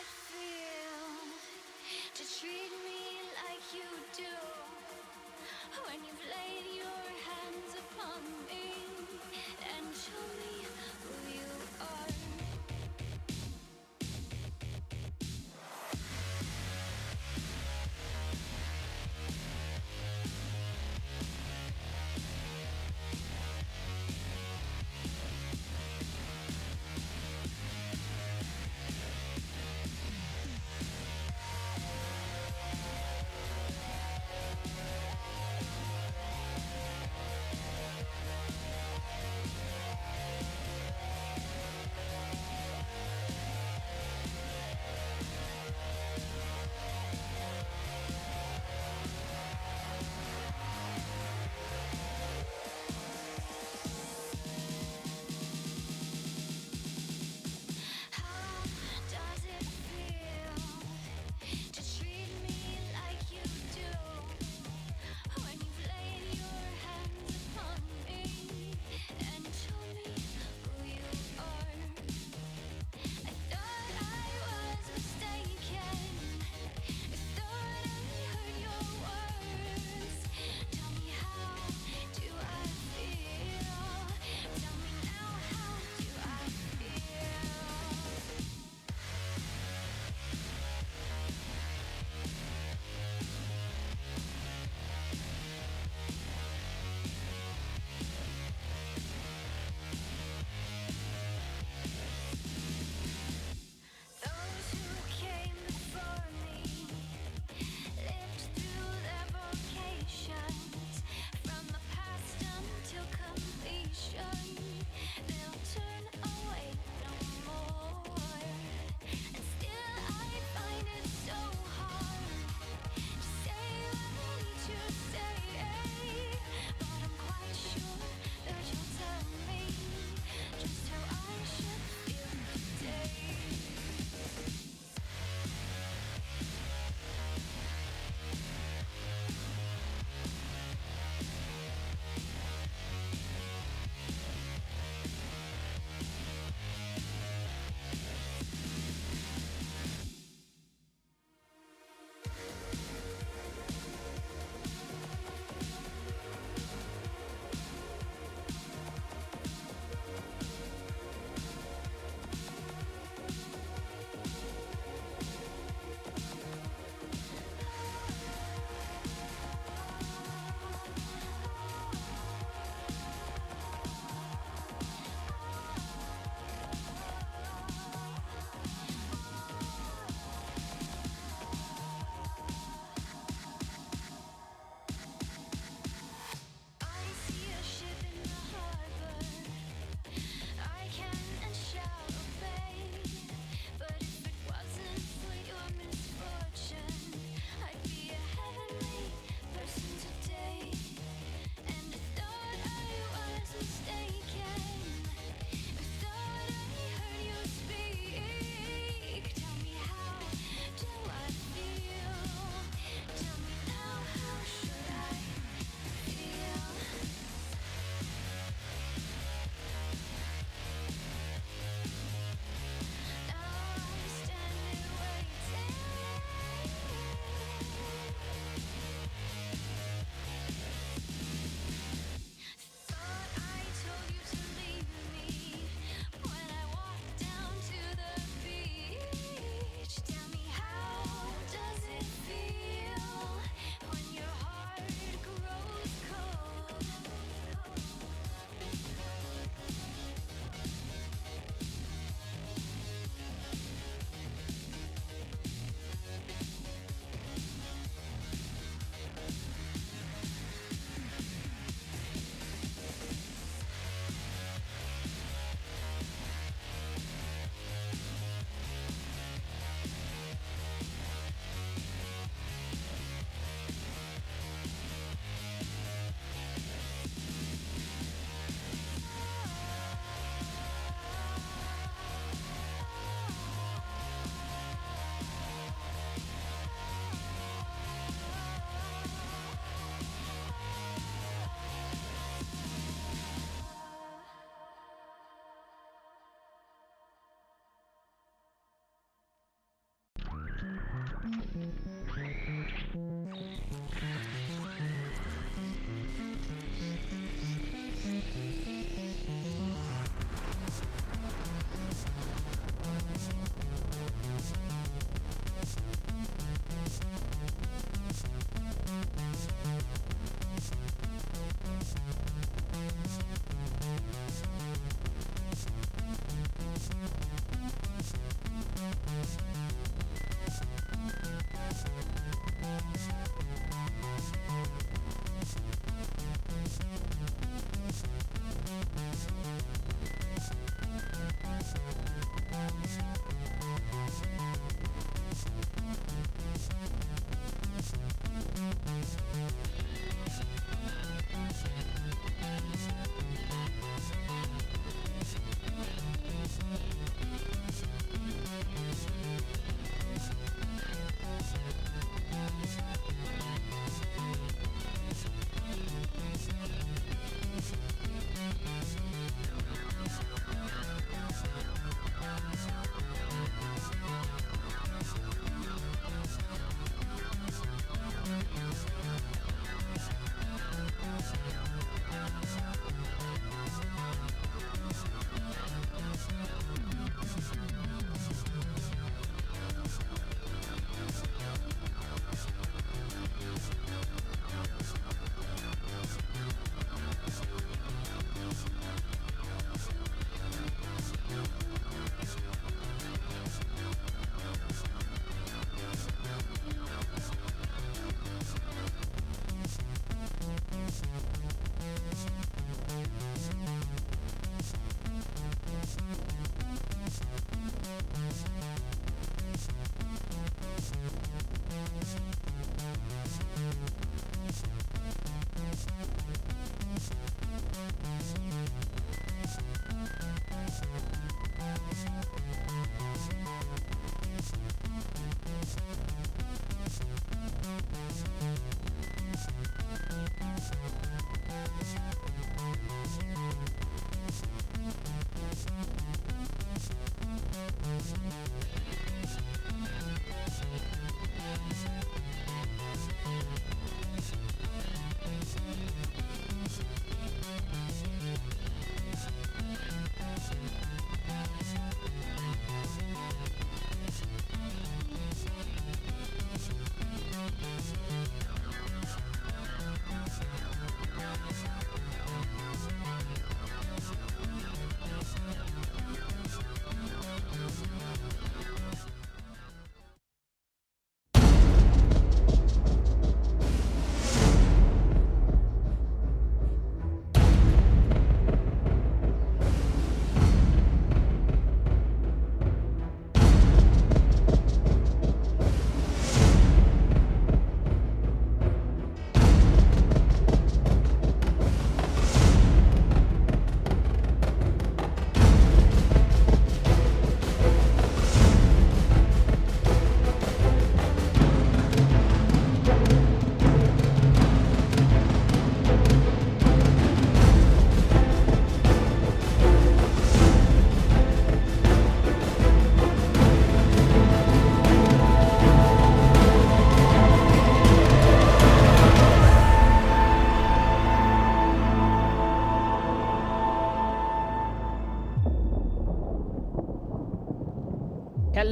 it feel to treat me like you do when you've laid your hands upon me and show me who you are?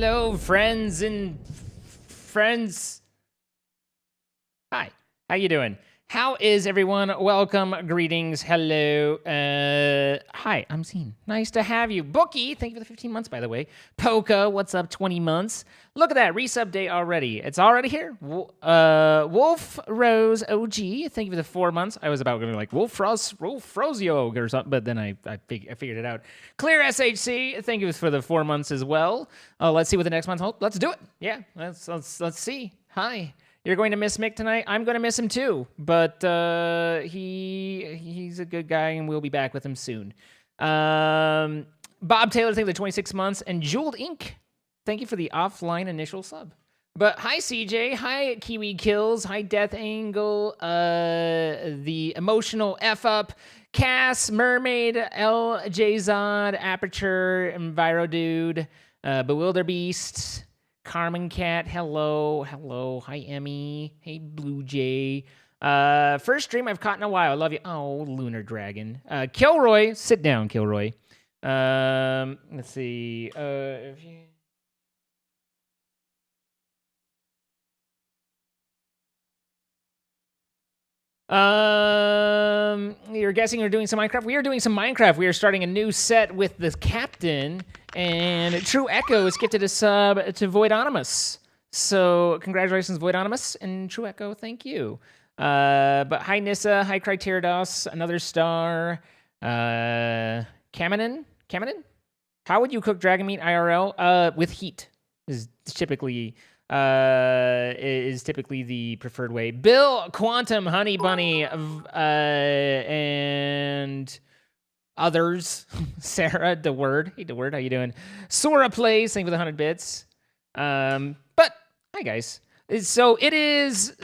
Hello, friends and friends. Hi, how you doing? How is everyone? Welcome, greetings, hello. Hi, I'm Zine. Nice to have you. Bookie, thank you for the 15 months, by the way. Poka, what's up, 20 months? Look at that, resub day already. It's already here. Wolf Rose OG, thank you for the 4 months. I was about going to be like Wolf Frozio or something, but then I figured it out. Clear SHC, thank you for the 4 months as well. Let's see what the next month holds. Let's do it. Yeah, let's see. Hi. You're going to miss Mick tonight? I'm going to miss him too, but he's a good guy, and we'll be back with him soon. Bob Taylor, thank you for the 26 months, and Jeweled Ink, thank you for the offline initial sub. But hi, CJ. Hi, Kiwi Kills. Hi, Death Angle. The Emotional F Up. Cass, Mermaid, LJ Zod, Aperture, Enviro Dude, Bewilder Beast. Carmen Cat, hello. Hi, Emmy. Hey, Blue Jay. First stream I've caught in a while. I love you. Oh, Lunar Dragon. Kilroy, sit down, Kilroy. Let's see. You're guessing you're doing some Minecraft? We are doing some Minecraft. We are starting a new set with the Captain, and True Echo is gifted a sub to Voidonymous. So congratulations, Voidonymous, and True Echo, thank you. But hi, Nissa. Hi, Criteridos. Another star. Kamanin? How would you cook dragon meat IRL? With heat is typically the preferred way. Bill, Quantum, Honey Bunny, and others. Sarah, the word. Hey, the word. How you doing? Sora Plays. Thank you for the 100 bits. But hi, guys. So it is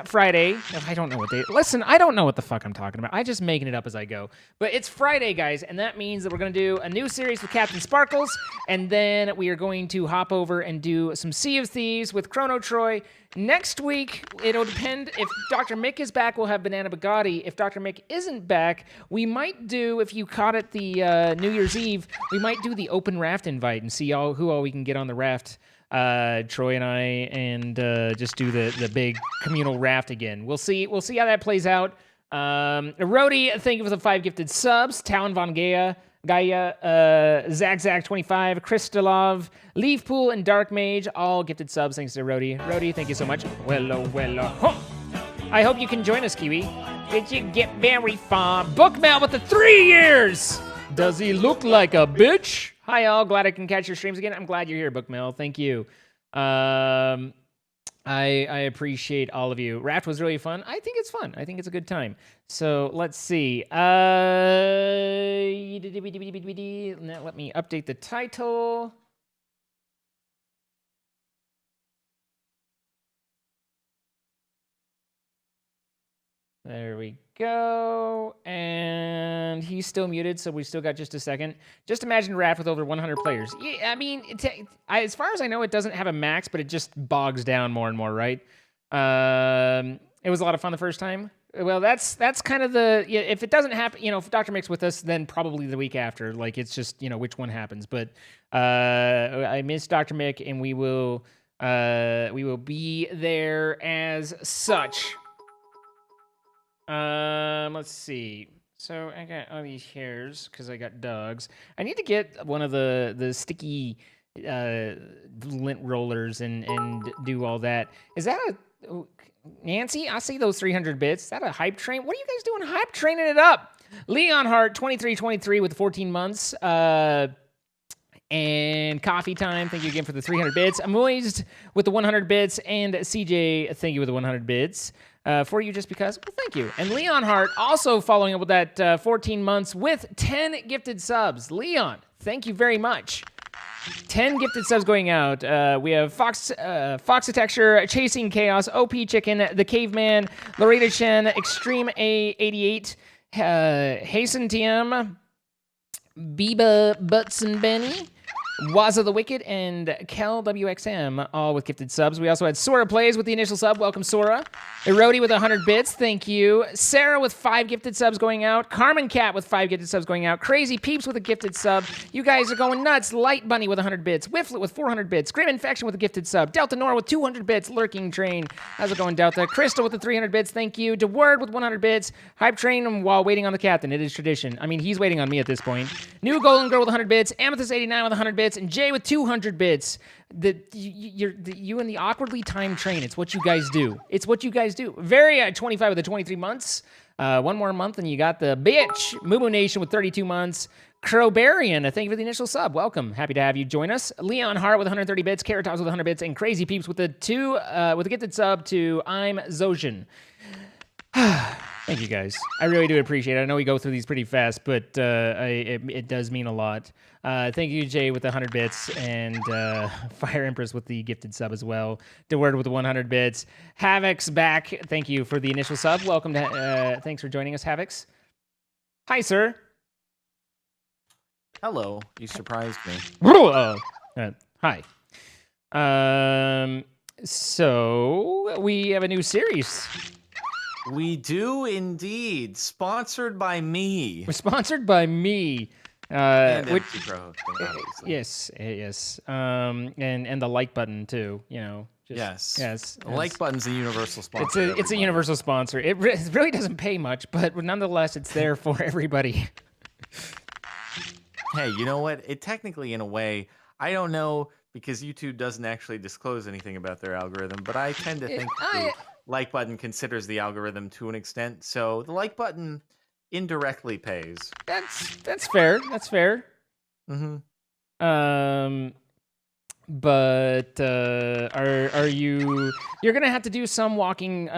Friday. I don't know what day. Listen, I don't know what the fuck I'm talking about. I'm just making it up as I go. But it's Friday, guys, and that means that we're going to do a new series with CaptainSparklez, and then we are going to hop over and do some Sea of Thieves with ChronoTroy. Next week, it'll depend. If Dr. Mick is back, we'll have Banana Bugatti. If Dr. Mick isn't back, we might do, if you caught it the New Year's Eve, we might do the open raft invite and see who all we can get on the raft. Troy and I, and just do the big communal raft again. We'll see how that plays out. Rhodey, thank you for the 5 gifted subs. Talon Von Gaia, Zach25, Kristalov, Leafpool, and Dark Mage, all gifted subs. Thanks to Rhodey. Rhodey, thank you so much. Huh. I hope you can join us, Kiwi. Did you get very far? Bookmail with the 3 years. Does he look like a bitch? Hi, all. Glad I can catch your streams again. I'm glad you're here, Bookmail. Thank you. I appreciate all of you. Raft was really fun. I think it's fun. I think it's a good time. So let's see. Let me update the title. There we go. And he's still muted, so we still got just a second. Just imagine Raft with over 100 players. Yeah, I mean, as far as I know, it doesn't have a max, but it just bogs down more and more, right? It was a lot of fun the first time. Well, that's kind of the... Yeah, if it doesn't happen, if Dr. Mick's with us, then probably the week after. Like, it's just, which one happens. But I miss Dr. Mick, and we will be there as such. Let's see. So I got all these hairs because I got dogs. I need to get one of the sticky lint rollers and do all that. Is that a Nancy? I see those 300 bits. Is that a hype train? What are you guys doing? Hype training it up. Leon Hart 2323 with 14 months. And Coffee Time, thank you again for the 300 bits. Amoized with the 100 bits, and CJ, thank you with the 100 bits. For you just because, well, thank you. And Leon Hart also following up with that 14 months with 10 gifted subs. Leon, thank you very much. 10 gifted subs going out. We have Fox Texture, Chasing Chaos, OP Chicken, The Caveman, Loretta Chen, Extreme A88, Hasten TM, Biba Butts and Benny, Waza the Wicked and Kel WXM, all with gifted subs. We also had Sora Plays with the initial sub. Welcome, Sora. Erodi with 100 bits. Thank you. Sarah with 5 gifted subs going out. Carmen Cat with 5 gifted subs going out. Crazy Peeps with a gifted sub. You guys are going nuts. Light Bunny with 100 bits. Whifflet with 400 bits. Grim Infection with a gifted sub. Delta Nora with 200 bits. Lurking Train. How's it going, Delta? Crystal with the 300 bits. Thank you. DeWord with 100 bits. Hype Train while waiting on the captain. It is tradition. I mean, he's waiting on me at this point. New Golden Girl with 100 bits. Amethyst 89 with 100 bits. And Jay with 200 bits. You and the awkwardly timed train. It's what you guys do. It's what you guys do. Very 25 with the 23 months. One more month and you got the bitch. Mumu Nation with 32 months. Crowbarian, thank you for the initial sub. Welcome. Happy to have you join us. Leon Hart with 130 bits. Carrot Tops with 100 bits. And Crazy Peeps with with a gifted sub to I'm Zosian. Thank you guys. I really do appreciate it. I know we go through these pretty fast, but it does mean a lot. Thank you, Jay, with the 100 bits, and Fire Empress with the gifted sub as well. DeWord with the 100 bits. Havoc's back. Thank you for the initial sub. Welcome to. Thanks for joining us, Havoc's. Hi, sir. Hello. You surprised me. Hi. So we have a new series. We do indeed. Sponsored by me. We're sponsored by me. And MC Pro hosting, obviously. Yes. And the like button too. You know. Yes. The like button's a universal sponsor. It's a universal sponsor. It really doesn't pay much, but nonetheless, it's there for everybody. Hey, you know what? It technically, in a way, I don't know because YouTube doesn't actually disclose anything about their algorithm, but I tend to think the like button considers the algorithm to an extent. So the like button indirectly pays. That's fair. That's fair. Mm-hmm. But are you? You're gonna have to do some walking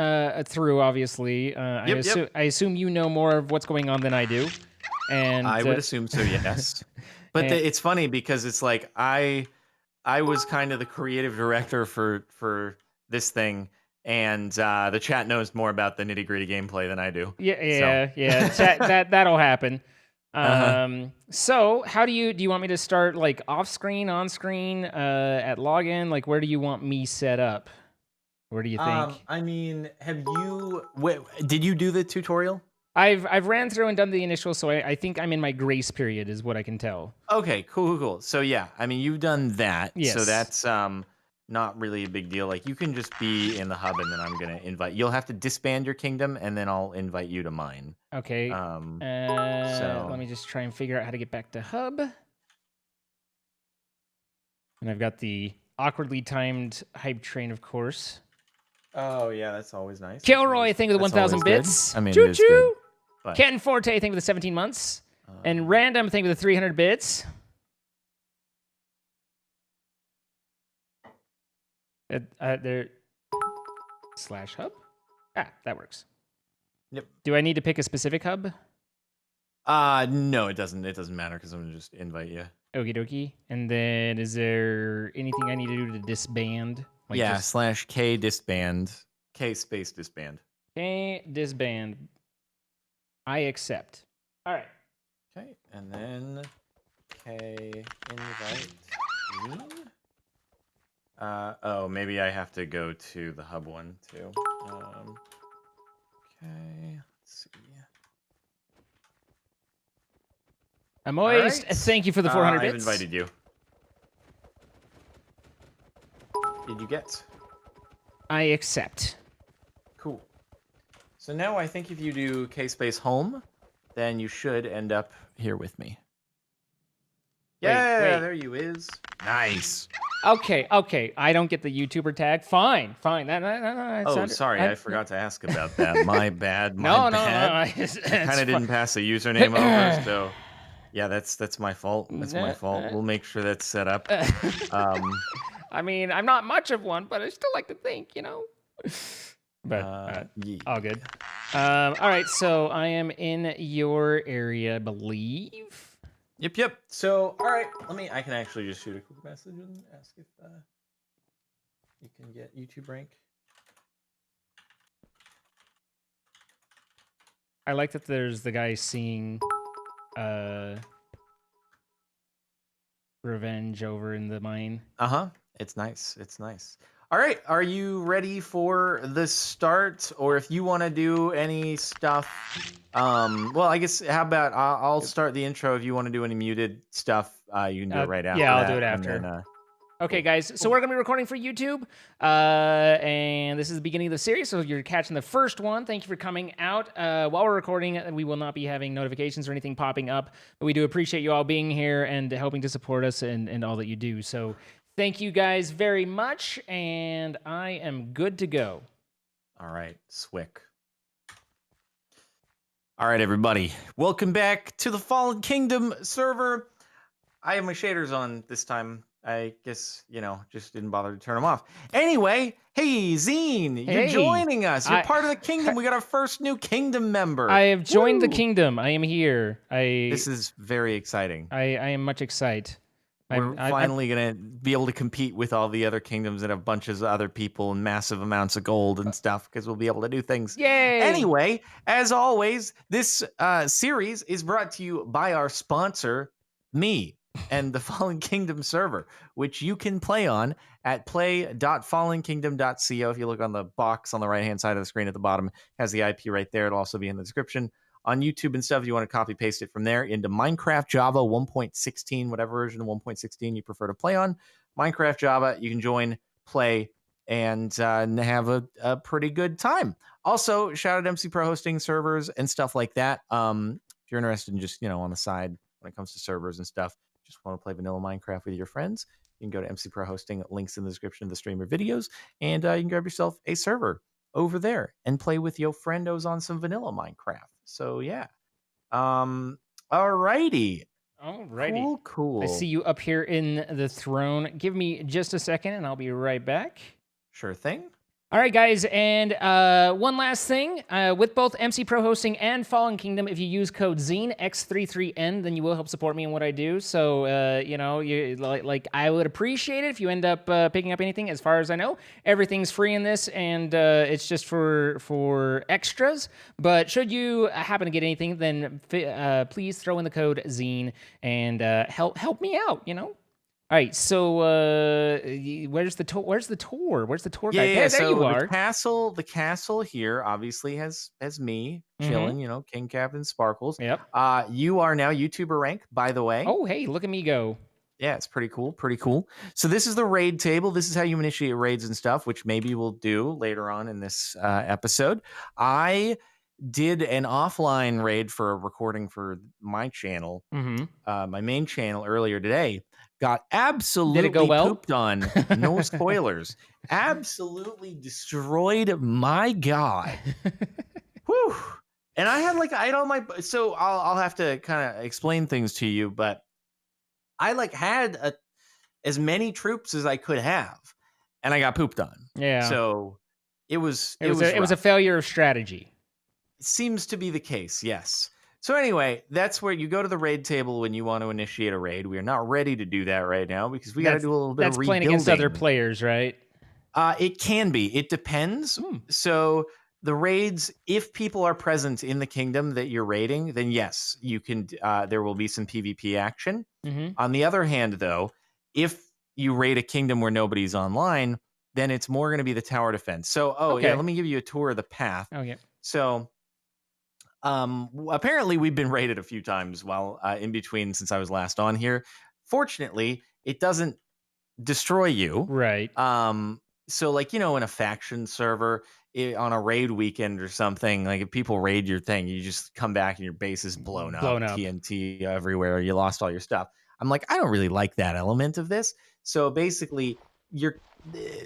through, obviously. Yep. I assume you know more of what's going on than I do. And I would assume so, yes. But it's funny because it's like I was kind of the creative director for this thing, and the chat knows more about the nitty-gritty gameplay than I do. Yeah. That'll happen. So how do you want me to start, like, off screen, on screen, at login? Like, where do you want me set up? Where do you think? I mean, did you do the tutorial? I've ran through and done the initial, so I think I'm in my grace period, is what I can tell. Okay, cool. So yeah, I mean, you've done that. Yes. So that's not really a big deal. Like, you can just be in the hub, and then I'm gonna invite. You'll have to disband your kingdom, and then I'll invite you to mine. Okay. So let me just try and figure out how to get back to hub. And I've got the awkwardly timed hype train, of course. Oh yeah, that's always nice. Kilroy, thank you for the 1,000 bits. I mean, choo it is good, but... Ken Forte, thank you for the 17 months. And Random, thank you for the 300 bits. There /hub? That works. Yep. Do I need to pick a specific hub? No, it doesn't. It doesn't matter because I'm gonna just invite you. Okie dokie. And then is there anything I need to do to disband? Like yeah, /K disband. K space disband. K disband. I accept. All right. Okay, and then K invite me. Oh, maybe I have to go to the hub one too. Okay, let's see. Amoist, right. Thank you for the 400 bits. I've invited you. Did you get? I accept. Cool. So now I think if you do K-space home, then you should end up here with me. Yeah, wait. There you is. Nice. Okay. I don't get the YouTuber tag. Fine. Sorry, I forgot to ask about that. My bad. No. I kind of didn't pass a username over, so yeah, that's my fault. That's my fault. We'll make sure that's set up. I mean, I'm not much of one, but I still like to think, you know. But yeah. All good. All right, so I am in your area, I believe. Yep. So, all right, I can actually just shoot a quick message and ask if you can get YouTube rank. I like that there's the guy seeing revenge over in the mine. It's nice. It's nice. All right, are you ready for the start, or if you want to do any stuff? Well, I guess how about I'll start the intro. If you want to do any muted stuff, you can do it right after Yeah, I'll do that, it and after. then. Okay, Cool. guys, so we're going to be recording for YouTube, and this is the beginning of the series, so you're catching the first one. Thank you for coming out. While we're recording, we will not be having notifications or anything popping up, but we do appreciate you all being here and helping to support us and all that you do. So thank you guys very much, and I am good to go. All right, Swick. All right, everybody. Welcome back to the Fallen Kingdom server. I have my shaders on this time. I guess, just didn't bother to turn them off. Anyway, hey, Zine, you're Hey, joining us. You're part of the kingdom. We got our first new kingdom member. I have joined the Woo! kingdom. I am here. This is very exciting. I am much excited. We're finally going to be able to compete with all the other kingdoms that have bunches of other people and massive amounts of gold and stuff because we'll be able to do things. Yay! Anyway, as always, this series is brought to you by our sponsor, me, and the Fallen Kingdom server, which you can play on at play.fallenkingdom.co. If you look on the box on the right-hand side of the screen at the bottom, it has the IP right there. It'll also be in the description. On YouTube and stuff, if you want to copy paste it from there into Minecraft Java 1.16, whatever version of 1.16 you prefer to play on. Minecraft Java, you can join, play, and have a pretty good time. Also, shout out MC Pro hosting servers and stuff like that. If you're interested in just, on the side when it comes to servers and stuff, just want to play vanilla Minecraft with your friends, you can go to MC Pro hosting, links in the description of the streamer videos, and you can grab yourself a server over there and play with your friendos on some vanilla Minecraft. So yeah. Alrighty. Cool. I see you up here in the throne. Give me just a second and I'll be right back. Sure thing. All right, guys, and one last thing. With both MC Pro Hosting and Fallen Kingdom, if you use code ZENE, X33N, then you will help support me in what I do. So, I would appreciate it if you end up picking up anything. As far as I know, everything's free in this, and it's just for extras. But should you happen to get anything, then please throw in the code ZENE and help me out, All right, so where's the tour? Where's the tour guide? Yeah. There So you are. The castle here obviously has me chilling. King CaptainSparklez. Yep. You are now YouTuber rank, by the way. Oh, hey, look at me go. Yeah, it's pretty cool. Pretty cool. So this is the raid table. This is how you initiate raids and stuff, which maybe we'll do later on in this episode. I did an offline raid for a recording for my channel, my main channel earlier today. Got absolutely pooped on. No spoilers. Absolutely destroyed my god. Whew. And I had all my. So I'll have to kind of explain things to you, but I had as many troops as I could have, and I got pooped on. Yeah. So it was a failure of strategy. It seems to be the case. Yes. So anyway, that's where you go to the raid table when you want to initiate a raid. We are not ready to do that right now because we got to do a little bit of rebuilding. That's playing against other players, right? It can be. It depends. So the raids, if people are present in the kingdom that you're raiding, then yes, you can. There will be some PvP action. On the other hand, though, if you raid a kingdom where nobody's online, then it's more going to be the tower defense. So, yeah, let me give you a tour of the path. Oh, yeah. So, apparently we've been raided a few times while in between since I was last on here. Fortunately, it doesn't destroy you. Right. So in a faction server on a raid weekend or something, if people raid your thing, you just come back and your base is blown up. TNT everywhere. You lost all your stuff. I'm I don't really like that element of this. So basically, you're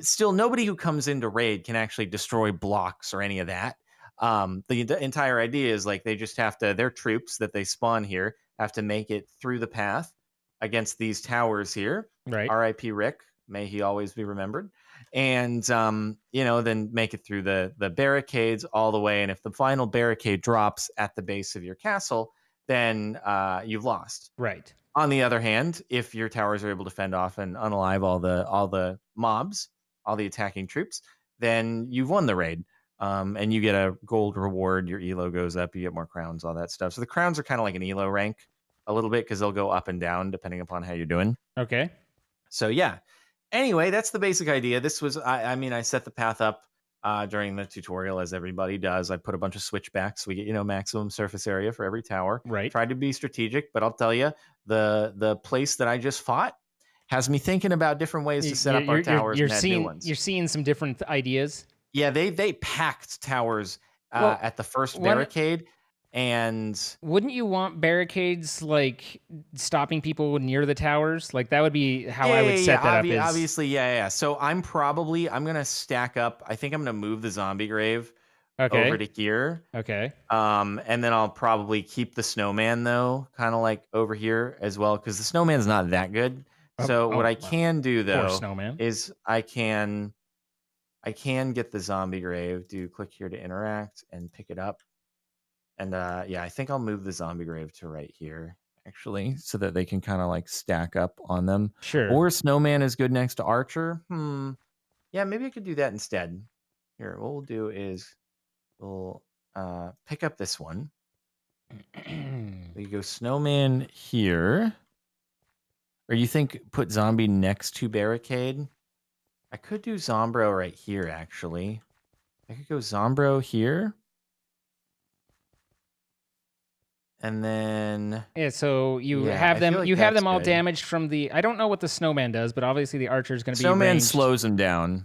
still nobody who comes into raid can actually destroy blocks or any of that. The entire idea is they just have to, their troops that they spawn here have to make it through the path against these towers here. Right. R.I.P. Rick. May he always be remembered. And, then make it through the barricades all the way. And if the final barricade drops at the base of your castle, then you've lost. Right. On the other hand, if your towers are able to fend off and unalive all the mobs, all the attacking troops, then you've won the raid. And you get a gold reward. Your elo goes up. You get more crowns, all that stuff. So the crowns are kind of like an elo rank. a little bit because they'll go up and down depending upon how you're doing. Okay. So yeah. Anyway, that's the basic idea. This was, I mean, I set the path up during the tutorial as everybody does. I put a bunch of switchbacks. So we get, maximum surface area for every tower. Right. Tried to be strategic, but I'll tell you, the place that I just fought has me thinking about different ways to set up our towers and add new ones. You're seeing some different ideas. Yeah, they packed towers Well, at the first barricade, and wouldn't you want barricades like stopping people near the towers? Like that would be how I would set that up. Obviously, yeah. So I'm gonna stack up. I think I'm gonna move the zombie grave over to here. Okay. And then I'll probably keep the snowman though, kind of like over here as well, because the snowman's not that good. So what I can do though is I can get the zombie grave, click here to interact and pick it up. And yeah, I think I'll move the zombie grave to right here, actually, so that they can kind of like stack up on them. Sure. Or snowman is good next to archer. Yeah, maybe I could do that instead. Here, what we'll do is we'll pick up this one. We go snowman here. Or you think put zombie next to barricade? I could do Zombro right here, actually. I could go Zombro here. And then so you have them have them all damaged from the I don't know what the snowman does, but obviously the archer is going to be snowman ranged. Slows him down.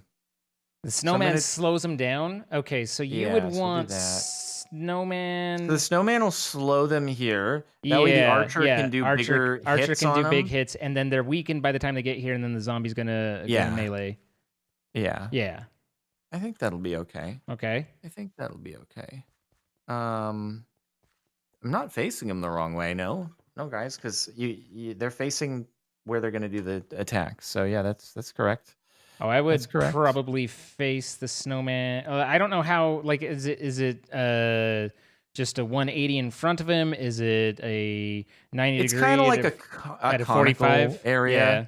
The snowman slows him down? Okay, so you would want snowman. So the snowman will slow them here. That way the archer can do bigger hits. Archer can do big hits, and then they're weakened by the time they get here, and then the zombie's gonna melee. Yeah. Yeah. I think that'll be okay. Okay. I think that'll be okay. I'm not facing them the wrong way, no, guys, because they're facing where they're going to do the attack. So yeah, that's correct. Oh, I would probably face the snowman. I don't know how. Like, is it just a 180 in front of him? Is it a 90 It's degree? It's kind of like a 45 area. Yeah.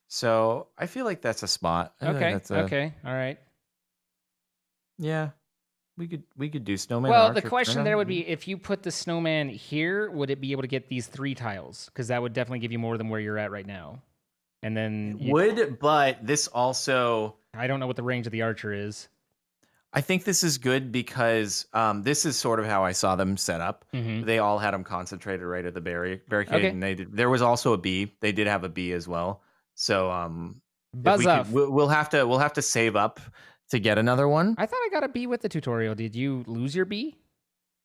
So I feel like that's a spot. Okay. Okay. All right. Yeah. We could do snowman. Well, the question there would be, if you put the snowman here, would it be able to get these 3 tiles? Because that would definitely give you more than where you're at right now. And then but this also, I don't know what the range of the archer is. I think this is good because this is sort of how I saw them set up. Mm-hmm. They all had them concentrated right at the barricade, and there was also a B. They did have a B as well. So we'll have to save up to get another one. I thought I got a B with the tutorial. Did you lose your B?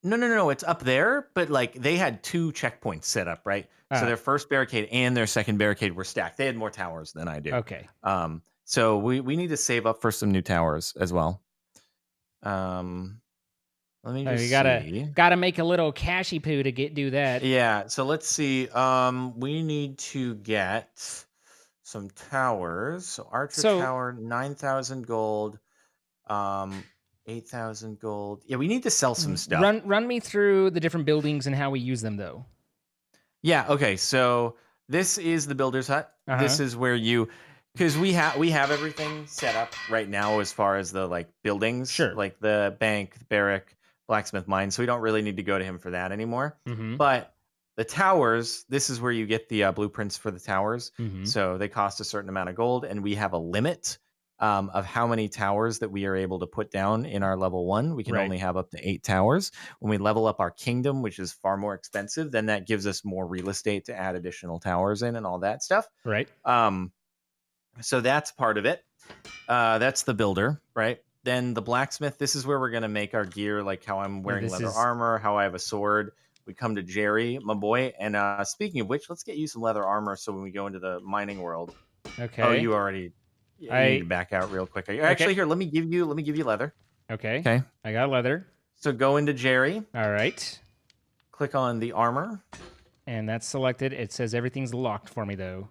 No. It's up there, but like they had 2 checkpoints set up, right? So their first barricade and their second barricade were stacked. They had more towers than I do. Okay. So we need to save up for some new towers as well. Let me just see. Gotta make a little cashy poo to do that. Yeah. So let's see. We need to get some towers. So Archer Tower, 9,000 gold. 8,000 gold. Yeah, we need to sell some stuff. Run me through the different buildings and how we use them, though. Yeah. Okay. So this is the builder's hut. This is where because we have everything set up right now as far as the like buildings, like the bank, the barrack, blacksmith mine. So we don't really need to go to him for that anymore. Mm-hmm. But the towers, this is where you get the blueprints for the towers. Mm-hmm. So they cost a certain amount of gold, and we have a limit of how many towers that we are able to put down in our level 1. We can only have up to 8 towers. When we level up our kingdom, which is far more expensive, then that gives us more real estate to add additional towers in and all that stuff. Right. So that's part of it. That's the builder, right? Then the blacksmith, this is where we're going to make our gear, like how I'm wearing leather armor, how I have a sword. We come to Jerry, my boy. And speaking of which, let's get you some leather armor so when we go into the mining world. Okay. Oh, you already... you need to back out real quick. Actually, here, let me give you leather. Okay. Okay. I got leather. So go into Jerry. All right. Click on the armor. And that's selected. It says everything's locked for me, though.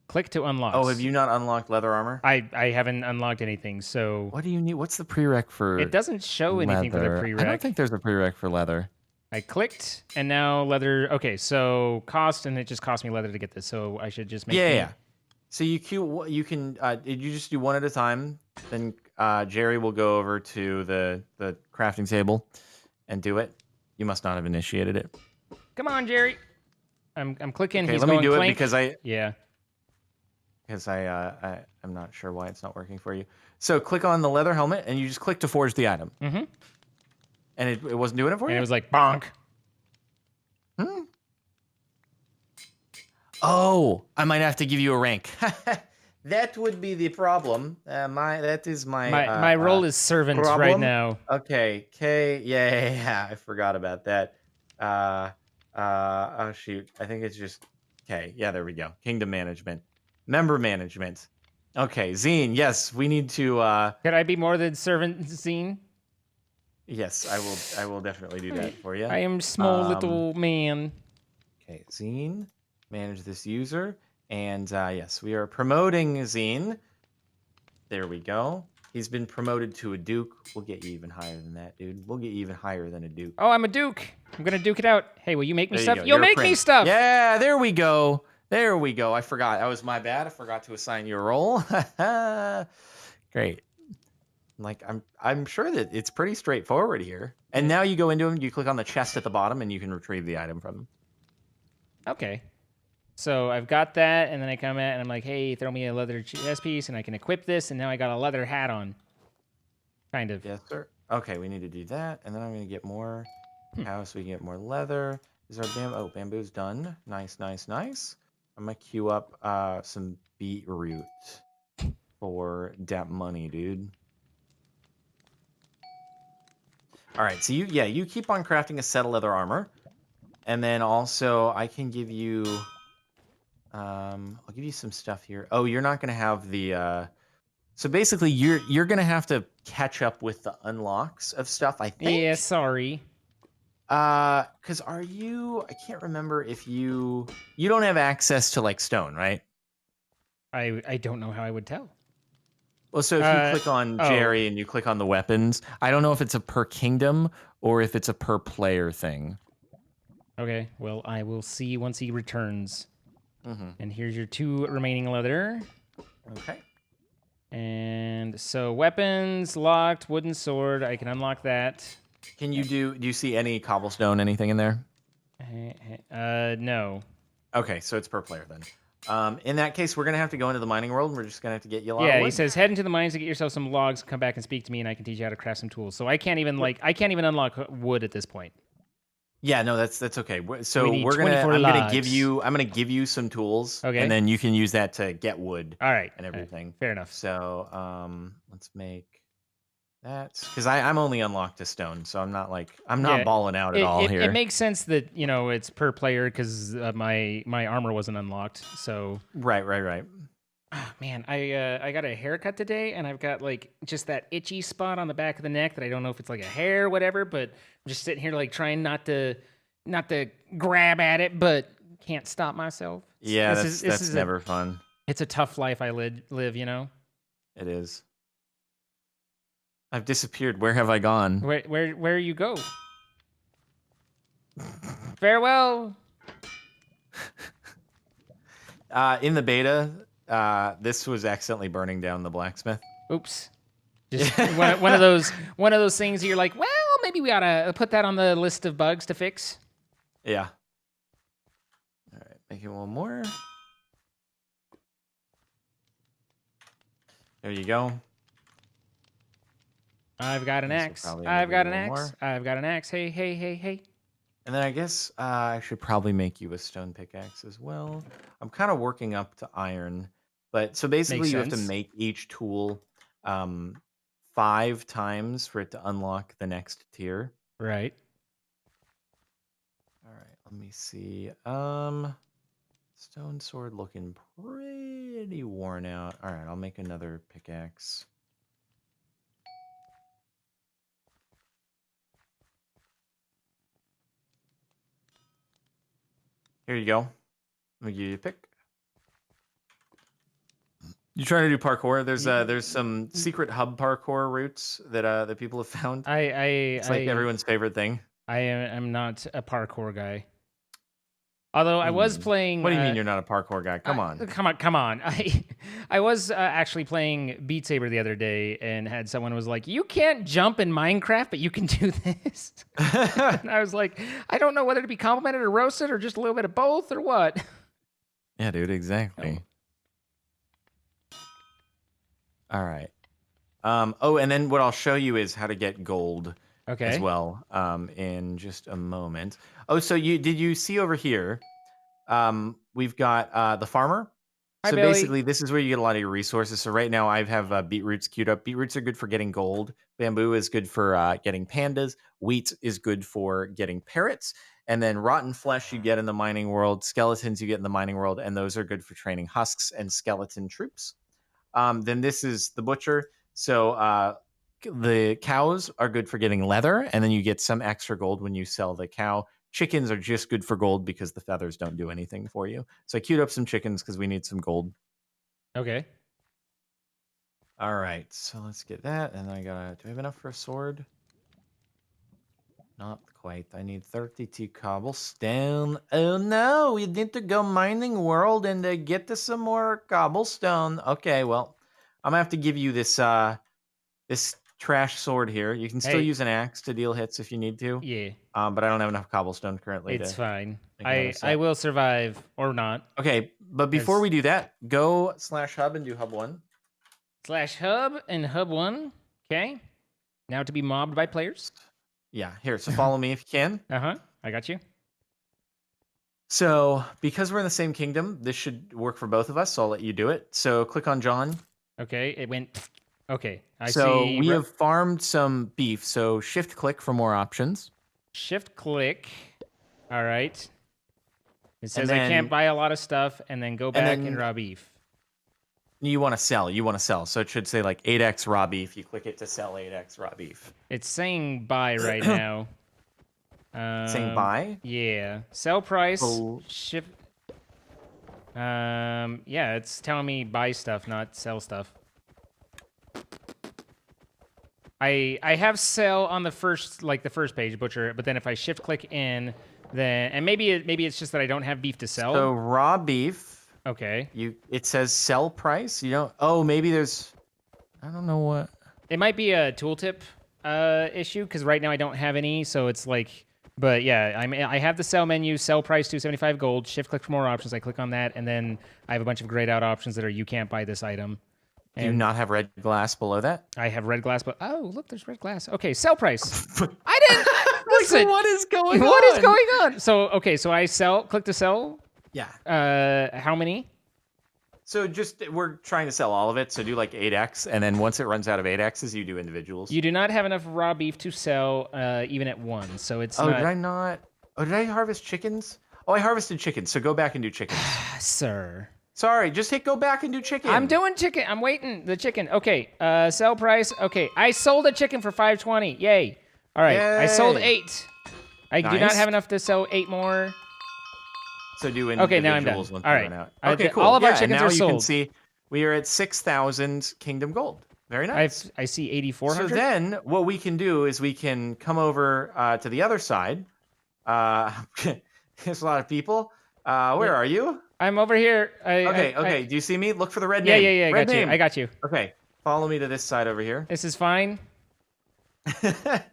Click to unlock. Oh, have you not unlocked leather armor? I haven't unlocked anything, so... What do you need? What's the prereq for It doesn't show anything for the prereq. I don't think there's a prereq for leather. I clicked, and now leather... Okay, so cost, and it just cost me leather to get this, so I should just make... Yeah. So you can you just do one at a time. Then Jerry will go over to the crafting table and do it. You must not have initiated it. Come on, Jerry. I'm clicking. Okay, He's let me going do it clink. because Yeah. I'm not sure why it's not working for you. So click on the leather helmet, and you just click to forge the item. Mm-hmm. And it wasn't doing it for And you? it was like bonk. Hmm? Oh, I might have to give you a rank. That would be the problem. That is My role is servant right problem. now. Okay, K. Yeah, I forgot about that. Oh shoot, I think it's just K. Yeah, there we go. Kingdom management, member management. Okay, Zine. Yes, we need to. Could I be more than servant, Zine? Yes, I will definitely do that for you. I am small little man. Okay, Zine, manage this user. And yes, we are promoting Zine. There we go. He's been promoted to a Duke. We'll get you even higher than that, dude. We'll get you even higher than a Duke. Oh, I'm a Duke. I'm gonna Duke it out. Hey, will you make me There stuff? you go. You'll You're a make me prince. stuff. Yeah, there we go. There we go. I forgot. That was my bad. I forgot to assign you a role. Great. Like I'm sure that it's pretty straightforward here. And now you go into him, you click on the chest at the bottom, and you can retrieve the item from him. Okay. So I've got that, and then I come at and I'm like, hey, throw me a leather chest piece, and I can equip this, and now I got a leather hat on. Kind of. Yes, sir. Okay, we need to do that, and then I'm gonna get more cow so we can get more leather. Is our bamboo's done. Nice, nice, nice. I'm gonna queue up some beetroot for that money, dude. All right, so you keep on crafting a set of leather armor, and then also I can give you, I'll give you some stuff here. Oh, you're not gonna have the. So basically, you're gonna have to catch up with the unlocks of stuff, I think. Yeah, sorry. Because I can't remember if you don't have access to like stone, right? I don't know how I would tell. Well, so if you click on Jerry and you click on the weapons, I don't know if it's a per kingdom or if it's a per player thing. Okay, well, I will see once he returns. Mm-hmm. And here's your 2 remaining leather. Okay. And so weapons, locked, wooden sword. I can unlock that. Can you do you see any cobblestone, anything in there? No. Okay, so it's per player then. In that case, we're gonna have to go into the mining world, and we're just gonna have to get you a lot of Yeah, wood. he says head into the mines to get yourself some logs, come back and speak to me, and I can teach you how to craft some tools. So I can't even unlock wood at this point. Yeah, no, that's okay. So We need I'm gonna logs. give you some tools, Okay. and then you can use that to get wood. All right. And everything. Fair enough. So let's make that because I'm only unlocked to stone, so I'm not balling out at all here. It makes sense that it's per player because my armor wasn't unlocked. So Right. oh, man, I got a haircut today, and I've got like just that itchy spot on the back of the neck that I don't know if it's like a hair or whatever, but I'm just sitting here like trying not to grab at it, but can't stop myself. Yeah, that's never fun. It's a tough life I live, you know. It is. I've disappeared. Where have I gone? Where you go? Farewell. In the beta, this was accidentally burning down the blacksmith. Oops. Just one of those things that you're like, well, maybe we ought to put that on the list of bugs to fix. Yeah. All right, making one more. There you go. I've got an axe. I've got an axe. I've got an axe. Hey. And then I guess I should probably make you a stone pickaxe as well. I'm kind of working up to iron. But so basically you have to make each tool 5 times for it to unlock the next tier. Right. All right, let me see. Stone sword looking pretty worn out. All right, I'll make another pickaxe. Here you go. Let me give you a pick. You trying to do parkour? There's some secret hub parkour routes that people have found. It's like everyone's favorite thing. I'm not a parkour guy. Although I was playing. What do you mean you're not a parkour guy? Come on. Come on. I was actually playing Beat Saber the other day and had someone was like, "You can't jump in Minecraft, but you can do this." And I was like, I don't know whether to be complimented or roasted or just a little bit of both or what. Yeah, dude, exactly. All right. Oh, and then what I'll show you is how to get gold as well in just a moment. Oh, so did you see over here? We've got the farmer. Hi, So Billy. basically, this is where you get a lot of your resources. So right now, I have beetroots queued up. Beetroots are good for getting gold. Bamboo is good for getting pandas. Wheat is good for getting parrots. And then rotten flesh you get in the mining world. Skeletons you get in the mining world. And those are good for training husks and skeleton troops. Then this is the butcher. So the cows are good for getting leather. And then you get some extra gold when you sell the cow. Chickens are just good for gold because the feathers don't do anything for you. So I queued up some chickens because we need some gold. Okay. All right, so let's get that. And I gotta, do I have enough for a sword? Not quite. I need 32 cobblestone. Oh no, we need to go mining world and get to some more cobblestone. Okay, well, I'm gonna have to give you this this trash sword here. You can still use an axe to deal hits if you need to. Yeah. But I don't have enough cobblestone currently. It's fine. make another I set. will survive or not. Okay, but before we do that, go /hub and do hub 1. /hub and hub 1. Okay. Now to be mobbed by players. Yeah, here. So follow me if you can. I got you. So because we're in the same kingdom, this should work for both of us. So I'll let you do it. So click on John. Okay, it went. Okay, I see. So we have farmed some beef. So shift click for more options. Shift click. All right. It says I can't buy a lot of stuff, and then go back and raw beef. You want to sell. You want to sell. So it should say like 8x raw beef. You click it to sell 8x raw beef. It's saying buy right now. Saying buy? Yeah. Sell price. Shift. Yeah, it's telling me buy stuff, not sell stuff. I have sell on the first page, butcher, but then if I shift click in, then and maybe it's just that I don't have beef to sell. So raw beef. Okay. It says sell price. You don't. Oh, maybe there's. I don't know what. It might be a tooltip issue because right now I don't have any, so it's like. But yeah, I have the sell menu, sell price 275 gold. Shift click for more options. I click on that, and then I have a bunch of grayed out options that are you can't buy this item. Do you not have red glass below that? I have red glass, but oh look, there's red glass. Okay, sell price. I didn't. Listen, what is going on? What is going on? So okay, so I sell. Click to sell. Yeah. How many? So we're trying to sell all of it. So do like 8x, and then once it runs out of 8x's, you do individuals. You do not have enough raw beef to sell even at 1, so it's not. Did I not? Oh, did I harvest chickens? Oh, I harvested chickens. So go back and do chickens. Sir. Sorry, just hit go back and do chicken. I'm doing chicken. I'm waiting. The chicken. Okay. Sell price. Okay. I sold a chicken for 520. Yay. All right. Yay. I sold 8. I do not have enough to sell 8 more. So do individuals. Okay, now I'm done. All right. Okay, cool. All of our chickens now are sold. You can see we are at 6,000 kingdom gold. Very nice. I see 8,400. So then what we can do is we can come over to the other side. There's a lot of people. Where are you? I'm over here. Okay. Do you see me? Look for the red name. Yeah. I got you. Okay. Follow me to this side over here. This is fine.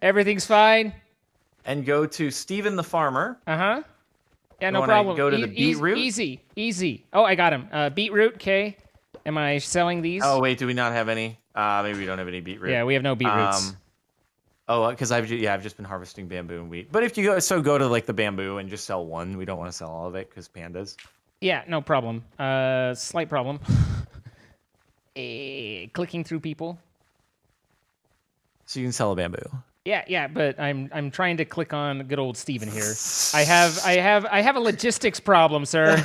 Everything's fine. And go to Stephen the Farmer. Uh-huh. Yeah, no problem. Go to the beetroot. Easy. Oh, I got him. Beetroot, okay. Am I selling these? Oh, wait, do we not have any? Maybe we don't have any beetroot. Yeah, we have no beetroots. Because I've just been harvesting bamboo and wheat. But if you go to like the bamboo and just sell one. We don't want to sell all of it because pandas. Yeah, no problem. Slight problem. Clicking through people. So you can sell a bamboo. Yeah, but I'm trying to click on good old Steven here. I have a logistics problem, sir.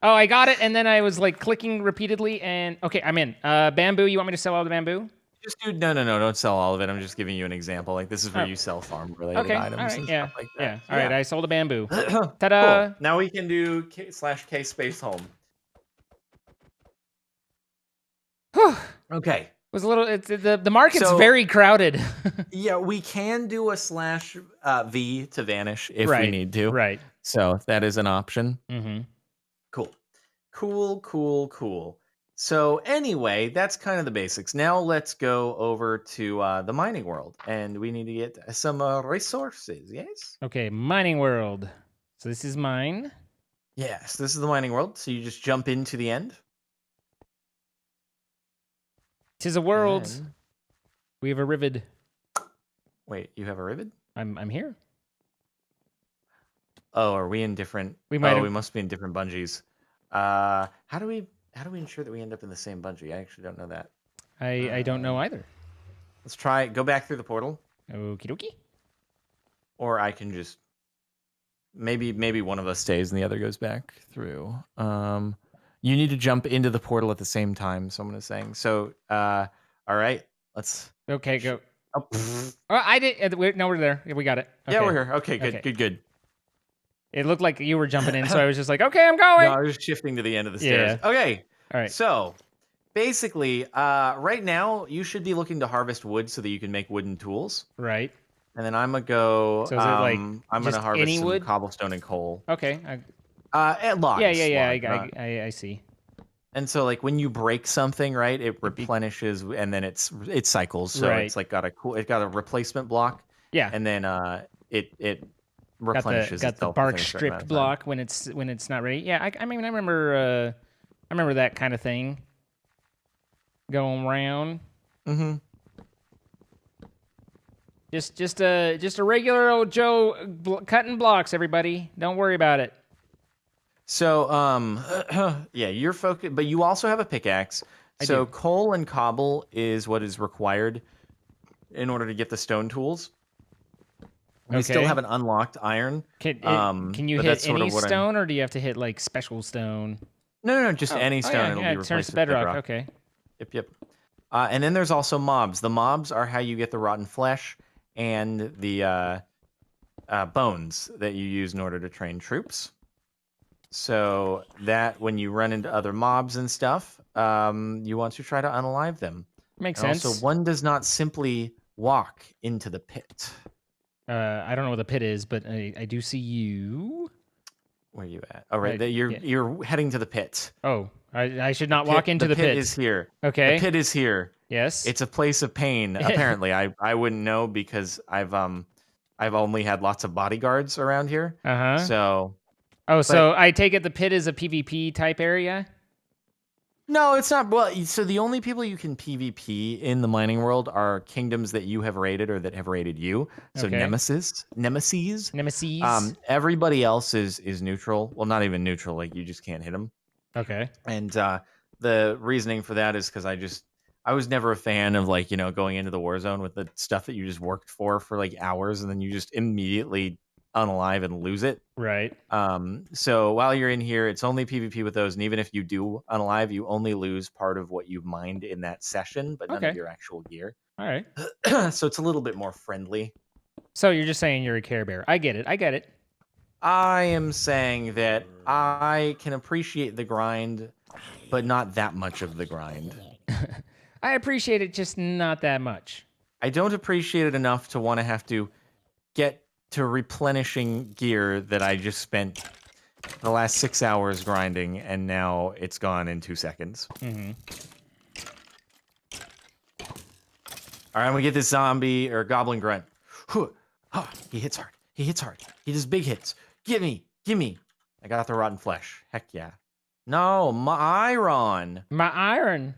Oh, I got it, and then I was like clicking repeatedly, and okay, I'm in. Bamboo, you want me to sell all the bamboo? Just do no, don't sell all of it. I'm just giving you an example. Like this is where you sell farm-related items and stuff like that. Yeah, all right, I sold a bamboo. Ta-da! Cool. Now we can do /K space home. Okay. Was a little. The market's very crowded. Yeah, we can do a /V to vanish if we need to. Right. So that is an option. Mm-hmm. Cool. So anyway, that's kind of the basics. Now let's go over to the mining world, and we need to get some resources. Yes. Okay, mining world. So this is mine. Yes, this is the mining world. So you just jump into the end. 'Tis a world. And... We have arrived. Wait, you have a ribbon? I'm here. Oh, are we in different? We might. We must be in different bungees. How do we ensure that we end up in the same bungee? I actually don't know that. I don't know either. Let's try go back through the portal. Okie dokie. Or I can just maybe one of us stays and the other goes back through. You need to jump into the portal at the same time. Someone is saying. So, all right, let's. Okay, go. Oh, Oh, I did. No, we're there. We got it. Okay. Yeah, we're here. Okay, good, Okay. good. It looked like you were jumping in, so I was just like, okay, I'm going. No, I was shifting to the end of the stairs. Yeah. Okay. All right. So, basically, right now you should be looking to harvest wood so that you can make wooden tools. Right. And then I'm gonna go. So is it like I'm gonna just harvest any some wood? cobblestone and coal. Okay. And logs. Yeah. logs, I see. And so, like when you break something, right, it replenishes and then it cycles. So Right. it's like got a replacement block. Yeah. And then it replenishes got the itself bark within a certain amount stripped of time. block when it's not ready. Yeah. I mean I remember that kind of thing going around. Mm-hmm. Just a regular old Joe cutting blocks. Everybody, don't worry about it. So yeah, you're focused, but you also have a pickaxe. So do. coal and cobble is what is required in order to get the stone tools. We still Okay. have an unlocked iron. Can you but hit that's sort any of what stone, or do you have to hit like special stone? No, just any stone. Yeah, It'll yeah, be it turns replaced to with bedrock. Okay. Yep. And then there's also mobs. The mobs are how you get the rotten flesh and the bones that you use in order to train troops. So that when you run into other mobs and stuff, you want to try to unalive them. Makes And sense. also, one does not simply walk into the pit. I don't know what the pit is, but I do see you. Where are you at? Oh, right. Right, You're heading to the pit. Oh, I should not walk into the pit. The pit is here. Okay. The pit is here. Yes. It's a place of pain. Apparently, I wouldn't know because I've only had lots of bodyguards around here. Uh-huh. So. So I take it the pit is a PvP type area? No, it's not. Well, so the only people you can PvP in the mining world are kingdoms that you have raided or that have raided you. So Okay. nemesis. Everybody else is neutral. Well, not even neutral. Like you just can't hit them. Okay. And the reasoning for that is because I was never a fan of like going into the war zone with the stuff that you just worked for like hours and then you just immediately unalive and lose it. Right. So while you're in here, it's only PvP with those, and even if you do unalive, you only lose part of what you've mined in that session, but none of your actual gear. All right. So it's a little bit more friendly. So you're just saying you're a Care Bear. I get it. I am saying that I can appreciate the grind, but not that much of the grind. I appreciate it, just not that much. I don't appreciate it enough to want to have to get to replenishing gear that I just spent the last 6 hours grinding, and now it's gone in 2 seconds. Mm-hmm. All right, I'm gonna get this zombie or goblin grunt. He hits hard. He does big hits. Gimme. I got the rotten flesh. Heck yeah. No, my iron. My iron.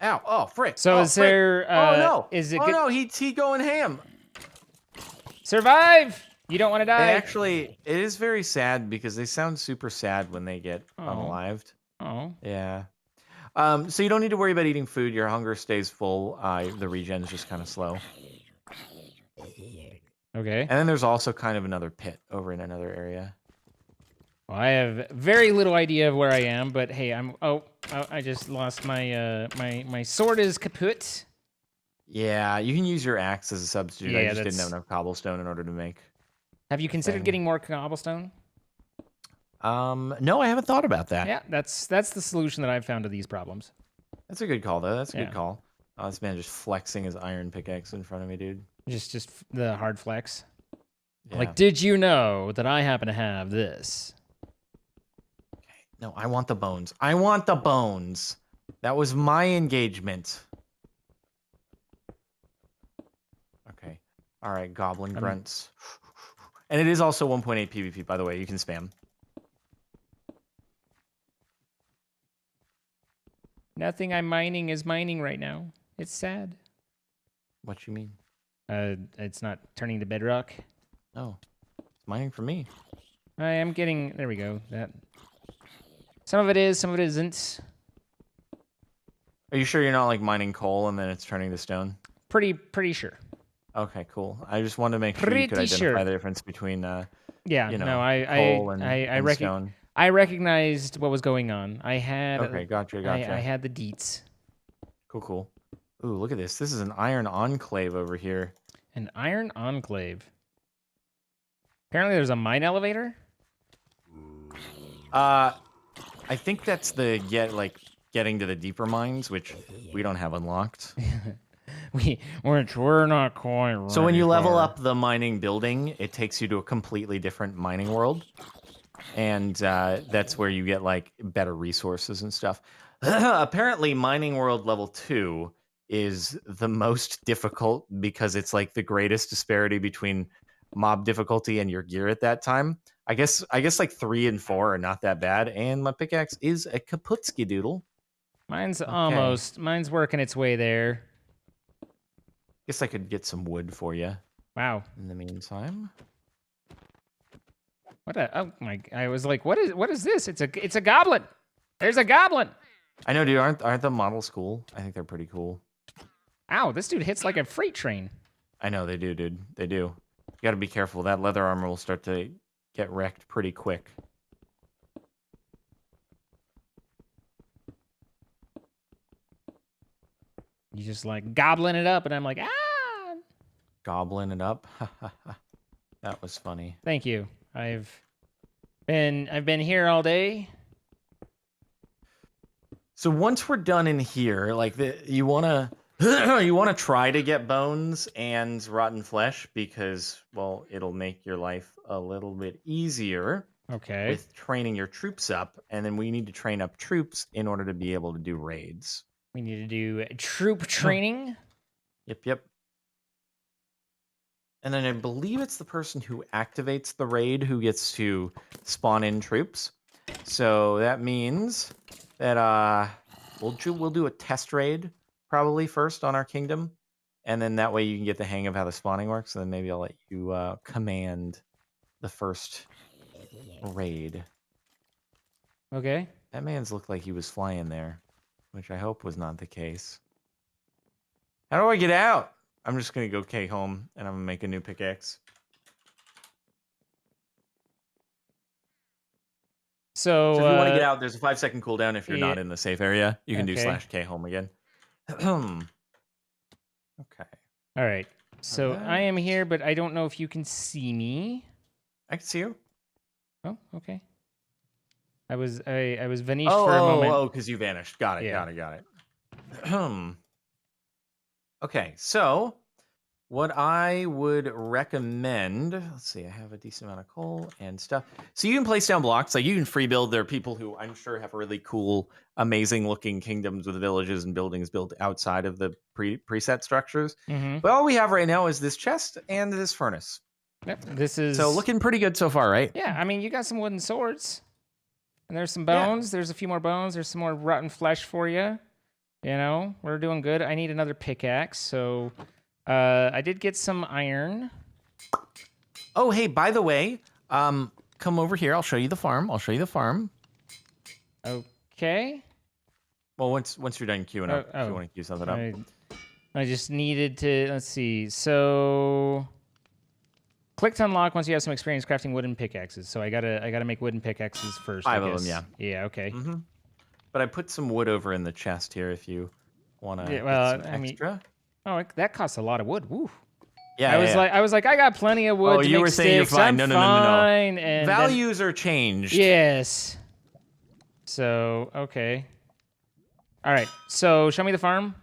Ow! Oh, frick! So is there? Oh no! Is it? Oh no! He going ham. Survive! You don't want to die. It is very sad because they sound super sad when they get unalived. Oh. Yeah. So you don't need to worry about eating food. Your hunger stays full. The regen is just kind of slow. Okay. And then there's also kind of another pit over in another area. Well, I have very little idea of where I am, but hey, I just lost my my sword is kaput. Yeah, you can use your axe as a substitute. Yeah, I just didn't have enough cobblestone in order to make. Have you considered getting more cobblestone? No, I haven't thought about that. Yeah, that's the solution that I've found to these problems. That's a good call, though. That's a good call. Oh, this man just flexing his iron pickaxe in front of me, dude. Just the hard flex. Yeah. Like, did you know that I happen to have this? No, I want the bones. I want the bones. That was my engagement. Okay. All right, goblin grunts. And it is also 1.8 PvP, by the way. You can spam. Nothing I'm mining is mining right now. It's sad. What you mean? It's not turning to bedrock. Oh, it's mining for me. I am getting. There we go. That. Some of it is, some of it isn't. Are you sure you're not like mining coal and then it's turning to stone? Pretty sure. Okay, cool. I just wanted to make sure you could identify the difference between, yeah, you know, no, coal and stone. I recognized what was going on. I had. Okay, gotcha. I had the deets. Cool. Ooh, look at this. This is an iron enclave over here. An iron enclave. Apparently, there's a mine elevator. I think that's the getting to the deeper mines, which we don't have unlocked. We're not quite ready. So when you level up the mining building, it takes you to a completely different mining world, and that's where you get like better resources and stuff. Apparently, mining world level 2 is the most difficult because it's like the greatest disparity between mob difficulty and your gear at that time. I guess like 3 and 4 are not that bad, and my pickaxe is a Kaputski doodle. Mine's working its way there. Guess I could get some wood for you. Wow. In the meantime. I was like, what is this? It's a goblin. There's a goblin. I know, dude. Aren't the models cool? I think they're pretty cool. Ow, this dude hits like a freight train. I know they do, dude. They do. You got to be careful. That leather armor will start to get wrecked pretty quick. You just like goblin it up, and I'm like, ah. Goblin it up. That was funny. Thank you. I've been here all day. So once we're done in here, like you wanna you wanna try to get bones and rotten flesh because, well, it'll make your life a little bit easier. Okay. With training your troops up, and then we need to train up troops in order to be able to do raids. We need to do troop training. Yep. And then I believe it's the person who activates the raid who gets to spawn in troops. So that means that we'll do a test raid probably first on our kingdom, and then that way you can get the hang of how the spawning works. And then maybe I'll let you command the first raid. Okay. That man's looked like he was flying there, which I hope was not the case. How do I get out? I'm just gonna go K home and I'm gonna make a new pickaxe. So if you want to get out, there's a 5-second cooldown if you're not in the safe area. You can do /K home again. Okay. All right. So I am here, but I don't know if you can see me. I can see you. Oh, okay. I was vanished for a moment. Oh, because you vanished. Got it. Got it. Okay, so what I would recommend, let's see, I have a decent amount of coal and stuff. So you can place down blocks, like you can free build. There are people who I'm sure have really cool, amazing looking kingdoms with villages and buildings built outside of the preset structures. Mm-hmm. But all we have right now is this chest and this furnace. Yep, this is... So looking pretty good so far, right? Yeah, I mean, you got some wooden swords. And there's some bones. Yeah. There's a few more bones. There's some more rotten flesh for you. You know, we're doing good. I need another pickaxe, so I did get some iron. Oh, hey, by the way, come over here. I'll show you the farm. Okay. Well, once you're done queuing up, if you want to queue something up. I just needed to, let's see. So click to unlock once you have some experience crafting wooden pickaxes. So I gotta make wooden pickaxes first. 5 of them, yeah. Yeah, okay. Mm-hmm. But I put some wood over in the chest here if you want to extra. That costs a lot of wood. Woo. Yeah, I was like, I got plenty of wood. You were saying you're fine. No. And values are changed. Yes. So, okay. All right. So, show me the farm.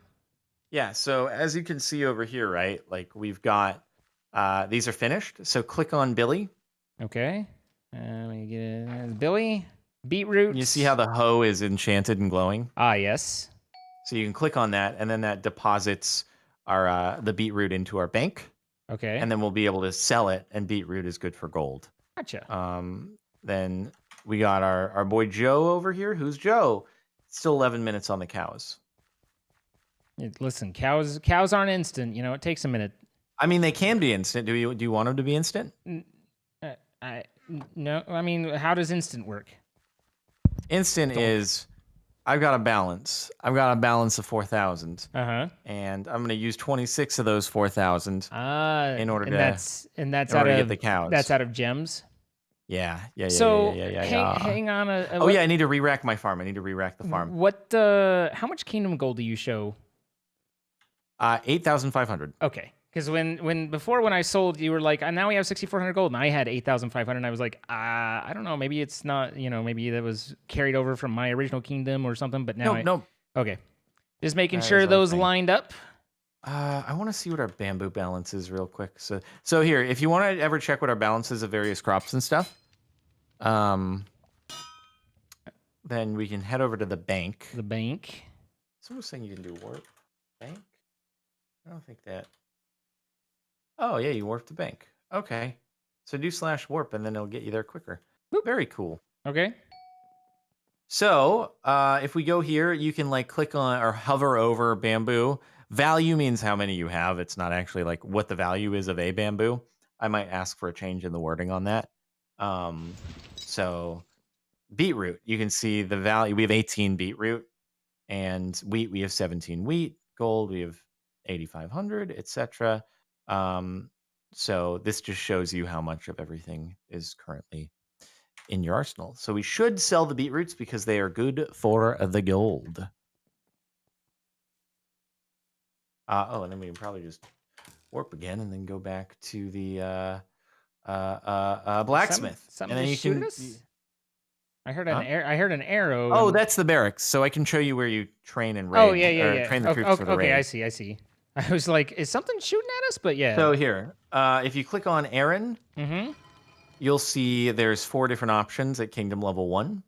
Yeah, so as you can see over here, right? Like we've got these are finished. So click on Billy. Okay. Let me get it. Billy. You see how Beetroots. the hoe is enchanted and glowing? Ah, yes. So you can click on that, and then that deposits our the beetroot into our bank, Okay. and then we'll be able to sell it. And beetroot is good for gold. Gotcha. Then we got our boy Joe over here. Who's Joe? Still 11 minutes on the cows. Listen, cows aren't instant. You know, it takes a minute. I mean, they can be instant. Do you want them to be instant? No, I mean, how does instant work? Instant is I've got a balance. I've got a balance of 4,000, Uh-huh. and I'm going to use 26 of those 4,000 in order And to that's in out order to get of the cows. that's out of gems. Yeah. So hang on Oh yeah, I need to re-rack my farm. I need to re-rack the farm. How much kingdom gold do you show? 8,500. Okay. Because when I sold, you were like, now we have 6,400 gold, and I had 8,500. And I was like, I don't know, maybe it's not, maybe that was carried over from my original kingdom or something. But now Nope. Okay, just making That sure is our those thing. lined up. I want to see what our bamboo balance is real quick. So here, if you want to ever check what our balance is of various crops and stuff, then we can head over to the bank. The bank. Someone's saying you can do warp bank. I don't think that. Oh yeah, you warp the bank. Okay, so do /warp and then it'll get you there quicker. Boop. Very cool. Okay. So if we go here, you can like click on or hover over bamboo. Value means how many you have. It's not actually like what the value is of a bamboo. I might ask for a change in the wording on that. So beetroot, you can see the value. We have 18 beetroot, and wheat we have 17 wheat. Gold we have 8,500, etc. So this just shows you how much of everything is currently in your arsenal. So we should sell the beetroots because they are good for the gold. And then we can probably just warp again and then go back to the blacksmith. Something and then to you shoot can. us? I heard an arrow. Oh, and- that's the barracks. So I can show you where you train and raid. yeah. Train the troops for the raid. Okay, I see. I was like, is something shooting at us? But yeah. So here, if you click on Aaron, you'll see there's 4 different options at Kingdom Level 1.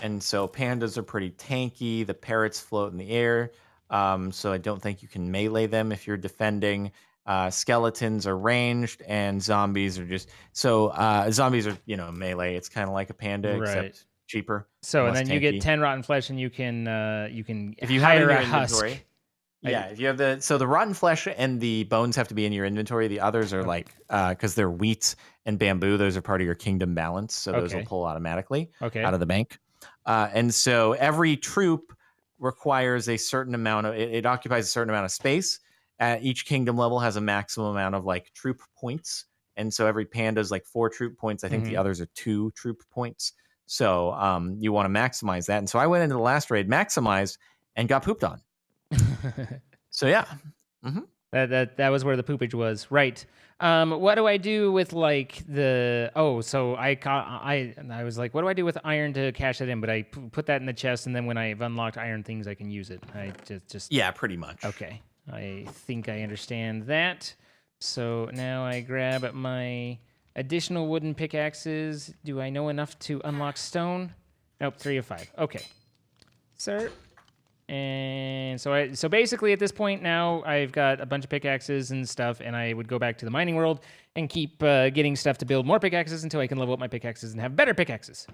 And so pandas are pretty tanky. The parrots float in the air. So I don't think you can melee them if you're defending. Skeletons are ranged, and zombies are just zombies are melee. It's kind of like a panda, except cheaper. So and less then you get tanky. 10 rotten flesh, and you can if you hire have a in your husk. inventory. Yeah, if you have the rotten flesh and the bones have to be in your inventory. The others are like because they're wheat and bamboo. Those are part of your kingdom balance, so those will pull automatically out of the bank. And so every troop requires a certain amount of it occupies a certain amount of space. Each kingdom level has a maximum amount of like troop points, and so every panda is like 4 troop points. I think the others are 2 troop points. So you want to maximize that. And so I went into the last raid, maximized, and got pooped on. So yeah. That was where the poopage was, right? What do I do with like the? Oh, so I was like, what do I do with iron to cash it in? But I put that in the chest, and then when I've unlocked iron things, I can use it. I just yeah, pretty much. Okay, I think I understand that. So now I grab my additional wooden pickaxes. Do I know enough to unlock stone? Nope, 3 of 5. Okay, sir. And so basically at this point now I've got a bunch of pickaxes and stuff, and I would go back to the mining world and keep getting stuff to build more pickaxes until I can level up my pickaxes and have better pickaxes.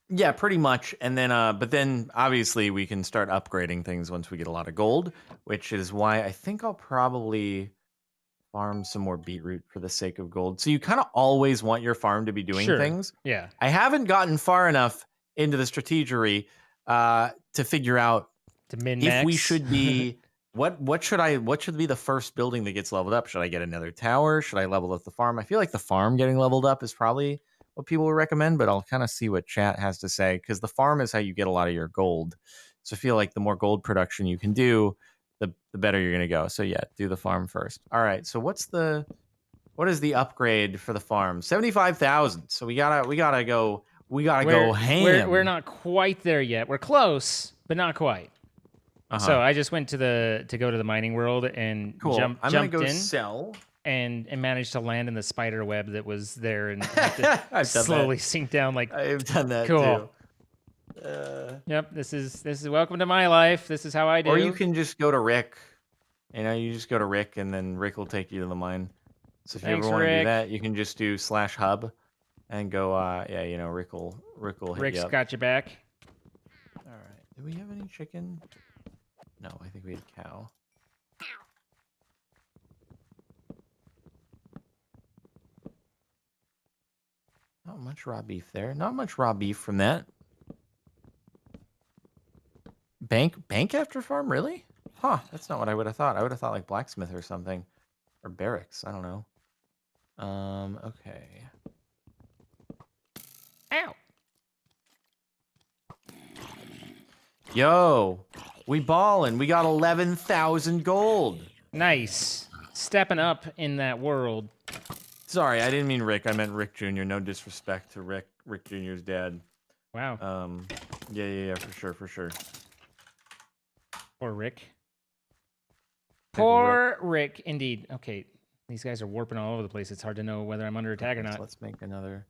Yeah, pretty much. And then but then obviously we can start upgrading things once we get a lot of gold, which is why I think I'll probably farm some more beetroot for the sake of gold. So you kind of always want your farm to be doing things. Yeah. I haven't gotten far enough into the strategery to figure out if we should be what should be the first building that gets leveled up? Should I get another tower? Should I level up the farm? I feel like the farm getting leveled up is probably what people would recommend, but I'll kind of see what chat has to say because the farm is how you get a lot of your gold. So I feel like the more gold production you can do, the better you're gonna go. So yeah, do the farm first. All right. So what is the upgrade for the farm? 75,000. So we gotta go ham. We're not quite there yet. We're close, but not quite. So I just went to go to the mining world and Cool. I'm gonna jumped go in sell. and managed to land in the spider web that was there and I've slowly sink down. Like, I've done that cool. too. Yep. This is welcome to my life. This is how I do. Or you can just go to Rick. You just go to Rick, and then Rick will take you to the mine. So if you ever want to do that, you can just do /hub and go. Rick will hit Rick's you up. got your back. All right. Do we have any chicken? No, I think we had cow. Not much raw beef there. Not much raw beef from that. Bank after farm, really? Huh, that's not what I would have thought. I would have thought like blacksmith or something. Or barracks, I don't know. Okay. Ow. Yo, we ballin'. We got 11,000 gold. Nice. Stepping up in that world. Sorry, I didn't mean Rick. I meant Rick Jr. No disrespect to Rick Jr.'s dad. Wow. Yeah, for sure. Poor Rick. Poor Rick, indeed. Okay, these guys are warping all over the place. It's hard to know whether I'm under attack or not. So let's make another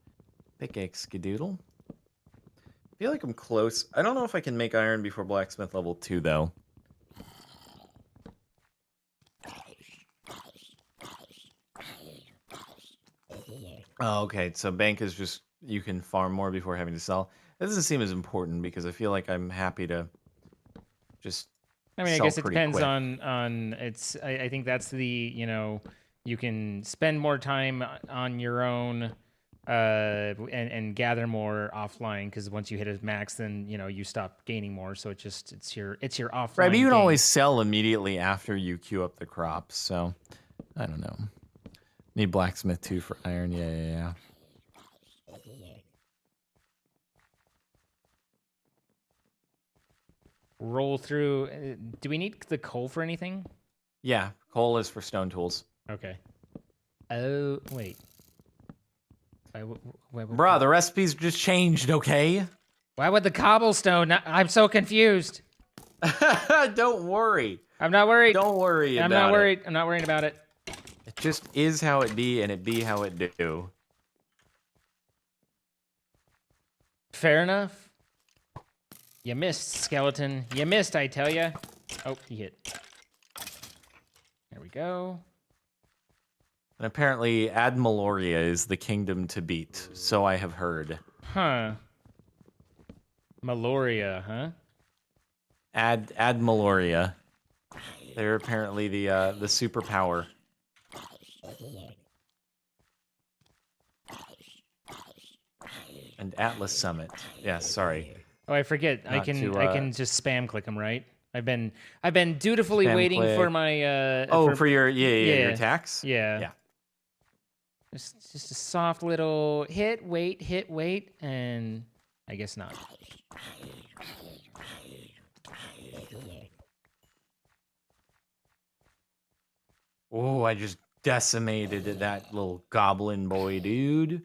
pickaxe skadoodle. I feel like I'm close. I don't know if I can make iron before blacksmith level 2, though. Oh, okay. So bank is just, you can farm more before having to sell. That doesn't seem as important because I feel like I'm happy to just I mean, I sell guess it pretty depends quick. on it's. I think that's the you can spend more time on your own, and gather more offline because once you hit a max, then you stop gaining more. So it's your offline. Right, but you can gain. always sell immediately after you queue up the crops. So I don't know. Need blacksmith 2 for iron. Yeah. Roll through. Do we need the coal for anything? Yeah, coal is for stone tools. Okay. Oh wait. Bruh, the recipes just changed. Okay. Why would the cobblestone? I'm so confused. Don't worry. I'm not worried. Don't worry about it. I'm not worried. I'm not worried about it. It just is how it be, and it be how it do. Fair enough. You missed, skeleton. You missed, I tell ya. Oh, he hit. There we go. And apparently, Admaloria is the kingdom to beat, so I have heard. Huh. Maloria, huh? Admaloria. They're apparently the superpower. And Atlas Summit. Yeah, sorry. Oh, I forget. I Not can to, I can just spam click them, right? I've been dutifully Spam waiting click. for my For your your attacks? Yeah. Yeah. Just a soft little hit, wait, and I guess not. Oh, I just decimated that little goblin boy, dude.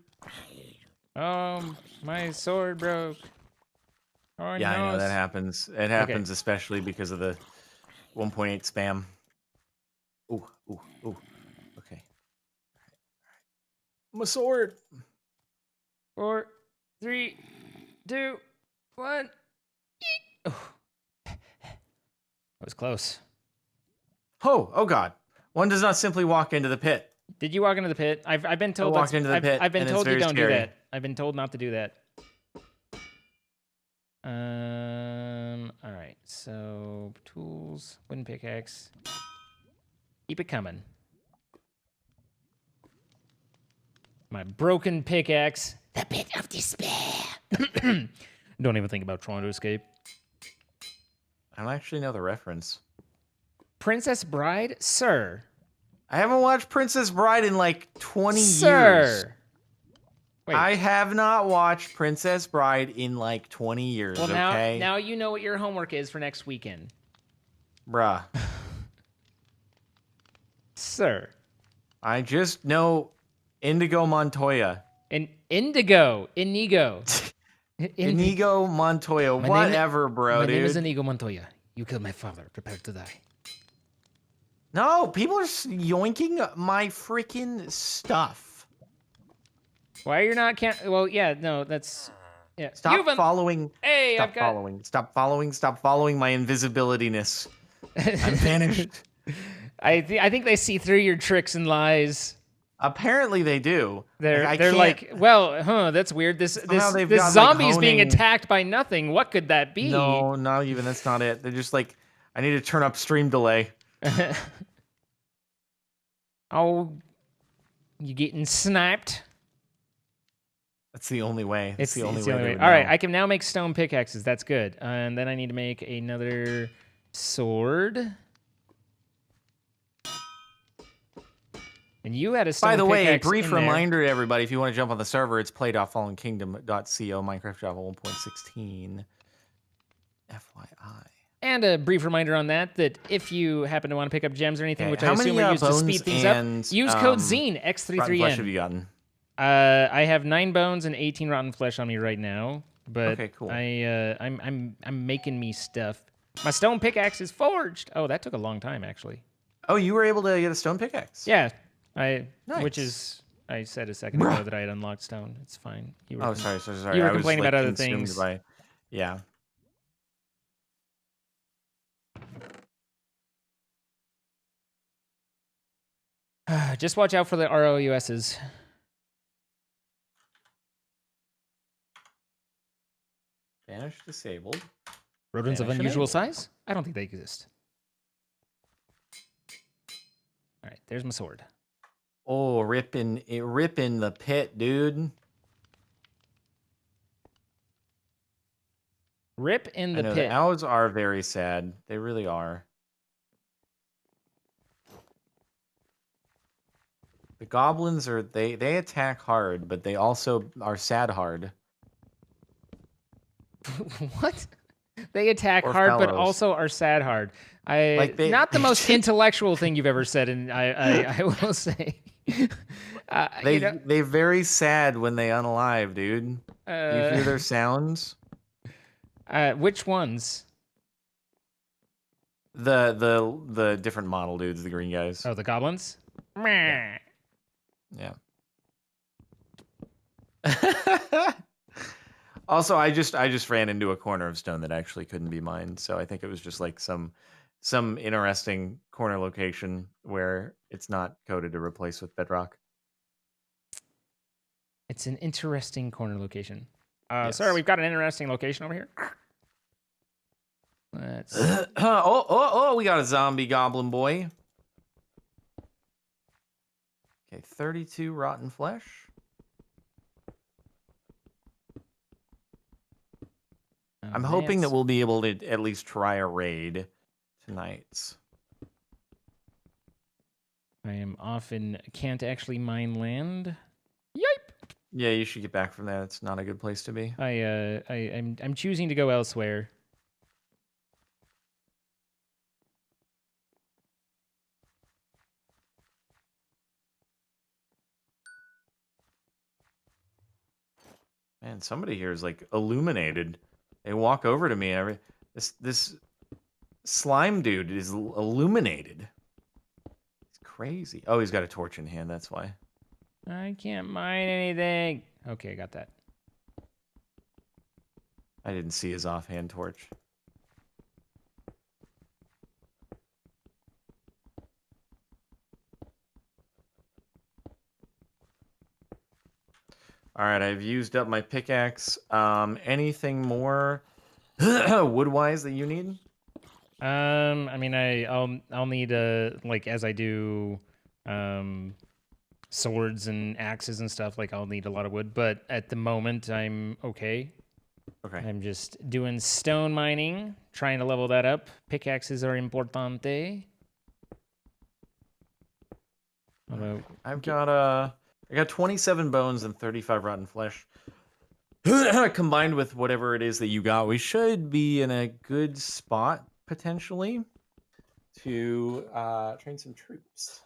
My sword broke. Oh, Yeah, I know no. that happens. It happens especially because of the 1.8 spam. Ooh. Okay. My sword. 4, 3, 2, 1. Oh. That was close. Oh God. One does not simply walk into the pit. Did you walk into the pit? I've been told. I walked into the pit, I've been and it's told you very don't scary. do that. I've been told not to do that. All right. So tools, wooden pickaxe. Keep it coming. My broken pickaxe. The pit of despair. Don't even think about trying to escape. I don't actually know the reference. Princess Bride, sir. I haven't watched Princess Bride in like 20 years. Sir. Wait. I have not watched Princess Bride in like 20 years, Well, okay? now you know what your homework is for next weekend. Bruh. Sir. I just know Indigo Montoya. Inigo. Inigo Montoya. Whatever, bro, My dude. name is Inigo Montoya. You killed my father. Prepare to die. No, people are yoinking my freaking stuff. Why you're not well, yeah, no, that's yeah. Stop following. Hey, Stop following. Stop following. Stop following my invisibility-ness. I'm vanished. I think they see through your tricks and lies. Apparently they do. They're like, well, that's weird. This zombie's being attacked by nothing. What could that be? No, not even. That's not it. They're just like, I need to turn up stream delay. Oh, you getting sniped? That's the only way. It's the only way. All right, I can now make stone pickaxes. That's good. And then I need to make another sword. And you had a stone pickaxe. By the way, a brief reminder to everybody, if you want to jump on the server, it's play.fallenkingdom.co, Minecraft Java 1.16. FYI. And a brief reminder on that if you happen to want to pick up gems or anything, which I assume are used to speed things up, use code ZINE, X33N. Rotten flesh have you gotten? I have 9 bones and 18 rotten flesh on me right now, but okay, cool. I'm making me stuff. My stone pickaxe is forged. Oh, that took a long time actually. Oh, you were able to get a stone pickaxe? Yeah, nice. Which is I said a second ago that I had unlocked stone. It's fine. You were sorry. You were complaining about other things. Yeah. Just watch out for the ROUSs. Banish disabled. Rodents of unusual size? I don't think they exist. All right, there's my sword. Oh, ripping the pit, dude. Rip in the pit. The owls are very sad. They really are. The goblins are they attack hard, but they also are sad hard. What? They attack hard, but also are sad hard. Not the most intellectual thing you've ever said, and I will say. They're very sad when they unalive, dude. Do you hear their sounds? Which ones? The different model dudes, the green guys. Oh, the goblins? Yeah. Also, I just ran into a corner of stone that actually couldn't be mined, so I think it was just like some interesting corner location where it's not coded to replace with bedrock. It's an interesting corner location. Yes. Sorry, we've got an interesting location over here. Let's. We got a zombie goblin boy. Okay, 32 rotten flesh. I'm hoping that we'll be able to at least try a raid tonight. I am often can't actually mine land. Yipe! Yeah, you should get back from that. It's not a good place to be. I'm choosing to go elsewhere. Man, somebody here is like illuminated. They walk over to me. This slime dude is illuminated. It's crazy. Oh, he's got a torch in hand. That's why. I can't mine anything. Okay, I got that. I didn't see his offhand torch. All right, I've used up my pickaxe. Anything more wood-wise that you need? I mean, I'll need like as I do swords and axes and stuff. Like I'll need a lot of wood, but at the moment I'm okay. Okay. I'm just doing stone mining, trying to level that up. Pickaxes are importante. Although I got 27 bones and 35 rotten flesh. Combined with whatever it is that you got, we should be in a good spot, potentially, to train some troops.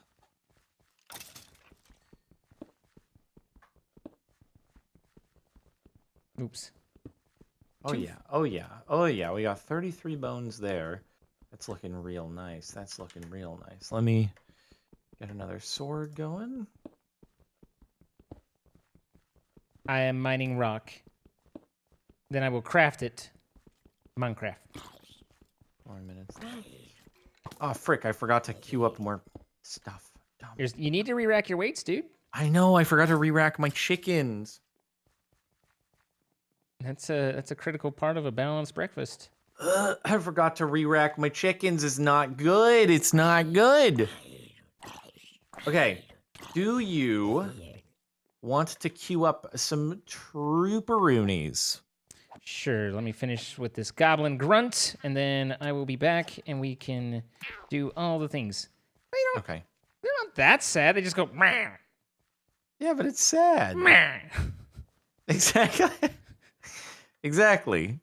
Oops. Oh yeah. We got 33 bones there. That's looking real nice. That's looking real nice. Let me get another sword going. I am mining rock. Then I will craft it. Minecraft. 4 minutes left. Oh, frick. I forgot to queue up more stuff. Dumb. You need to re-rack your weights, dude. I know. I forgot to re-rack my chickens. That's a critical part of a balanced breakfast. I forgot to re-rack my chickens. It's not good. It's not good. Okay. Do you want to queue up some trooperoonies? Sure, let me finish with this goblin grunt, and then I will be back, and we can do all the things. Okay. They're not that sad. They just go, meh, Yeah, but it's sad. meh. Exactly. Exactly.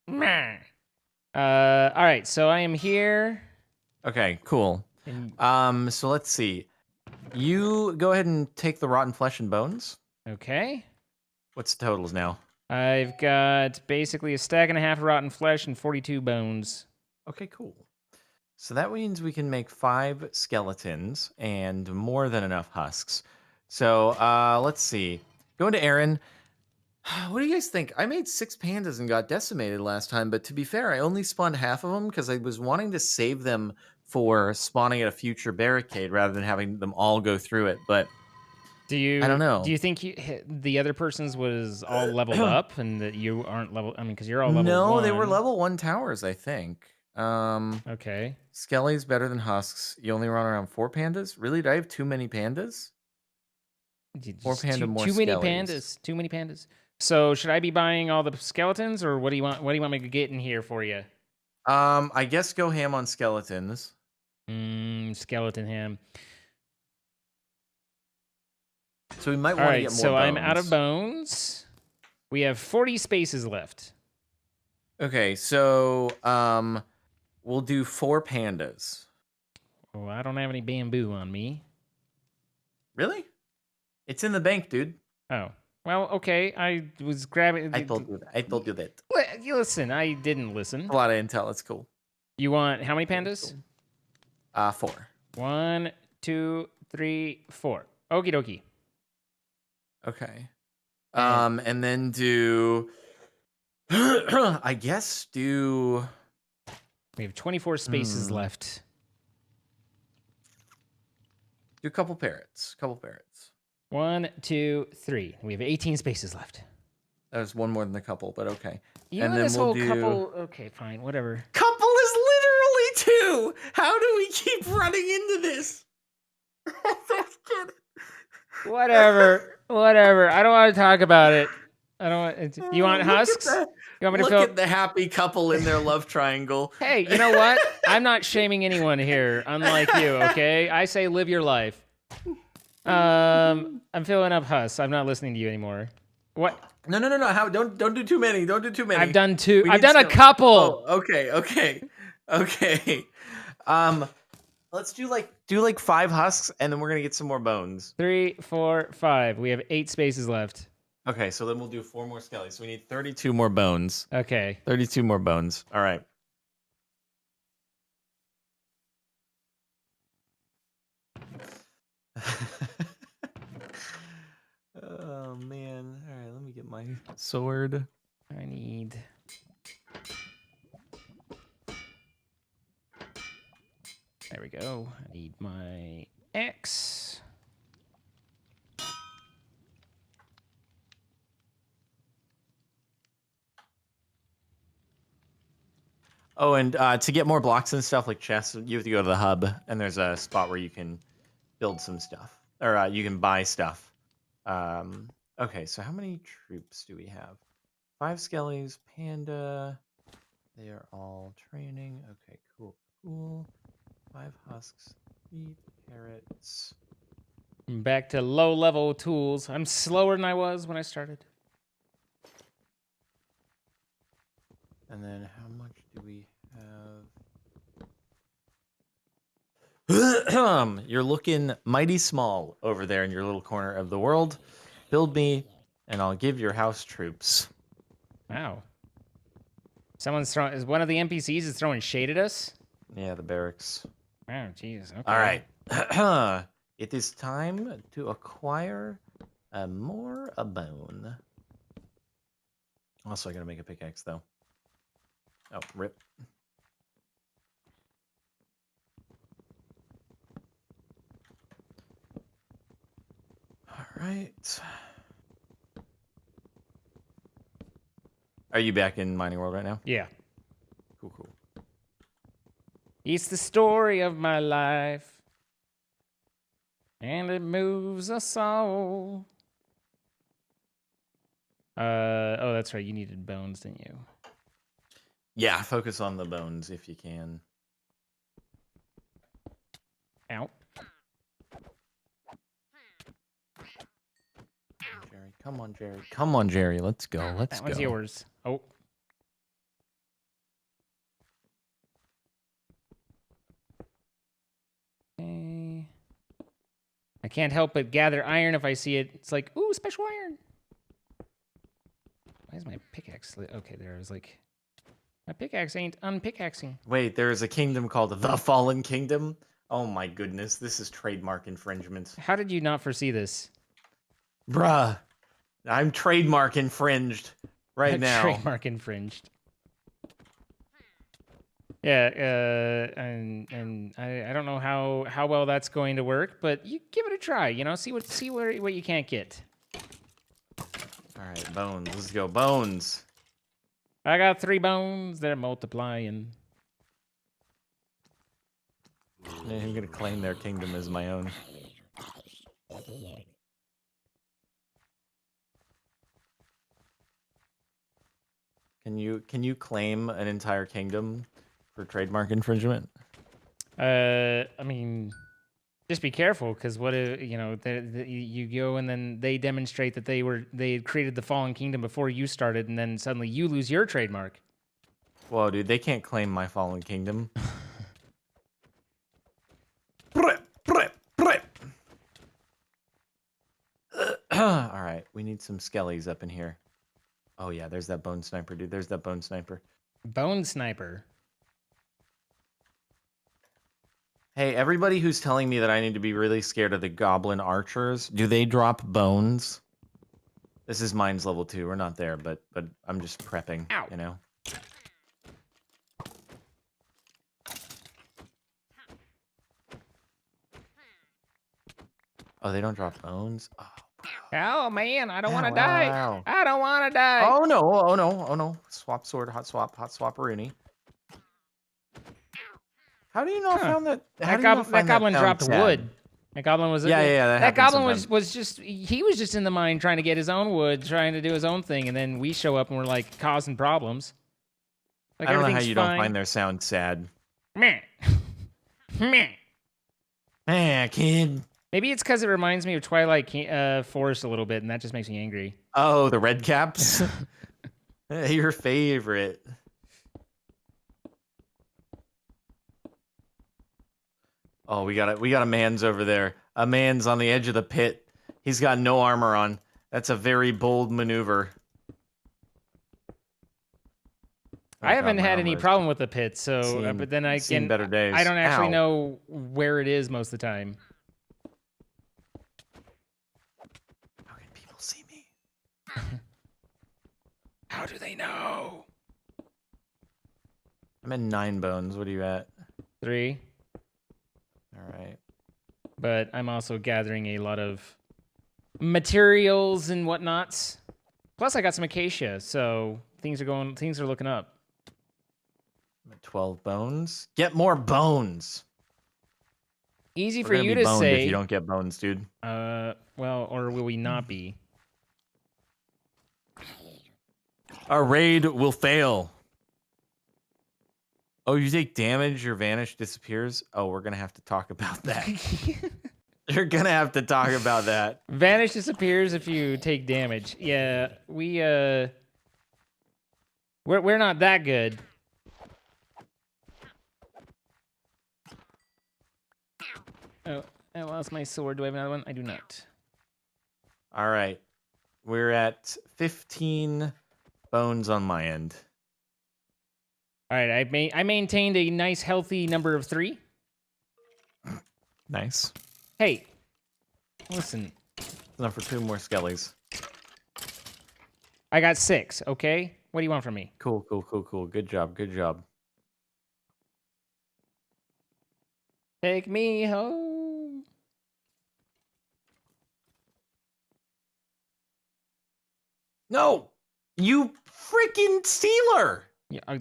Meh. All right, so I am here. Okay, cool. And, So let's see. You go ahead and take the rotten flesh and bones. okay. What's the totals now? I've got basically a stack and a half of rotten flesh and 42 bones. Okay, cool. So that means we can make 5 skeletons and more than enough husks. So let's see. Going to Aaron. What do you guys think? I made 6 pandas and got decimated last time, but to be fair, I only spawned half of them because I was wanting to save them for spawning at a future barricade rather than having them all go through it. But I don't know. Do you think the other person's was all leveled up and that you aren't level? I mean, because you're all level No, 1. they were level 1 towers, I think. Okay. Skelly's better than husks. You only run around 4 pandas? Really? Do I have too many pandas? 4 panda, more too many skellies. pandas. Too many pandas. So should I be buying all the skeletons, or what do you want? What do you want me to get in here for you? I guess go ham on skeletons. Skeleton ham. So we might All want to right, get more so bones. I'm out of bones. We have 40 spaces left. Okay, so we'll do 4 pandas. Oh, I don't have any bamboo on me. Really? It's in the bank, dude. Oh, well, okay. I was grabbing. I told you that. I told you that. Listen, I didn't listen. A lot of intel. It's cool. You want how many pandas? 4. 1, 2, 3, 4. Okie dokie. Okay. And then do I guess do We have 24 spaces left. a couple parrots. 1, 2, 3. We have 18 spaces left. That was one more than a couple, but okay. You and know then this we'll whole do couple. Okay, fine, whatever. couple is literally 2. How do we keep running into this? Whatever. I don't want to talk about it. I don't want. You want husks? You want me to Look fill? at the happy couple in their love triangle. Hey, you know what? I'm not shaming anyone here, unlike you. Okay, I say live your life. I'm filling up husks. I'm not listening to you anymore. What? No. How? Don't do too many. Don't do too many. I've done 2. We I've need done a skill- couple. Oh, okay. Let's do like 5 husks, and then we're gonna get some more bones. 3, 4, 5. We have 8 spaces left. Okay, so then we'll do 4 more skellies. So we need 32 more bones. Okay. 32 more bones. All right. Oh man. All right, let me get my sword. I need. There we go. I need my X. Oh, and to get more blocks and stuff like chests, you have to go to the hub, and there's a spot where you can build some stuff, or you can buy stuff. Okay, so how many troops do we have? 5 skellies, panda. They are all training. Okay, cool. 5 husks, 3 parrots. I'm back to low-level tools. I'm slower than I was when I started. And then how much do we have? You're looking mighty small over there in your little corner of the world. Build me, and I'll give your house troops. Wow. Someone's throwing. Is one of the NPCs is throwing shade at us? Yeah, the barracks. Oh, jeez. Okay. All right. It is time to acquire a bone. Also, I gotta make a pickaxe though. Oh, rip. All right. Are you back in mining world right now? Yeah. Cool, cool. It's the story of my life, and it moves us all. Oh, that's right. You needed bones, didn't you? Yeah, focus on the bones if you can. Ow. Jerry, come on, Jerry. Come on, Jerry. Let's go. Let's That go. one's yours. Oh. Okay. I can't help but gather iron if I see it. It's like, ooh, special iron. Why is my pickaxe? Okay, there. I was like, my pickaxe ain't unpickaxing. Wait, there is a kingdom called the Fallen Kingdom. Oh my goodness, this is trademark infringement. How did you not foresee this? Bruh, I'm trademark infringed right now. Trademark infringed. Yeah, and I don't know how well that's going to work, but you give it a try. You know, see what you can't get. All right, bones. Let's go, bones. I got 3 bones. They're multiplying. Yeah, I'm gonna claim their kingdom as my own. Can you claim an entire kingdom for trademark infringement? I mean, just be careful, because what if, you know, you go and then they demonstrate that they had created the Fallen Kingdom before you started, and then suddenly you lose your trademark. Whoa, dude, they can't claim my Fallen Kingdom. All right, we need some skellies up in here. Oh yeah, there's that bone sniper, dude. There's that bone sniper. Bone sniper. Hey, everybody who's telling me that I need to be really scared of the goblin archers, do they drop bones? This is mines level 2. We're not there, but I'm just prepping, Ow. you know? Oh, they don't drop bones? Oh, Oh man, I don't want to Ow, die. ow, ow. I don't want to die. Oh no, oh no, oh no. Swap sword, hot swap Rooney. How do you not found that? How That do you not find goblin that dropped sound sad? wood. That goblin was Yeah, that goblin happens was just he was just in the mine trying to get his own wood, trying to do his own thing, and then we show up and we're like causing problems. Like I don't know how everything's you fine. don't find their sound sad. Meh. Meh. Man, kid. Maybe it's because it reminds me of Twilight Forest a little bit, and that just makes me angry. Oh, the red caps? Your favorite. Oh, we got a man's over there. A man's on the edge of the pit. He's got no armor on. That's a very bold maneuver. I haven't had any armor is- problem with the pit, so Seen- but then seen better days. I don't actually Ow. know where it is most of the time. How can people see me? How do they know? I'm at 9 bones. What are you at? 3. All right. But I'm also gathering a lot of materials and whatnots. Plus, I got some acacia, so things are looking up. I'm at 12 bones. Get more bones. Easy We're for gonna you be to boned say. if you don't get bones, dude. Well, or will we not be? Our raid will fail. Oh, you take damage, your vanish disappears. Oh, we're gonna have to talk about that. You're gonna have to talk about that. Vanish disappears if you take damage. Yeah, we're not that good. Oh, I lost my sword. Do I have another one? I do not. All right, we're at 15 bones on my end. All right, I maintained a nice, healthy number of 3. Nice. Hey, listen. Enough for 2 more skellies. I got 6, okay? What do you want from me? Cool. Good job. Take me home. No! You freaking stealer! Yeah,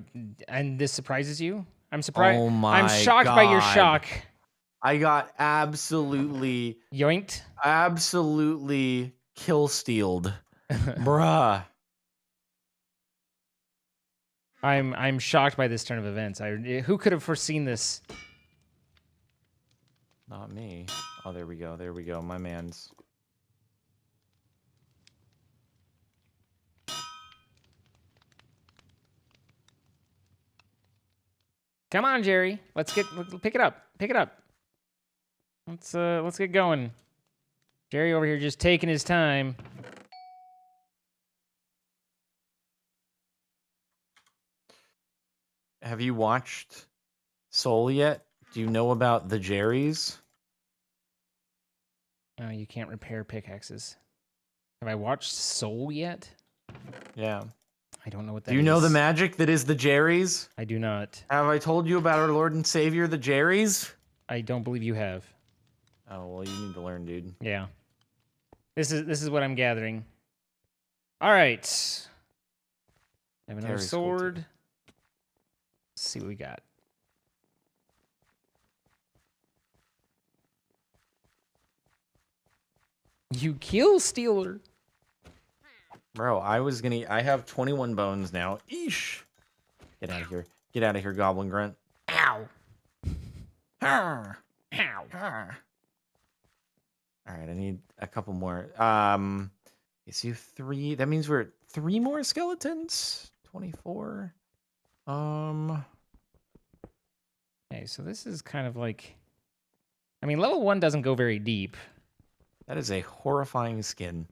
and this surprises you? I'm surprised. Oh my I'm shocked by your God. shock. I got absolutely Yoinked. kill stealed. Bruh. I'm shocked by this turn of events. Who could have foreseen this? Not me. Oh, there we go. My man's. Come on, Jerry. Let's pick it up. Pick it up. Let's get going. Jerry over here just taking his time. Have you watched Soul yet? Do you know about the Jerrys? Oh, you can't repair pickaxes. Have I watched Soul yet? Yeah. I don't know what that is. Do you know the magic that is the Jerrys? I do not. Have I told you about our Lord and Savior, the Jerrys? I don't believe you have. Oh, well, you need to learn, dude. Yeah. This is what I'm gathering. All right. I have another Jerry's cool, sword. too. Let's see what we got. You kill stealer. Bro, I have 21 bones now. Eesh. Get out of here. Get out of here, goblin grunt. Ow. Arr. Ow. Arr. All right, I need a couple more. Is you 3? That means we're at 3 more skeletons. 24. Okay, so this is kind of like, I mean, level 1 doesn't go very deep. That is a horrifying skin.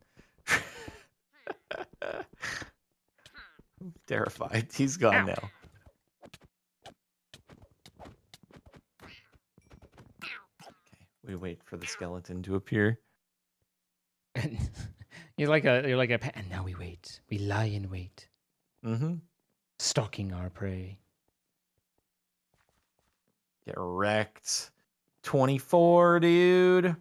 I'm terrified. He's gone now. Okay, we wait for the skeleton to appear. You're like a pet. And now we wait. We lie in wait, Mm-hmm. stalking our prey. Get wrecked. 24, dude.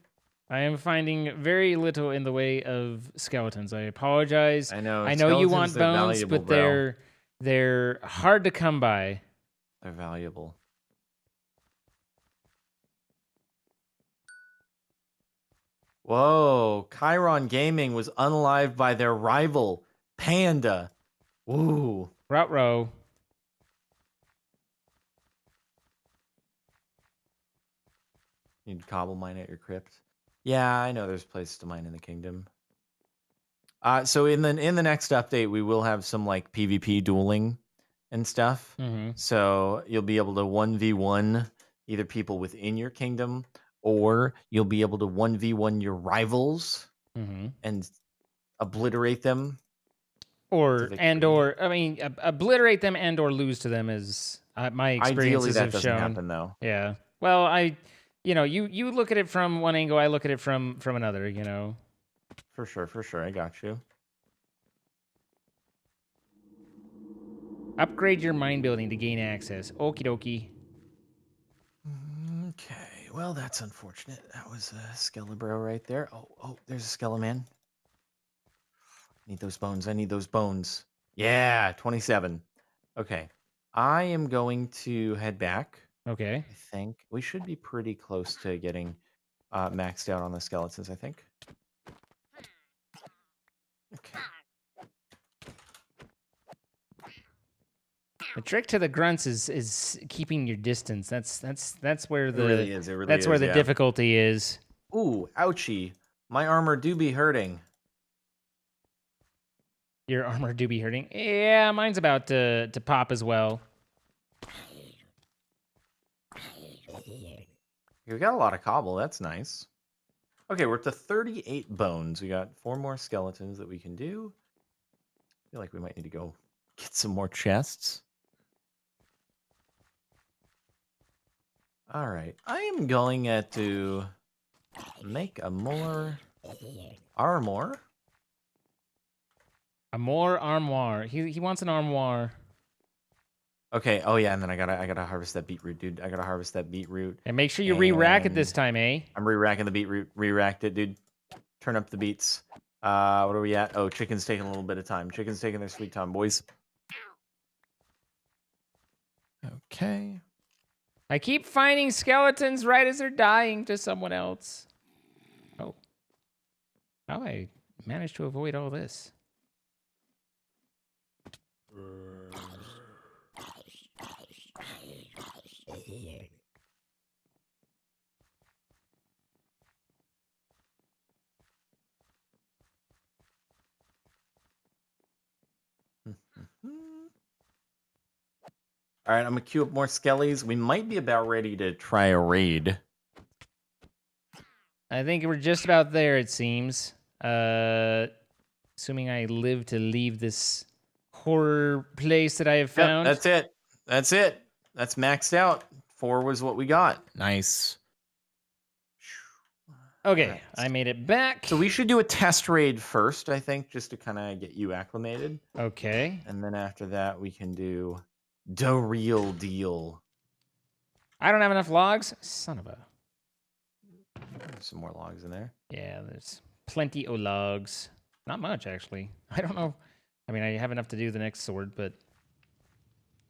I am finding very little in the way of skeletons. I apologize. I know. I know you want skeletons, they're bones, valuable, but bro. they're hard to come by. They're valuable. Whoa. Chiron Gaming was unalived by their rival, Panda. Woo. Row. Need cobble mine at your crypt. Yeah, I know there's places to mine in the kingdom. So in the next update, we will have some like PvP dueling and stuff. Mm-hmm. So you'll be able to 1v1 either people within your kingdom, or you'll be able to 1v1 your rivals and obliterate them. Obliterate them and or lose to them is my experiences Ideally, that have doesn't shown. happen though. Yeah. Well, you look at it from one angle, I look at it from another. You know. For sure. I got you. Upgrade your mine building to gain access. Okie dokie. Okay. Well, that's unfortunate. That was a Skelebro right there. Oh, there's a Skeleman. I need those bones. Yeah, 27. Okay. I am going to head back. Okay. I think we should be pretty close to getting maxed out on the skeletons, I think. Okay. The trick to the grunts is keeping your distance. That's where the It really is. It really that's is, where the yeah. difficulty is. Ooh, ouchie. My armor do be hurting. Your armor do be hurting. Yeah, mine's about to pop as well. We got a lot of cobble. That's nice. Okay, we're up to 38 bones. We got 4 more skeletons that we can do. I feel like we might need to go get some more chests. All right. I am going to make a more armor. A more armoire. He wants an armoire. Okay. Oh yeah, and then I gotta harvest that beetroot, dude. I gotta harvest that beetroot. And make sure you re-rack it this And time, eh? I'm re-racking the beetroot. Re-racked it, dude. Turn up the beats. What are we at? Oh, chicken's taking a little bit of time. Chicken's taking their sweet time, boys. Okay. I keep finding skeletons right as they're dying to someone else. Oh. How I managed to avoid all this? All right, I'm gonna queue up more skellies. We might be about ready to try a raid. I think we're just about there, it seems. Assuming I live to leave this horror place that I have found. Yep, that's it. That's it. That's maxed out. 4 was what we got. Nice. Okay, Right. I made it back. So we should do a test raid first, I think, just to kind of get you acclimated. Okay. And then after that, we can do the real deal. I don't have enough logs. Son of a... There's some more logs in there. Yeah, there's plenty of logs. Not much, actually. I don't know. I mean, I have enough to do the next sword, but...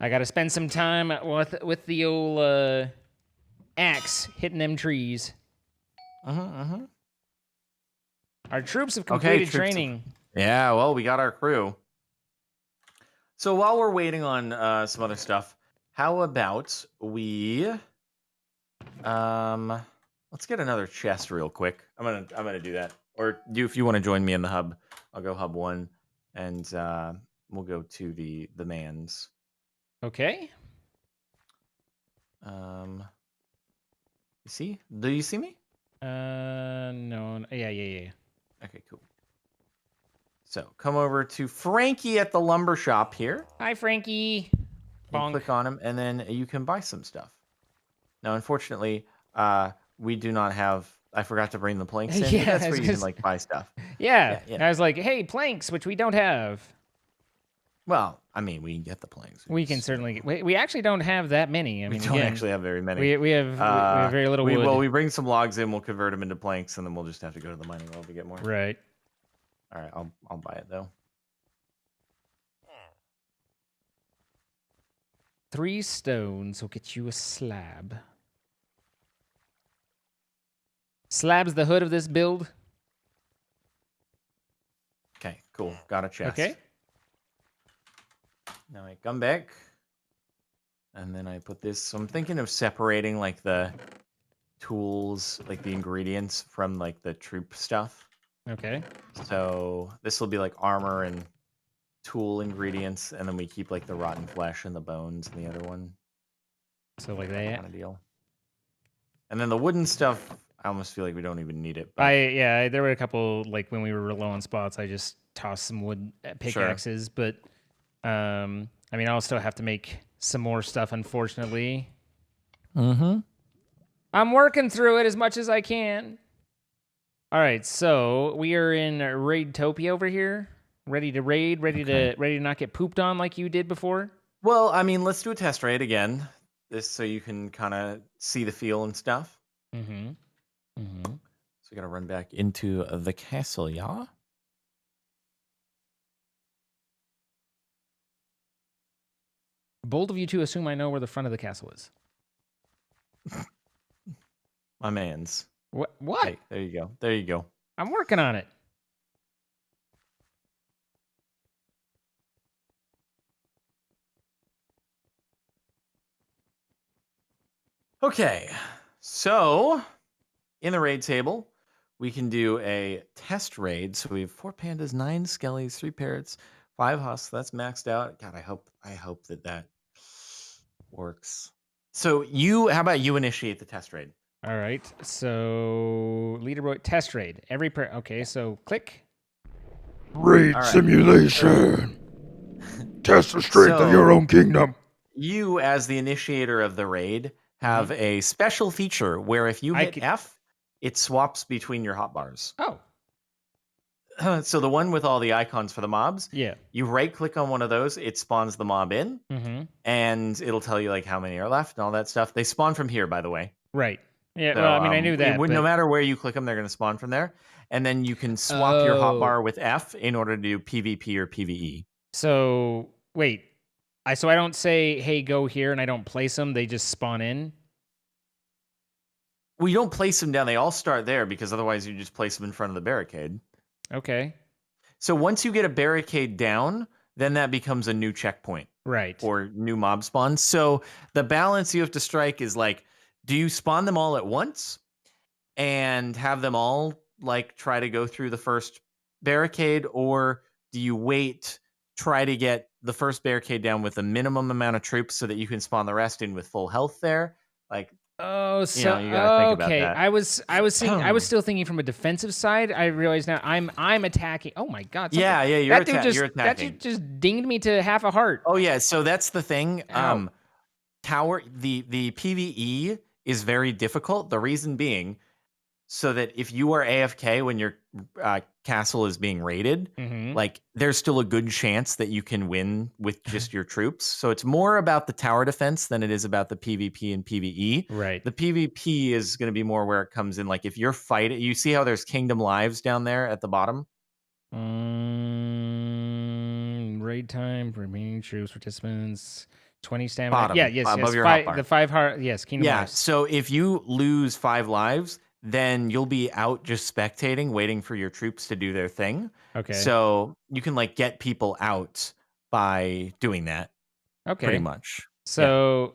I gotta spend some time with the old axe hitting them trees. Our troops have completed training. Yeah, well, we got our crew. So while we're waiting on some other stuff, how about we let's get another chest real quick. I'm gonna do that. Or if you want to join me in the hub, I'll go hub 1 and we'll go to the mans. Okay. You see? Do you see me? No. Yeah. Okay, cool. So come over to Frankie at the lumber shop here. Hi, Frankie. You click on him, and then you can buy some stuff. Now, unfortunately, we do not have. I forgot to bring the planks in. Yeah, That's where you can like buy stuff. Yeah. I was like, hey, planks, which we don't have. Well, I mean, we can get the planks. We can certainly get. We actually don't have that many. I mean, we don't actually have very many. We have very little wood. Well, we bring some logs in. We'll convert them into planks, and then we'll just have to go to the mining well to get more. Right. All right, I'll buy it though. 3 stones will get you a slab. Slab's the hood of this build. Okay, cool. Got a chest. Okay. Now I come back, and then I put this. So I'm thinking of separating like the tools, like the ingredients from like the troop stuff. Okay. So this will be like armor and tool ingredients, and then we keep like the rotten flesh and the bones in the other one. So like that kind of deal. And then the wooden stuff, I almost feel like we don't even need it. But... there were a couple like when we were low on spots, I just tossed some wood pickaxes, but I mean, I'll still have to make some more stuff, unfortunately. I'm working through it as much as I can. All right, so we are in Raidtopia over here, ready to raid, ready to not get pooped on like you did before. Well, I mean, let's do a test raid again, this so you can kind of see the feel and stuff. So we gotta run back into the castle, yeah. Bold of you to assume I know where the front of the castle is. My man's. What? Hey, there you go. There you go. I'm working on it. Okay, so in the raid table, we can do a test raid. So we have 4 pandas, 9 skellies, 3 parrots, 5 husks. That's maxed out. God, I hope that works. So how about you initiate the test raid? All right. So leaderboard test raid. Okay. So click. Raid simulation. Test the strength of your own kingdom. You, as the initiator of the raid, have a special feature where if you hit F, it swaps between your hotbars. Oh. So the one with all the icons for the mobs, Yeah. you right-click on one of those, it spawns the mob in, and it'll tell you like how many are left and all that stuff. They spawn from here, by the way. Right. Yeah. So, Well, I mean, I knew that. But... no matter where you click them, they're going to spawn from there. And then you can swap your hotbar with F in order to do PvP or PvE. So wait, so I don't say, "Hey, go here," and I don't place them. They just spawn in. Well, you don't place them down. They all start there because otherwise you just place them in front of the barricade. Okay. So once you get a barricade down, then that becomes a new checkpoint. Right. Or new mob spawns. So the balance you have to strike is like, do you spawn them all at once and have them all like try to go through the first barricade, or do you wait, try to get the first barricade down with a minimum amount of troops so that you can spawn the rest in with full health there? Like, oh, so you gotta think about okay. that. I was still thinking from a defensive side. I realize now I'm attacking. Oh my god! Yeah, you're attacking. That dude just dinged me to half a heart. Oh yeah, so that's the thing. Ow. Tower the PvE is very difficult. The reason being, so that if you are AFK when your castle is being raided, like there's still a good chance that you can win with just your troops. So it's more about the tower defense than it is about the PvP and PvE. Right. The PvP is going to be more where it comes in. Like if you're fighting, you see how there's kingdom lives down there at the bottom? Raid time, remaining troops, participants, 20 stamina. Bottom, Yes. above your hotbar. The 5 heart. Yes, kingdom lives. So if you lose 5 lives, then you'll be out just spectating, waiting for your troops to do their thing. Okay. So you can like get people out by doing that. Okay. Pretty much. So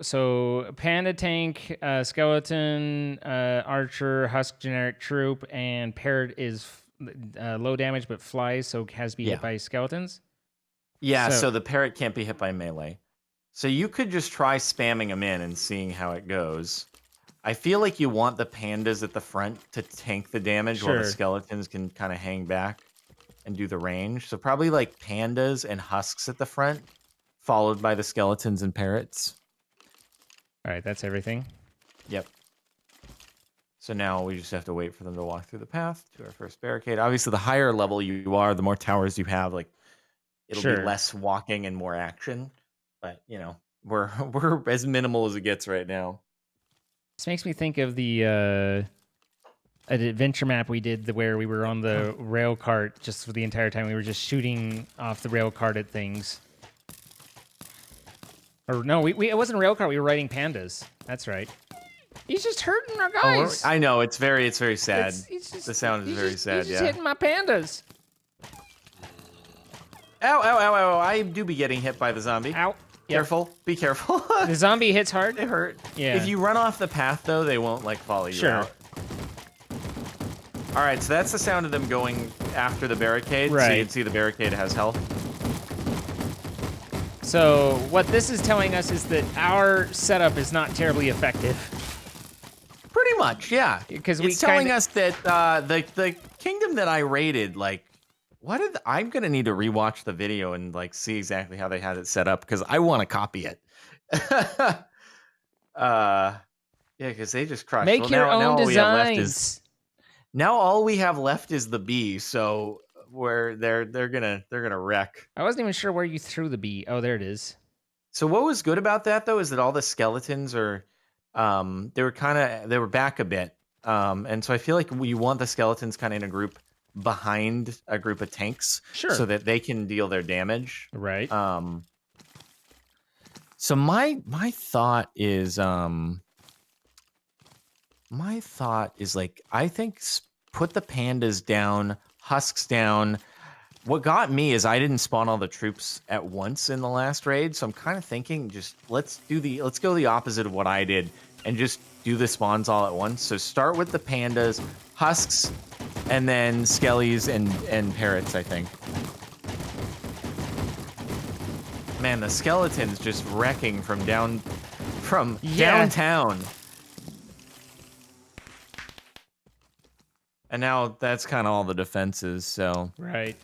panda tank, skeleton, archer, husk generic troop, and parrot is low damage but flies, so has to be hit by skeletons. Yeah. So the parrot can't be hit by melee. So you could just try spamming them in and seeing how it goes. I feel like you want the pandas at the front to tank the damage while the skeletons can kind of hang back and do the range. So probably like pandas and husks at the front, followed by the skeletons and parrots. All right, that's everything. Yep. So now we just have to wait for them to walk through the path to our first barricade. Obviously, the higher level you are, the more towers you have, like it'll be less walking and more action. But you know, we're as minimal as it gets right now. This makes me think of the an adventure map we did where we were on the rail cart just for the entire time. We were just shooting off the rail cart at things. Or no, it wasn't a rail cart. We were riding pandas. That's right. He's just hurting our guys. I know it's very sad. The sound is very sad. He's just hitting my pandas. Ow, ow, ow, ow. I do be getting hit by the zombie. Ow. Careful. Be careful. The zombie hits hard. They hurt. Yeah. If you run off the path, though, they won't, like, follow you out. All right, so that's the sound of them going after the barricade. Right. So you can see the barricade has health. So what this is telling us is that our setup is not terribly effective. Pretty much, yeah. Because it's telling us that the kingdom that I raided, like, I'm gonna need to rewatch the video and like see exactly how they had it set up because I want to copy it. Yeah, because they just crushed. Make your own designs. Now all we have left is the bee. So they're gonna wreck. I wasn't even sure where you threw the bee. Oh, there it is. So what was good about that though is that all the skeletons are, they were back a bit, and so I feel like we want the skeletons kind of in a group behind a group of tanks, so that they can deal their damage. Right. So my thought is like I think put the pandas down, husks down. What got me is I didn't spawn all the troops at once in the last raid, so I'm kind of thinking just let's go the opposite of what I did and just do the spawns all at once. So start with the pandas, husks, and then skellies and parrots, I think. Man, the skeleton's just wrecking from downtown. And now that's kind of all the defenses, so. Right.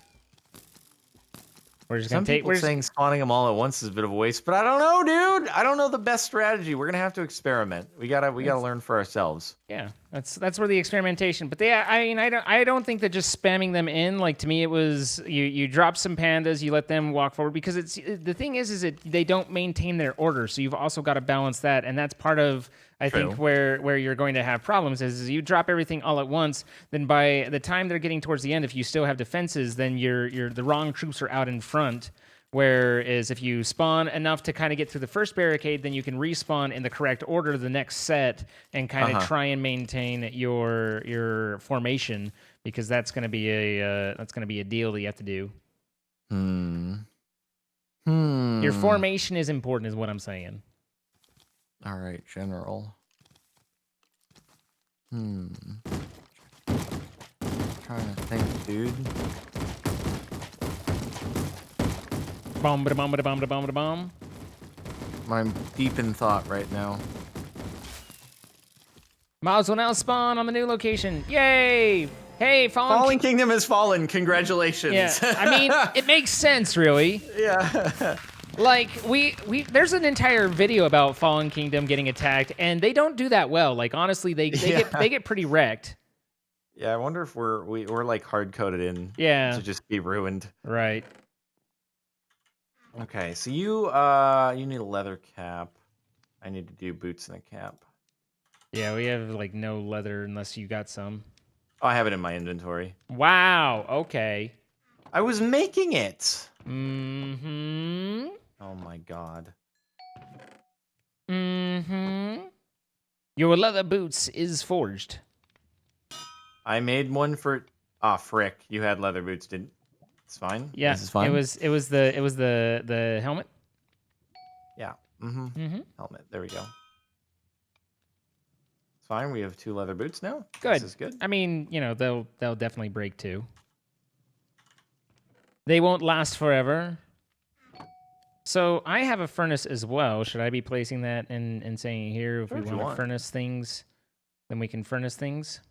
We're just Some gonna take. people saying spawning them all at once is a bit of a waste, but I don't know, dude. I don't know the best strategy. We're gonna have to experiment. We gotta learn for ourselves. Yeah, that's where the experimentation. But yeah, I mean, I don't think that just spamming them in, like, to me it was you drop some pandas, you let them walk forward, because it's the thing is that they don't maintain their order, so you've also got to balance that, and that's part of I think where you're going to have problems is you drop everything all at once. Then by the time they're getting towards the end, if you still have defenses, then you're the wrong troops are out in front. Whereas if you spawn enough to kind of get through the first barricade, then you can respawn in the correct order the next set and kind of try and maintain your formation, because that's going to be a deal that you have to do. Your formation is important, is what I'm saying. All right, General. Trying to think, dude. Bomb, ba-da-bomb, ba-da-bomb, ba-da-bomb, ba-da-bomb. I'm deep in thought right now. Mobs will now spawn on the new location. Yay! Hey, Fallen Kingdom has fallen. Congratulations. Yeah, I mean, it makes sense, really. Yeah. Like, we there's an entire video about Fallen Kingdom getting attacked, and they don't do that well. Like, honestly, they get pretty wrecked. Yeah, I wonder if we're like hard coded in to just be ruined. Right. Okay, so you need a leather cap. I need to do boots and a cap. Yeah, we have like no leather unless you got some. Oh, I have it in my inventory. Wow. Okay. I was making it. Mm-hmm. Oh my god. Mm-hmm. Your leather boots is forged. I made one for. Ah, frick! You had leather boots, didn't? It's fine. Yeah, this is fine. It was the helmet. Yeah. Helmet. There we go. It's fine. We have 2 leather boots now. Good. This is good. I mean, you know, they'll definitely break too. They won't last forever. So I have a furnace as well. Should I be placing that and saying here if we want to furnace things, then we can furnace things?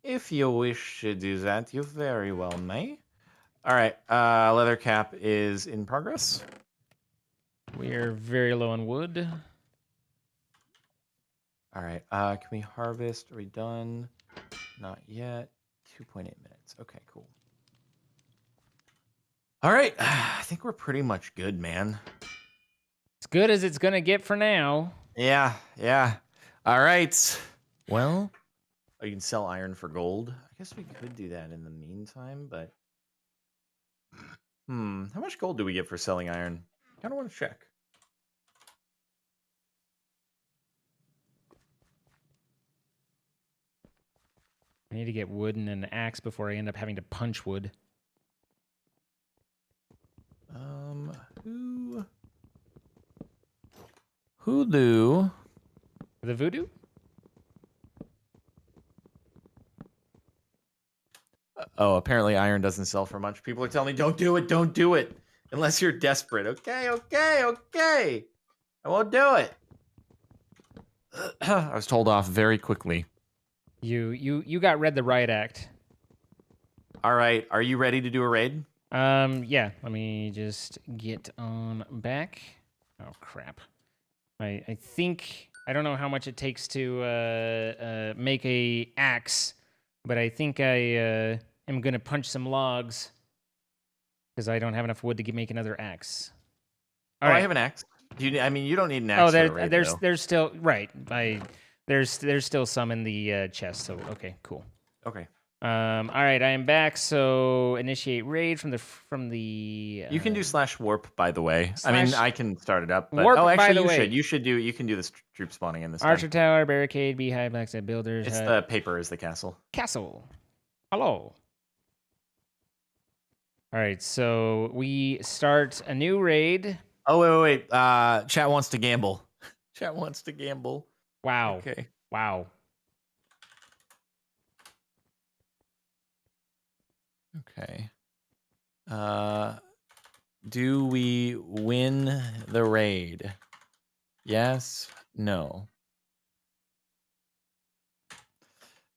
If you wish to do that, you very well may. All right. Leather cap is in progress. We're very low on wood. All right. Can we harvest? Are we done? Not yet. 2.8 minutes. Okay, cool. All right. I think we're pretty much good, man. As good as it's going to get for now. Yeah. All right. Well, you can sell iron for gold. I guess we could do that in the meantime, but... How much gold do we get for selling iron? I kind of want to check. I need to get wood and an axe before I end up having to punch wood. Who do? The voodoo? Oh, apparently iron doesn't sell for much. People are telling me, don't do it. Unless you're desperate. Okay. I won't do it. I was told off very quickly. You got read the riot act. All right. Are you ready to do a raid? Yeah. Let me just get on back. Oh, crap. I think... I don't know how much it takes to make a axe, but I think I am going to punch some logs because I don't have enough wood to make another axe. All right. I have an axe. You don't need an axe. There's still right. There's still some in the chest. So okay, cool. Okay. All right, I am back. So initiate raid from the. You can do /warp, by the way. I can start it up. But, warp, actually, by the way. You can do this troop spawning in this. Archer tower, barricade, beehive, blacksmith, builders. It's the paper is the castle. Castle. Hello. All right, so we start a new raid. Oh wait. Chat wants to gamble. Chat wants to gamble. Wow. Okay. Wow. Okay. Do we win the raid? Yes? No?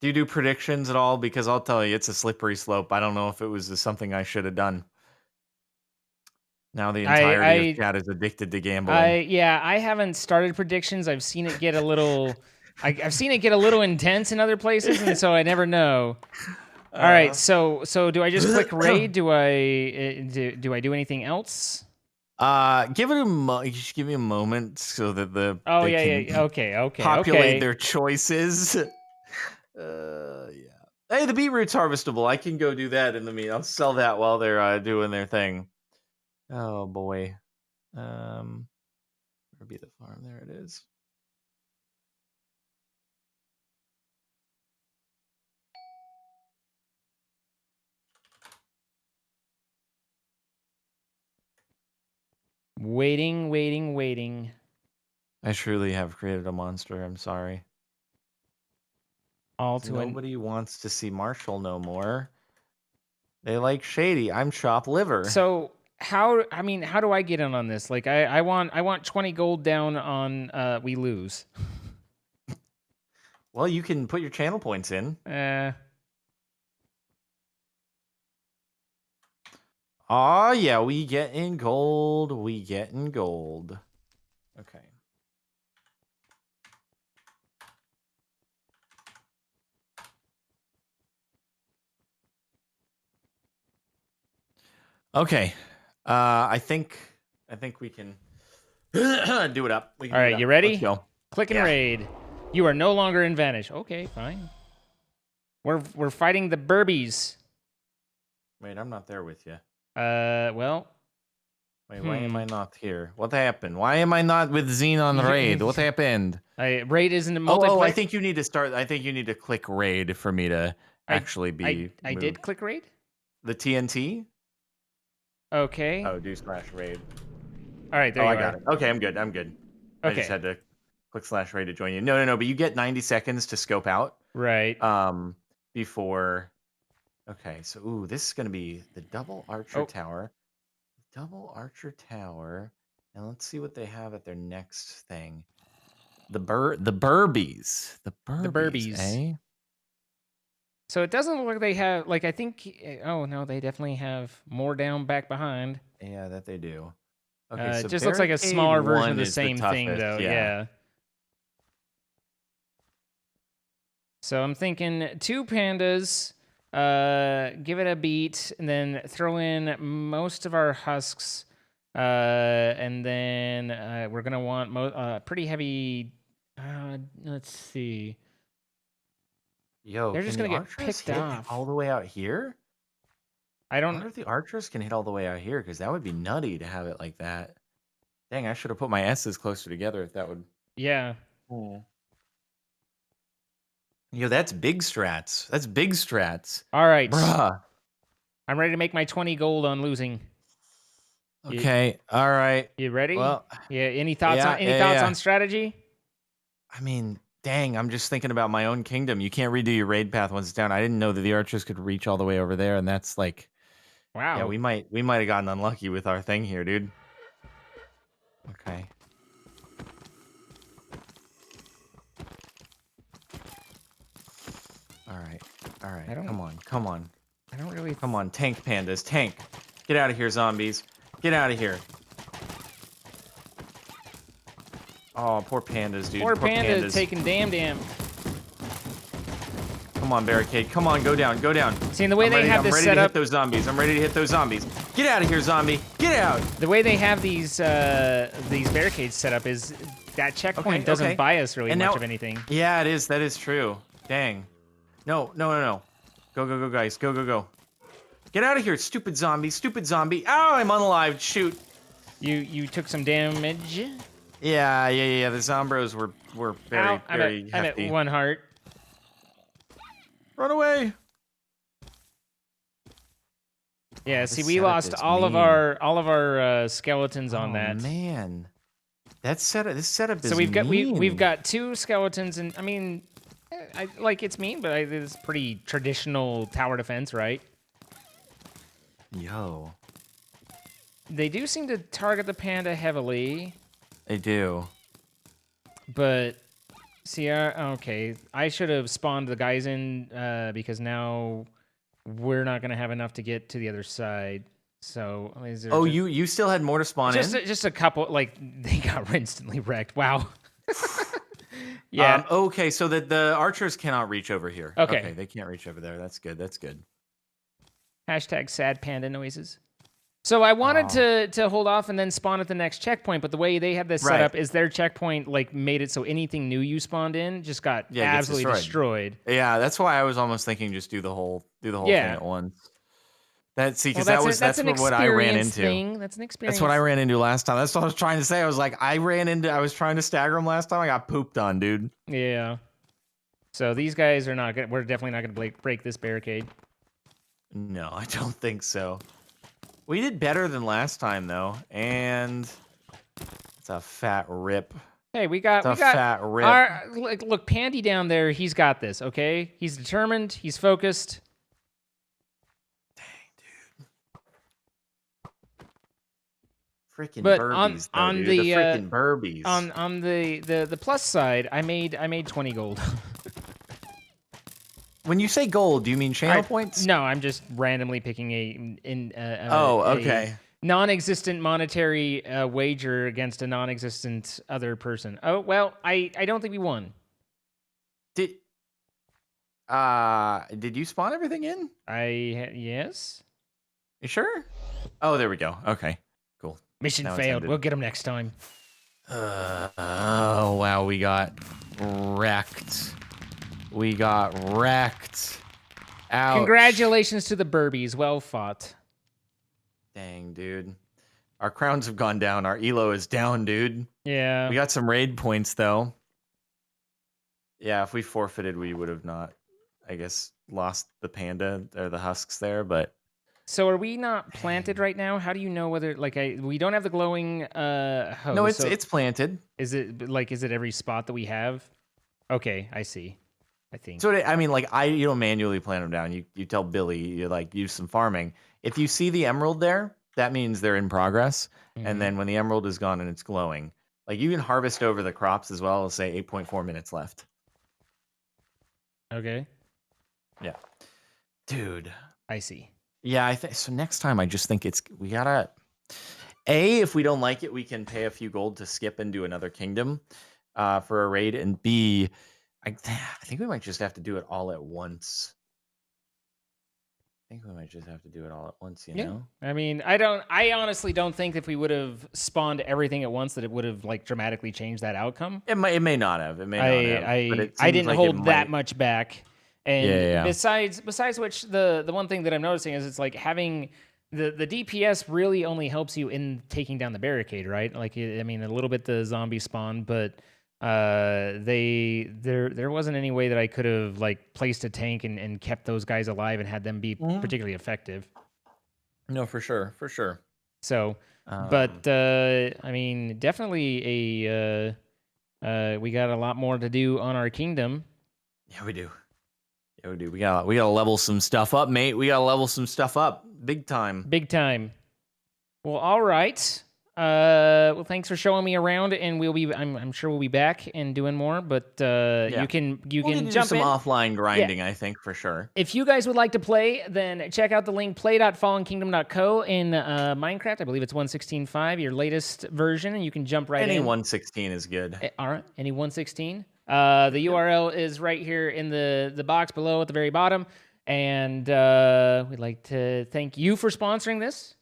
Do you do predictions at all? Because I'll tell you, it's a slippery slope. I don't know if it was something I should have done. Now the entirety of chat is addicted to gambling. Yeah, I haven't started predictions. I've seen it get a little, I've seen it get a little intense in other places, and so I never know. All right, so do I just click raid? Do I do I do anything else? Give it just give me a moment so that Oh they yeah, can yeah. Okay. populate their choices. Yeah. Hey, the beetroot's harvestable. I can go do that in the mean. I'll sell that while they're doing their thing. Oh boy. Where be the farm? There it is. Waiting. I truly have created a monster. I'm sorry. All to Nobody wants to see Marshall no more. They like Shady. I'm chopped liver. So how do I get in on this? Like I want 20 gold down on we lose. Well, you can put your channel points in. Oh yeah, we get in gold. Okay. Okay. I think we can do it up. All right, you ready? Let's go. Click and raid. You are no longer in Vanish. Okay, fine. We're fighting the Burbies. Wait, I'm not there with you. Well. Wait, why am I not here? What happened? Why am I not with Xenon Raid? What happened? Raid isn't a multiplayer. Oh, I think you need to start. I think you need to click raid for me to actually be. I did click raid. The TNT. Okay. Oh, do/raid. All right, there you I are. got it. Okay, I'm good. Okay. I just had to click /raid to join you. No, but you get 90 seconds to scope out. Right. Before. Okay, so this is gonna be the double archer tower. Double archer tower, and let's see what they have at their next thing. The Burbies. The Burbies, eh? So it doesn't look like they have, like, I think, oh no, they definitely have more down back behind. Yeah, that they do. Okay, so it just looks like a smaller version of the same thing, though. Yeah. So I'm thinking 2 pandas, give it a beat, and then throw in most of our husks, and then we're gonna want pretty heavy. Let's see. Yo, they're just gonna get picked off all the way out here. I wonder if the archers can hit all the way out here, because that would be nutty to have it like that. Dang, I should have put my S's closer together if that would. Yeah. Yo, that's big strats. That's big strats. All right. Bruh. I'm ready to make my 20 gold on losing. Okay. All right. You ready? Well, yeah. Any thoughts on strategy? I mean, dang, I'm just thinking about my own kingdom. You can't redo your raid path once it's down. I didn't know that the archers could reach all the way over there, and that's like, wow. Yeah, we might have gotten unlucky with our thing here, dude. Okay. All right. Come on. I don't really. Come on, tank pandas, tank. Get out of here, zombies. Get out of here. Oh, poor pandas, dude. Poor pandas taking damn. Come on, barricade. Come on, go down. See, the way they have this set up. I'm ready to hit those zombies. Get out of here, zombie. Get out. The way they have these barricades set up is that checkpoint doesn't buy us really much of anything. Yeah, it is. That is true. Dang. No. Go, guys. Go. Get out of here, stupid zombie. Ow, I'm unalived. Shoot. You took some damage. Yeah. The zombros were very hefty. I'm at 1 heart. Run away. Yeah, see, we lost all of our skeletons on that. Oh man, this setup is so we've got 2 skeletons, and I mean, it's mean, but it's pretty traditional tower defense, right? Yo, they do seem to target the panda heavily. They do, but Okay. I should have spawned the guys in because now we're not gonna have enough to get to the other side. So is there Oh, you still had more to spawn in? just a couple? Like they got instantly wrecked. Wow. Yeah. Okay, so that the archers cannot reach over here. Okay. They can't reach over there. That's good. That's good. Hashtag sad panda noises. So I wanted to hold off and then spawn at the next checkpoint, but the way they have this set Right. up is their checkpoint like made it so anything new you spawned in just got Yeah, it gets absolutely destroyed. Yeah, that's why I was almost thinking just do the whole thing at once. That's because that's what I ran into. Thing. That's an experience. That's what I ran into last time. That's what I was trying to say. I was like, I was trying to stagger them last time. I got pooped on, dude. Yeah. So these guys are not good. We're definitely not going to break this barricade. No, I don't think so. We did better than last time though, and it's a fat rip. Hey, we got fat rip. Look, Pandy down there. He's got this. Okay, he's determined. He's focused. Freaking but burbies, on dude. the freaking burbies. On the plus side, I made 20 gold. When you say gold, do you mean channel points? No, I'm just randomly picking okay. Non-existent monetary wager against a non-existent other person. Oh well, I don't think we won. Did you spawn everything in? Yes. You sure? Oh, there we go. Okay, cool. Mission failed. We'll get them next time. Oh wow, we got wrecked. Ouch. Congratulations to the Burbies. Well fought. Dang, dude. Our crowns have gone down. Our elo is down, dude. Yeah. We got some raid points, though. Yeah, if we forfeited, we would have not, I guess, lost the panda or the husks there, but... So are we not planted right now? How do you know whether, like, we don't have the glowing hose? No, it's planted. Is it every spot that we have? Okay, I see. I think. So I mean, like, you don't manually plant them down. You tell Billy, you like use some farming. If you see the emerald there, that means they're in progress. Mm-hmm. And then when the emerald is gone and it's glowing, like you can harvest over the crops as well. Let's say 8.4 minutes left. Okay. Yeah, dude. I see. Yeah, I think so. Next time, I just think we gotta. If we don't like it, we can pay a few gold to skip and do another kingdom, for a raid, and B. I think we might just have to do it all at once. You know? I mean, I honestly don't think if we would have spawned everything at once that it would have like dramatically changed that outcome. It may not have. But I didn't hold that much back. And besides which, the one thing that I'm noticing is it's like having the DPS really only helps you in taking down the barricade, right? Like, I mean, a little bit the zombie spawn, but there wasn't any way that I could have like placed a tank and kept those guys alive and had them be particularly effective. No, for sure. So, but I mean, definitely we got a lot more to do on our kingdom. Yeah, we do. We gotta level some stuff up, mate. We gotta level some stuff up, big time. Well, all right. Well, thanks for showing me around, and I'm sure we'll be back and doing more. But you can jump some in. Offline grinding, yeah. I think for sure. If you guys would like to play, then check out the link play.fallenkingdom.co in Minecraft. I believe it's 1.16.5, your latest version, and you can jump right in. Any 1.16 is good. All right, any 1.16. The URL is right here in the box below at the very bottom, and we'd like to thank you for sponsoring this,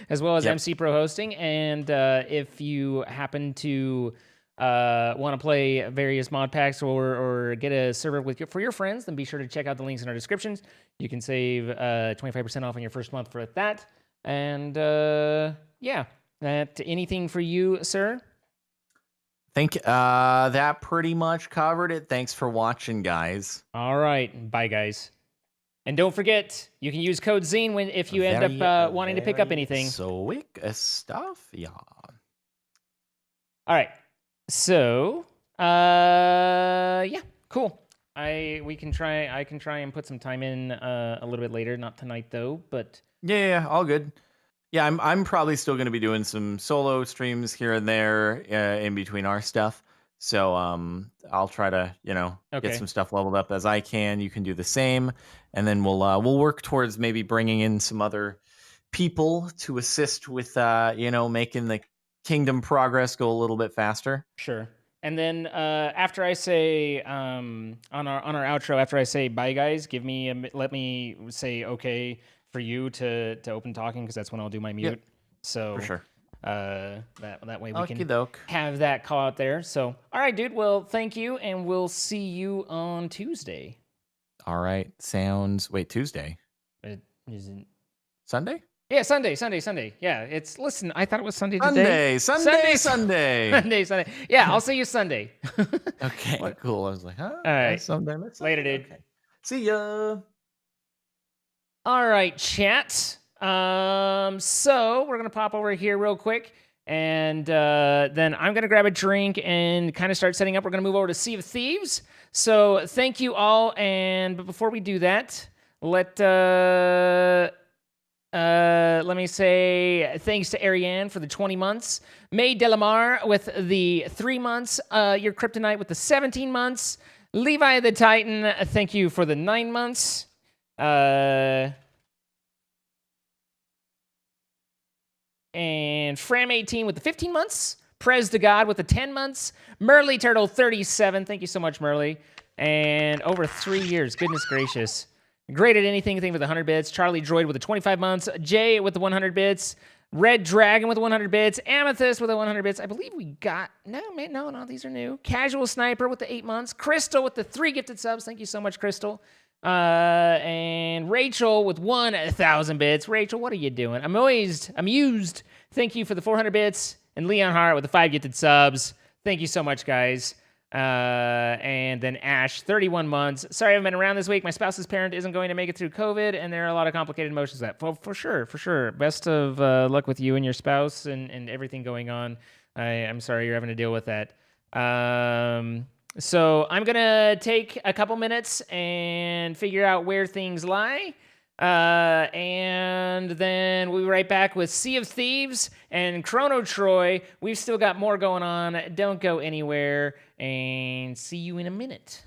as well as MC Pro Hosting. And if you happen to want to play various mod packs or get a server for your friends, then be sure to check out the links in our descriptions. You can save 25% off on your first month for that. And anything for you, sir? I think that pretty much covered it. Thanks for watching, guys. All right. Bye, guys. And don't forget, you can use code Zine if you end up wanting to pick up anything. Swick stuff, yeah. All right. So, cool. I can try and put some time in a little bit later. Not tonight though, but yeah, all good. Yeah, I'm probably still going to be doing some solo streams here and there in between our stuff. So I'll try to Okay. get some stuff leveled up as I can. You can do the same, and then we'll work towards maybe bringing in some other people to assist with making the kingdom progress go a little bit faster. Sure. And then after I say on our outro, after I say bye, guys, let me say okay for you to open talking, because that's when I'll do my mute. Yep, So for sure. that way we Okie can doke. have that call out there. So all right, dude. Well, thank you, and we'll see you on Tuesday. All right. Sounds. Wait, Tuesday? It isn't. Sunday? Yeah, Sunday. Yeah, listen, I thought it was Sunday today. Sunday. Sunday. Yeah, I'll see you Sunday. Okay, What? cool. I was like, huh? All right. That's Sunday. That's Later, Sunday? dude. Okay. See ya. All right, chat. So we're gonna pop over here real quick, and then I'm gonna grab a drink and kind of start setting up. We're gonna move over to Sea of Thieves. So thank you all, but before we do that, let me say thanks to Ariane for the 20 months, May Delamar with the 3 months, your Kryptonite with the 17 months, Levi the Titan, thank you for the 9 months, and Fram18 with the 15 months, Prez to God with the 10 months, Merly Turtle 37, thank you so much, Merly, and over 3 years, goodness gracious. Great at anything with the 100 bits. Charlie Droid with the 25 months. Jay with the 100 bits. Red Dragon with the 100 bits. Amethyst with the 100 bits. I believe we got... No, these are new. Casual Sniper with the 8 months. Crystal with the 3 gifted subs. Thank you so much, Crystal. And Rachel with 1,000 bits. Rachel, what are you doing? Amused. Thank you for the 400 bits. And Leon Hart with the 5 gifted subs. Thank you so much, guys. And then Ash, 31 months. Sorry I haven't been around this week. My spouse's parent isn't going to make it through COVID, and there are a lot of complicated emotions with that. Well, for sure. Best of luck with you and your spouse and everything going on. I'm sorry you're having to deal with that. So I'm going to take a couple minutes and figure out where things lie. And then we'll be right back with Sea of Thieves and ChronoTroy. We've still got more going on. Don't go anywhere, and see you in a minute.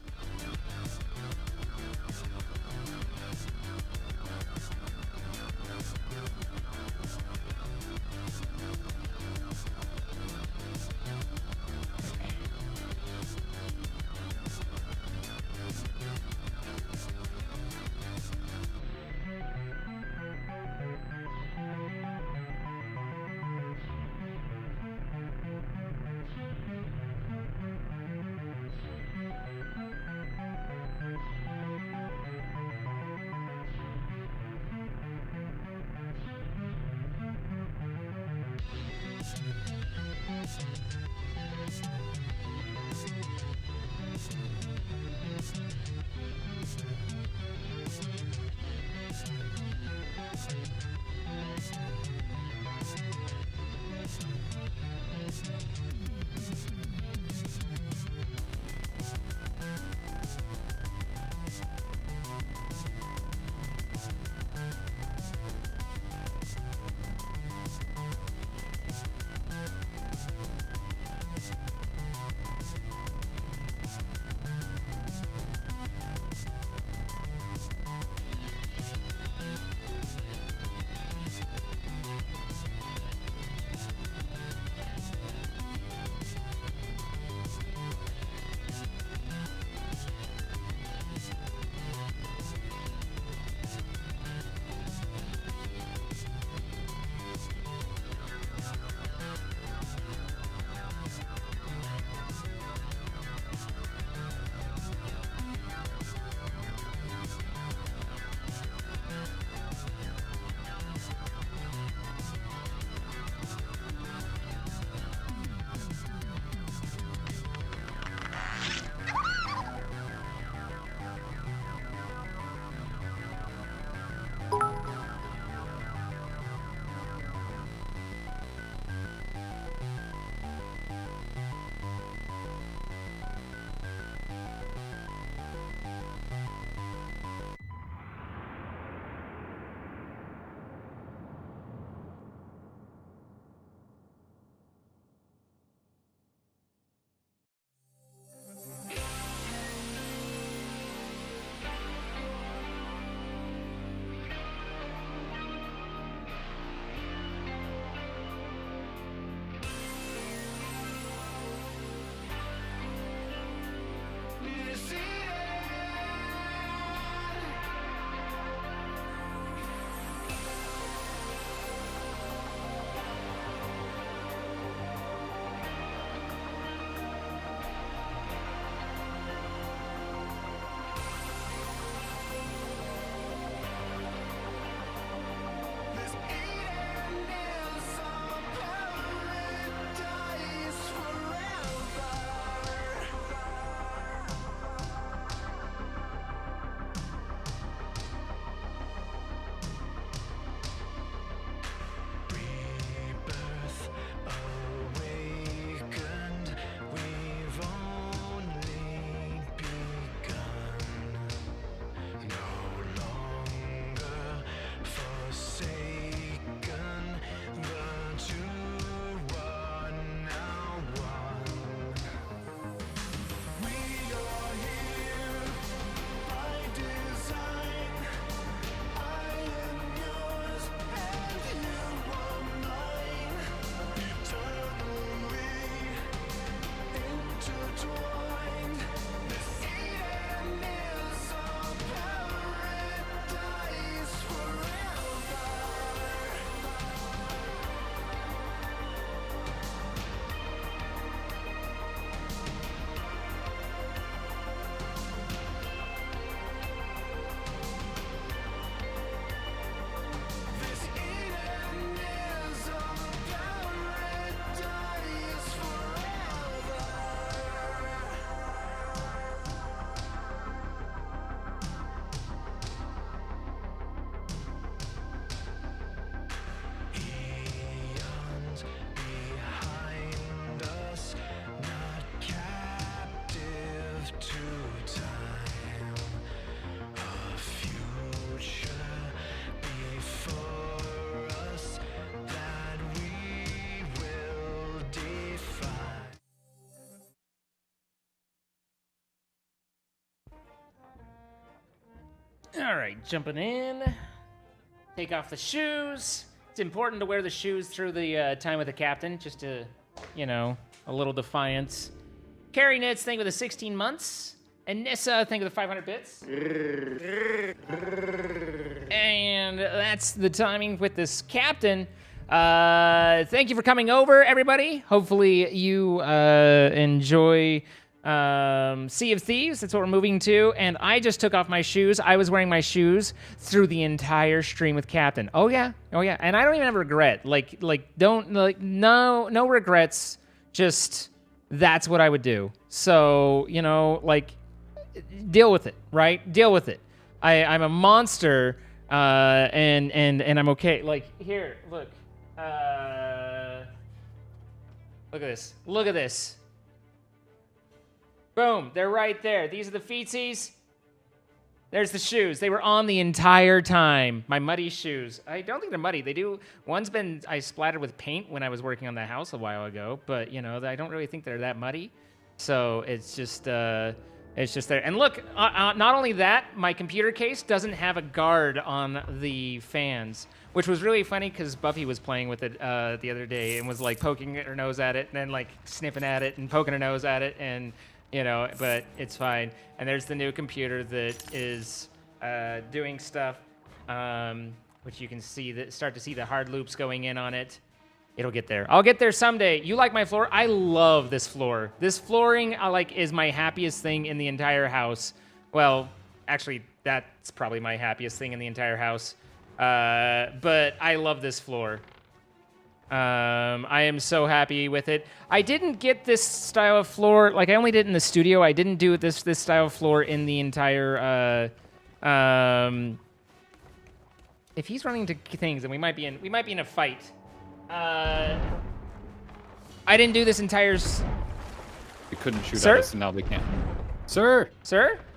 All right, jumping in. Take off the shoes. It's important to wear the shoes through the time with the captain, just to, you know, a little defiance. Carrie Knits, thank you for the 16 months. And Nissa, thank you for the 500 bits. And that's the timing with this captain. Thank you for coming over, everybody. Hopefully you enjoy Sea of Thieves. That's what we're moving to. And I just took off my shoes. I was wearing my shoes through the entire stream with Captain. Oh yeah. And I don't even have regret. No regrets. Just that's what I would do. So, you know, like, deal with it, right? Deal with it. I'm a monster, and I'm okay. Like, here, look. Look at this. Look at this. Boom, they're right there. These are the feetsies. There's the shoes. They were on the entire time. My muddy shoes. I don't think they're muddy. They do. I splattered with paint when I was working on the house a while ago, but, you know, I don't really think they're that muddy. So it's just there. And look, not only that, my computer case doesn't have a guard on the fans, which was really funny because Buffy was playing with it the other day and was like poking her nose at it and then like sniffing at it and poking her nose at it, and you know, but it's fine. And there's the new computer that is doing stuff, which you can see start to see the hard loops going in on it. It'll get there. I'll get there someday. You like my floor? I love this floor. This flooring, is my happiest thing in the entire house. Well, actually, that's probably my happiest thing in the entire house. But I love this floor. I am so happy with it. I didn't get this style of floor. Like, I only did it in the studio. I didn't do this style of floor in the entire. If he's running into things, then we might be in a fight. I didn't do this entire. They couldn't shoot Sir? at us, and now they can. Sir,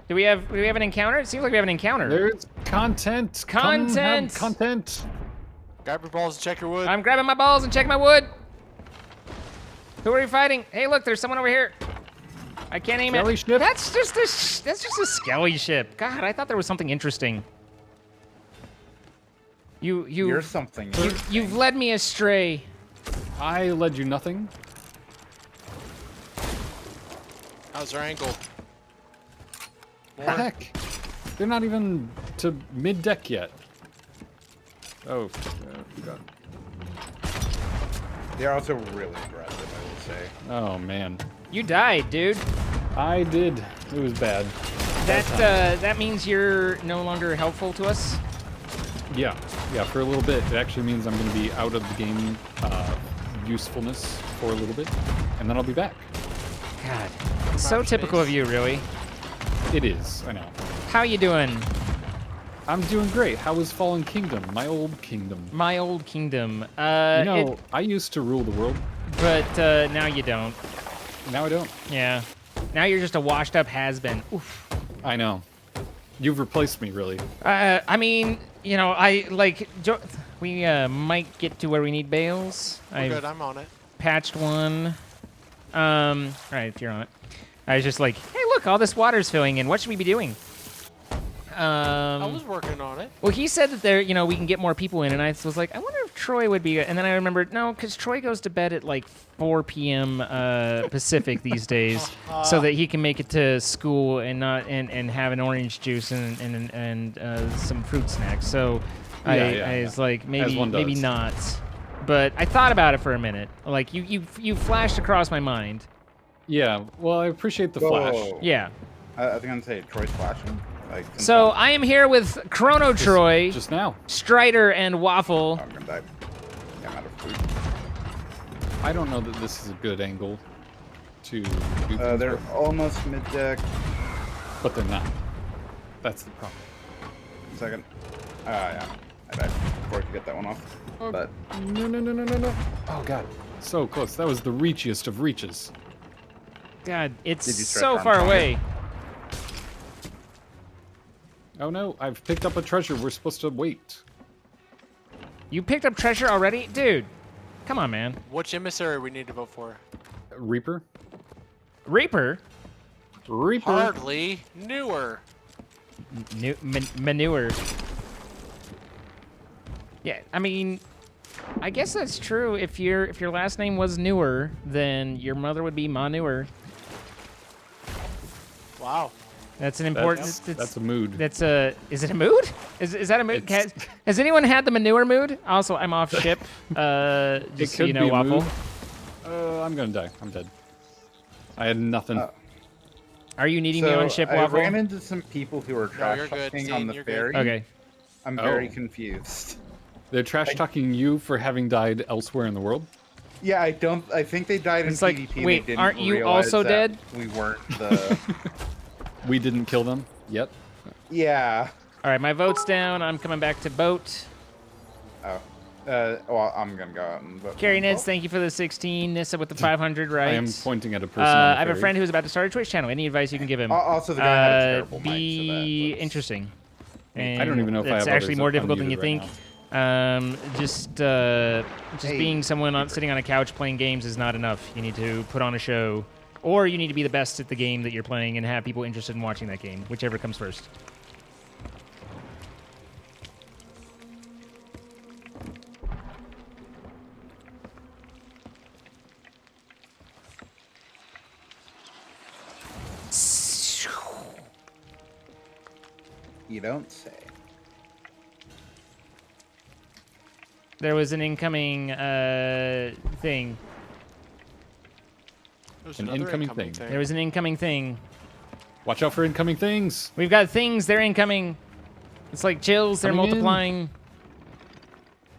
Do we have an encounter? It seems like we have an encounter. there's content. Come have content. Grab your balls and check your wood. I'm grabbing my balls and checking my wood. Who are you fighting? Hey, look, there's someone over here. I can't aim Skelly it. ship? That's just a skelly ship. God, I thought there was something interesting. You're something. You've led me astray. I led you nothing. How's our angle? Heck, they're not even to mid deck yet. Oh, God. They're also really aggressive, I would say. Oh man, You died, dude. I did. It was bad. That means you're no longer helpful to us. Yeah, for a little bit. It actually means I'm going to be out of the game usefulness for a little bit, and then I'll be back. God, so typical of you, really. It is, I know. How you doing? I'm doing great. How was Fallen Kingdom? My old kingdom. My old kingdom. I used to rule the world. But now you don't. Now I don't. Yeah. Now you're just a washed-up has-been. Oof. I know. You've replaced me, really. I mean, you know, we might get to where we need bales. We're good, I'm on it. Patched one. All right, if you're on it. I was just like, hey, look, all this water's filling in. What should we be doing? I was working on it. Well, he said that we can get more people in, and I was like, I wonder if Troy would be. And then I remembered, no, because Troy goes to bed at like 4 p.m. Pacific these days, so that he can make it to school and have an orange juice and some fruit snacks. So I was like, maybe not. But I thought about it for a minute. Like you flashed across my mind. Yeah, well, I appreciate the flash. Yeah. I was gonna say Troy's flashing. So I am here with ChronoTroy, Just now. Strider, and Waffle. I'm gonna die. I'm out of food. I don't know that this is a good angle to do things They're with, almost mid-deck. but they're not. That's the problem. Second. Yeah. I died before I could get that one off. But No. Oh, God. So close. That was the reachiest of reaches. God, it's Did you stretch so arm far stronger? away. Oh, no. I've picked up a treasure. We're supposed to wait. You picked up treasure already? Dude, come on, man. Which emissary we need to vote for? Reaper? Reaper? Reaper? Hardly newer. Manure. Yeah, I mean, I guess that's true. If your last name was Newer, then your mother would be Manure. Wow. That's an important. That's a mood. That's a. Is it a mood? Is that a mood? Has anyone had the manure mood? Also, I'm off ship. Just so you know, Waffle. I'm gonna die. I'm dead. I had nothing. Are you needing me on ship, Waffle? I ran into some people who were trash talking on the ferry. Okay. I'm very confused. They're trash talking you for having died elsewhere in the world. Yeah, I think they died in PvP. Wait, and they didn't aren't you realize also that dead? We weren't the. We didn't kill them yet. Yeah. All right, my vote's down. I'm coming back to boat. Oh. Well, I'm gonna go out and vote. Carrie Nitz, thank you for the 16. Nissa with the 500, right? I am pointing at a person. I have a friend who's about to start a Twitch channel. Any advice you can give him? Also, the guy had a terrible be mic, so interesting. I don't even know if I have it's actually others more difficult than you unmuted think. right Just being someone sitting on a couch playing games is not enough. You need to put on a show, or you need to be the best at the game that you're playing and have people interested in watching that game, whichever comes first. You don't say. There was an incoming thing. An incoming thing. There was an incoming thing. Watch out for incoming things. We've got things. They're incoming. It's like chills. They're Coming in. multiplying.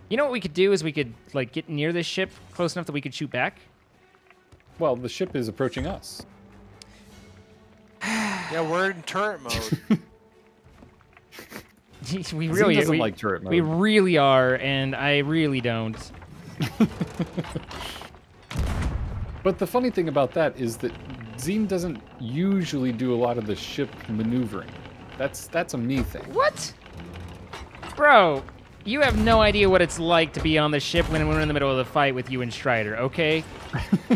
You know what we could do is we could like get near this ship close enough that we could shoot back. Well, the ship is approaching us. Yeah, we're in turret mode. we Zim doesn't like turret mode. We really are, and I really don't. But the funny thing about that is that Zim doesn't usually do a lot of the ship maneuvering. That's a me thing. What? Bro, you have no idea what it's like to be on the ship when we're in the middle of the fight with you and Strider, okay?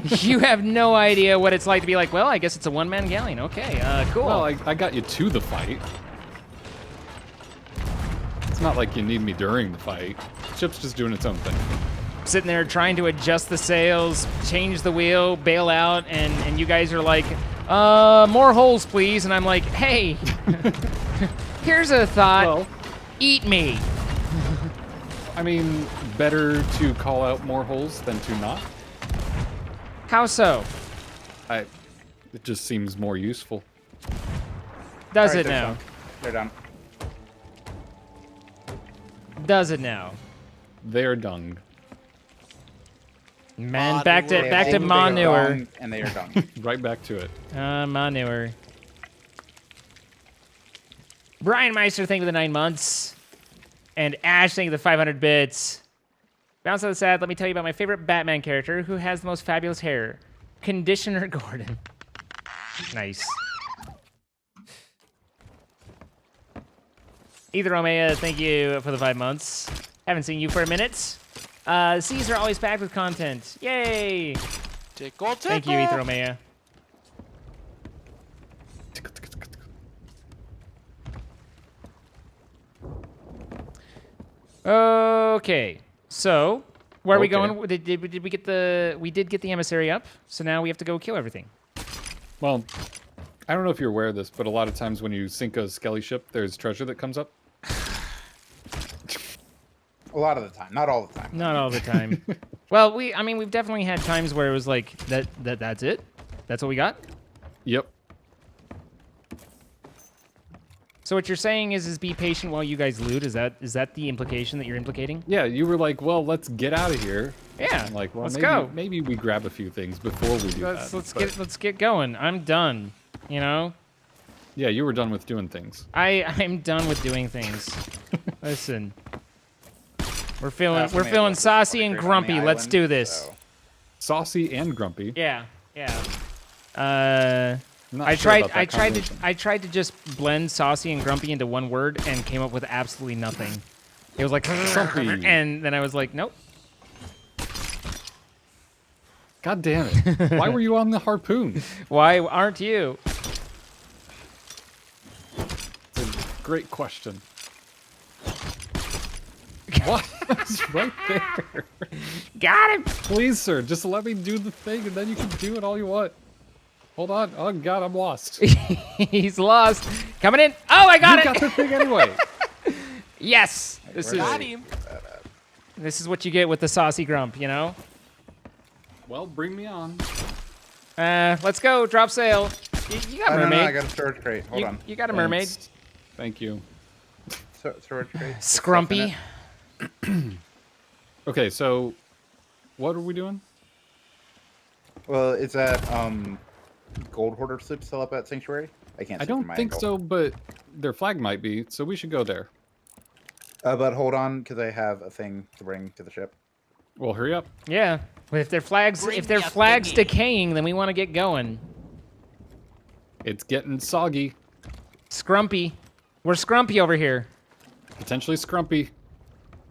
You have no idea what it's like to be like, well, I guess it's a one-man galleon. Okay, cool. Well, I got you to the fight. It's not like you need me during the fight. The ship's just doing its own thing. Sitting there trying to adjust the sails, change the wheel, bail out, and you guys are like, more holes, please. And I'm like, hey, here's a thought. Well, eat me. I mean, better to call out more holes than to not. How so? It just seems more useful. Does All right, it now? They're done. Does it now? They're dung. Man, back to manure. And they are done. Right back to it. Manure. Brian Meister, thank you for the 9 months. And Ash, thank you for the 500 bits. Bounce out the sad, let me tell you about my favorite Batman character who has the most fabulous hair. Conditioner Gordon. Nice. Ether Omea, thank you for the 5 months. Haven't seen you for a minute. Caesar always packed with content. Yay! Tickle, tickle. Thank you, Ether Omea. Okay, so where are we going? Did we get the? We did get the emissary up, so now we have to go kill everything. Well, I don't know if you're aware of this, but a lot of times when you sink a skelly ship, there's treasure that comes up. A lot of the time, not all the time. Not all the time. Well, I mean, we've definitely had times where it was like that's it. That's what we got. Yep. So what you're saying is be patient while you guys loot. Is that the implication that you're implicating? Yeah, you were like, well, let's get out of here. Yeah. I'm like, well, let's maybe, go. Maybe we grab a few things before we do that. Let's get going. I'm done. You know. Yeah, you were done with doing things. I'm done with doing things. Listen. We're feeling saucy and grumpy. Let's do this. So. Saucy and grumpy. Yeah. I tried to just blend saucy and grumpy into one word and came up with absolutely nothing. It was like Grumpy. And then I was like, nope. God damn it. Why were you on the harpoon? Why aren't you? Great question. What? It's right there. Got him. Please, sir, just let me do the thing, and then you can do it all you want. Hold on. Oh, God, I'm lost. He's lost. Coming in. Oh, I got You it. got the thing anyway. Yes. This Got is him. what you get with the saucy grump, you know? Well, bring me on. Let's go. Drop sail. You got mermaid. No, I got a storage crate. Hold on. You got a mermaid. Thanks. Thank you. Storage crate. Scrumpy. Okay, so what are we doing? Well, is that Gold Hoarder sloop still up at Sanctuary? I can't. I see from don't my think angle. so, but their flag might be, so we should go there. But hold on, because I have a thing to bring to the ship. Well, hurry up. Yeah. If their flag's Bring if their me a flag's thingy. decaying, then we want to get going. It's getting soggy, Scrumpy. We're scrumpy over here. potentially scrumpy.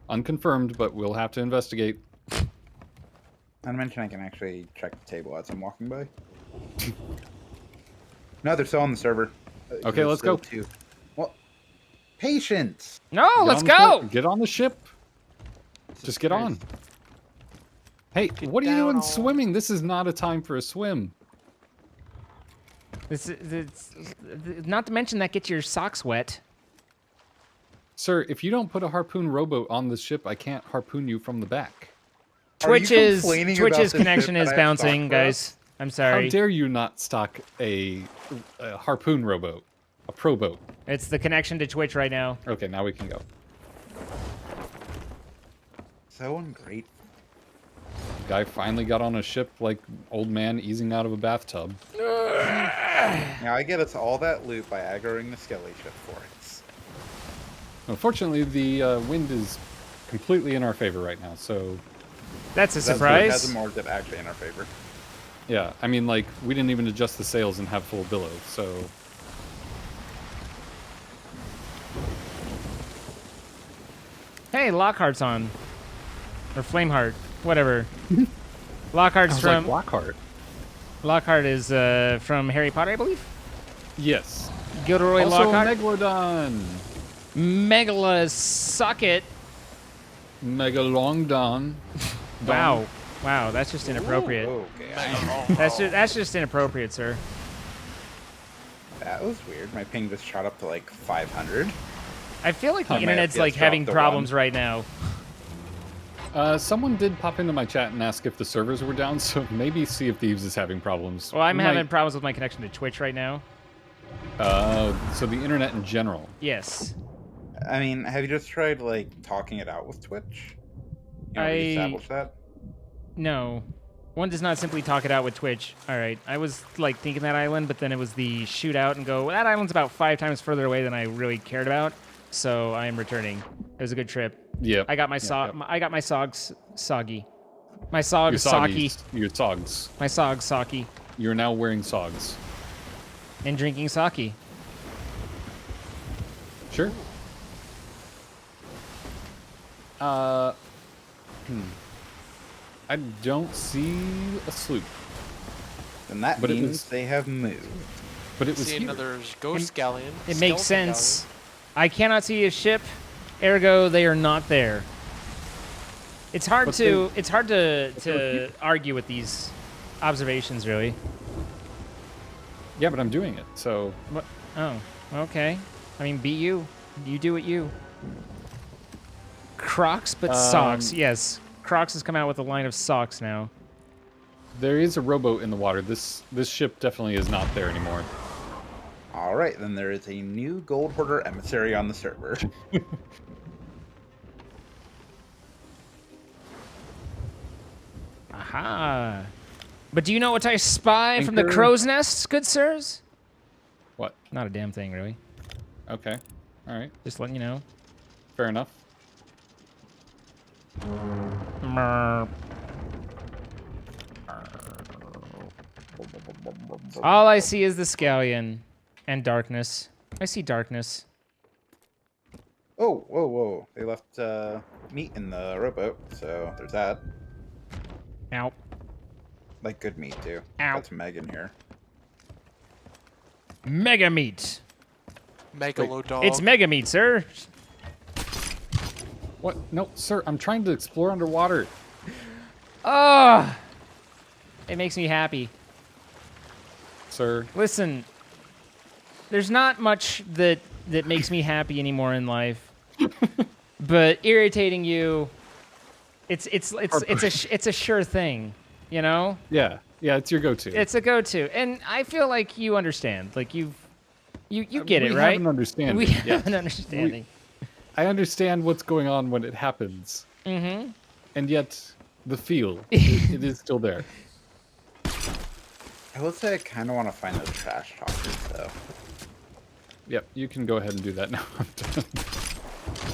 Unconfirmed, but we'll have to investigate. Not to mention I can actually check the table as I'm walking by. No, they're still on the server. Okay, There's let's still go. two. Well, patience. No, Get let's on the go. ship. Get on the ship. Just get on. Hey, what are you down doing on- swimming? This is not a time for a swim. It's not to mention that gets your socks wet. Sir, if you don't put a harpoon rowboat on the ship, I can't harpoon you from the back. Are you Twitch's complaining about Twitch's the connection ship is that I have bouncing, stocked for us? guys. I'm sorry. How dare you not stock a harpoon rowboat? A pro boat. It's the connection to Twitch right now. Okay, now we can go. So ungrateful. Guy finally got on a ship like old man easing out of a bathtub. Now I get us all that loot by aggroing the Skelly ship for us. Unfortunately, the wind is completely in our favor right now, so That's a That's surprise. Has more that actually in our favor. yeah. I mean, like, we didn't even adjust the sails and have full billow, so... Hey, Lockhart's on. Or Flameheart. Whatever. Lockhart's Sounds from... like Lockhart. Lockhart is from Harry Potter, I believe? Yes. Gilderoy Also, Lockhart. Megalodon. Megalosucket. Megalongdon. Wow. Wow, that's just inappropriate. Okay. That's just inappropriate, sir. That was weird. My ping just shot up to like 500. I feel like the I might internet's have like just having dropped the problems one. right now. Someone did pop into my chat and ask if the servers were down, so maybe Sea of Thieves is having problems. Well, I'm We having might- problems with my connection to Twitch right now. So the internet in general. Yes. I mean, have you just tried like talking it out with Twitch? You know, I- establish that. No. One does not simply talk it out with Twitch. All right. I was like thinking that island, but then it was the shootout and go, well, that island's about 5 times further away than I really cared about. So I am returning. It was a good trip. Yeah. I got my I got my sogs soggy. My sogs Your soggy. soggies. Your sogs. My sogs soggy. You're now wearing sogs. And drinking sake. Sure. I don't see a sloop, Then that But it means was- they have moved. but it was See here. another ghost galleon. It makes skeleton sense. I cannot see a ship, ergo they are not there. It's hard But to they were to argue with these observations, really. Yeah, but I'm doing it, so... What? Oh, okay. I mean, be you. You do what you. Crocs, but socks. Yes, Crocs has come out with a line of socks now. There is a rowboat in the water. This ship definitely is not there anymore. All right, then there is a new Gold Hoarder emissary on the server. Aha. But do you know what I spy from the Anchor. crow's nests, good sirs? What? Not a damn thing, really. Okay. All right. Just letting you know. Fair enough. Merp. All I see is the scallion and darkness. I see darkness. Oh, whoa, whoa! They left meat in the rowboat, so there's that. Ow. Like good meat too. Ow. Got some Meg in here. Mega meat. Megalodog. It's Mega Meat, sir. What? No, sir, I'm trying to explore underwater. Oh, it makes me happy. Sir. Listen, there's not much that makes me happy anymore in life, but irritating you, it's a sure thing, you know? Yeah, it's your go-to. It's a go-to, and I feel like you understand. Like you get it, We right? have an understanding. We have yes. an understanding. I understand what's going on when it happens. Mm-hmm. And yet, the feel, it is still there. I will say I kind of want to find those trash talkers, though. Yep, you can go ahead and do that now. I'm done.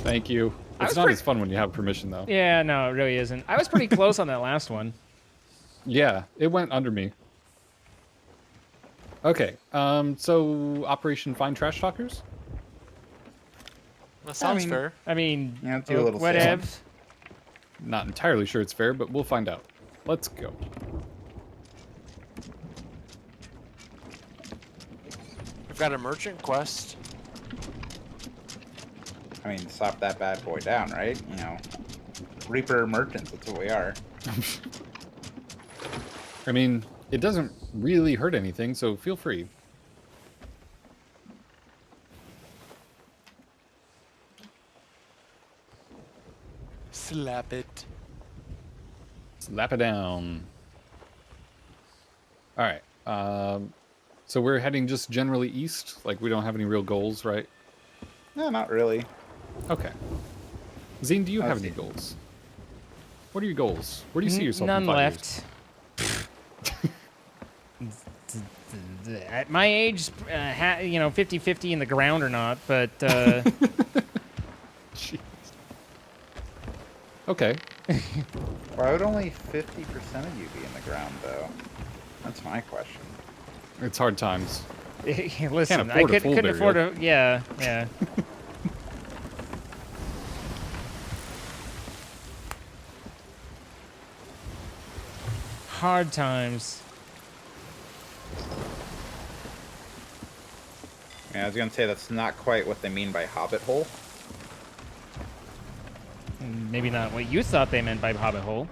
Thank you. It's not as fun when you have permission, though. Yeah, no, it really isn't. I was pretty close on that last one. Yeah, it went under me. Okay, so Operation Find Trash Talkers? That sounds mean- fair. I mean, Yeah, do a little whatevs. Not entirely sure it's fair, but we'll find out. Let's go. We've got a merchant quest. I mean, slap that bad boy down, right? You know, Reaper merchants, that's what we are. I mean, it doesn't really hurt anything, so feel free. Slap it. Slap it down. All right. So we're heading just generally east? Like, we don't have any real goals, right? No, not really. Okay. Zine, do you have any see. goals? What are your goals? Where do you see yourself None in 5 left. At my age, 50-50 in the ground or not, but years? Jeez. Okay. Why would only 50% of you be in the ground, though? That's my question. It's hard times. listen, I afford a full couldn't afford burial. a. Yeah, yeah. Hard times. Yeah, I was gonna say that's not quite what they mean by hobbit hole. Maybe not what you thought they meant by Hobbit Hole.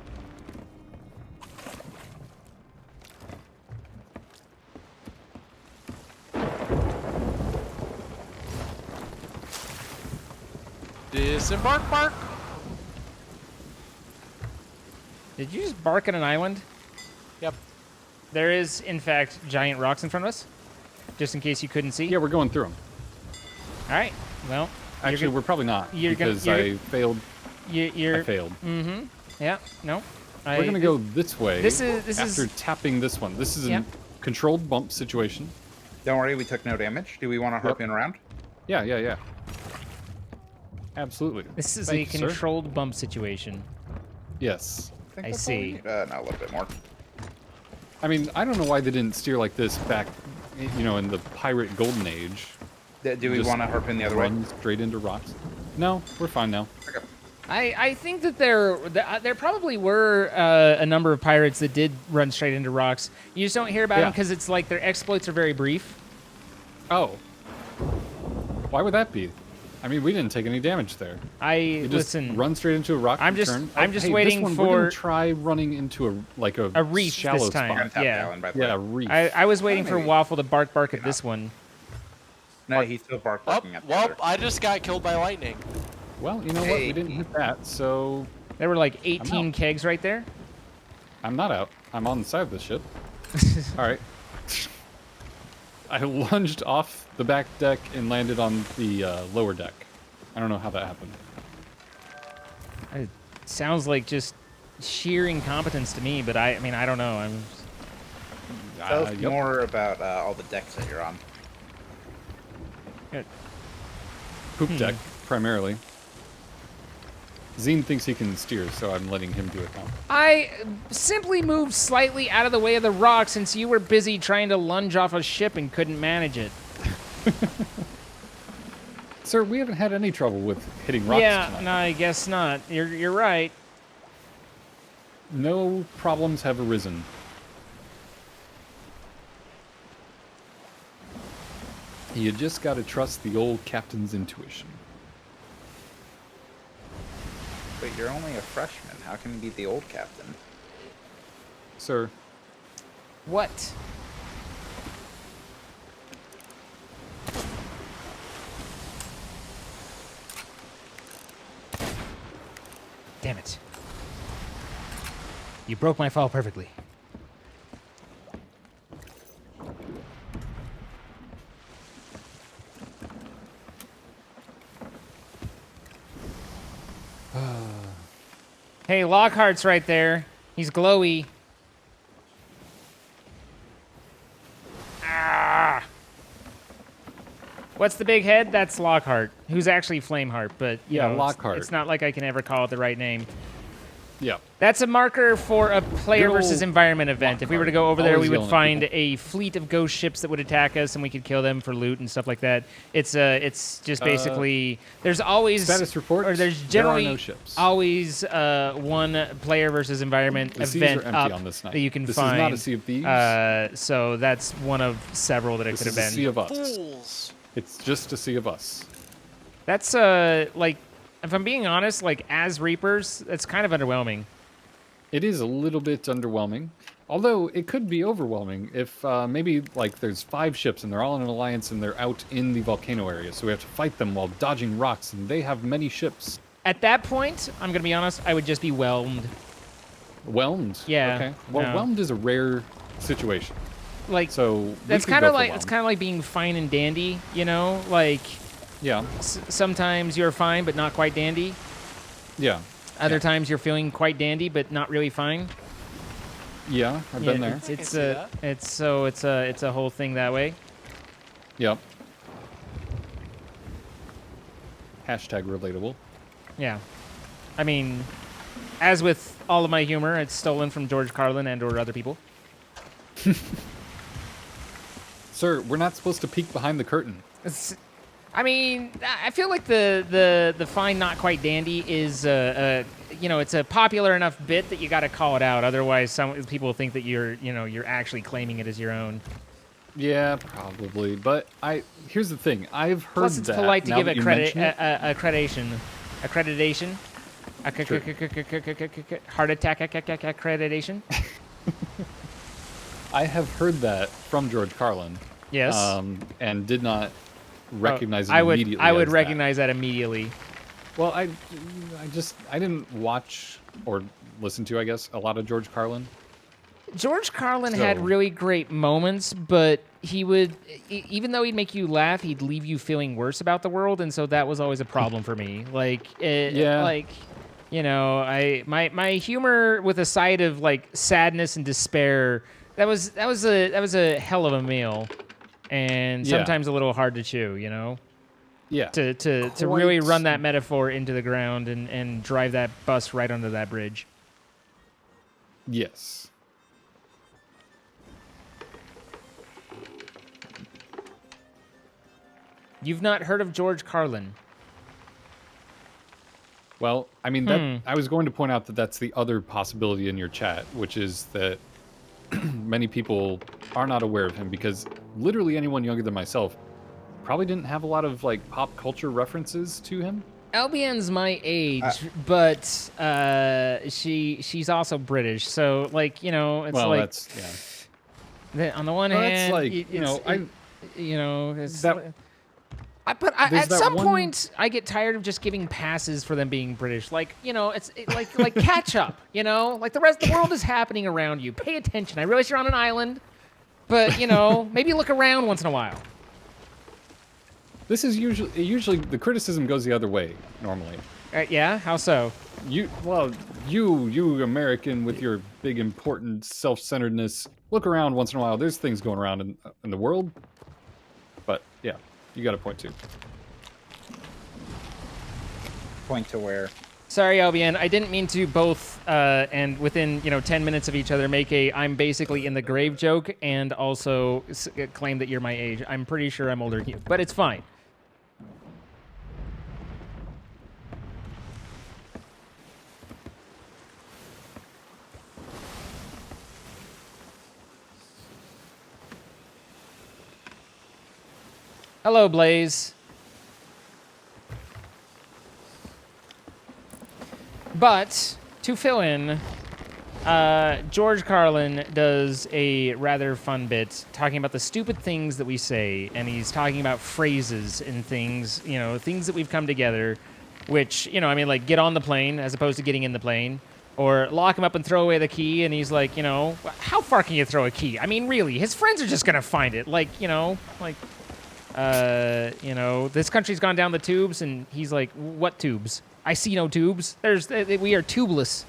Disembark, bark. Did you just bark at an island? Yep. There is, in fact, giant rocks in front of us. Just in case you couldn't see. Yeah, we're going through them. All right. Well, Actually, we're probably not, you're gonna- because you're- I failed. you're. I failed. Mm-hmm. Yeah. No. We're going to go this way This after is. tapping this one. This is Yep. a controlled bump situation. Don't worry, we took no damage. Do we want to harpoon around? Yeah. Absolutely. This is Thank a you, sir. controlled bump situation. Yes. think I that's all we see. need. No, a little bit more. I mean, I don't know why they didn't steer like this back, in the pirate golden age. Do we Just want to harpoon the other way? Run straight into rocks. No, we're fine now. I think that there probably were a number of pirates that did run straight into rocks. You just don't hear about them Yeah. because it's like their exploits are very brief. Oh. Why would that be? I mean, we didn't take any damage there. You just Listen. run straight into a rock. I'm and just- turn. I'm just hey, waiting this one, We're gonna for- try running into a A reef shallow this time. spot. Tap Yeah. the island, by the Yeah, a way. reef. I was waiting for maybe. Waffle to bark at this one. No, he's still Oh, barking at the well, other. I just got killed by lightning. Well, you know what? We didn't hit that, so There were like 18 out. kegs right there. I'm not out. I'm on the side of the ship. All right. I lunged off the back deck and landed on the lower deck. I don't know how that happened. It sounds like just sheer incompetence to me, but I mean, I don't know. Tell us Yep. more about all the decks that you're on. Poop deck, primarily. Zine thinks he can steer, so I'm letting him do it now. I simply moved slightly out of the way of the rock since you were busy trying to lunge off a ship and couldn't manage it. Sir, we haven't had any trouble with hitting rocks Yeah, tonight. no, I guess not. You're right. No problems have arisen. You just gotta trust the old captain's intuition. But you're only a freshman. How can you be the old captain? Sir, What? Damn it. You broke my fall perfectly. Hey, Lockhart's right there. He's glowy. Ah! What's the big head? That's Lockhart, who's actually Flameheart, but you Yeah, know, Lockhart. It's not like I can ever call it the right name. yeah. That's a marker for a player Good versus old environment event. If we were to go over there, Always we would yelling at find people. a fleet of ghost ships that would attack us, and we could kill them for loot and stuff like that. It's just basically there's always Status report. or there's There are generally no ships. always one player versus environment The seas event are empty up on this night. that you can This find. is not a Sea of Thieves. So that's one of several that it This could is have a been. sea of us. Fools. It's just a sea of us. That's like, if I'm being honest, like as Reapers, that's kind of underwhelming. It is a little bit underwhelming, although it could be overwhelming if maybe like there's 5 ships and they're all in an alliance and they're out in the volcano area, so we have to fight them while dodging rocks, and they have many ships. At that point, I'm gonna be honest, I would just be whelmed. Whelmed. Yeah, Okay. Well, no. whelmed is a rare situation, Like so that's kind of like being fine and dandy, you know? Like yeah, sometimes you're fine but not quite dandy. yeah, Other times you're feeling quite dandy but not really fine. yeah. I've been there. It's see that. it's a whole thing that way. Yep. Hashtag relatable. Yeah. I mean, as with all of my humor, it's stolen from George Carlin and/or other people. Sir, we're not supposed to peek behind the curtain. I mean, I feel like the fine, not quite dandy is you know, it's a popular enough bit that you got to call it out. Otherwise, some people think that you're actually claiming it as your own. Yeah, probably. But here's the thing. I've heard Plus, it's that. polite to now give that you accreditation. mention it. Heart attack accreditation. I have heard that from George Carlin. Yes. And did not recognize it I would immediately. I would as recognize that immediately. That. Well, I didn't watch or listen to, I guess, a lot of George Carlin. George Carlin So- had really great moments, but he would, even though he'd make you laugh, he'd leave you feeling worse about the world, and so that was always a problem for me. Like, Yeah. like, you know, my humor with a side of like sadness and despair. That was a hell of a meal, and Yeah. sometimes a little hard to chew. You know, Yeah. to really run that metaphor into the ground and drive that bus right under that bridge. Yes. You've not heard of George Carlin? Well, I mean, that I was going to point out that that's the other possibility in your chat, which is that many people are not aware of him because literally anyone younger than myself probably didn't have a lot of like pop culture references to him. Albien's my age, but she's also British, so like, you know, it's Well, like that's on the one Well, hand, it's like, it's that- at there's that some one- point I get tired of just giving passes for them being British. Like, you know, like catch up, you know? Like the rest of the world is happening around you. Pay attention. I realize you're on an island, but you know, maybe look around once in a while. This is usually the criticism goes the other way normally. Yeah, how so? You American with your big important self-centeredness, look around once in a while. There's things going around in the world. But yeah, you got a point too. Point to where? Sorry, Albion. I didn't mean to both, and within 10 minutes of each other, make a "I'm basically in the grave" joke, and also claim that you're my age. I'm pretty sure I'm older than you, but it's fine. Hello, Blaze. But to fill in, George Carlin does a rather fun bit talking about the stupid things that we say, and he's talking about phrases and things, you know, things that we've come together, which, you know, I mean, like get on the plane as opposed to getting in the plane, or lock him up and throw away the key, and he's like, you know, how far can you throw a key? I mean, really, his friends are just gonna find it, like, you know, this country's gone down the tubes, and he's like, what tubes? I see no tubes. We are tubeless.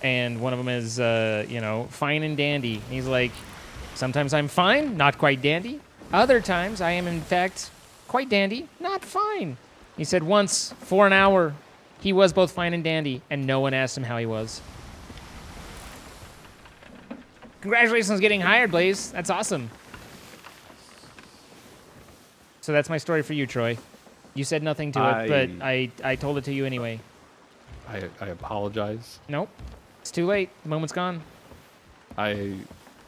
And one of them is, fine and dandy. And he's like, sometimes I'm fine, not quite dandy. Other times I am, in fact, quite dandy, not fine. He said once, for an hour, he was both fine and dandy, and no one asked him how he was. Congratulations on getting hired, Blaze. That's awesome. So that's my story for you, Troy. You said nothing to it, but I told it to you anyway. I apologize. Nope. It's too late. The moment's gone. I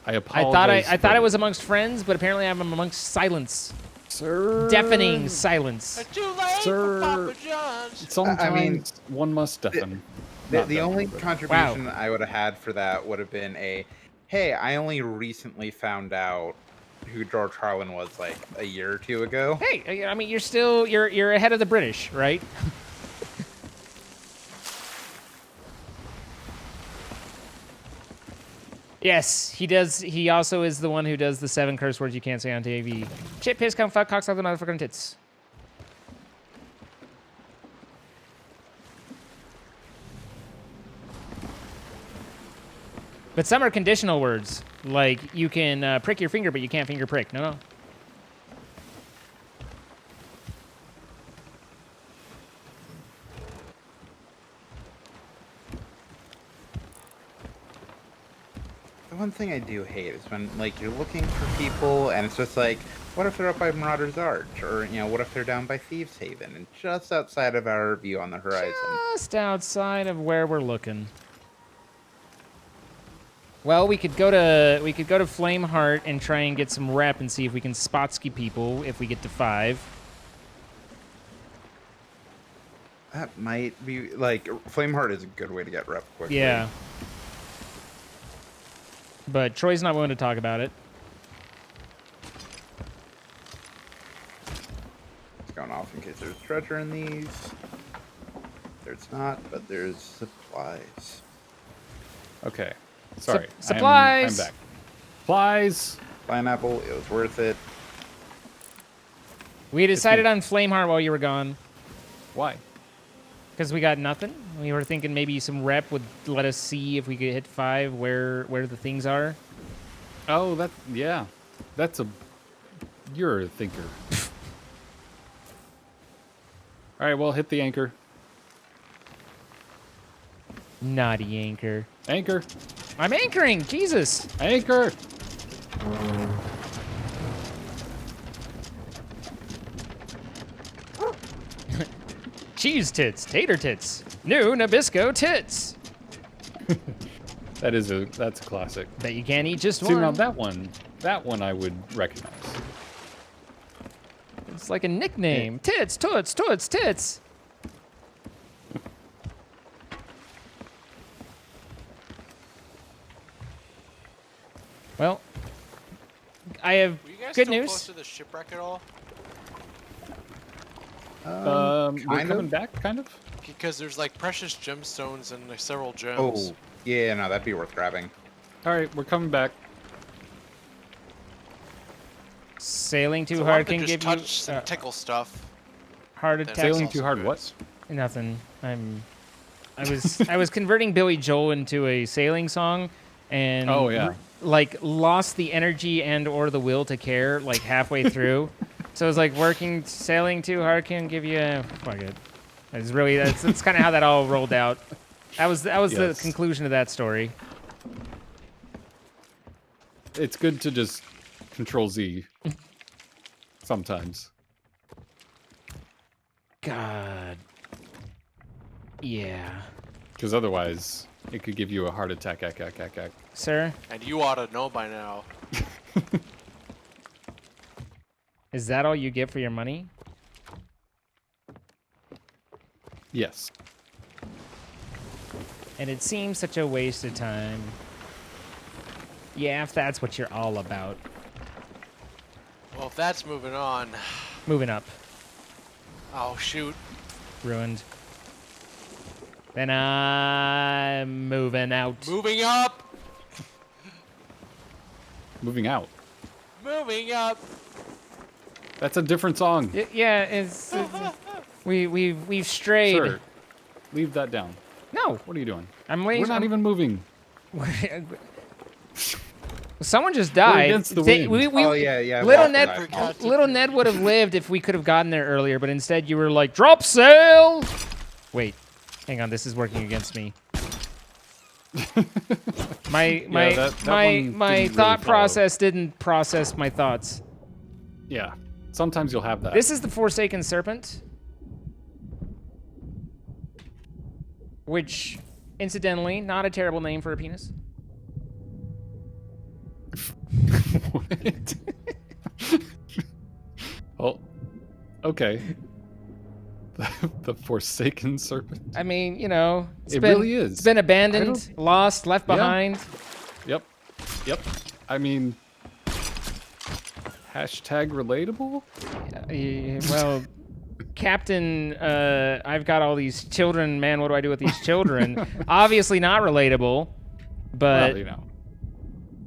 apologize. I thought it was amongst friends, but apparently I'm amongst silence. Sir. Deafening silence. Too late Sir. for Papa John's. Sometimes I mean, one must deafen. The only contribution I would have had for that would have been hey, I only recently found out who George Carlin was like a year or two ago. Hey, I mean, you're ahead of the British, right? Yes, he does. He also is the one who does the 7 curse words you can't say on TV. Shit, piss, cum, fuck, cock, suck the motherfucking tits. But some are conditional words. Like, you can prick your finger, but you can't finger prick. No. The one thing I do hate is when, like, you're looking for people, and it's just like, what if they're up by Marauder's Arch? Or, you know, what if they're down by Thieves Haven? And just outside of our view on the horizon. Just outside of where we're looking. Well, we could go to Flameheart and try and get some rep and see if we can spot ski people if we get to 5. That might be, like, Flameheart is a good way to get rep quickly. Yeah. But Troy's not willing to talk about it. It's going off in case there's treasure in these. There's not, but there's supplies. Okay. Sorry. Supplies. I'm back. Supplies. Pineapple, it was worth it. We decided on Flameheart while you were gone. Why? Because we got nothing. We were thinking maybe some rep would let us see if we could hit 5 where the things are. Oh, you're a thinker. All right, well, hit the anchor. Naughty anchor. Anchor. I'm anchoring. Jesus. Anchor. Cheese tits, tater tits, new Nabisco tits. That's a classic. Bet you can't eat just See, one. now that one I would recognize. It's like a nickname. Yeah. Tits, toots, toots, tits. Well, I have Were you guys good still news. close to the shipwreck at all? We're kind coming of. back, kind of. Because there's like precious gemstones and like, several gems. Oh, yeah, no, that'd be worth grabbing. All right, we're coming back. Sailing too So hard I can wanted to give just you touch some tickle stuff. heart then attack. that's Sailing also too hard. good. What? Nothing. I was converting Billy Joel into a sailing song, and Oh, yeah. like lost the energy and or the will to care like halfway through. So it was like sailing too hard can give you fuck it. It's really that's kind of how that all rolled out. That was the Yes. conclusion of that story. It's good to just Control Z. Sometimes. God. Yeah. Because otherwise, it could give you a heart attack. Sir? And you ought to know by now. Is that all you get for your money? Yes. And it seems such a waste of time. Yeah, if that's what you're all about. Well, if that's moving on. Moving up. Oh, shoot. Ruined. Then I'm moving out. Moving up! Moving out. Moving up! That's a different song. Yeah, we've strayed. Sir, leave that down. No, What are you doing? I'm We're waiting. not even moving. Someone just died. against the wind. Oh yeah. Little walking Ned, back. little Ned would have lived if we could have gotten there earlier, but instead you were like, drop sail. Wait, hang on, this is working against me. My that one my didn't thought really follow. process didn't process my thoughts. Yeah. Sometimes you'll have that. This is the Forsaken Serpent, which, incidentally, not a terrible name for a penis. What? Oh, okay. The Forsaken Serpent. I mean, you know, It really is. It's been abandoned, don't- lost, left Yeah. behind. Yep. I mean, hashtag relatable? Well, Captain, I've got all these children. Man, what do I do with these children? Obviously not relatable, but Well,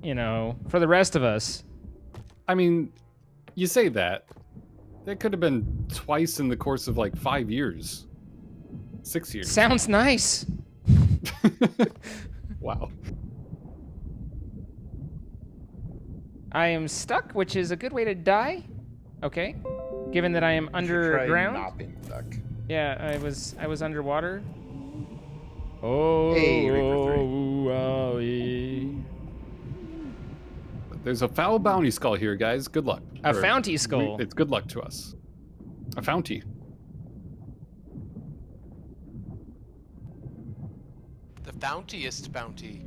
you know, for the rest of us. I mean, you say that. That could have been twice in the course of like 5 years. 6 years. Sounds nice. Wow. I am stuck, which is a good way to die. Okay. Given that I am You should try underground. not being stuck. Yeah, I was underwater. Oh, Hey, There's a foul bounty skull here, guys. Good luck. A Or, founty skull. It's good luck to us. A founty. The bountiest bounty.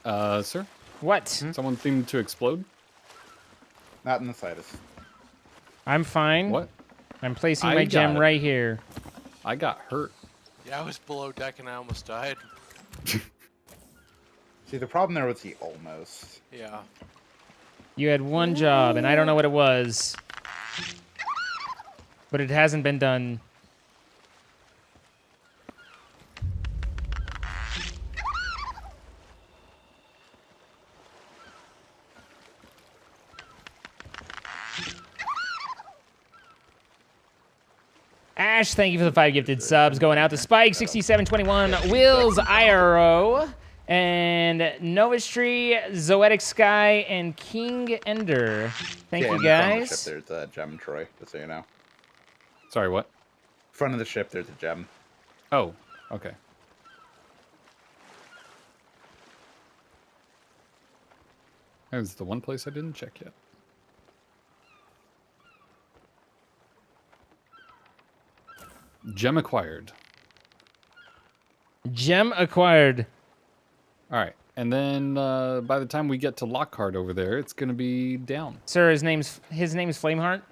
Sir? What? Someone seemed to explode? Not in the slightest. I'm fine. What? I'm placing I my got gem it. right here. I got hurt. Yeah, I was below deck and I almost died. See, the problem there was the almost. Yeah. You had one job, and I don't know what it was. But it hasn't been done. Ash, thank you for the 5 gifted subs. Going out to Spike6721, Wills IRO, and Novastree, Zoetic Sky, and King Ender. Thank you, In front of the guys. ship, there's a gem, Troy, just so you know. Sorry, what? Front of the ship, there's a gem. Oh, okay. That was the one place I didn't check yet. Gem acquired. Gem acquired. All right. And then by the time we get to Lockhart over there, it's going to be down. Sir, his name's Flameheart.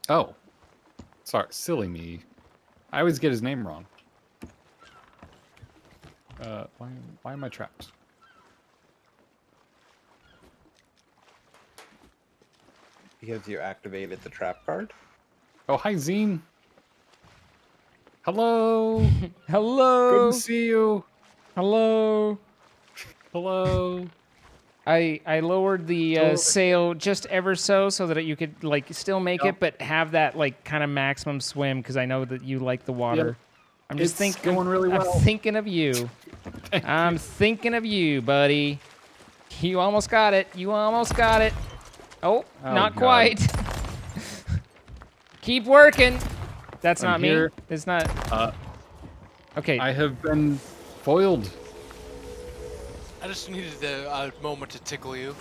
Oh. Sorry. Silly me. I always get his name wrong. Why am I trapped? Because you activated the trap card. Oh, hi, Zine. Hello. Hello. Good to see you. Hello. Hello. I lowered the sail just ever so that you could like still make it, but have that like kind of maximum swim because I know that you like the water. Yep. I'm just It's thinking. going really well. I'm thinking of you. I'm thinking of you, buddy. You almost got it. You almost got it. Oh, Oh, not God. quite. Keep working. That's I'm not here. me. It's not. Okay. I have been foiled. I just needed a moment to tickle you.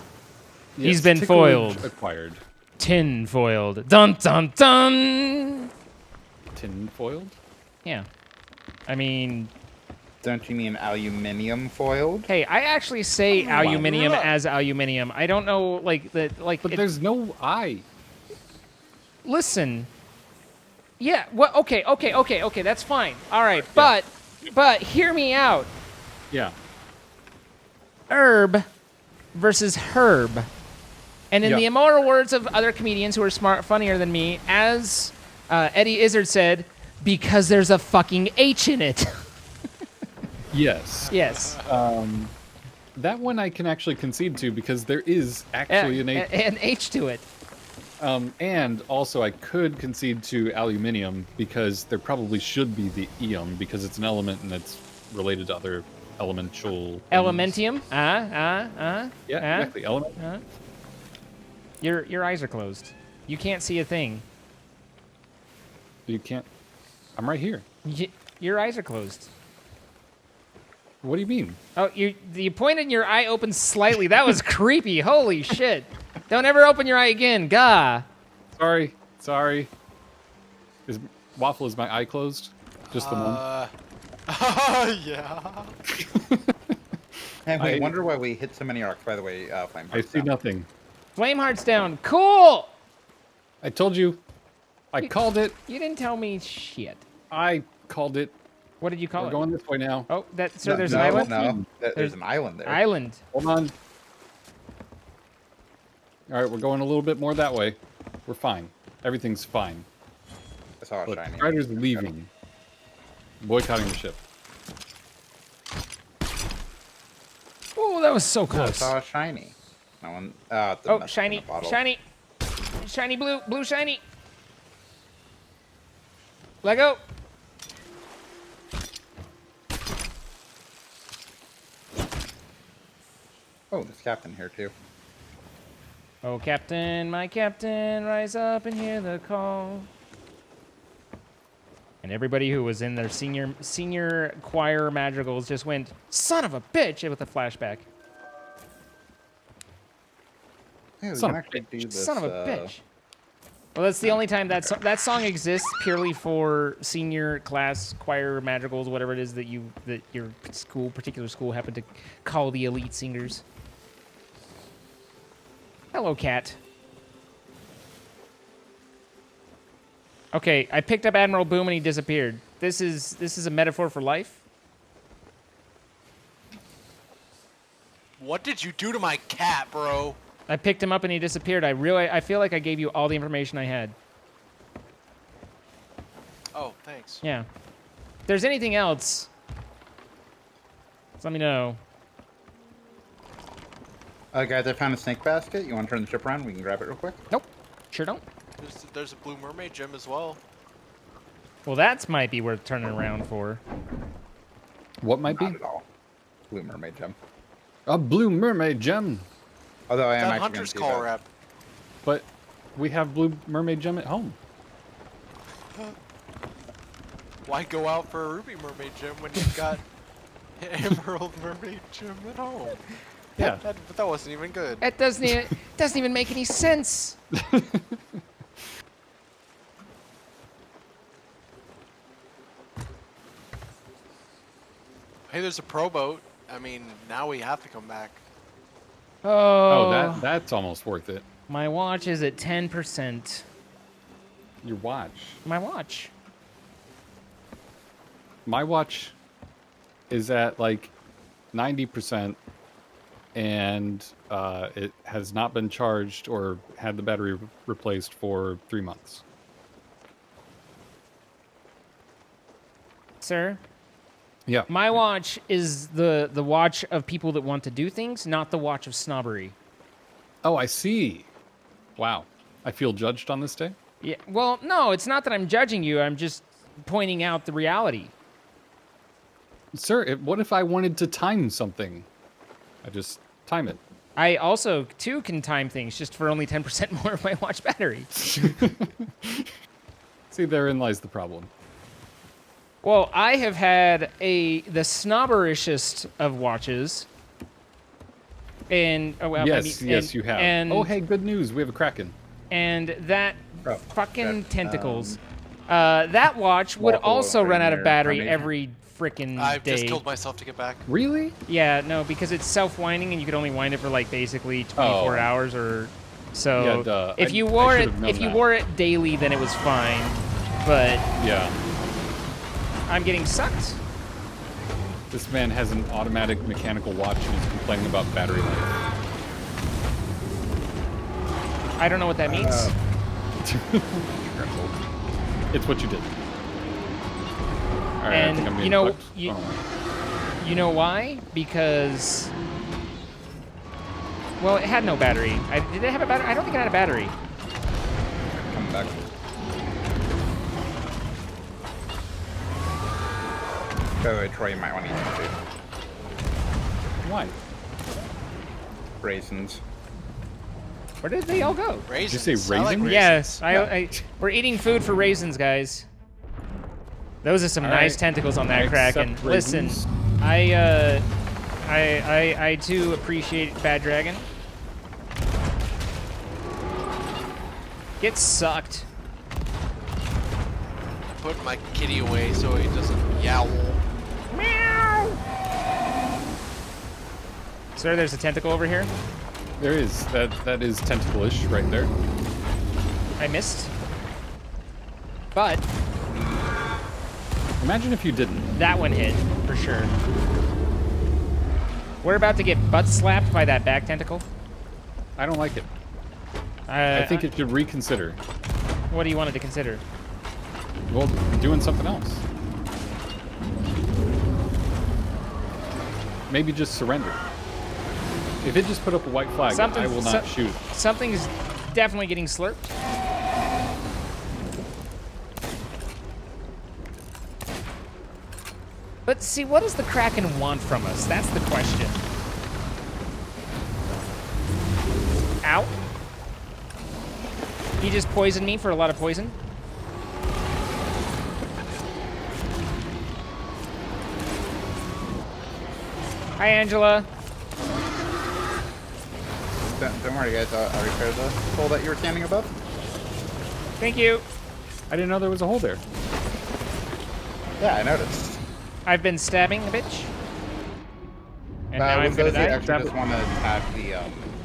He's been ticklage foiled. Acquired. Tin foiled. Dun dun dun. Tin foiled? Yeah. I mean, Don't you mean aluminium foiled? Hey, I actually say my aluminium God. as aluminium. I don't know, like like. But there's no I. Listen. Yeah. Well. Okay. That's fine. All right. But hear me out. Yeah. Herb versus herb. And in Yeah. the immortal words of other comedians who are funnier than me, as Eddie Izzard said, because there's a fucking H in it. Yes. Yes. That one I can actually concede to because there is actually an H to it. and also I could concede to aluminium because there probably should be the ium because it's an element and it's related to other elemental things. Elementium. Yeah, exactly. Element. Your eyes are closed. You can't see a thing. You can't. I'm right here. Your eyes are closed. What do you mean? Oh, you pointed your eye open slightly. That was creepy. Holy shit. Don't ever open your eye again. Gah. Sorry. Waffle, is my eye closed? Just the one? Yeah. And we I- wonder why we hit so many arcs, by the way, Flame. I see nothing. Flameheart's down. Cool. I told you. I called it. You didn't tell me shit. I called it. What did you call We're it? going this way now. Oh, there's an island? No, there's an island there. Island. Hold on. All right, we're going a little bit more that way. We're fine. Everything's fine. I saw a Look, shiny. Strider's leaving. Boycotting the ship. Oh, that was so I close. saw a shiny. No one. Oh, shiny, shiny blue shiny. Let go. Oh, there's Captain here too. Oh, Captain, my Captain, rise up and hear the call. And everybody who was in their senior choir madrigals just went, son of a bitch, with a flashback. Hey, we Son can of a actually do this. Son of a bitch. Well, that's the only time that song exists purely for senior class choir madrigals, whatever it is that your particular school happened to call the elite singers. Hello, cat. Okay, I picked up Admiral Boom and he disappeared. This is a metaphor for life. What did you do to my cat, bro? I picked him up and he disappeared. I feel like I gave you all the information I had. Oh, thanks. Yeah. If there's anything else, just let me know. Guys, I found a snake basket. You want to turn the ship around? We can grab it real quick. Nope. Sure don't. There's a blue mermaid gem as well. Well, that might be worth turning around for. What might be? Not at all. Blue mermaid gem. A blue mermaid gem. Although I am That actually going hunter's to call wrap. But we have blue mermaid gem at home. Why go out for a ruby mermaid gem when you've got emerald mermaid gem at home? Yeah. But that wasn't even good. That doesn't even make any sense. Hey, there's a pro boat. I mean, now we have to come back. Oh, That's almost worth it. my watch is at 10%. Your watch. My watch. My watch is at like 90%, and it has not been charged or had the battery replaced for 3 months. Sir, Yeah. my watch is the watch of people that want to do things, not the watch of snobbery. Oh, I see. Wow. I feel judged on this day? Yeah. Well, no, it's not that I'm judging you. I'm just pointing out the reality. Sir, what if I wanted to time something? I just time it. I also, too, can time things just for only 10% more of my watch battery. See, therein lies the problem. Well, I have had the snobberishest of watches. And, oh, well, Yes, yes, you have. And, Oh, hey, good news. We have a Kraken. And that Oh, fucking that, tentacles. That watch would Waffle also run out of Premier battery Carnation. every freaking I've day. just killed myself to get back. Really? Yeah, no, because it's self-winding and you could only wind it for like basically 24 Oh. hours or so. Yeah, duh. If I- you I wore should it, have known if you that. wore it daily, then it was fine. But Yeah. I'm getting sucked. This man has an automatic mechanical watch and is complaining about battery life. I don't know what that means. It's what you did. All right, I And think I'm being you know, cooked. you- Oh. You know why? Because, well, it had no battery. Did it have a battery? I don't think it had a battery. Come back. By the way, Troy, you might want to eat some food. Why? Raisins. Where did they all go? Raisins. Did you say I like raisins? Yes, raisins. we're eating food for raisins, guys. Those are some All nice right. tentacles on that I Kraken. accept Listen, raisins. I too appreciate Bad Dragon. Get sucked. Put my kitty away so he doesn't yowl. Meow. Sir, there's a tentacle over here. There is. That is tentacle-ish right there. I missed. But Imagine if you didn't. that one hit, for sure. We're about to get butt slapped by that back tentacle. I don't like it. I think it should reconsider. What do you want it to consider? Well, doing something else. Maybe just surrender. If it just put up a white flag, I will not shoot. Something's definitely getting slurped. But see, what does the Kraken want from us? That's the question. Ow. He just poisoned me for a lot of poison. Hi, Angela. Don't worry, guys. I'll repair the hole that you were standing above. Thank you. I didn't know there was a hole there. Yeah, I noticed. I've been stabbing a bitch. And now I'm With gonna those that die. actually just want to attack the,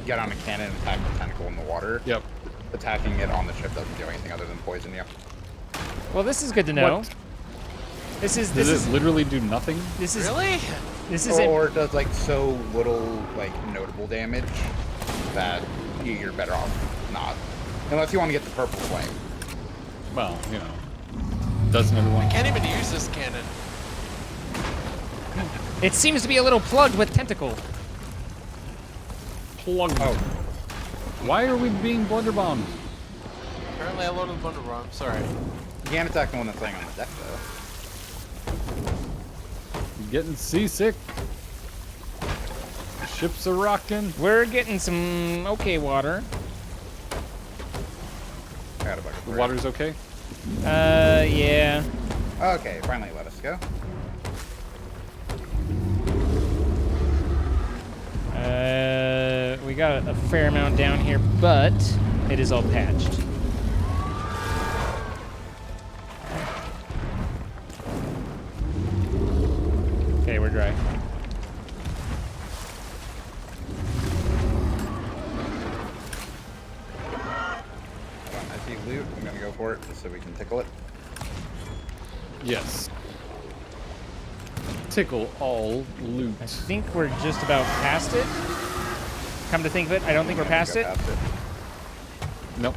get on a cannon and attack the tentacle in the water. Yep. Attacking it on the ship doesn't do anything other than poison you. Well, this is good to know. What? This is Does it literally do nothing? this is Really? this is Or it does like so little like notable damage that you're better off not. Unless you want to get the purple flame. Well, you know. Doesn't everyone? Can't even use this cannon. It seems to be a little plugged with tentacle. Plug. Oh, Why are we being blunderbombed? Apparently I loaded the Thunder Bomb. Sorry. you can't attack the one that's laying on the deck though. I'm getting seasick. Ships are rocking. We're getting some okay water. I got a bucket The for water's okay. Yeah. it. Okay, finally let us go. We got a fair amount down here, but it is all patched. Okay, we're dry. I see loot. I'm gonna go for it just so we can tickle it. Yes. Tickle all loot. I think we're just about past it. Come to think of it, I don't think we're I'm gonna past go it. Nope.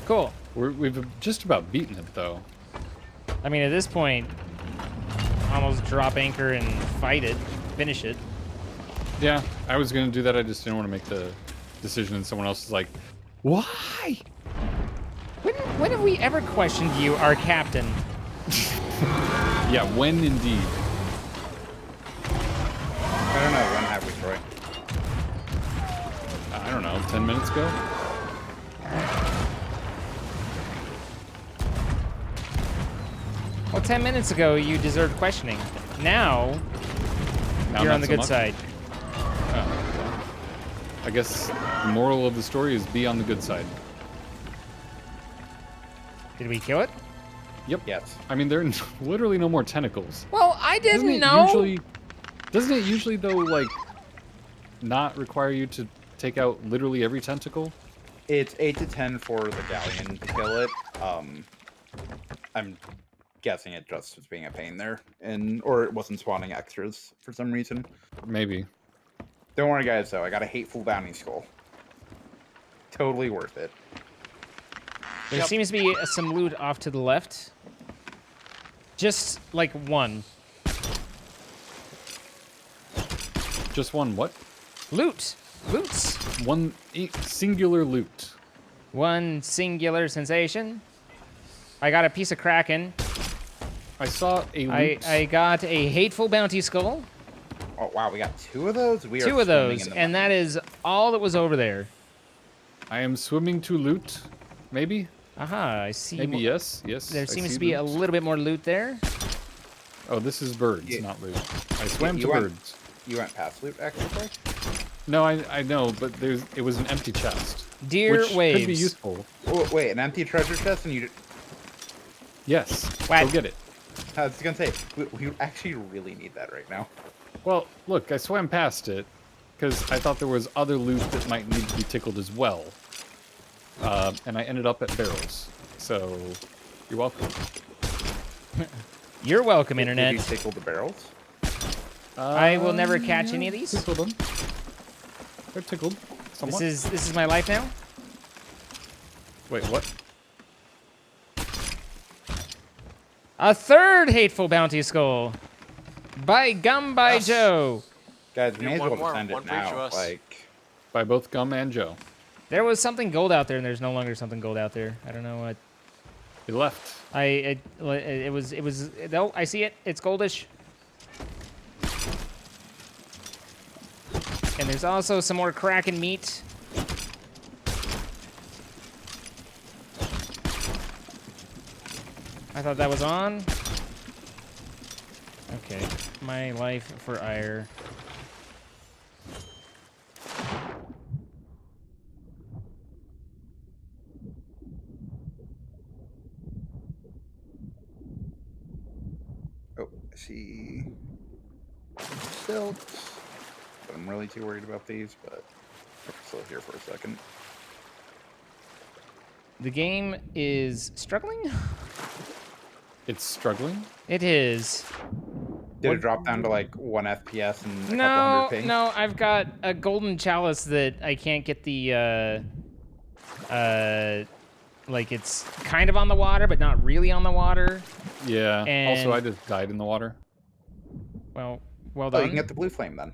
Cool. We've just about beaten it though. I mean, at this point, almost drop anchor and fight it, finish it. Yeah, I was gonna do that. I just didn't want to make the decision, and someone else is like, "Why?" When have we ever questioned you, our captain? Yeah, when indeed. I don't know. When have we, Troy? I don't know, 10 minutes ago. Well, 10 minutes ago, you deserved questioning. Now, Now you're not on the so good much. side. Oh, well. I guess the moral of the story is be on the good side. Did we kill it? Yep. Yes. I mean, there are literally no more tentacles. Well, I Doesn't didn't it know. Doesn't it usually, though, like, not require you to take out literally every tentacle? It's 8 to 10 for the galleon to kill it. I'm guessing it just was being a pain there, or it wasn't spawning extras for some reason. Maybe. Don't worry, guys. Though I got a hateful bounty skull. Totally worth it. There seems to be some loot off to the left. Just like one. Just one what? Loot. Loots. One singular loot. One singular sensation. I got a piece of Kraken. I saw a loot. I got a hateful bounty skull. Oh wow, we got 2 of those. We are Two of swimming those, in the and money. that is all that was over there. I am swimming to loot. Maybe? Aha, I see. Maybe yes. Yes. There I seems see to be a loot. little bit more loot there. Oh, this is birds, Yeah. not loot. I swam you to went- birds. You went past loot, actually. No, I know, but it was an empty chest. Dear which waves. could be useful. Oh, wait, an empty treasure chest, and you. Yes. What? Go get it. I was gonna say we actually really need that right now. Well, look, I swam past it because I thought there was other loot that might need to be tickled as well. And I ended up at barrels. So, you're welcome. You're welcome, Did Internet. you tickle the barrels? I will never catch any of these. Tickled them. They're tickled. Somewhat. This is my life now. Wait, what? A third hateful bounty skull. By gum, by Yes. Joe. Guys, we Yeah, may as one well more, defend one it for each of now. us. Like, By both Gum and Joe. There was something gold out there, and there's no longer something gold out there. I don't know what. They left. It was. No, I see it. It's goldish. And there's also some more Kraken meat. I thought that was on. Okay, my life for ire. oh, I see silks. But I'm really too worried about these, but I'm still here for a second. The game is struggling? It's struggling. It is. Did it drop down to like 1 FPS and a couple No, hundred ping? no, I've got a golden chalice that I can't get the, like it's kind of on the water, but not really on the water. Yeah. And- Also, I just died in the water. Well Oh, done. you can get the blue flame then.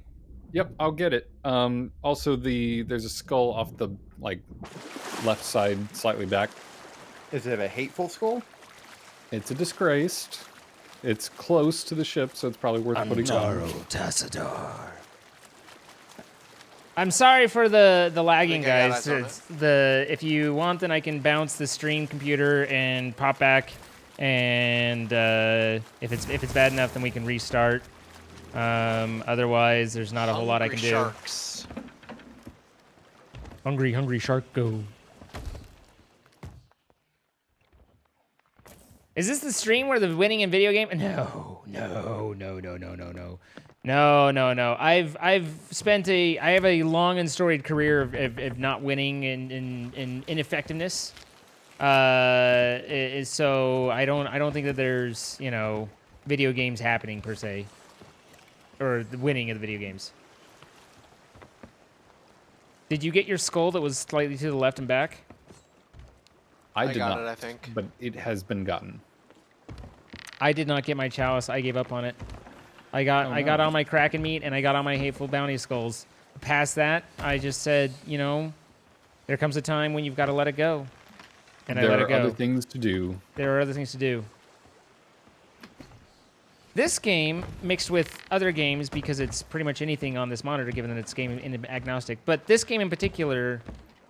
Yep, I'll get it. Also, there's a skull off the like left side, slightly back. Is it a hateful skull? It's a disgraced. It's close to the ship, so it's probably worth putting on. I'm sorry for the lagging, think I got guys. eyes on It's if you want, then I can bounce the stream computer and pop back, and if it's bad enough, then we can restart. Otherwise, there's not a whole lot I can do. Sharks. Hungry shark, go. Is this the stream where the winning in video game? No. I've spent I have a long and storied career of not winning in ineffectiveness. So I don't think that there's video games happening per se, or the winning of the video games. Did you get your skull that was slightly to the left and back? I I did got not, it, I think. but it has been gotten. I did not get my chalice. I gave up on it. I got no. all my Kraken meat and I got all my hateful bounty skulls. Past that, I just said, there comes a time when you've got to let it go, and There I let are it go. other things to do. There are other things to do. This game, mixed with other games, because it's pretty much anything on this monitor, given that it's game agnostic. But this game in particular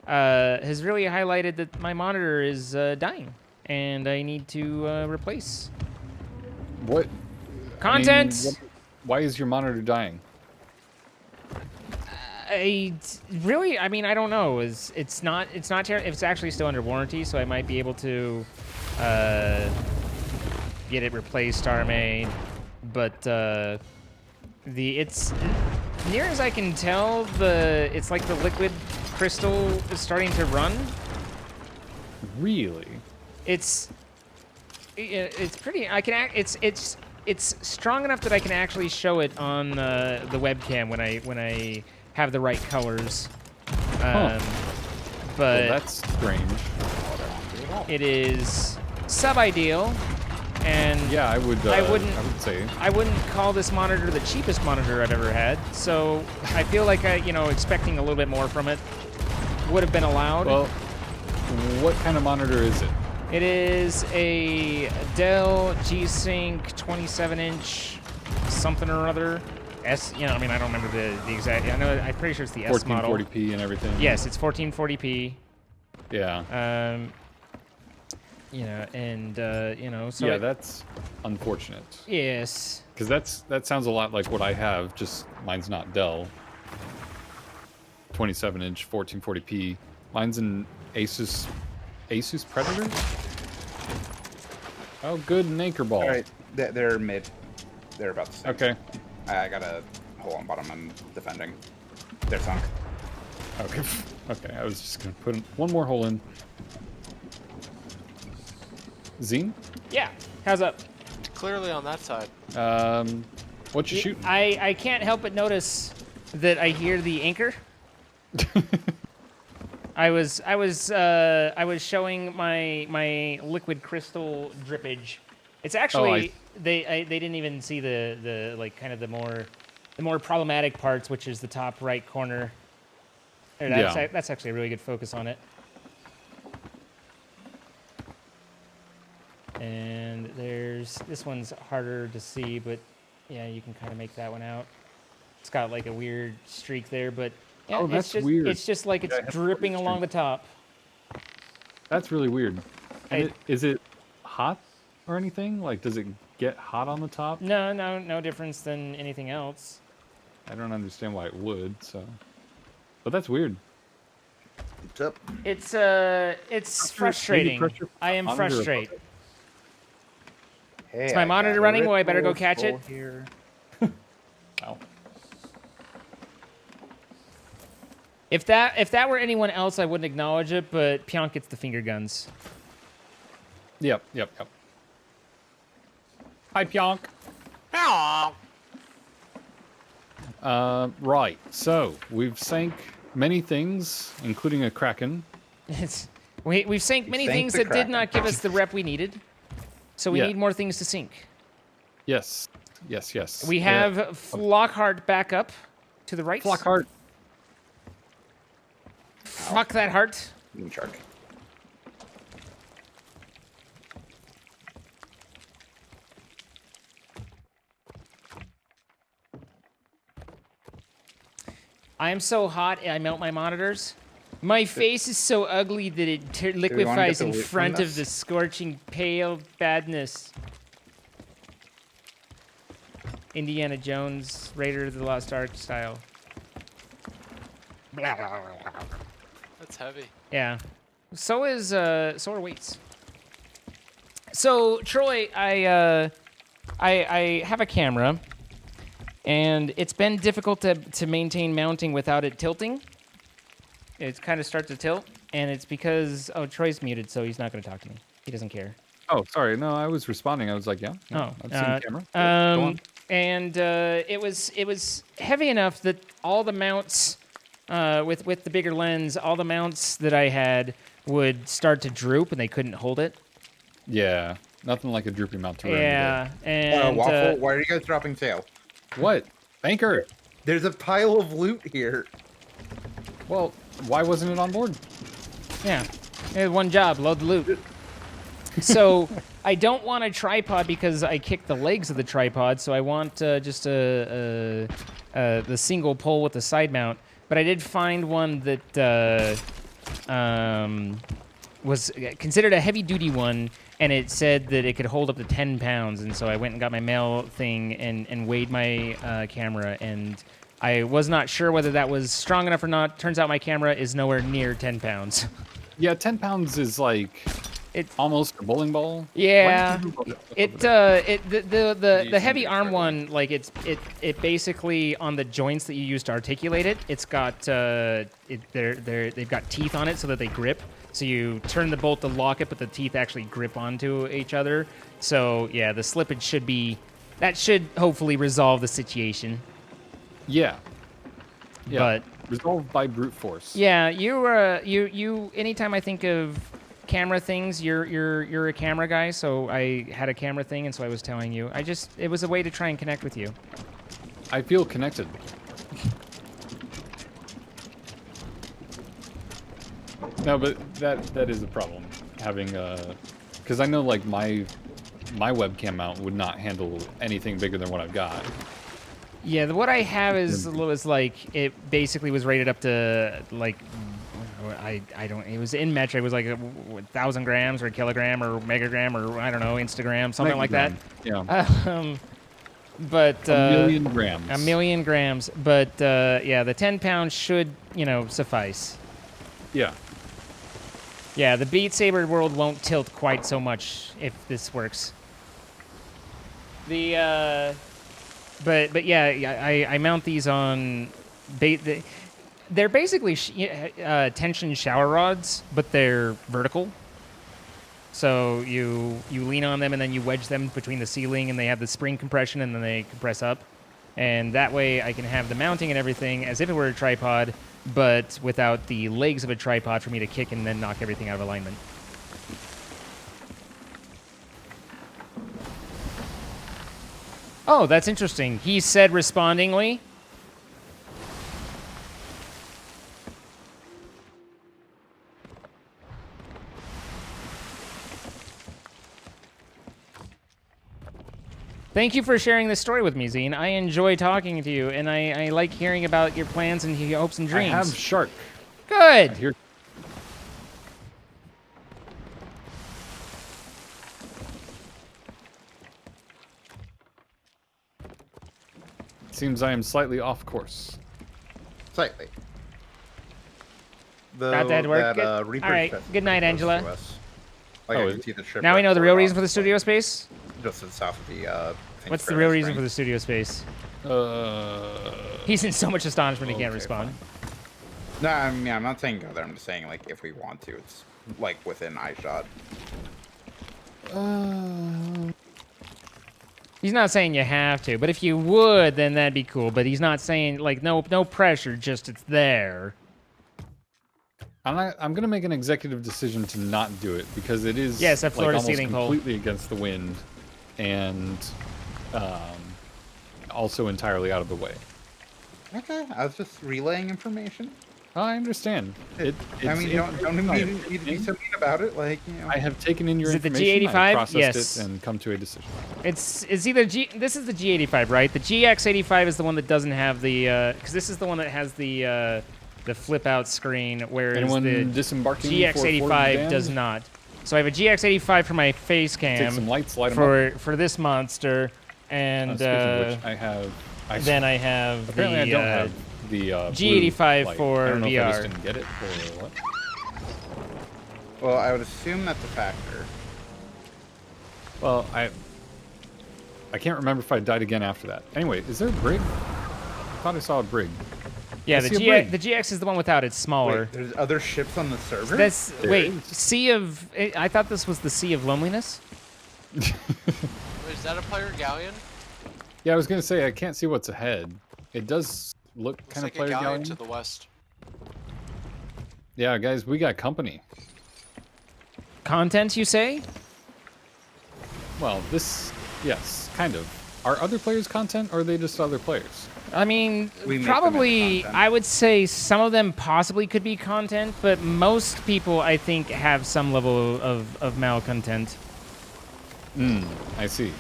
has really highlighted that my monitor is dying, and I need to replace. What? Content. I mean, why is your monitor dying? I don't know. It's actually still under warranty, so I might be able to get it replaced, RMA, but it's near as I can tell, it's like the liquid crystal is starting to run. Really? It's pretty. It's strong enough that I can actually show it on the webcam when I have the right colors. Huh. But Well, that's strange. it is sub-ideal, and Yeah, I would say. I wouldn't call this monitor the cheapest monitor I've ever had. So I feel like expecting a little bit more from it would have been allowed. Well, what kind of monitor is it? It is a Dell G-Sync 27-inch something or other. I don't remember the exact. I'm pretty sure it's the S model. 1440p and everything. Yes, it's 1440p. Yeah. So yeah, that's unfortunate. yes. Because that sounds a lot like what I have. Just mine's not Dell. 27-inch 1440p. Mine's an Asus Predator. Oh, good, an anchor ball. All right, they're mid. They're about to sink. Okay. I got a hole on bottom. I'm defending. They're sunk. Okay. Okay. I was just gonna put one more hole in. Zine? Yeah. How's up? Clearly on that side. What you shooting? I can't help but notice that I hear the anchor. I was showing my liquid crystal drippage. It's actually they didn't even see the more problematic parts, which is the top right corner. That's actually a really good focus on it. And this one's harder to see, but yeah, you can kind of make that one out. It's got like a weird streak there, but yeah, Oh, that's it's just, weird. It's just like it's dripping along the top. That's really weird. And is it hot or anything? Like, does it get hot on the top? No difference than anything else. I don't understand why it would. So, but that's weird. What's up? It's frustrating. I am frustrated. Hey, Is my monitor running? Well, I better go catch it. Here. Wow. If that were anyone else, I wouldn't acknowledge it, but Pionk gets the finger guns. Yep. Hi, Pionk. Right. So we've sank many things, including a Kraken. We've sank many things that did not give us the rep we needed, so we need more things to sink. Yes. We have Flockhart back up to the right. Flockhart. Fuck that heart. Shark. I am so hot, I melt my monitors. My face is so ugly that it liquefies in front of the scorching pale badness. Indiana Jones, Raider of the Lost Ark style. That's heavy. Yeah. So are weights. So Troy, I have a camera, and it's been difficult to maintain mounting without it tilting. It kind of starts to tilt, and it's because Troy's muted, so he's not going to talk to me. He doesn't care. Oh, sorry. No, I was responding. I was like, yeah I've seen the camera. Go on. And it was heavy enough that all the mounts, with the bigger lens, all the mounts that I had would start to droop, and they couldn't hold it. Yeah, nothing like a droopy mount to Yeah, and Waffle, why are you guys dropping sail? What? Anchor. There's a pile of loot here. Well, why wasn't it on board? yeah, it had one job: load the loot. So I don't want a tripod because I kicked the legs of the tripod. So I want just the single pole with the side mount. But I did find one that was considered a heavy-duty one, and it said that it could hold up to 10 pounds. And so I went and got my mail thing and weighed my camera, and I was not sure whether that was strong enough or not. Turns out my camera is nowhere near 10 pounds. Yeah, 10 pounds is like almost a bowling ball. Yeah, Why did you the heavy something arm struggling. one, like it basically on the joints that you use to articulate it, it's got they've got teeth on it so that they grip. So you turn the bolt to lock it, but the teeth actually grip onto each other. So yeah, the slippage should hopefully resolve the situation. Yeah. But resolved by brute force. yeah, you anytime I think of camera things, you're a camera guy, so I had a camera thing, and so I was telling you. It was a way to try and connect with you. I feel connected. No, but that is a problem, having because I know like my webcam mount would not handle anything bigger than what I've got. Yeah, what I have is like it basically was rated up to like I don't. It was in metric. It was like 1,000 grams or a kilogram or megagram or I don't know, Instagram, something like that. Yeah. But a million grams. A million grams. But yeah, the 10 pounds should suffice. Yeah. Yeah, the Beat Saber world won't tilt quite so much if this works. But yeah, I mount these on they're basically tension shower rods, but they're vertical. So you lean on them and then you wedge them between the ceiling, and they have the spring compression, and then they compress up. And that way I can have the mounting and everything as if it were a tripod, but without the legs of a tripod for me to kick and then knock everything out of alignment. Oh, that's interesting. He said respondingly. Thank you for sharing this story with me, Zine. I enjoy talking to you, and I like hearing about your plans and your hopes and dreams. I have shark. Good. Here. Seems I am slightly off course. Slightly. Got that work? All right. Good night, Angela. Like, Oh, I can see the ship Now we know the real reason for the like, studio space? just to the south of the What's the real reason for the studio space? Uh, He's in so much astonishment he can't Okay, respond. No, I mean, I'm not saying go there. I'm just saying, like, if we want to, it's, like, within eyeshot. He's not saying you have to, but if you would, then that'd be cool. But he's not saying, like, no pressure, just it's there. I'm gonna make an executive decision to not do it because it is Yes, a floor to almost ceiling pole. completely against the wind, and also entirely out of the way. Okay, I was just relaying information. I understand. I mean, you don't need to be so mean about it. Like, you know. I have taken in your Is it the information. G85? I've processed Yes. it and come to a decision. It's either this is the G85, right? The GX85 is the one that doesn't have the because this is the one that has the flip out screen, whereas Anyone the disembarking GX85 does not. So I have a GX85 for my face Take cam some lights, light 'em up. for this monster, and Speaking of which, I have. then I have Apparently, the I don't have the G85 blue light. for I don't know if I just VR. didn't get it or what. Well, I would assume that's a factor. Well, I can't remember if I died again after that. Anyway, is there a brig? I thought I saw a brig. Yeah, I the see a brig. the GX is the one without. It's smaller. Wait, there's other ships on the server? That's There wait, is. Sea of. I thought this was the Sea of Loneliness. Wait, is that a pirate galleon? Yeah, I was gonna say I can't see what's ahead. It does look Looks kind like of player a galleon galleon. to the west. Yeah, guys, we got company. Content, you say? Well, yes, kind of. Are other players content, or are they just other players? I mean, We make them probably, into content. I would say some of them possibly could be content, but most people, I think, have some level of malcontent. I see.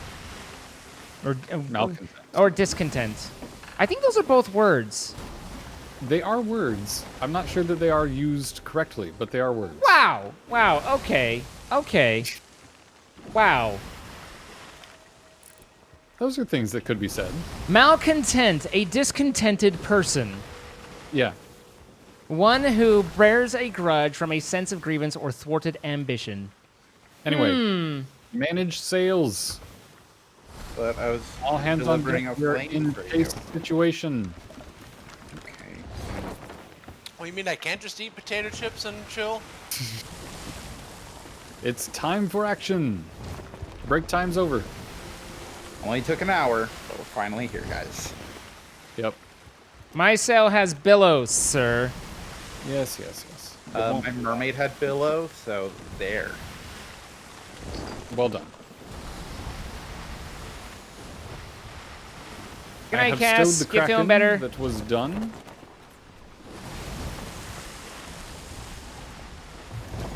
Or, Malcontent. or discontent. I think those are both words. They are words. I'm not sure that they are used correctly, but they are words. Wow. Wow. Okay. Okay. Wow. Those are things that could be said. Malcontent, a discontented person. Yeah. One who bears a grudge from a sense of grievance or thwarted ambition. Anyway, manage sales. But I was All hands on delivering deck. a We're flame in for you. case situation. Okay. Well, you mean I can't just eat potato chips and chill? It's time for action. Break time's over. Only took an hour, but we're finally here, guys. Yep. My sail has billows, sir. Yes, yes, yes. It won't My be mermaid had billow, so there. well done. Good I night, have Cass. stowed the You feeling Kraken better? that was done.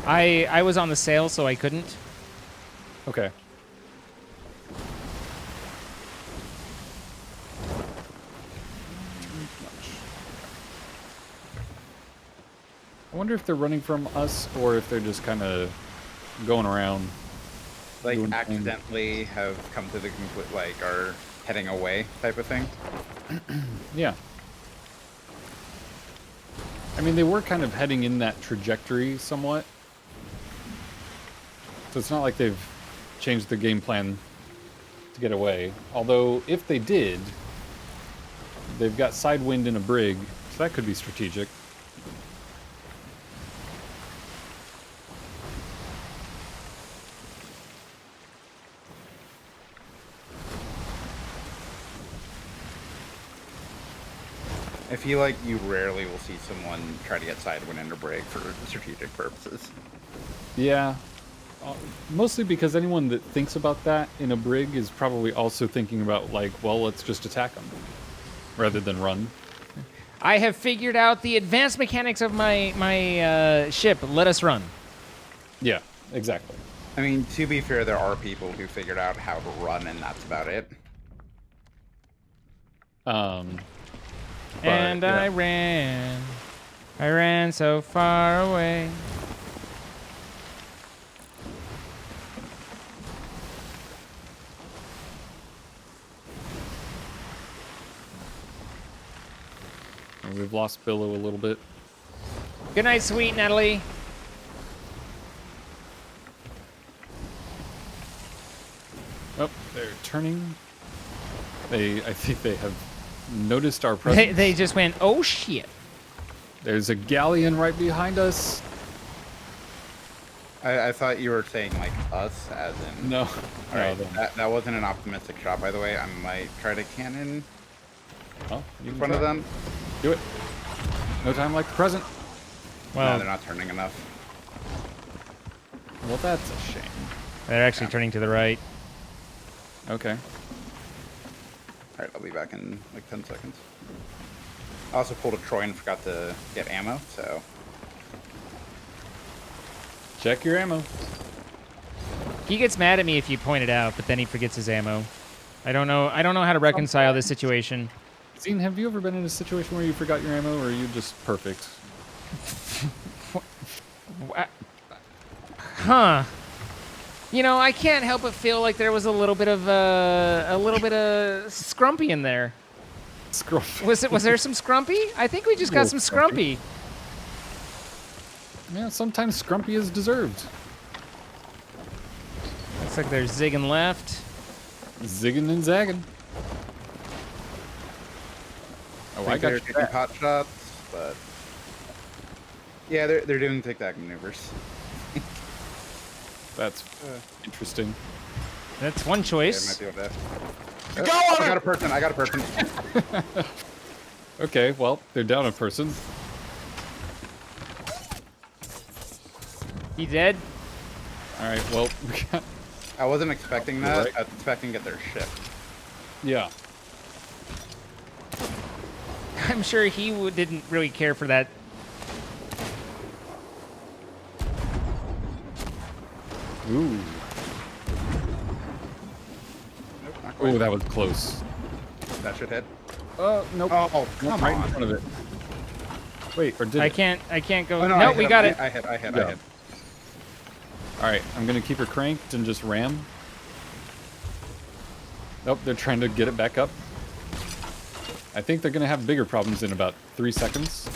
I was on the sail, so I couldn't. Okay. I wonder if they're running from us or if they're just kind of going around. Like, Doing things. accidentally have come to the conclusion, like, are heading away type of thing. Yeah. I mean, they were kind of heading in that trajectory somewhat. So it's not like they've changed their game plan to get away. Although, if they did, they've got side wind in a brig, so that could be strategic. I feel like you rarely will see someone try to get sidewind into brig for strategic purposes. Yeah. Mostly because anyone that thinks about that in a brig is probably also thinking about, like, well, let's just attack them rather than run. I have figured out the advanced mechanics of my ship. Let us run. Yeah, exactly. I mean, to be fair, there are people who figured out how to run, and that's about it. And yeah. I ran so far away. We've lost Billow a little bit. Good night, sweet Natalie. Oh, they're turning. I think they have noticed our presence. They just went, oh shit. There's a galleon right behind us. I thought you were saying, like, us, as in... No. Alright, No, that wasn't an optimistic shot, by the way. I might try to cannon well, you in can front of try. them. Do it. No time like the present. No, Well, they're not turning enough. Well, that's a shame. they're actually turning to the right. Okay. Alright, I'll be back in, like, 10 seconds. I also pulled a Troy and forgot to get ammo, so... Check your ammo. He gets mad at me if you point it out, but then he forgets his ammo. I don't know how to reconcile this situation. Zine, have you ever been in a situation where you forgot your ammo, or are you just perfect? Huh. You know, I can't help but feel like there was a little bit of scrumpy in there. Scruff. Was there some scrumpy? I think we just got some Little scrumpy. Yeah, sometimes Scrumpy is deserved. Looks like they're zigging left. Zigging and zagging. Oh, I got they're you. getting pot shots, but... Yeah, they're doing tic-tac maneuvers. That's interesting. That's one Yeah, choice. might be able to... Go Oh, on I got it! a person, I got a person. Okay, well, they're down a person. He dead? Alright, well, we got... I wasn't expecting that. Right. I was expecting to get their ship. Yeah. I'm sure he didn't really care for that. Ooh. Nope, not quite. Oh, that was close. That should hit. Nope. Oh, Nope, come right on. in front of it. Wait, or did I it? can't go. Oh, no, I hit we him. got it. I hit. Yeah. Alright, I'm gonna keep her cranked and just ram. Nope, they're trying to get it back up. I think they're gonna have bigger problems in about 3 seconds.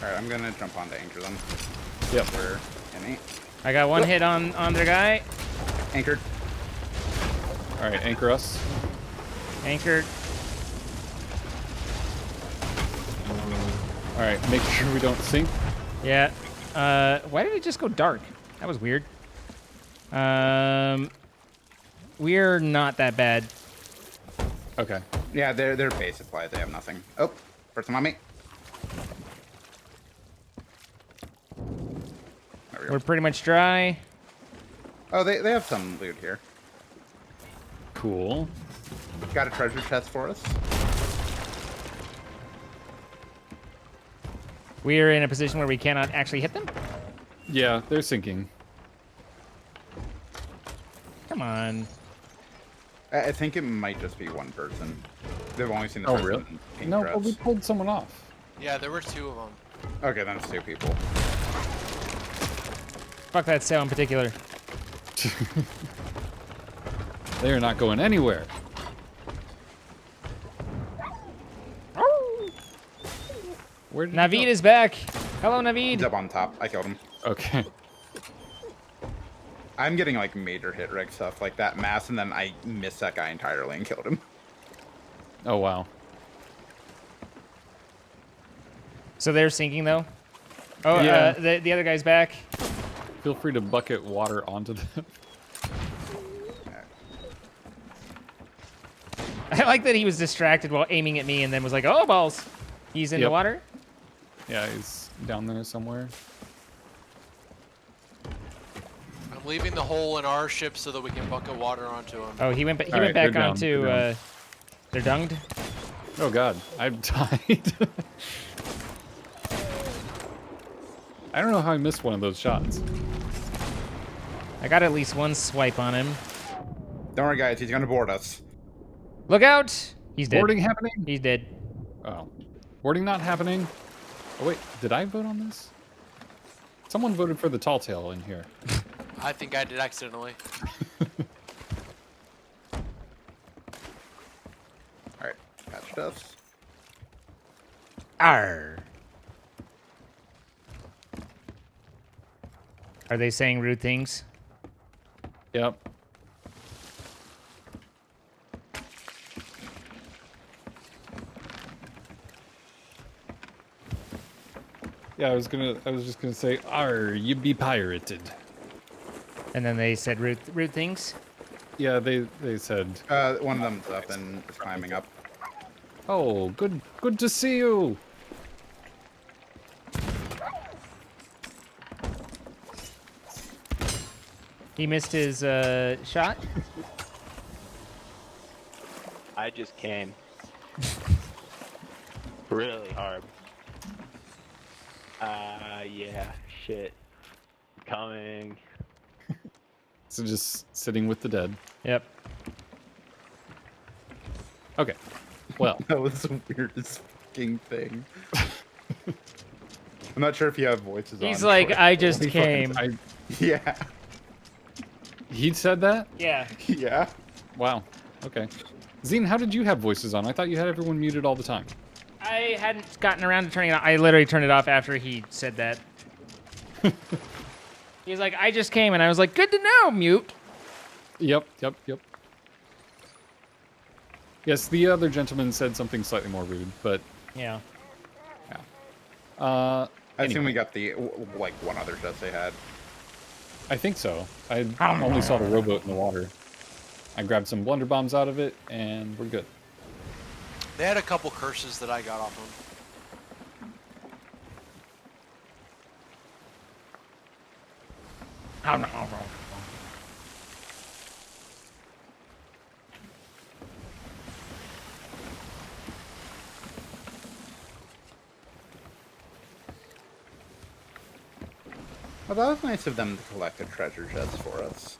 Alright, I'm gonna jump on to anchor them. Yep. Where any? I got one hit on their guy. Anchored. All right, anchor us. Anchored. All right, make sure we don't sink. Yeah. Why did it just go dark? That was weird. We're not that bad. Okay. Yeah, they're base supplies. They have nothing. Oh, person on me. There we go. We're pretty much dry. Oh, they have some loot here. Cool. Got a treasure chest for us. We're in a position where we cannot actually hit them. Yeah, they're sinking. Come on. I think it might just be one person. They've only seen the Oh, person really? in pink No, dress. but we pulled someone off. Yeah, there were 2 of them. Okay, then it's 2 people. Fuck that cell in particular. They are not going anywhere. Where did he Navid go? is back. Hello, He's Navid. up on top. I killed him. Okay. I'm getting like major hit reg stuff like that mass, and then I missed that guy entirely and killed him. Oh, wow. Oh, So they're sinking though. Oh, Yeah. the other guy's back. Feel free to bucket water onto them. I like that he was distracted while aiming at me and then was like, "Oh balls!" He's in the Yep. water. Yeah, he's down there somewhere. I'm leaving the hole in our ship so that we can bucket water onto him. Oh, he went. He All went right, back they're down, onto. they're down. They're dunged. Oh god, I've died. I don't know how I missed one of those shots. I got at least one swipe on him. Don't worry, guys. He's gonna board us. Look out! He's dead. Boarding happening? He's dead. Oh. Boarding not happening? Oh wait, did I vote on this? Someone voted for the tall tale in here. I think I did accidentally. All right, patched us. Arr. Are they saying rude things? Yep. Yeah, I was just gonna say, "Arr, you be pirated." And then they said rude things. Yeah, they said, One of them's up and is climbing up. "Oh, good to see you." He missed his shot. I just came. Really hard. Yeah, shit. Coming. So just sitting with the dead. Yep. Okay. Well, That was the weirdest fucking thing. I'm not sure if you have voices on. He's like, Troy. I just came. Yeah. he said that? Yeah. Yeah. Wow. Okay. Zine, how did you have voices on? I thought you had everyone muted all the time. I hadn't gotten around to turning it on. I literally turned it off after he said that. He's like, I just came, and I was like, good to know, mute. Yep. Yes, the other gentleman said something slightly more rude, but Yeah. I assume anyway. we got the like one other chest they had. I think so. I only saw the rowboat in the water. I grabbed some blunder bombs out of it, and we're good. They had a couple curses that I got off them. Well, that was nice of them to collect a treasure chest for us.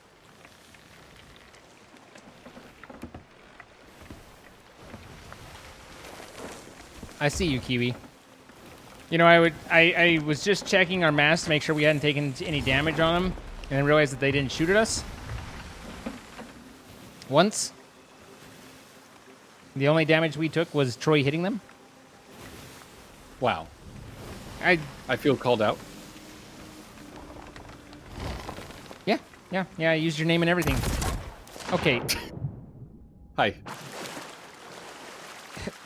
I see you, Kiwi. You know, I was just checking our masts to make sure we hadn't taken any damage on them, and then realized that they didn't shoot at us. Once. The only damage we took was Troy hitting them. Wow. I I feel called out. Yeah, I used your name and everything. Okay. Hi.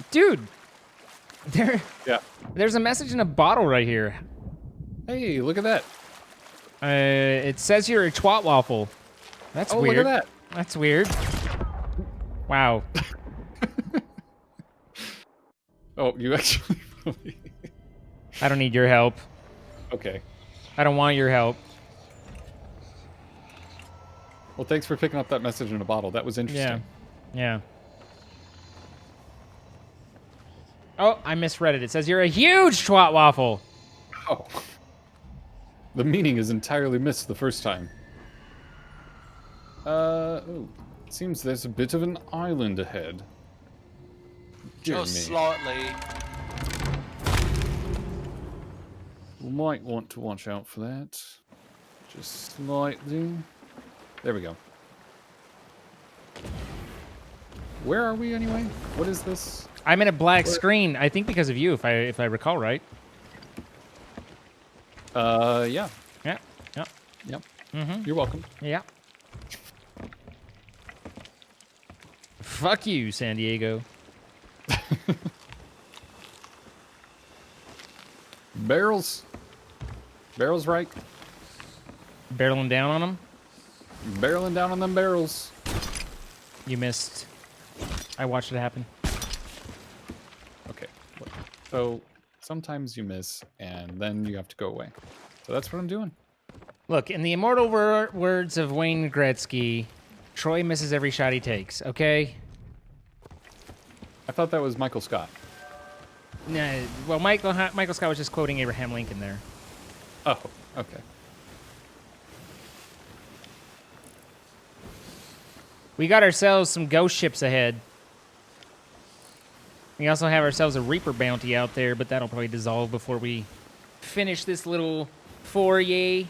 Dude. Yeah. There's a message in a bottle right here. Hey, look at that. It says you're a twat waffle. That's weird. Look at that. That's weird. Wow. Oh, you actually. I don't need your help. Okay. I don't want your help. Well, thanks for picking up that message in a bottle. That was interesting. Yeah. Oh, I misread it. It says you're a huge twat waffle. Oh. The meaning is entirely missed the first time. Oh. Seems there's a bit of an island ahead. Just Dear me. slightly. We might want to watch out for that. Just slightly. There we go. Where are we anyway? What is this? I'm in a black screen. I think because of you, if I recall right. Yeah. Yeah. Yep. Mm-hmm. You're welcome. Yeah. Fuck you, San Diego. Barrels. Barrels right. Barreling down on them. Barreling down on them barrels. You missed. I watched it happen. Okay. So sometimes you miss, and then you have to go away. So that's what I'm doing. Look, in the immortal words of Wayne Gretzky, Troy misses every shot he takes, okay? I thought that was Michael Scott. Nah, well, Michael Scott was just quoting Abraham Lincoln there. Oh, okay. We got ourselves some ghost ships ahead. We also have ourselves a Reaper bounty out there, but that'll probably dissolve before we finish this little foray.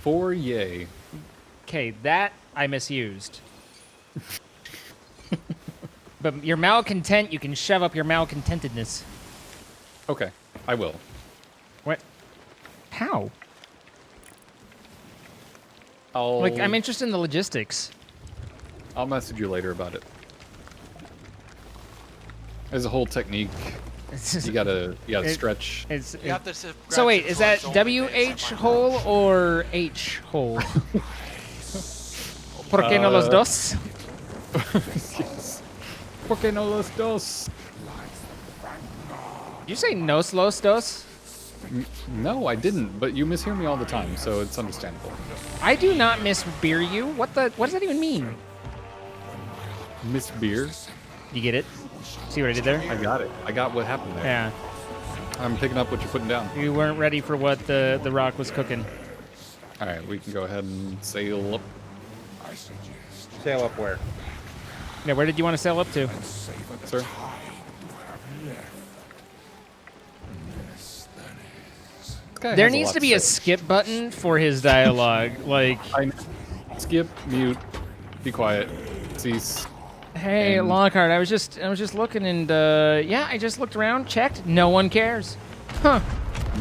Foray. Okay, that I misused. But your malcontent, you can shove up your malcontentedness. Okay, I will. What? How? I'll Like, I'm interested in the logistics. I'll message you later about it. There's a whole technique. You gotta stretch. You have to So wait, is that grab your WH hole or H hole? ¿Por qué no los dos? Yes. ¿Por qué no los dos? You say nos los dos? No, I didn't, but you mishear me all the time, so it's understandable. I do not misbeer you. What does that even mean? Miss Beer? You get it? See what I did there? I got it. I got what happened there. Yeah. I'm picking up what you're putting down. You weren't ready for what the rock was cooking. All right, we can go ahead and sail up. Sail up where? Yeah, where did you want to sail up to? Sir? There needs to be a skip button for his dialogue. Like, skip, mute, be quiet, cease. hey, and... Lockhart, I was just looking and yeah, I just looked around, checked. No one cares. Huh.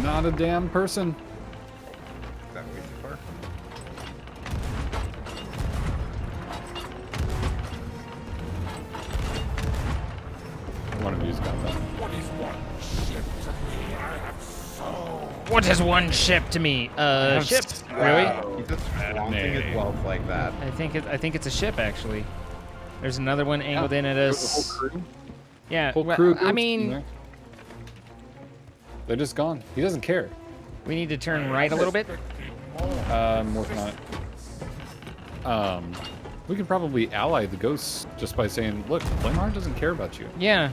Not a damn person. Is that what we for? One of you's got that. What is one ship to me? Ship. Really? He's just flaunting his wealth like that. I think it's a ship actually. There's another one angled in at us. The whole crew? Yeah. Whole well, crew I mean, they're just gone. He doesn't care. we need to turn right a little bit. I'm working on it. We could probably ally the ghosts just by saying, look, Flameheart doesn't care about you. Yeah.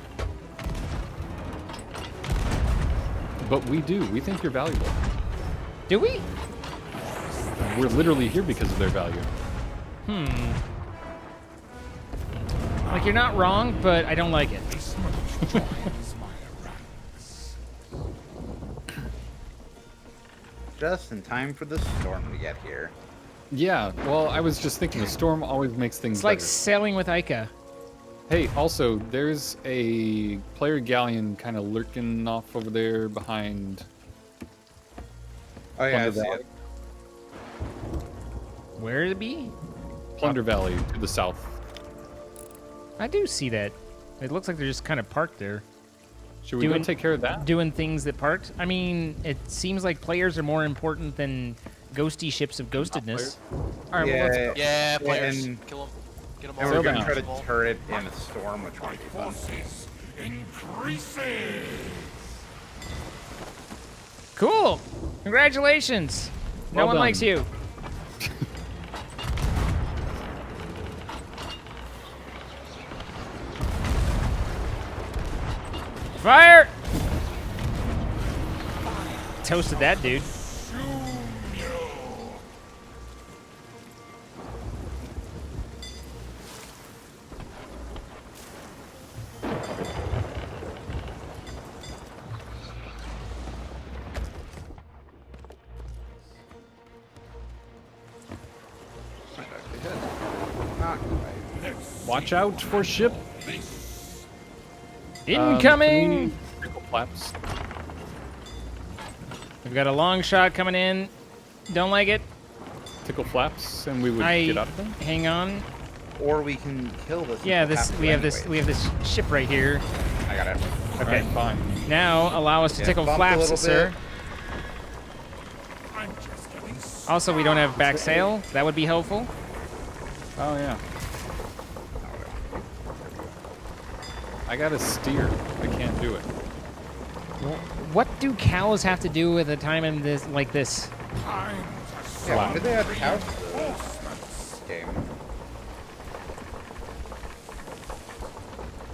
But we do. We think you're valuable. Do we? We're literally here because of their value. Like, you're not wrong, but I don't like it. Just in time for the storm to get here. Yeah, well, I was just thinking the storm always makes things It's like better. sailing with Ica. Hey, also, there's a player galleon kind of lurking off over there behind. Oh yeah, I Thunder see Valley. it. Where it be? Plunder Valley to the south. I do see that. It looks like they're just kind of parked there. Should we go take care of that? Doing things that parked? I mean, it seems like players are more important than ghosty ships of ghostedness. All right, well, let's go. Yeah, players. And, Kill them. Get them and all. we're going to down. try to turret in a storm, which might be fun. Cool. Congratulations. No Well one done. likes you. Fire! Toasted that dude. Might actually hit. Not quite. Watch out for ship. Incoming! Tickle flaps. We've got a long shot coming in. Don't like it. Tickle flaps, and we would get out of them. Hang on. Or we can kill this. Yeah, if we this have to we have this anyway. we have this ship right here. I got it. Okay. Alright, fine. Now allow us to Yeah, tickle bumped a flaps, little sir. bit. Also, we don't have back sail. That would be helpful. Oh yeah. I gotta steer. I can't do it. What do cows have to do with a time in this like this? Yeah, when did they add cows to this game?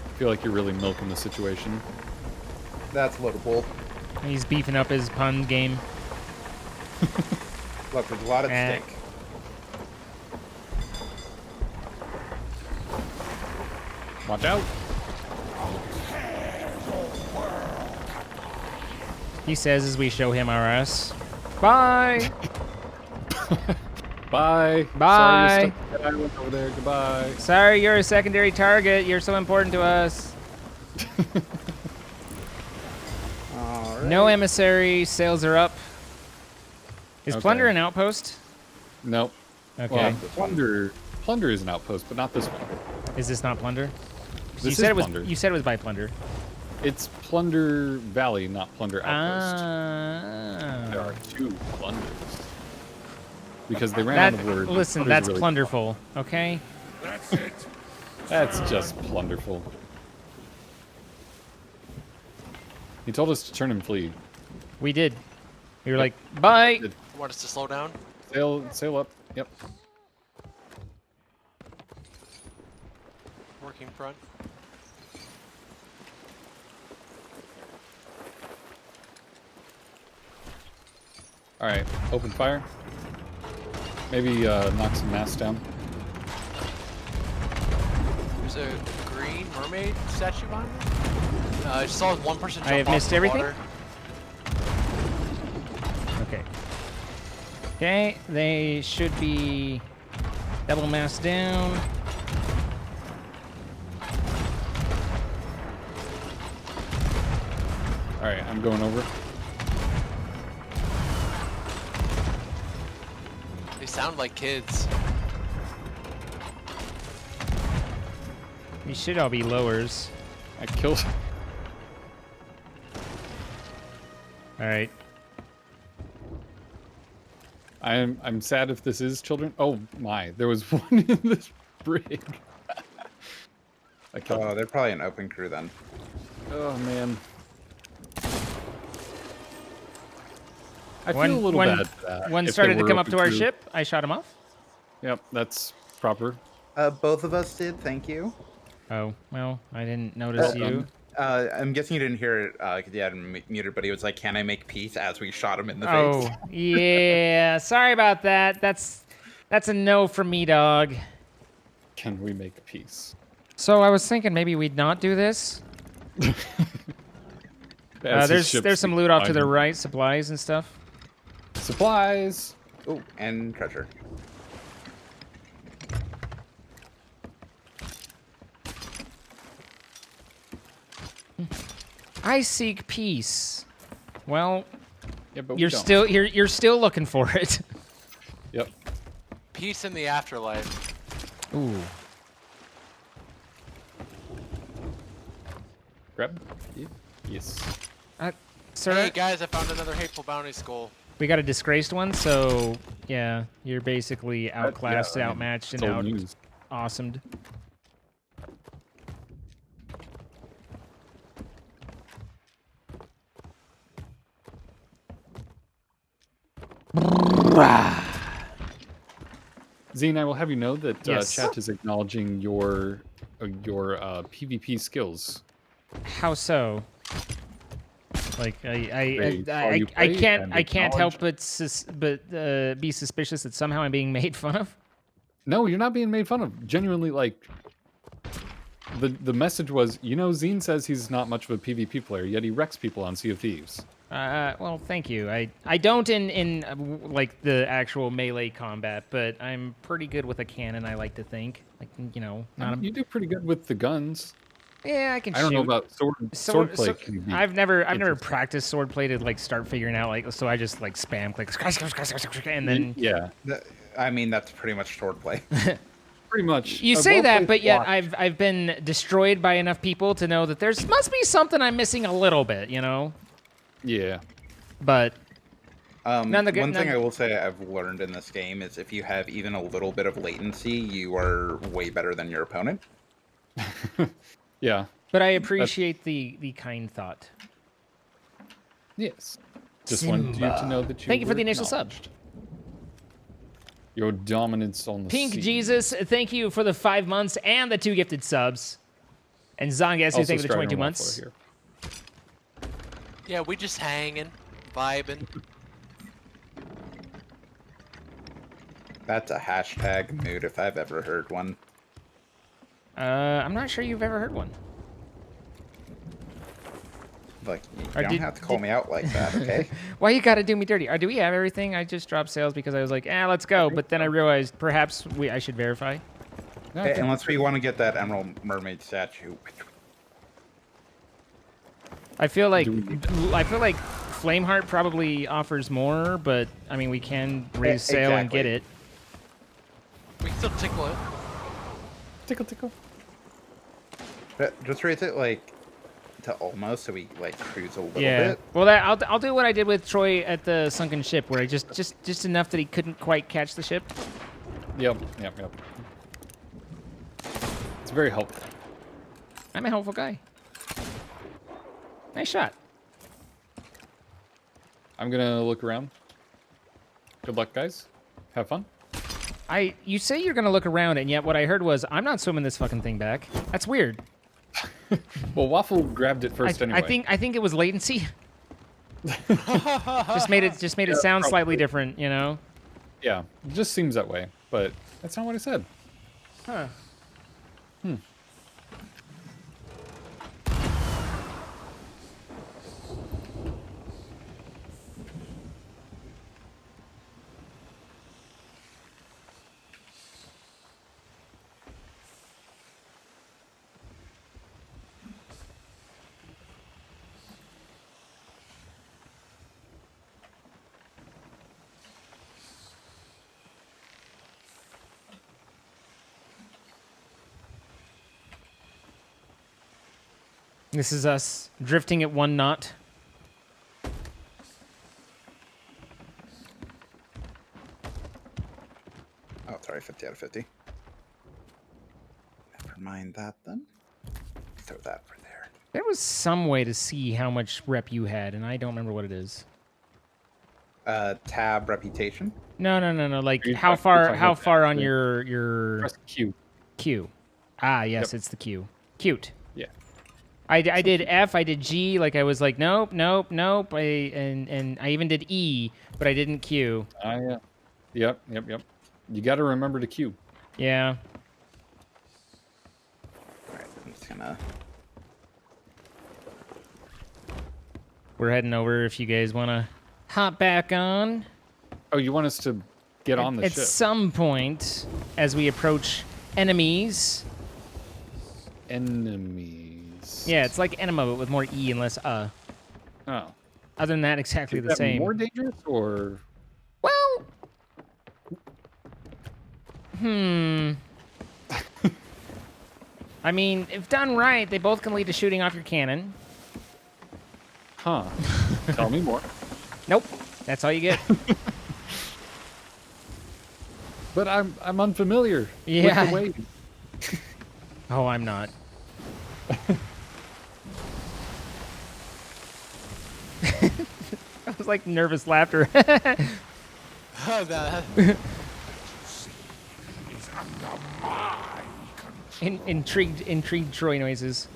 I feel like you're really milking the situation. That's loadable. He's beefing up his pun game. Look, there's a lot at Eh. stake. Watch out. He says as we show him our ass. Bye. Bye. Bye. Sorry you're stuck on that island over there. Goodbye. Sorry, you're a secondary target. You're so important to us. All right. No emissary. Sails are up. Is Okay. plunder an outpost? Nope. Okay. Well, plunder is an outpost, but not this one. Is this not plunder? This you is said it was. plunder. You said it was by plunder. It's Plunder Valley, not Plunder Outpost. There Ah. are two plunders. Because they ran That, out of words. listen, Plunder's that's really plunderful. Okay. That's just plunderful. He told us to turn and flee. We did. We were like, bye. Did. Want us to slow down? Sail up. Yep. Working front. All right. Open fire. Maybe knock some masts down. There's a green mermaid statue behind me. I just saw one person jump I have off missed the everything? water. Okay. Okay, they should be double mast down. All right. I'm going over. They sound like kids. These should all be lowers. I killed. All right. I'm sad if this is children. Oh my! There was one in this brig. I killed. Oh, they're probably an open crew then. Oh man. I One- feel a little one- bad for that. One if they started to were come up to our open crew. ship. I shot him off. Yep, that's proper. Both of us did. Thank you. Oh, well, I didn't notice you. I'm guessing you didn't hear it because you had him muted, but he was like, "Can I make peace?" as we shot him in the Oh, face. yeah. Sorry about that. That's a no from me, dog. Can we make peace? So I was thinking maybe we'd not do this. As his ship There's some loot off to the behind right, supplies and stuff. him. Supplies. Oh, and treasure. I seek peace. Well, Yeah, but we you're don't. still you're still looking for it. Yep. Peace in the afterlife. Ooh. Grab. Yes. Sir, Hey guys, I found another hateful bounty skull. we got a disgraced one, so yeah, you're basically outclassed, I mean, outmatched, it's and old news. awesomed. Zine, I will have you know that Yes. chat is acknowledging your PvP skills. How so? Like They saw you I play can't and I can't help acknowledged- but be suspicious that somehow I'm being made fun of. No, you're not being made fun of. Genuinely, like the message was, you know, Zine says he's not much of a PvP player, yet he wrecks people on Sea of Thieves. Well, thank you. I don't in like the actual melee combat, but I'm pretty good with a cannon. I like to think, like not a, You do pretty good with the guns. yeah, I can. I don't shoot. know about swordplay. Can be I've never interesting. practiced swordplay to like start figuring out like, so I just like spam click and then Yeah, I mean, that's pretty much swordplay. pretty much. you A say that, well-placed but yet block. I've been destroyed by enough people to know that there's must be something I'm missing a little bit, Yeah. But One thing I will say I've learned in this game is if you have even a little bit of latency, you are way better than your opponent. Yeah. I appreciate the kind thought. Yes. Just wanted you to know that you. Thank you for were the initial sub. acknowledged. Your dominance on the Pink sea. Jesus, thank you for the 5 months and the 2 gifted subs. And Zongas, Also thank you for the Strider 22 and months. Waffler here. Yeah, we just hanging, vibing. That's a hashtag mood if I've ever heard one. I'm not sure you've ever heard one. Like, you Or don't have to call me out like that, okay? Why you gotta do me dirty? Do we have everything? I just dropped sales because I was like, let's go. But then I realized perhaps I should verify. No, I think- Unless we want to get that Emerald Mermaid statue. I feel like Do we- Flameheart probably offers more, but I mean we can raise sale and get Exactly. it. We can still tickle it. Tickle, tickle. But just raise it, like, to almost so we, like, cruise a little Yeah. bit. Well, I'll do what I did with Troy at the sunken ship, where I just enough that he couldn't quite catch the ship. Yep. It's very helpful. I'm a helpful guy. Nice shot. I'm gonna look around. Good luck, guys. Have fun. You say you're gonna look around, and yet what I heard was I'm not swimming this fucking thing back. That's weird. Well, Waffle grabbed it first anyway. I think it was latency. just made it sound slightly probably. different, Yeah, it just seems that way, but that's not what I said. Huh. This is us drifting at 1 knot. Oh, sorry, 50 out of 50. Never mind that then. Throw that for there. There was some way to see how much rep you had, and I don't remember what it is. Tab reputation. No. Like You're how talking far about on that, your Press Q. Q? Ah, yes, Yep. it's the Q. Cute. Yeah. I did F, I did G, like I was like nope. And I even did E, but I didn't Q. Yeah. Yep. You got to remember to Q. Yeah. Alright, I'm just gonna... We're heading over if you guys want to hop back on. Oh, you want us to get on the At ship? some point, as we approach enemies. Enemies. Yeah, it's like enema, but with more E and less Oh. Other than that, exactly Is the that same. more dangerous or? Well, I mean, if done right, they both can lead to shooting off your cannon. Huh. Tell me more. Nope. That's all you get. But I'm unfamiliar Yeah. with the way. Oh, I'm not. That was like nervous laughter. Intrigued Troy noises.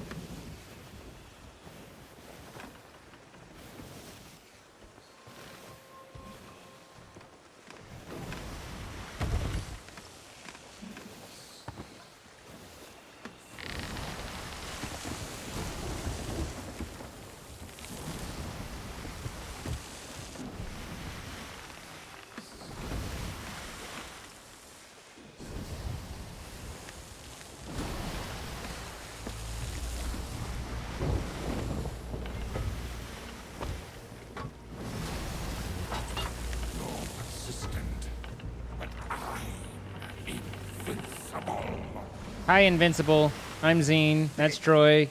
Hi, Invincible. I'm Zine. That's Troy.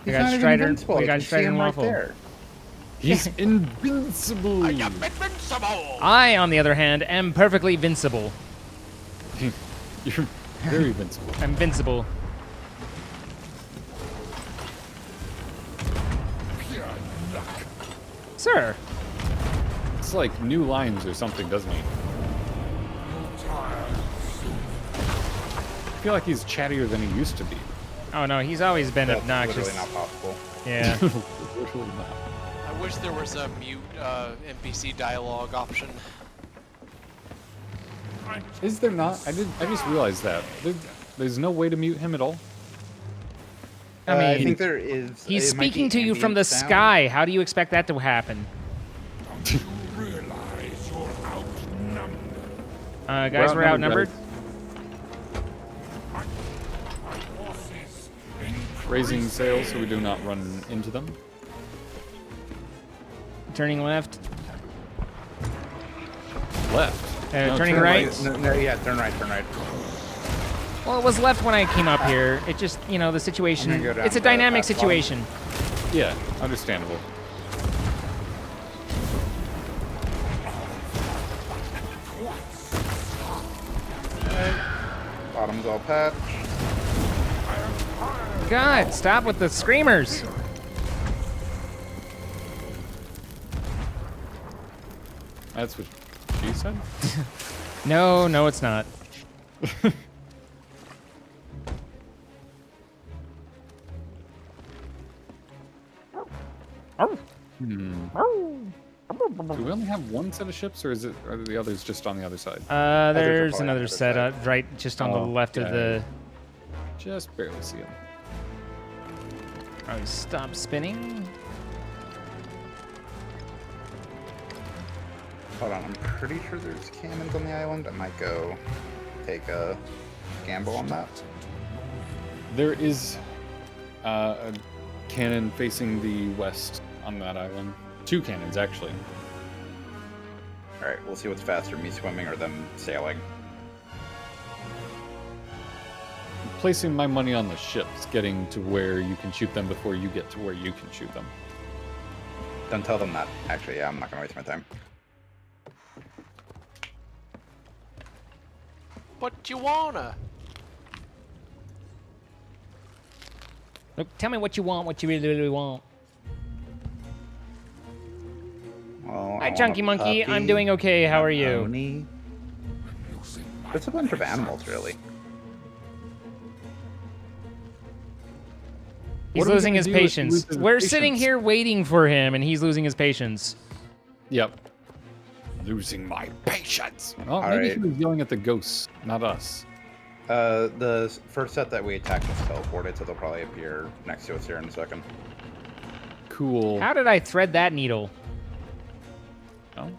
We got Strider. We got Strider and Waffle. There. He's invincible. I, on the other hand, am perfectly vincible. You're very invincible. I'm vincible. Sir. It's like new lines or something, doesn't he? I feel like he's chattier than he used to be. Oh no, he's always been That's obnoxious. literally not possible. Yeah. Literally not. I wish there was a mute NPC dialogue option. Is there not? I just realized that. There's no way to mute him at all. I mean, I think there is. He's it might speaking be to you from ambient the sound. sky. How do you expect that to happen? Guys, we're outnumbered. Raising sails so we do not run into them. Turning left. Left. Turning turn right. No, yeah, turn right, turn right. Well, it was left when I came up here. It just, you know, the situation. I'm gonna go down It's a the dynamic path situation. Yeah, understandable. Bottom's all patched. God, stop with the screamers. That's what she said? No, no, it's not. Do we only have one set of ships, or are the others just on the other side? There's probably on another the other set side. right just on the Oh, left of yeah. the. Just barely see them. Oh, stop spinning. Hold on, I'm pretty sure there's cannons on the island. I might go take a gamble on that. There is a cannon facing the west on that island. Two cannons, actually. All right, we'll see what's faster, me swimming or them sailing. Placing my money on the ships, getting to where you can shoot them before you get to where you can shoot them. Don't tell them that. Actually, yeah, I'm not gonna waste my time. What you wanna? Look, tell me what you want, what you really want. Well, Hi, I want Chunky a Monkey. puppy, I'm doing okay. How are a you? pony. There's a bunch of animals, really. He's What are we losing gonna his do if he patience. loses his We're sitting patience? here waiting for him, and he's losing his patience. Yep. Losing my patience. Well, All maybe right. he was yelling at the ghosts, not us. The first set that we attacked is teleported, so they'll probably appear next to us here in a second. Cool. How did I thread that needle? Oh.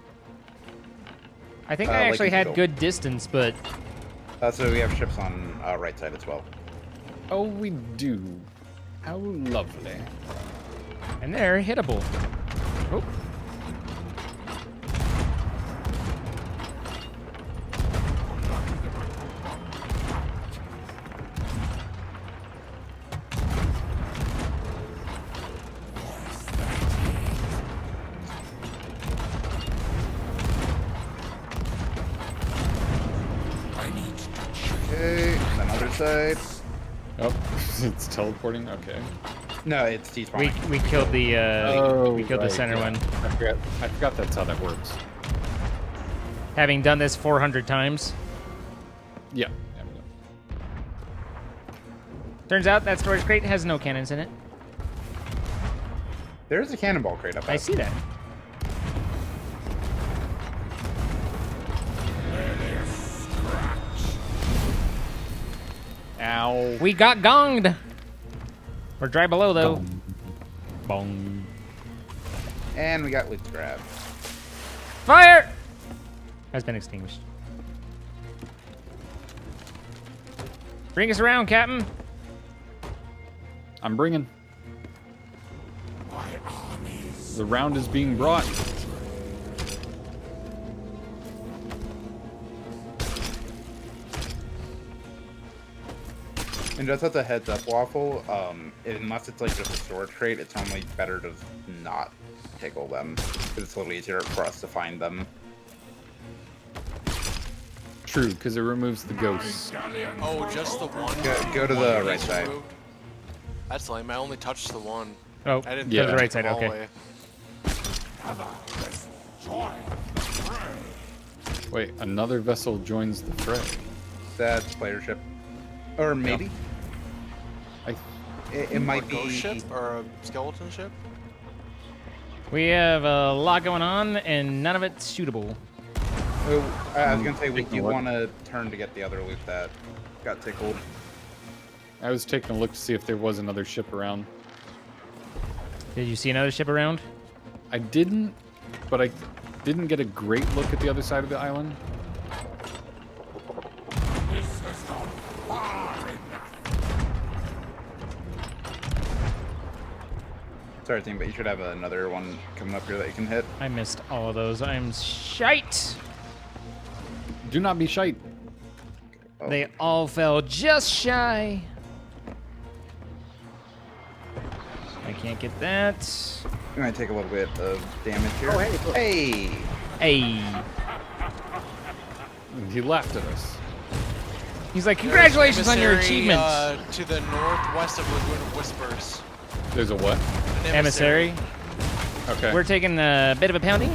I think Like I actually a had needle. good distance, but So we have ships on right side as well. Oh, we do. How lovely. and they're hittable. Oh. side. Oh, it's teleporting. Okay. No, it's T-spawning. We killed the we killed the right, center yeah. one. I forgot that's how that works. Having done this 400 times. Yeah. Turns out that storage crate has no cannons in it. There's a cannonball crate up there. I see that. Ow. We got gonged. We're dry below though. Bong. And we got loot grab. Fire has been extinguished. Bring us around, Captain. I'm bringing. The round is being brought. And just as a heads up, Waffle, unless it's like just a storage crate, it's normally better to not tickle them, because it's a little easier for us to find them. True, because it removes the ghosts. Oh, just the one? Go to One the piece right side. removed? That's lame. I only touched the one. Oh, I didn't Yeah. to the touch right side. them all the Okay. way. Wait, another vessel joins the fray. That's player ship. Or maybe. I It might Or be... ghost ship or a skeleton ship? We have a lot going on, and none of it's shootable. Oh, I was going to say, we Taking a do look. want to turn to get the other loot that got tickled. I was taking a look to see if there was another ship around. Did you see another ship around? I didn't, but I didn't get a great look at the other side of the island. Sorry, team, but you should have another one coming up here that you can hit. I missed all of those. I'm shite. Do not be shite. Oh. They all fell just shy. I can't get that. We might take a little bit of damage here. Oh, hey! Hey. He laughed at us. He's like, congratulations on your Emissary, achievement. To the northwest of Lagoon of Whispers. There's a what? An Emissary. Okay. We're taking a bit of a pounding.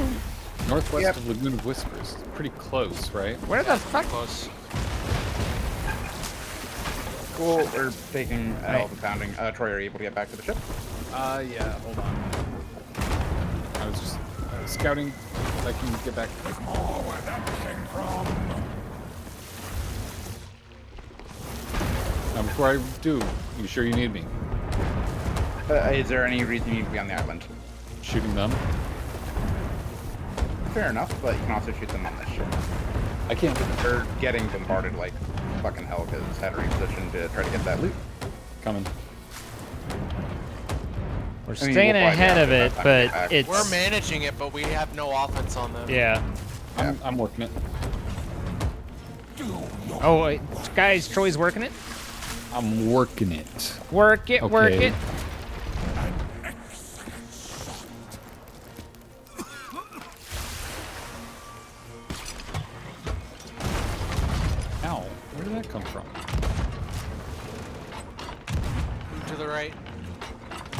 Northwest Yep. of Lagoon of Whispers. Pretty close, right? Where the fuck? Close. Cool, we're taking Right. all the pounding. Troy, are you able to get back to the ship? Yeah, hold on. I was just scouting if I can get back. Now, before I do, you sure you need me? Is there any reason you need to be on the island? Shooting them? Fair enough, but you can also shoot them on this ship. I can't. They're getting bombarded like fucking hell because had a reposition to try to get that loot. Coming. We're I mean, staying we'll find ahead out of it, about but that. it's We're managing it, but we have no offense on them. yeah. I'm working it. Oh, wait, guys, Troy's working it. I'm working it. Work it, work Okay. it. Ow. Where did that come from? To the right.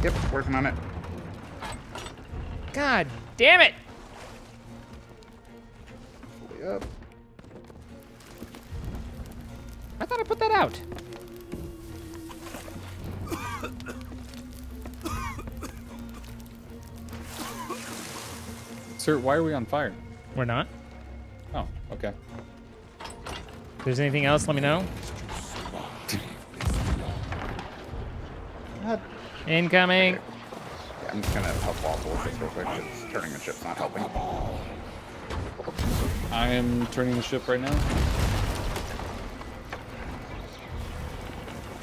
Yep, working on it. God damn it! Yep. I thought I put that out. Sir, why are we on fire? We're not. Oh, okay. If there's anything else, let me know. Incoming. Yeah, I'm just gonna help Waffle with this real quick because turning the ship's not helping. I am turning the ship right now.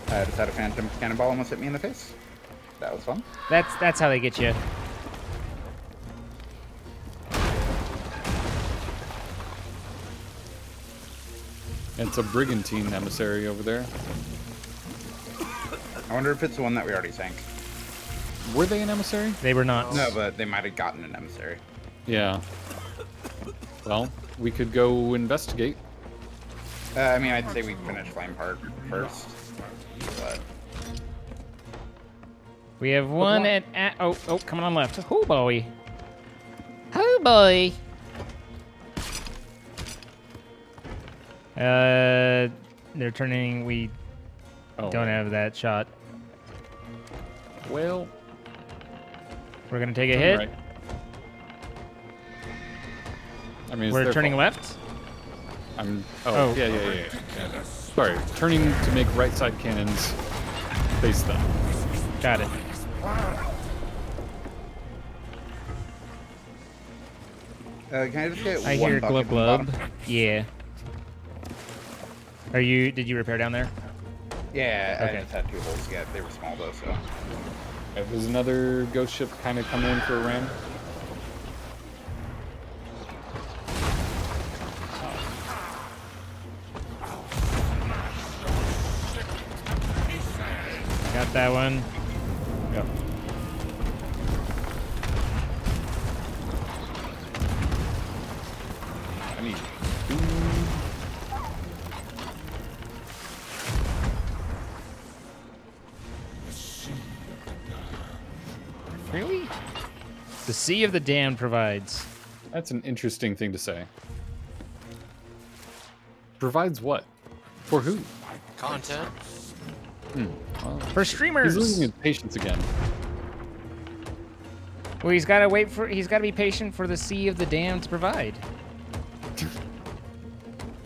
I just had a phantom cannonball almost hit me in the face. That was fun. That's how they get you. It's a brigantine emissary over there. I wonder if it's the one that we already sank. Were they an emissary? They were not. No, but they might have gotten an emissary. Yeah. Well, we could go investigate. I mean, I'd say we finish flame part first, but We have one at oh, coming on left. Oh boy. Oh boy. They're turning. We don't have that shot. Well, We're gonna take a hit. right. I mean, it's We're their turning fault. left. Oh, yeah. Sorry, turning to make right side cannons face them. Got it. can I just get I one hear bucket glub from the bottom? glub. Yeah. Did you repair down there? Yeah, Okay. I just had 2 holes to get. They were small though, so. There's another ghost ship kind of coming in for a ram. Got that one. Yep. I need Really? The Sea of the Damned provides. That's an interesting thing to say. Provides what? For who? Content. Well, For he's streamers. losing his patience again. Well, he's got to be patient for the Sea of the Damned to provide.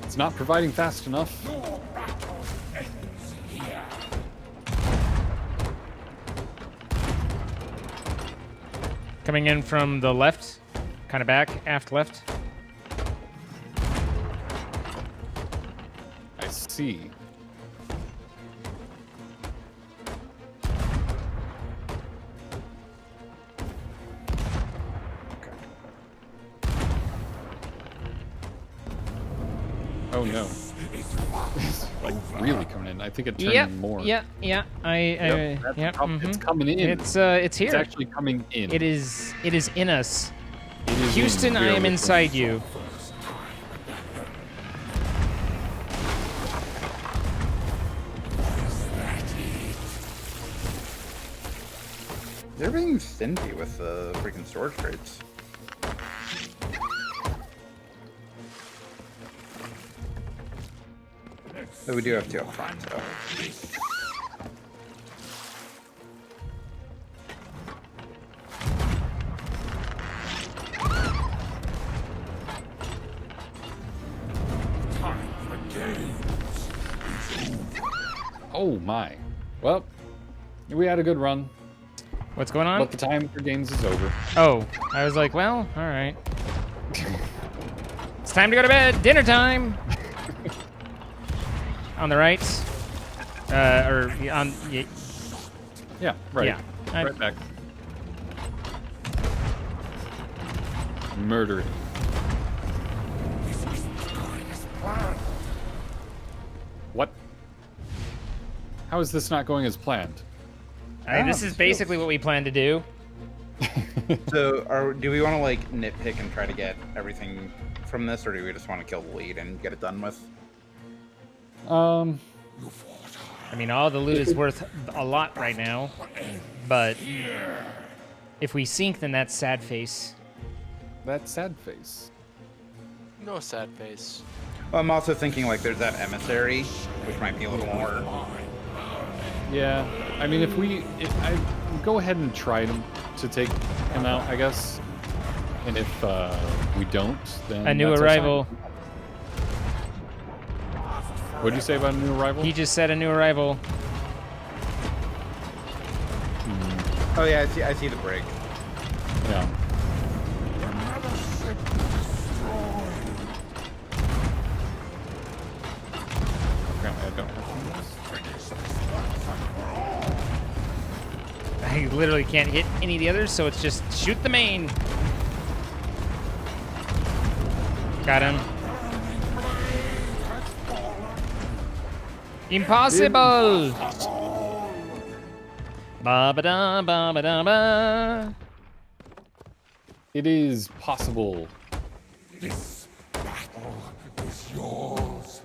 It's not providing fast enough. Coming in from the left, kind of back, aft left. I see. Oh no. It's like really coming in. I think it turned more. Yeah. Yep, that's Yep. up. It's coming in. It's here. It's actually coming in. It is in us. It is Houston, in. I am Really. inside you. They're being stingy with the freaking storage crates. But we do have 2 up front, so. Oh my. Well, we had a good run, What's going on? but the time for games is over. Oh, I was like, well, all right. It's time to go to bed. Dinner time. On the right. Or on. Yeah, right. Yeah. Right back. Murder it. What? How is this not going as planned? This is basically what we plan to do. So, do we want to like nitpick and try to get everything from this, or do we just want to kill the lead and get it done with? I mean, all the loot is worth a lot right now, but if we sink, then that's sad face. That sad face. No sad face. Well, I'm also thinking like there's that emissary, which might be a little more. Yeah, I mean, if I go ahead and try to take him out, I guess. And if we don't, then A new that's our arrival. sign. What'd you say about a new arrival? He just said a new arrival. Oh yeah, I see the break. Yeah. Apparently, I don't have I literally can't hit any of the others, so it's just shoot the main. Got him. Impossible! Ba ba da ba ba da ba. It is possible. This battle is yours.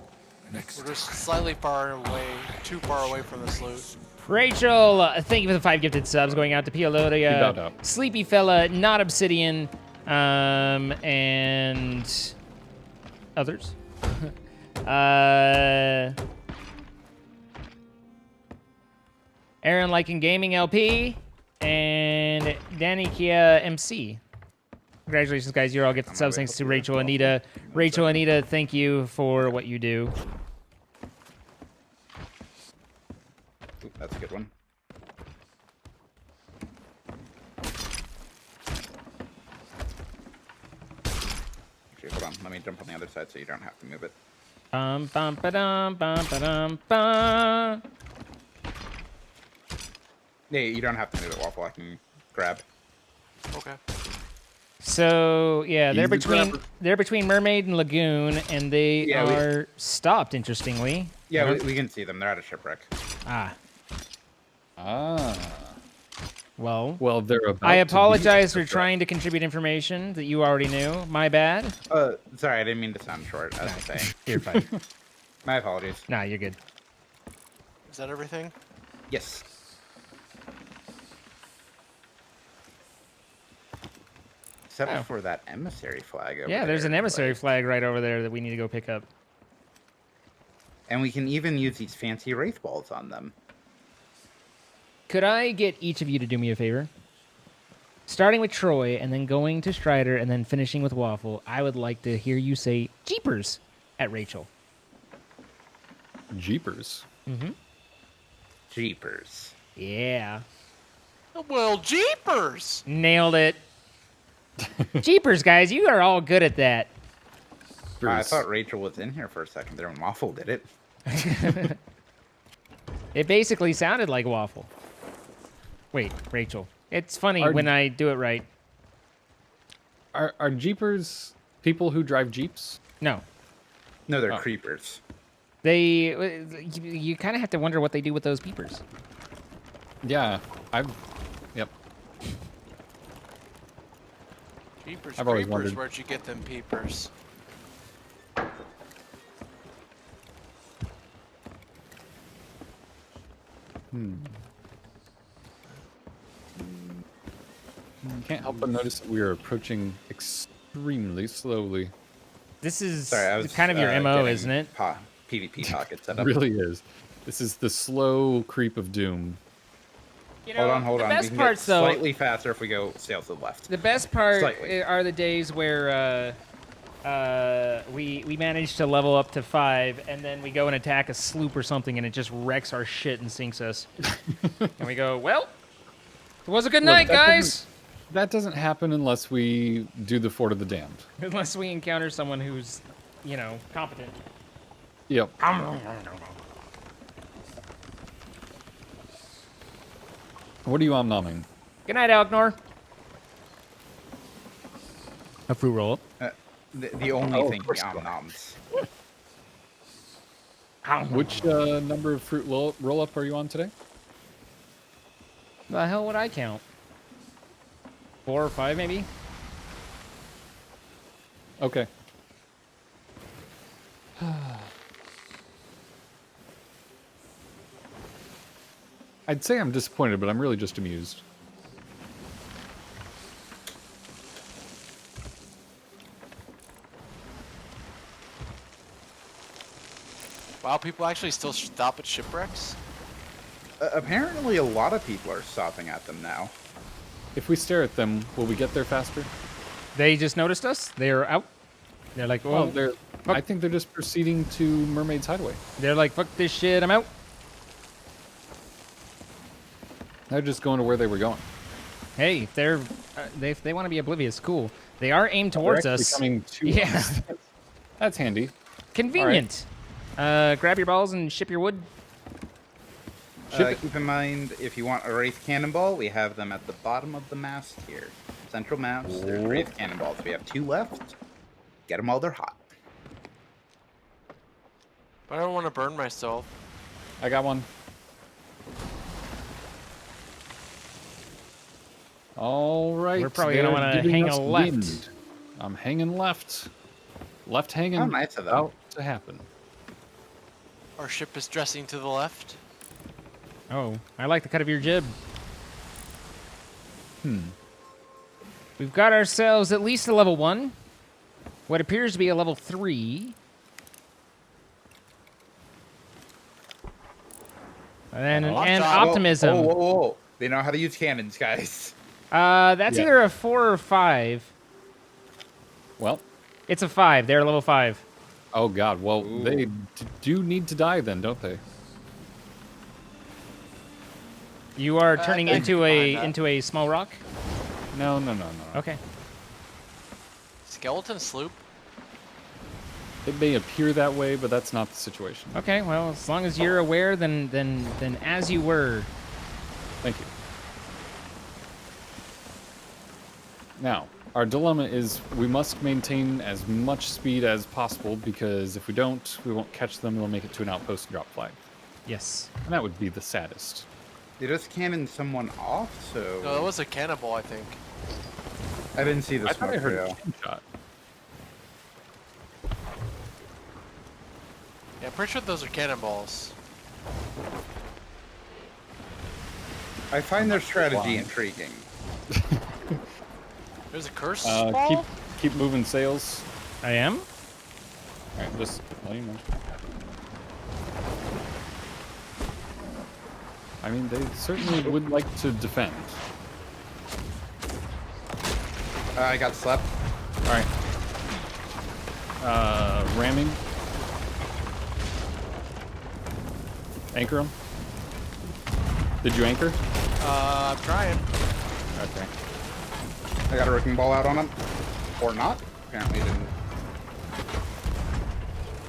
We're just slightly far away, too far away from this loot. Rachel, thank you for the 5 gifted subs going out to You bowed Piolodia, out. Sleepy Fella, Not Obsidian, and others. Aaron Liking Gaming LP, and Danny Kia MC. Congratulations, guys. You're all gifted subs. Thanks to Rachel Anita. Rachel Anita, thank you for what you do. Ooh, that's a good one. Actually, hold on. Let me jump on the other side so you don't have to move it. Bum ba-dum, bum. Yeah, you don't have to move it, Waffle. I can grab. Okay. So yeah, they're Easy grabber. between Mermaid and Lagoon, and they Yeah, are stopped. Interestingly. Yeah, we can see them. They're at a shipwreck. Ah. Well, Well, they're about. I to be apologize for shipwrecked. trying to contribute information that you already knew. My bad. Sorry, I didn't mean to sound short. As I say, You're fine. my apologies. Nah, you're good. Is that everything? Yes. Except Oh. for that emissary flag over Yeah, there's there, an emissary like- flag right over there that we need to go pick up. And we can even use these fancy wraith balls on them. Could I get each of you to do me a favor? Starting with Troy and then going to Strider and then finishing with Waffle, I would like to hear you say Jeepers at Rachel. Jeepers. Jeepers. Yeah. Well, jeepers! Nailed it. Jeepers, guys, you are all good at that. I thought Rachel was in here for a second there when Waffle did it. It basically sounded like Waffle. Wait, Rachel. It's funny Are- when I do it right. Are jeepers people who drive jeeps? No. No, they're Oh. creepers. You kind of have to wonder what they do with those peepers. Yeah, Yep. Jeepers, I've always creepers, wondered. where'd you get them peepers? Can't help but notice that we are approaching extremely slowly. This is Sorry, I was kind of your MO, getting isn't it? PvP pocket set It up. really is. This is the slow creep of doom. You know, Hold the on. We best can parts, get though, slightly faster if we go sail to the left. the best part Slightly. are the days where we manage to level up to 5, and then we go and attack a sloop or something, and it just wrecks our shit and sinks us. And we go, well, it was a good Look, night, that guys. That doesn't happen unless we do the Fort of the Damned. Unless we encounter someone who's, you know, competent. Yep. What are you om-nomming? Good night, Alknor. A fruit roll. The only Oh, thing of course beyond you are. noms. Which number of fruit roll-up are you on today? The hell would I count? 4 or 5, maybe? Okay. I'd say I'm disappointed, but I'm really just amused. Wow, people actually still stop at shipwrecks? Apparently, a lot of people are stopping at them now. If we stare at them, will we get there faster? They just noticed us. They're out. They're like, Well, well, I think they're just proceeding to Mermaid's Hideaway. they're like, fuck this shit, I'm out. They're just going to where they were going. Hey, if they're if they want to be oblivious, cool. They are aimed towards They're actually us. coming to Yeah. us. That's handy. Convenient. Grab your balls and ship your wood. Keep in mind, if you want a Wraith Cannonball, we have them at the bottom of the mast here. Central mast, there's Wraith Cannonballs. We have 2 left. Get them while they're hot. But I don't want to burn myself. I got one. All right. We're probably gonna they're wanna giving hang us a left. wind. I'm hanging left. Left hanging. How nice of them. About to happen. Our ship is dressing to the left. Oh, I like the cut of your jib. We've got ourselves at least a level 1. What appears to be a level 3. And optimism. Whoa. They know how to use cannons, guys. That's either a 4 or 5. Well, It's a 5. They're level 5. oh god. Well, Ooh. they do need to die then, don't they? You are turning think into we can find a small rock. No. Okay. Skeleton sloop. It may appear that way, but that's not the situation. Okay. Well, as long as you're aware, then as you were. Thank you. Now, our dilemma is we must maintain as much speed as possible because if we don't, we won't catch them. They'll make it to an outpost and drop flag. Yes. And that would be the saddest. They just cannoned someone off, so No, that was a cannonball, I think. I didn't see the I thought smoke I heard trail. a cannon shot. Yeah, I'm pretty sure those are cannonballs. I find their strategy intriguing. There's a curse ball? Keep moving sails. I am. All right, just let you know. I mean, they certainly would like to defend. I got slept. All right. Ramming. Anchor them. Did you anchor? I'm trying. Okay. I got a wrecking ball out on him. Or not. Apparently didn't.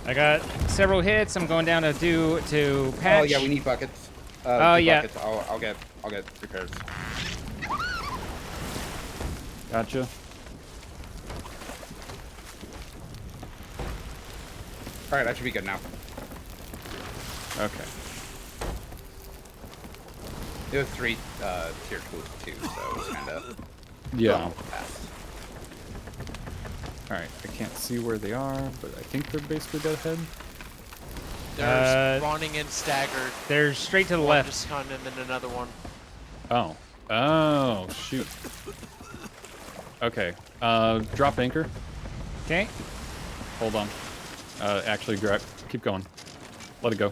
I got several hits. I'm going down to patch. Oh yeah, we need buckets. Oh, two yeah. Buckets. I'll get repairs. Gotcha. All right, that should be good now. Okay. It was 3 tier 2, so it was kind of Yeah. fast. All right. I can't see where they are, but I think they're basically dead ahead. There's running in staggered. They're straight to the One left. just kind of, and then another one. Oh. Oh, shoot. Okay. Drop anchor. Okay. Hold on. Actually, keep going. Let it go.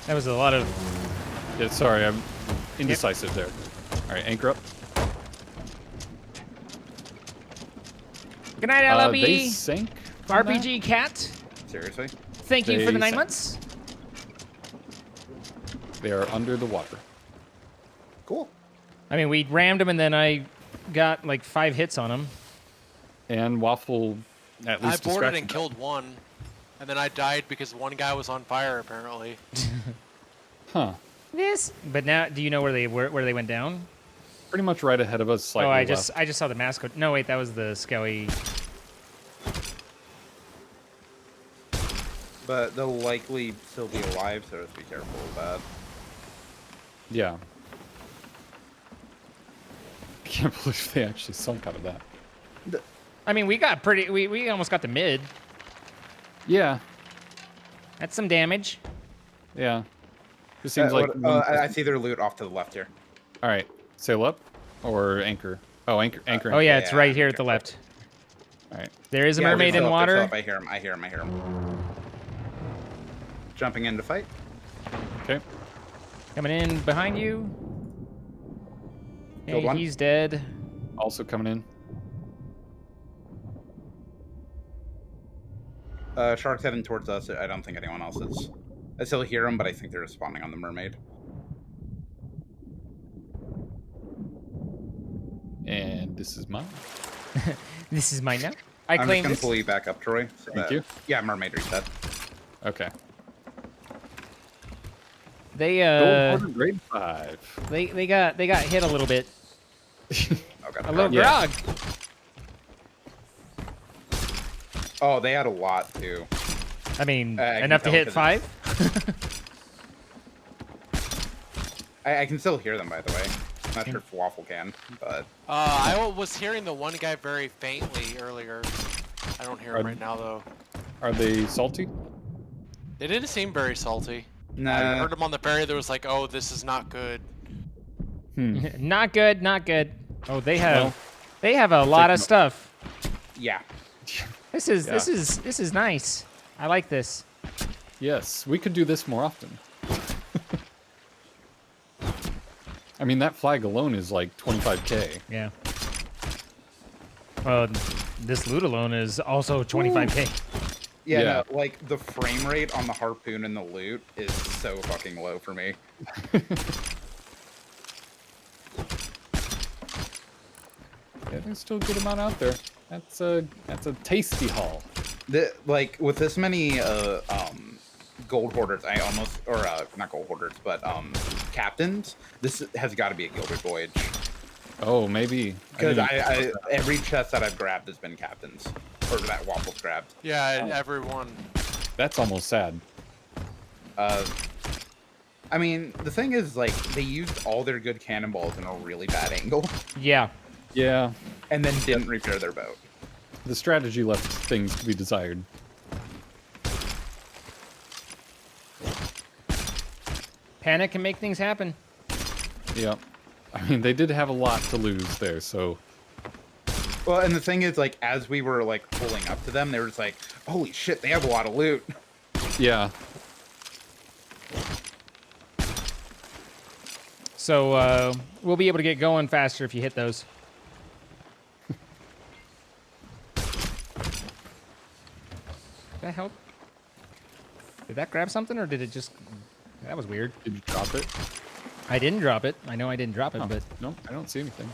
That was a lot of. Yeah, sorry, I'm indecisive there. All right, anchor up. Good night, LLB. They sank. from RPG Cat. Seriously? Thank you for the They 9 sank. months. that? They are under the water. Cool. I mean, we rammed him, and then I got like 5 hits on him. And Waffle at I least boarded distracted and them. killed one, and then I died because one guy was on fire, apparently. Huh. But now, do you know where they went down? Pretty much right ahead of us, slightly Oh, I left. just saw the mascot. No, wait, that was the skelly. But they'll likely still be alive, so just be careful of that. Yeah. I can't believe they actually sunk out of that. I mean, we got pretty. We almost got the mid. Yeah. That's some damage. Yeah. It seems like... I see their loot off to the left here. All right. Sail up or anchor? Oh, anchor. Oh yeah, Yeah, it's right here at okay. the left. All right. There is a Yeah, mermaid they're in still up, they're water. still up. I hear him. Jumping in to fight. Okay. Coming in behind you. Killed Hey, one. he's dead. Also coming in. Shark's heading towards us. I don't think anyone else is. I still hear them, but I think they're spawning on the mermaid. And this is mine. This is mine now. I'm just claim gonna this. pull you back up, Troy. So Thank you. Yeah, mermaid reset. Okay. They Gold order grade 5. they got hit a little bit. Okay. A little Yeah. grog. Oh, they had a lot too. I mean, I can enough to tell hit 'cause 5. I can still hear them, by the way. I'm not sure if Waffle can, but I was hearing the one guy very faintly earlier. I don't hear him Are- right now, though. Are they salty? They didn't seem very salty. No. I heard them on the ferry that was like, oh, this is not good. Not good, not good. Oh, they have a lot of stuff. Yeah. This is nice. I like this. Yes, we could do this more often. I mean, that flag alone is like 25k. Yeah. This loot alone is also 25k. Yeah, Yeah. No, like the frame rate on the harpoon and the loot is so fucking low for me. Yeah, there's still a good amount out there. That's a tasty haul. Like with this many gold hoarders, I almost not gold hoarders, but captains. This has got to be a gilded voyage Oh, maybe. because I every chest that I've grabbed has been captains or that Waffles grabbed. Yeah, everyone. That's almost sad. I mean, the thing is, like, they used all their good cannonballs in a really bad angle, Yeah. Yeah, and then didn't repair their boat. the strategy left things to be desired. Panic can make things happen. Yeah. I mean, they did have a lot to lose there, so... Well, and the thing is, like, as we were like pulling up to them, they were just like, "Holy shit, they have a lot of loot." Yeah. So we'll be able to get going faster if you hit those. Did that help? Did that grab something, or did it just... That was weird. Did you drop it? I didn't drop it. I know I didn't drop it, Oh, but... no, I don't see anything.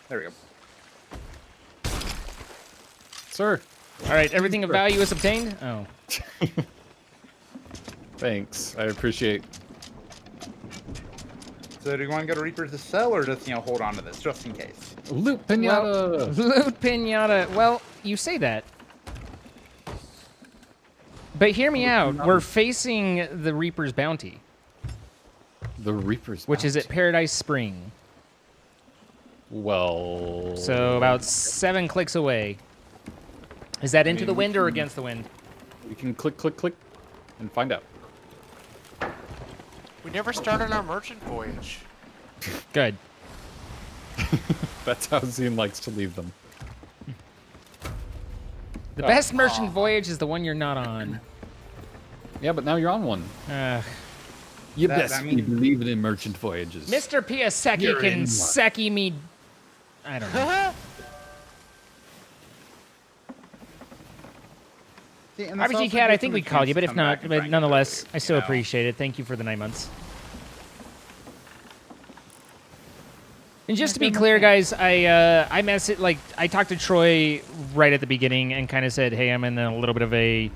There we go. Sir, All right, everything of value is obtained? Oh. thanks. I appreciate... So, do you want to go to Reapers to sell, or just hold on to this just in case? Loot pinata! Loot pinata. Well, you say that. But hear me out. We're facing the Reaper's Bounty, The Reaper's which is at Bounty. Paradise Spring. Well... So about 7 clicks away. Is that into the wind or against the wind? We can click, click, click, and find out. We never started our merchant voyage. Good. That's how Zine likes to leave them. The best merchant voyage is the one you're not on. Yeah, but now you're on one. You That- best I mean- be believing in merchant voyages. Mr. Piasecki You're in can one. Seki me... I don't know. See, and this RBG also Cat, I gives think them we a called you, chance but to if come back not, and but try and nonetheless, get I still loot, appreciate it. Thank you for the 9 months. And just to be clear, guys, I talked to Troy right at the beginning and kind of said, hey, I'm in a little bit of a,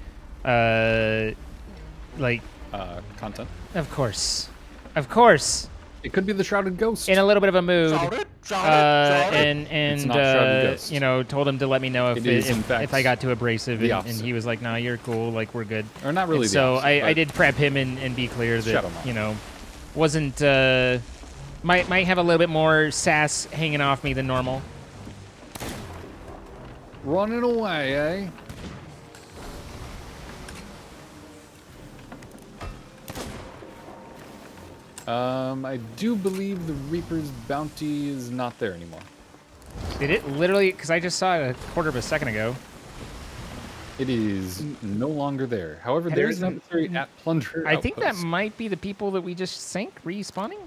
Content. of course. It could be the Shrouded Ghost. In a little bit of a mood. Shrouded? And It's not Shrouded Ghost. told him to let me know It is, in fact, if I got too abrasive, the and opposite. he was like, "Nah, you're cool, like we're good." Or not really And the so opposite, I but- did prep him and be clear that Shadow Mount. wasn't might have a little bit more sass hanging off me than normal. Running away, eh? I do believe the Reaper's Bounty is not there anymore. Did it literally? Because I just saw it a quarter of a second ago. It is no longer there. However, there is an emissary at Plunder I think that Outpost. might be the people that we just sank respawning.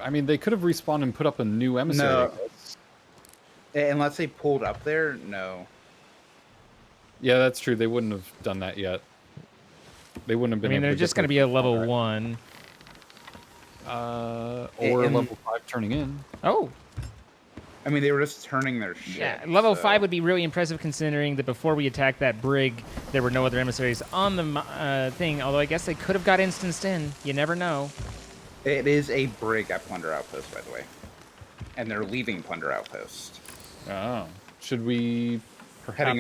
I mean, they could have respawned and put up a new emissary. No. Unless they pulled up there, no. Yeah, that's true. They wouldn't have done that yet. They wouldn't have I been mean, able they're to just get going to their be a level contract. 1. Or And- level 5 turning in. Oh, I mean, they were just turning their shit. yeah. Level so- 5 would be really impressive considering that before we attacked that brig, there were no other emissaries on the thing. Although I guess they could have got instanced in. You never know. It is a brig at Plunder Outpost, by the way. And they're leaving Plunder Outpost. Oh. Should we perhaps...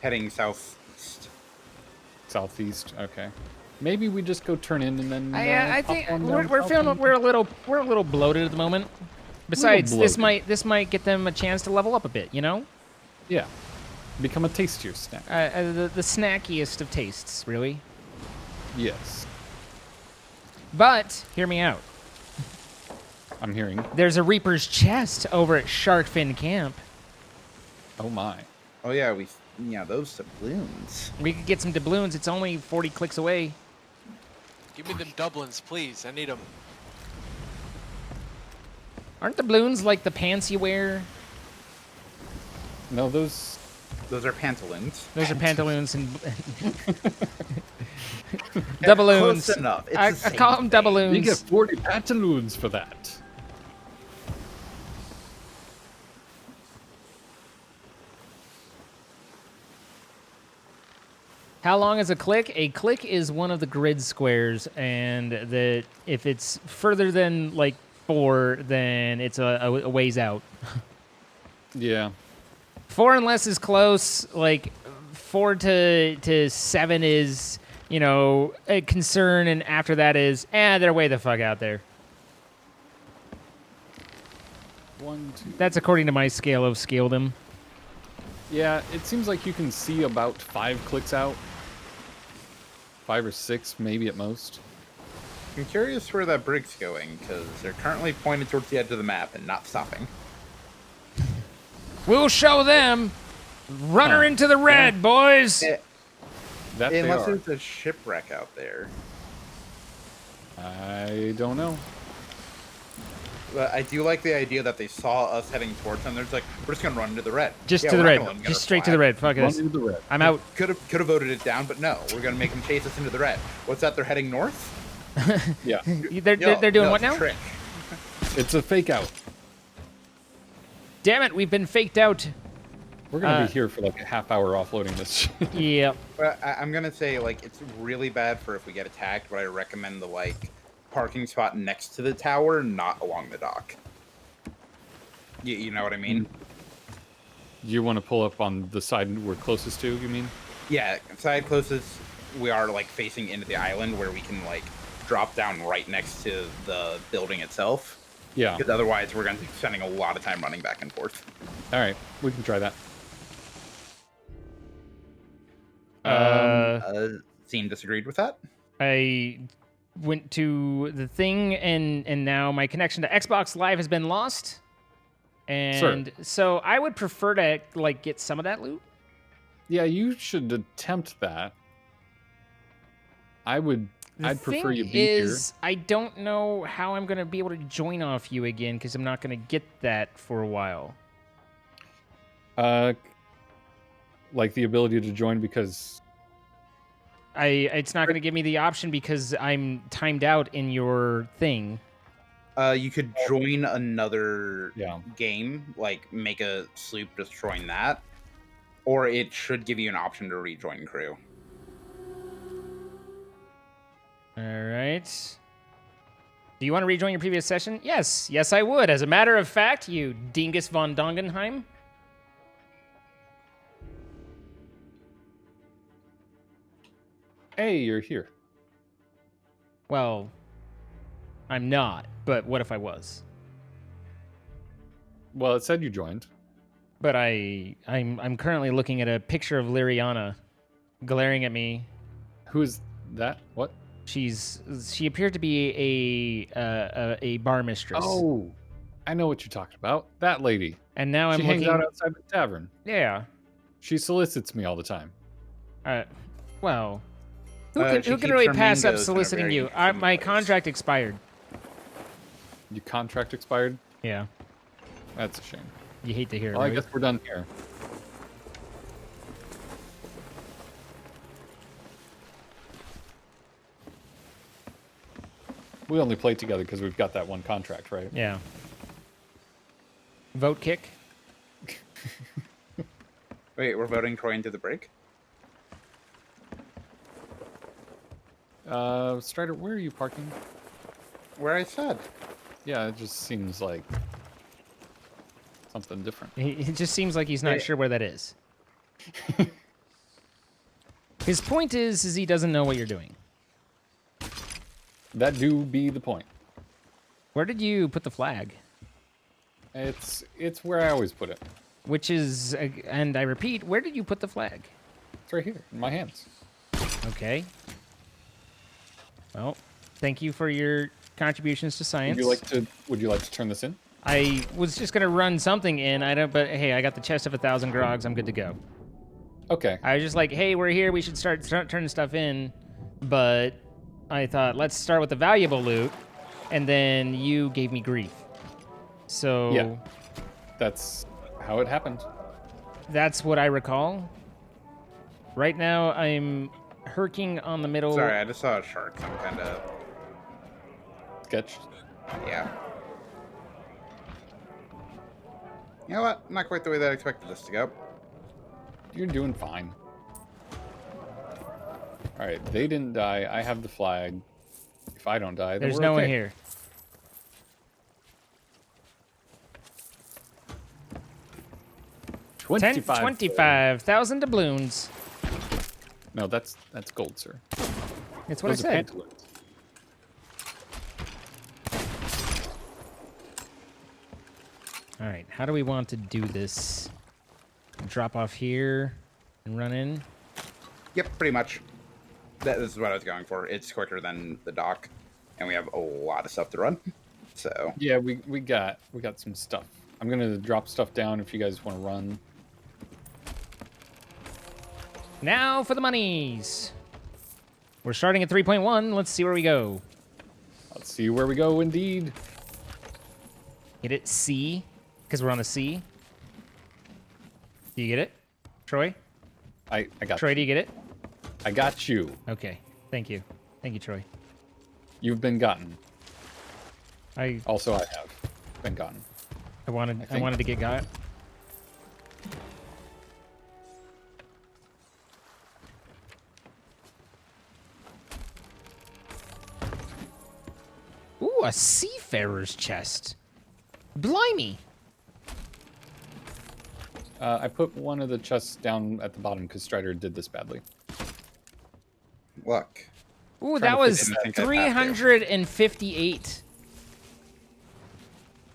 Heading southeast. Southeast, okay. Maybe we just go turn in and then... I hop think on we're down feeling south we're a little bloated at the moment. Besides, this might get them a chance to level up a bit. Yeah. Become a tastier snack. The snackiest of tastes, really. Yes, But hear me out. I'm hearing. There's a Reaper's chest over at Sharkfin Camp. Oh my. Oh yeah, those doubloons. We could get some doubloons. It's only 40 clicks away. Give me them Dublins, please. I need them. Aren't doubloons like the pants you wear? No, those. Those are pantaloons. Those are pantaloons and doubloons. Close enough. It's I the same call them thing. doubloons. You get 40 pantaloons for that. How long is a click? A click is one of the grid squares, and if it's further than like 4, then it's a ways out. Yeah. 4 and less is close. Like 4 to 7 is, a concern, and after that is, they're way the fuck out there. 1, 2. That's according to my scale of scaledom. Yeah, it seems like you can see about 5 clicks out. 5 or 6, maybe at most. I'm curious where that brig's going, because they're currently pointed towards the edge of the map and not stopping. We'll show them. Run her into the red, boys. That they Unless are. there's a shipwreck out there. I don't know. But I do like the idea that they saw us heading towards them. They're just like, we're just gonna run into the red. Just Yeah, to the we're not red. gonna let them get Just our straight to the flag. red. Fuck Run this. into the red. I'm out. Could have voted it down, but no, we're gonna make them chase us into the red. What's that? They're heading north. Yeah. They're doing No, what it's a now? Trick. It's a fake out. Damn it, we've been faked out. We're going to be here for like a half hour offloading this. Yep. But I'm gonna say it's really bad for if we get attacked. But I recommend the parking spot next to the tower, not along the dock. You know what I mean? You want to pull up on the side we're closest to, you mean? Yeah, side closest. We are facing into the island where we can drop down right next to the building itself. Yeah. Because otherwise, we're gonna be spending a lot of time running back and forth. All right. We can try that. Scene disagreed with that. I went to the thing, and now my connection to Xbox Live has been lost. And so I would prefer to get some of that loot. Yeah, you should attempt that. I'd prefer you be here. I don't know how I'm going to be able to join off you again, because I'm not going to get that for a while. Like the ability to join because it's not going to give me the option because I'm timed out in your thing. You could join another Yeah. game, make a sloop destroying that, or it should give you an option to rejoin crew. All right. Do you want to rejoin your previous session? Yes. Yes, I would. As a matter of fact, you dingus von Dongenheim. hey, you're here. Well, I'm not, but what if I was? Well, it said you joined. But I'm currently looking at a picture of Liriana glaring at me. Who is that? What? She appeared to be a bar mistress. Oh, I know what you're talking about. That lady. And now She I'm hangs looking out outside the tavern. Yeah. She solicits me all the time. Well, who She can keeps really her pass up mangoes in a soliciting very you? interesting My place. contract expired. Your contract expired? Yeah. That's a shame. You hate to hear it. Well, I right? guess we're done here. We only play together because we've got that one contract, right? Yeah. Vote kick. Wait, we're voting Troy into the break? Strider, where are you parking? Where I said. Yeah, it just seems like something different. It just seems like he's not Yeah. sure where that is. His point is he doesn't know what you're doing. That do be the point. Where did you put the flag? It's where I always put it. Which is, and I repeat, where did you put the flag? It's right here in my hands. Okay. Well, thank you for your contributions to science. Would you like to turn this in? I was just gonna run something in. But hey, I got the chest of 1,000 grogs. I'm good to go. Okay. I was just like, hey, we're here. We should start turning stuff in. But I thought, let's start with the valuable loot, and then you gave me grief. So Yeah. That's how it happened. that's what I recall. Right now, I'm herking on the middle. Sorry, I just saw a shark. So I'm kind of Sketched. yeah. You know what? Not quite the way that I expected this to go. You're doing fine. All right, they didn't die. I have the flag. If I don't die, then There's we're no one okay. here. $25. 25,000 doubloons. No, that's gold, sir. That's what Those I are said. pantaloons. All right, how do we want to do this? Drop off here and run in. Yep, pretty much. This is what I was going for. It's quicker than the dock, and we have a lot of stuff to run. So Yeah, we got some stuff. I'm gonna drop stuff down if you guys want to run. Now for the monies. We're starting at 3.1. Let's see where we go. Let's see where we go. Indeed. Get it? C? Because we're on the C. Do you get it? Troy? I got Troy, you. do you get it? I got you. Okay. Thank you. Thank you, Troy. You've been gotten. I Also, I have been gotten. wanted think- to get got. Ooh, a seafarer's chest. Blimey. I put one of the chests down at the bottom because Strider did this badly. look. Ooh, Trying that to fit was in, I think I'd have to. 358,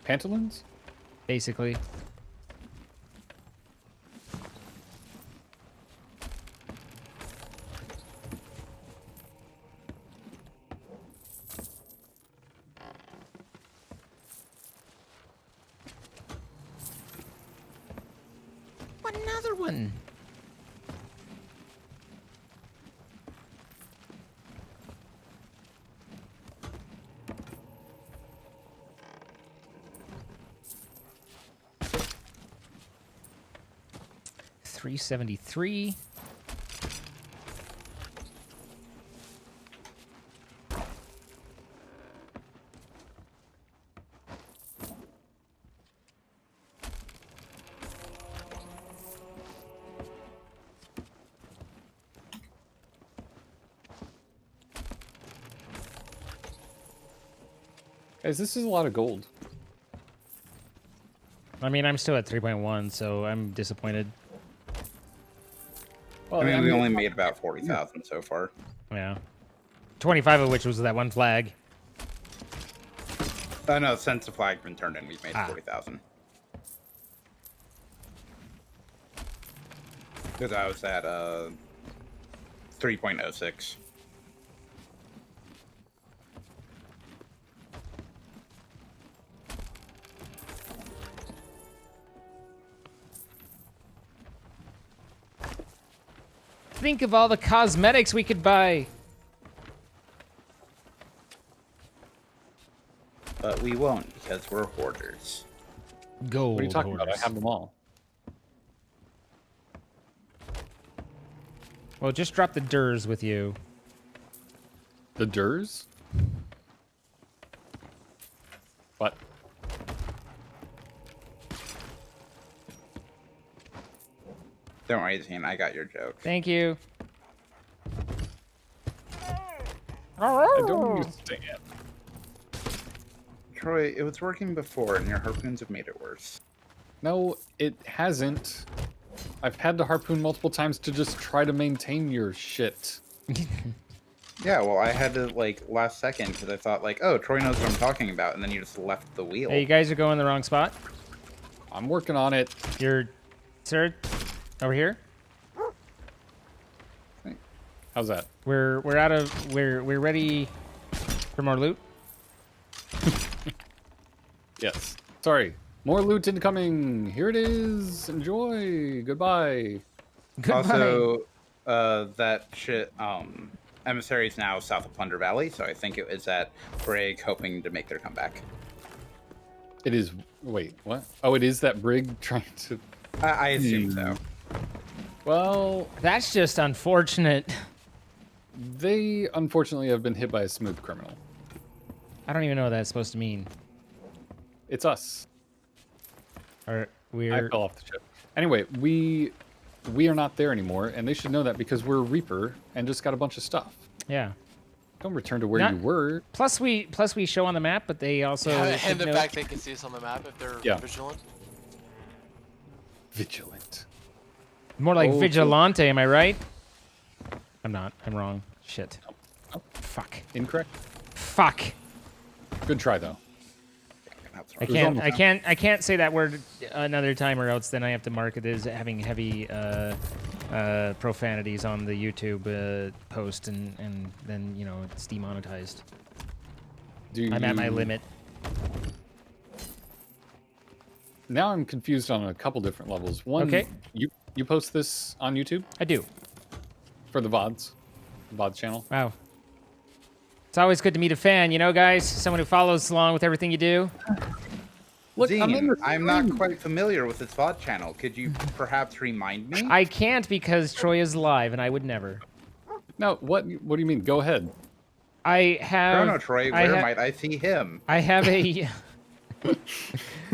Pantaloons? basically. Another one. $373. Guys, this is a lot of gold. I mean, I'm still at 3.1, so I'm disappointed. Well, I mean, we only made about 40,000 so far. Yeah. 25 of which was that one flag. Oh no, since the flag's been turned in, we've made 40,000. Because I was at 3.06. Think of all the cosmetics we could buy. But we won't because we're hoarders. Gold. What are you talking about? I hoarders. have them all. Well, just drop the Durs with you. The Durs? What? Don't worry, Zane, I got your joke. Thank you. I don't understand. Troy, it was working before, and your harpoons have made it worse. No, it hasn't. I've had to harpoon multiple times to just try to maintain your shit. Yeah, well, I had to, like, last second, because I thought, like, oh, Troy knows what I'm talking about, and then you just left the wheel. Hey, you guys are going the wrong spot. I'm working on it. You're, sir, over here. How's that? We're ready For more loot? Yes. Sorry. More loot incoming. Here it is. Enjoy. Goodbye. Goodbye. Also, that shit, Emissary is now south of Plunder Valley, so I think it was at Brig hoping to make their comeback. It is. Wait, what? Oh, it is that brig trying to. I assume so. Well, That's just unfortunate. they unfortunately have been hit by a smooth criminal. I don't even know what that's supposed to mean. It's us. Or I we're fell off the ship. Anyway, we are not there anymore, and they should know that because we're a Reaper and just got a bunch of stuff. yeah. Don't return to where Not- you were. Plus we show on the map, but they also And should the know- fact they can see us on the map if they're Yeah. vigilant. Vigilant. more like Oh, vigilante. Am I right? I'm not. I'm wrong. Shit. Oh. Fuck. Incorrect. Fuck. Good try though. I can't say that word another time, or else then I have to mark it as having heavy profanities on the YouTube post, and then it's demonetized. I'm at my limit. Now I'm confused on a couple different levels. One, Okay. you post this on YouTube I do. for the VODs channel. Wow. It's always good to meet a fan, guys. Someone who follows along with everything you do. Look, Zine, the I'm not stream. quite familiar with this VOD channel. Could you perhaps remind me? I can't because Troy is live, and I would never. No, what do you mean? Go ahead. I have. ChronoTroy, I where ha- might I see him? I have a.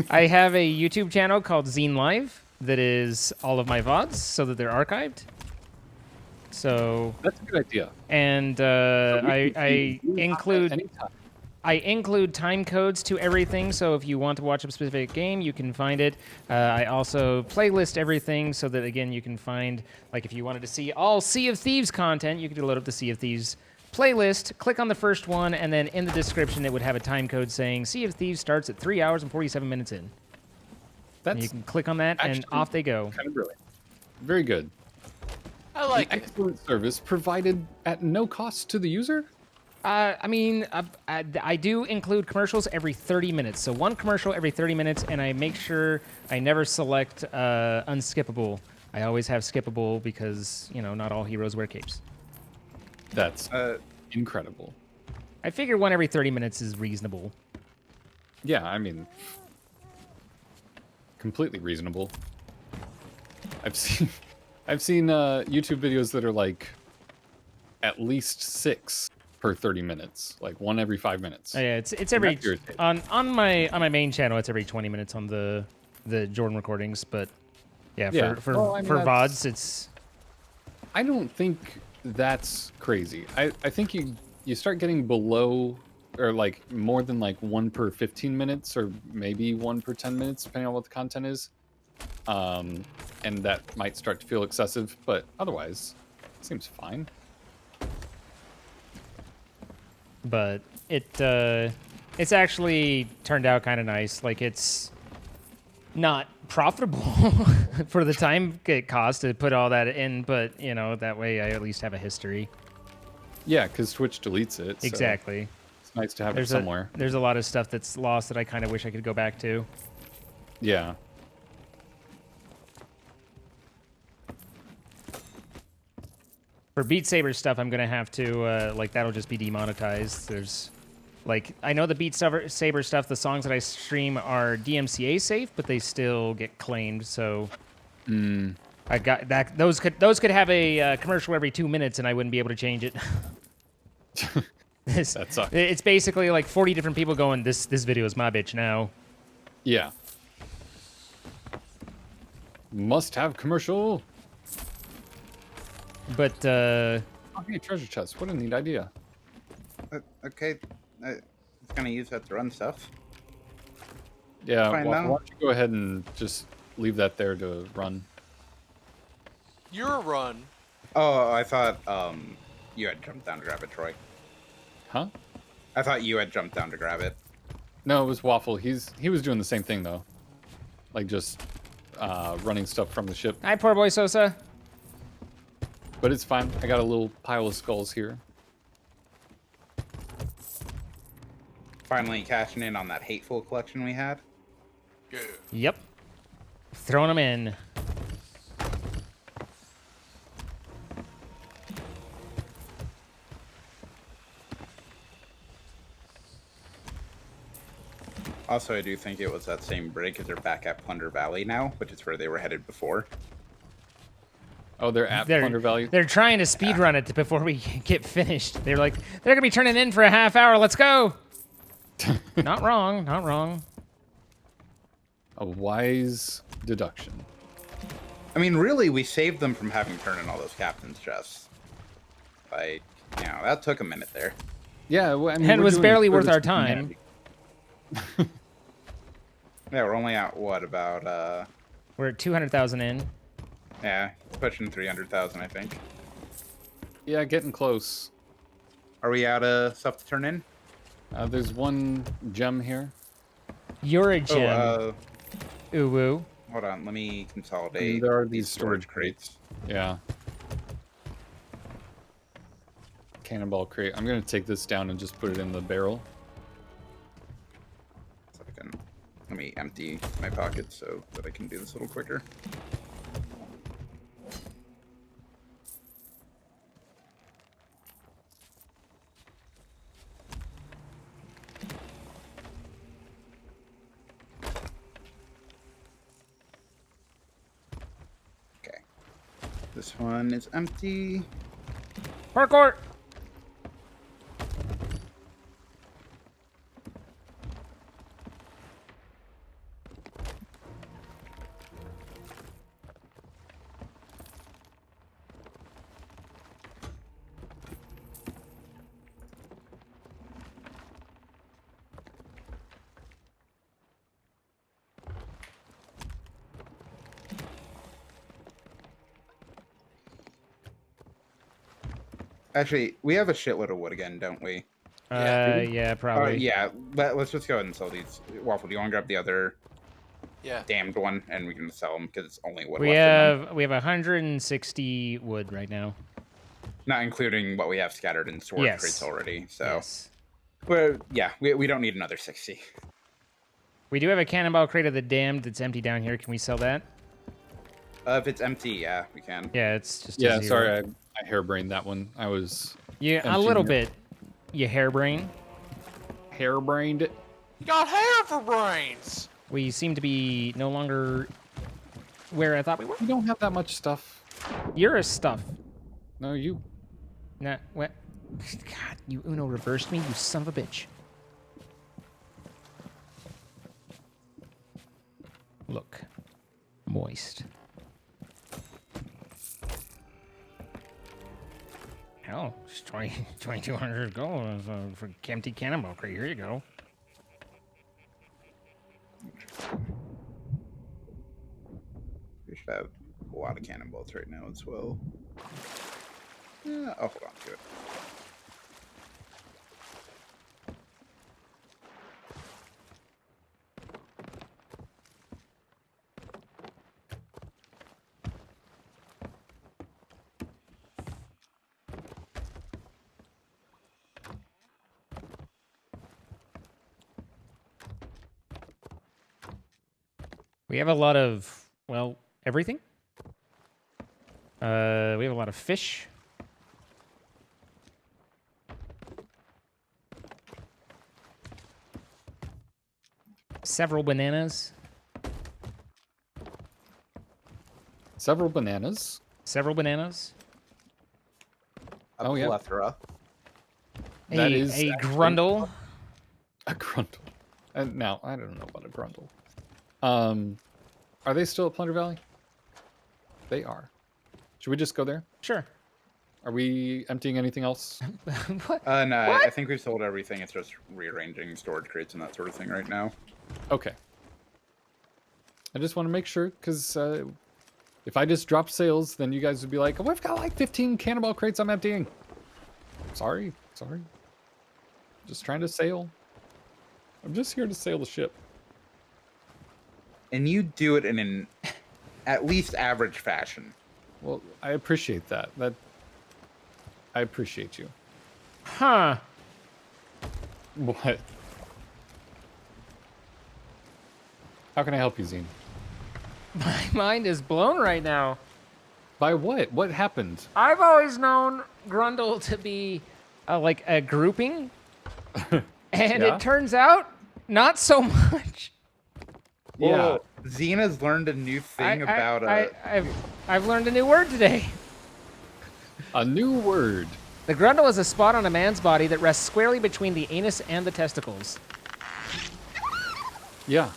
I have a YouTube channel called Zine Live that is all of my VODs, so that they're archived. So, That's a good idea. and I include time codes to everything, so if you want to watch a specific game, you can find it. I also playlist everything so that, again, you can find, like, if you wanted to see all Sea of Thieves content, you could load up the Sea of Thieves playlist, click on the first one, and then in the description it would have a time code saying Sea of Thieves starts at 3 hours and 47 minutes in. And That's you can click on that, and actually off they go. kind of brilliant. Very good. I like An it. excellent service provided at no cost to the user. I mean, I do include commercials every 30 minutes. So one commercial every 30 minutes, and I make sure I never select unskippable. I always have skippable because, not all heroes wear capes. That's incredible. I figure one every 30 minutes is reasonable. Yeah, I mean, completely reasonable. I've seen YouTube videos that are like at least 6 per 30 minutes, like one every 5 minutes. Oh, yeah, it's every That's irritating. on my main channel. It's every 20 minutes on the Jordan recordings, but Yeah. for Well, I mean, VODs, that's- it's I don't think that's crazy. I think you start getting below or like more than like 1 per 15 minutes or maybe 1 per 10 minutes, depending on what the content is. And that might start to feel excessive, but otherwise, it seems fine. but it's actually turned out kind of nice. Like, it's not profitable for the time it costs to put all that in, but that way I at least have a history. Yeah, because Twitch deletes it. so Exactly. it's nice to have it There's somewhere. there's a lot of stuff that's lost that I kind of wish I could go back to. Yeah. For Beat Saber stuff, I'm gonna have to that'll just be demonetized. There's I know the Beat Saber stuff. The songs that I stream are DMCA safe, but they still get claimed. So I got that. Those could have a commercial every 2 minutes, and I wouldn't be able to change it. That sucks. It's basically like 40 different people going, "This video is my bitch now." Yeah. Must have commercial. But Oh, hey, treasure chest. What a neat idea. Okay, it's gonna use that to run stuff. Yeah, Fine why now. don't you go ahead and just leave that there to run? You're a run. Oh, I thought you had jumped down to grab it, Troy. Huh? I thought you had jumped down to grab it. No, it was Waffle. He was doing the same thing though. Like just running stuff from the ship. hi, poor boy Sosa. But it's fine. I got a little pile of skulls here. finally cashing in on that hateful collection we had. Good. Yep. Throwing them in. Also, I do think it was that same brig because they're back at Plunder Valley now, which is where they were headed before. Oh, they're at Plunder Valley? They're trying to speed run it before we get finished. They're like, they're going to be turning in for a half hour. Let's go. Not wrong. Not wrong. A wise deduction. I mean, really, we saved them from having to turn in all those captain's chests. Like, you know, that took a minute there. Yeah, well, I mean, And it was doing barely worth service our to time. humanity. Yeah, we're only at, what, about, We're at 200,000 in. yeah, pushing 300,000, I think. Yeah, getting close. Are we out of stuff to turn in? There's one gem here. You're a gem. Oh, Ooh woo. hold on, let me consolidate. There are these storage crates. Yeah. Cannonball crate. I'm gonna take this down and just put it in the barrel. So I can, let me empty my pockets so that I can do this a little quicker. Okay. This one is empty. Parkour. Actually, we have a shitload of wood again, don't we? Yeah, probably. Yeah, let's just go ahead and sell these. Waffle, do you want to grab the other Yeah. damned one, and we can sell them because it's only wood We left in them. have 160 wood right now. Not including what we have scattered in storage Yes. crates already. So, Yes. well, yeah, we don't need another 60. We do have a cannonball crate of the damned that's empty down here. Can we sell that? If it's empty, yeah, we can. Yeah, it's just Yeah, a zero. sorry, I hairbrained that one. I was Yeah, a emptying little it. bit. You hairbrain. hairbrained it. You got hair for brains. We seem to be no longer where I thought we were. You don't have that much stuff. You're a stuff. No, you. Nah, what? God, you Uno reversed me, you son of a bitch. Look. Moist. Hell, it's 2,200 gold for empty cannonball crate. Here you go. We should have a lot of cannonballs right now as well. I'll hold on to it. We have a lot of, well, everything. We have a lot of fish. Several bananas. Several bananas. Several bananas. A Oh, yeah. plethora. That a, is a actually- grundle. A grundle. And now, I don't know about a grundle. Are they still at Plunder Valley? They are. Should we just go there? Sure. Are we emptying anything else? What? No, What? I think we've sold everything. It's just rearranging storage crates and that sort of thing right now. Okay. I just want to make sure, because if I just dropped sales, then you guys would be like, oh, I've got like 15 cannonball crates I'm emptying. Sorry. Just trying to sail. I'm just here to sail the ship. And you do it in an at least average fashion. Well, I appreciate that. I appreciate you. Huh. What? How can I help you, Zine? My mind is blown right now. By what? What happened? I've always known Grundle to be like a grouping, and Yeah? it turns out not so much. Yeah. Xena's learned a new thing about I've learned a new word today. A new word. The grundle is a spot on a man's body that rests squarely between the anus and the testicles. Yeah.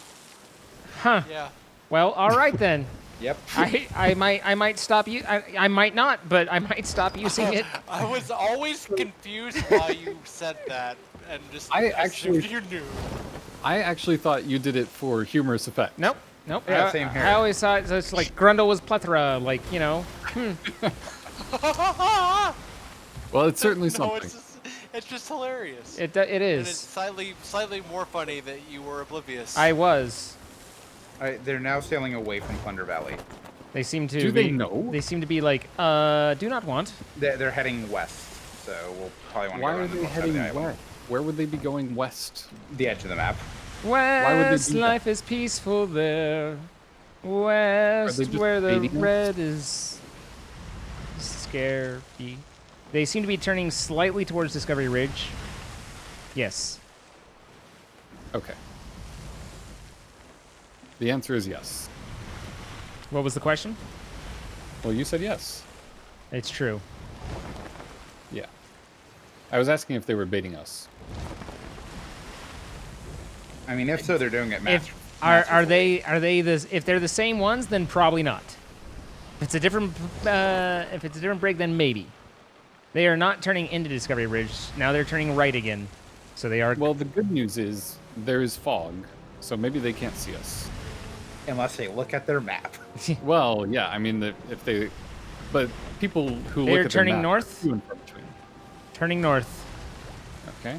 Huh. Yeah. Well, all right then. Yep. I might stop you. I might not, but I might stop using it. I was always confused why you said that, and just I assumed actually- you knew. I actually thought you did it for humorous effect. Nope. Yeah, same here. I always thought it's like grundle was plethora, like Well, it's certainly No, something. it's just hilarious. It And is. it's slightly more funny that you were oblivious. I was. They're now sailing away from Thunder Valley. They seem to. Do be, they know? They seem to be like, do not want. They're heading west, so we'll probably want to Why go are around the they north side of heading the island. west? Where would they be going west? The edge of the map. would they West, do that? life is peaceful there. West, just where the baiting us? red is scary. They seem to be turning slightly towards Discovery Ridge. Yes. Okay. The answer is yes. What was the question? Well, you said yes. It's true. Yeah. I was asking if they were baiting us. I mean, if so, they're doing it If are they this? If they're the same ones, then probably not. If it's a different brig, then maybe. They are not turning into Discovery Ridge. Now they're turning right again. So they are. Well, the good news is there is fog, so maybe they can't see us. Unless they look at their map. Well, yeah, I mean, if they... But people who They're look at their turning map north? are few and far between. Turning north. Okay.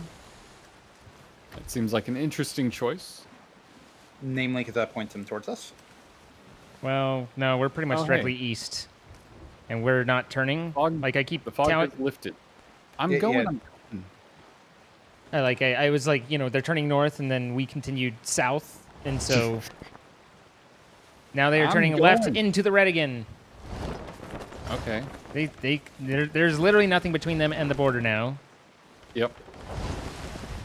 That seems like an interesting choice. Namely, because that points them towards us. Well, no, we're pretty much Oh, directly hey. east, and we're not turning. Fog- Like I keep The fog telling, has lifted. I'm Yeah, going. yeah. I'm going. I was like, they're turning north, and then we continued south, and so now they are I'm turning left going. into the red again. Okay. There's literally nothing between them and the border now. Yep.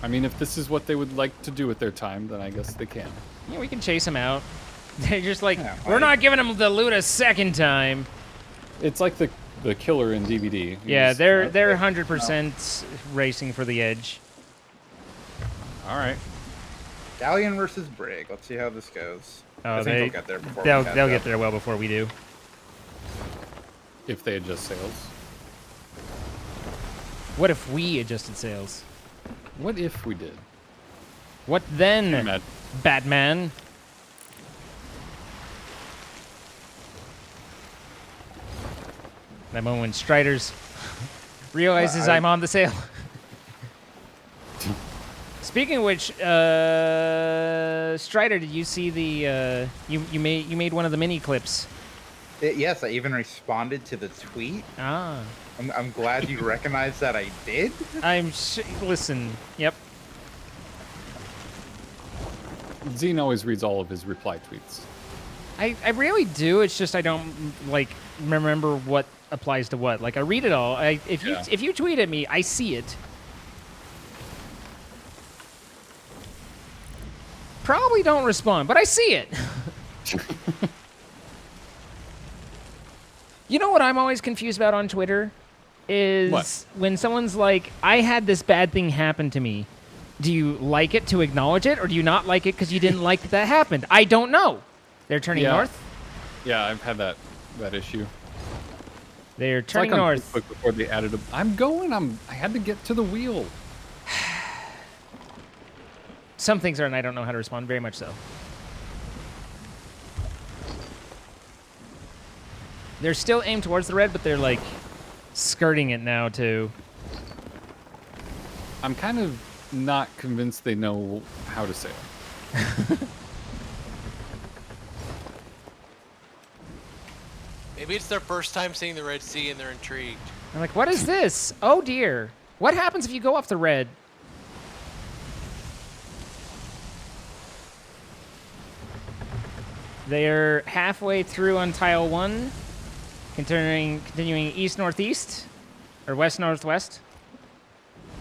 I mean, if this is what they would like to do with their time, then I guess they can. Yeah, we can chase them out. They're just like, Yeah, we're not giving them the loot a second time. It's like the killer in DVD. You Yeah, just- they're 100% racing for the edge. All right. Galleon versus Brig. Let's see how this goes. Oh, I think they'll get there before we they'll catch get up. there well before we do. If they adjust sails. What if we adjusted sails? What if we did? What then, Imagine. Batman? That moment when Striders realizes I'm on the sail. Speaking of which, Strider, did you see the you made one of the mini clips? Yes, I even responded to the tweet. Ah, I'm glad you recognized that I did. listen. Yep. Zine always reads all of his reply tweets. I really do. It's just I don't like remember what applies to what. Like I read it all. If you tweet at me, I see it. Probably don't respond, but I see it. You know what I'm always confused about on Twitter is What? when someone's like, "I had this bad thing happen to me." Do you like it to acknowledge it, or do you not like it because you didn't like that happened? I don't know. They're turning Yeah. north. Yeah, I've had that issue. They're It's like turning on north. Facebook before they added I'm going. I had to get to the wheel. Some things are, and I don't know how to respond. Very much so. They're still aimed towards the red, but they're like skirting it now too. I'm kind of not convinced they know how to sail. Maybe it's their first time seeing the Red Sea and they're intrigued. I'm like, what is this? Oh dear. What happens if you go off the red? They're halfway through on tile 1, continuing east-northeast, or west-northwest.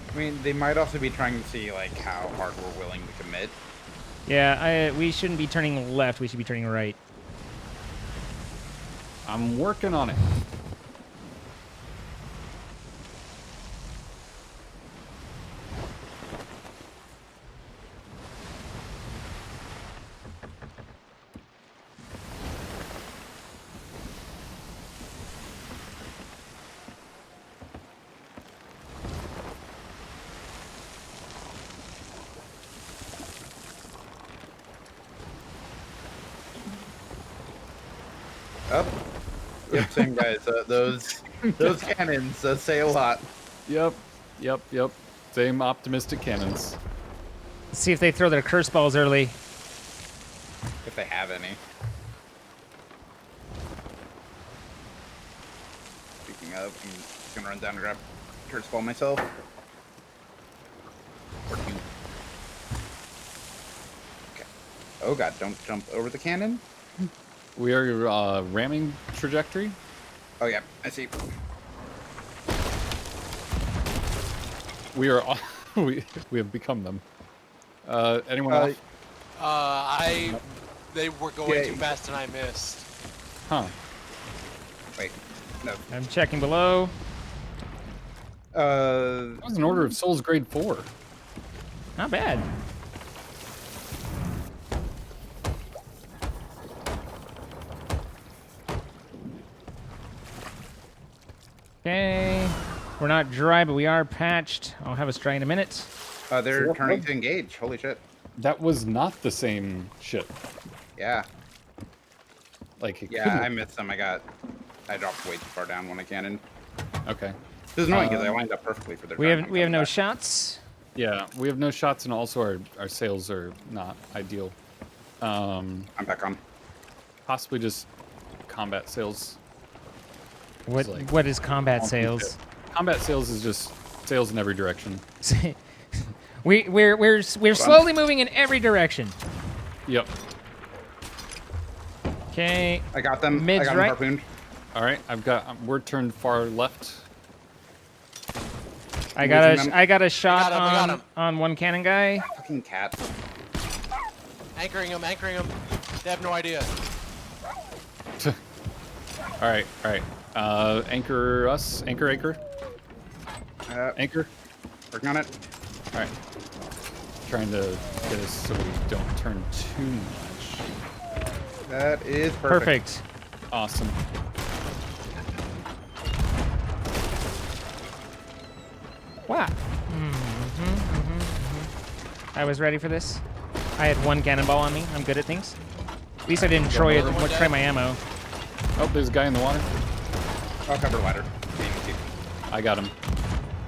I mean, they might also be trying to see like how hard we're willing to commit. Yeah, we shouldn't be turning left. We should be turning right. I'm working on it. Oh, yep, same guys. Those cannons say a lot. Yep. Same optimistic cannons. Let's see if they throw their curse balls early. If they have any. Speaking of, I'm just gonna run down and grab curse ball myself. Or you. Okay. Oh god, don't jump over the cannon. We are ramming trajectory. Oh yeah, I see. We are we have become them. Anyone off? They were going Yeah. too fast and I missed. Huh. Wait, no. I'm checking below. That was an Order of Souls grade 4. Not bad. Okay. We're not dry, but we are patched. I'll have us dry in a minute. They're turning to engage. Holy shit. That was not the same ship. Yeah. Like, it Yeah, couldn't- I missed them. I dropped way too far down when I cannoned. Okay. This is annoying because I lined up perfectly for their We turn. have I'm we have coming no back. shots. Yeah, we have no shots, and also our sails are not ideal. I'm back on. Possibly just combat sails. What like- what is combat sales? Combat sails is just sails in every direction. we're slowly moving in every direction. Yep. Okay. I got them. Mid's I got right. them harpooned. All right, we're turned far left. I losing them. got a shot I got him. on one cannon guy. Fucking cat. Anchoring them. They have no idea. All right. Anchor us. Anchor. Anchor. Working on it. All right. Trying to get us so we don't turn too much. That is perfect. Perfect. Awesome. Wow. I was ready for this. I had one cannonball on me. I'm good at things. At least I didn't try my ammo. Oh, there's a guy in the water. I'll cover ladder. I got him.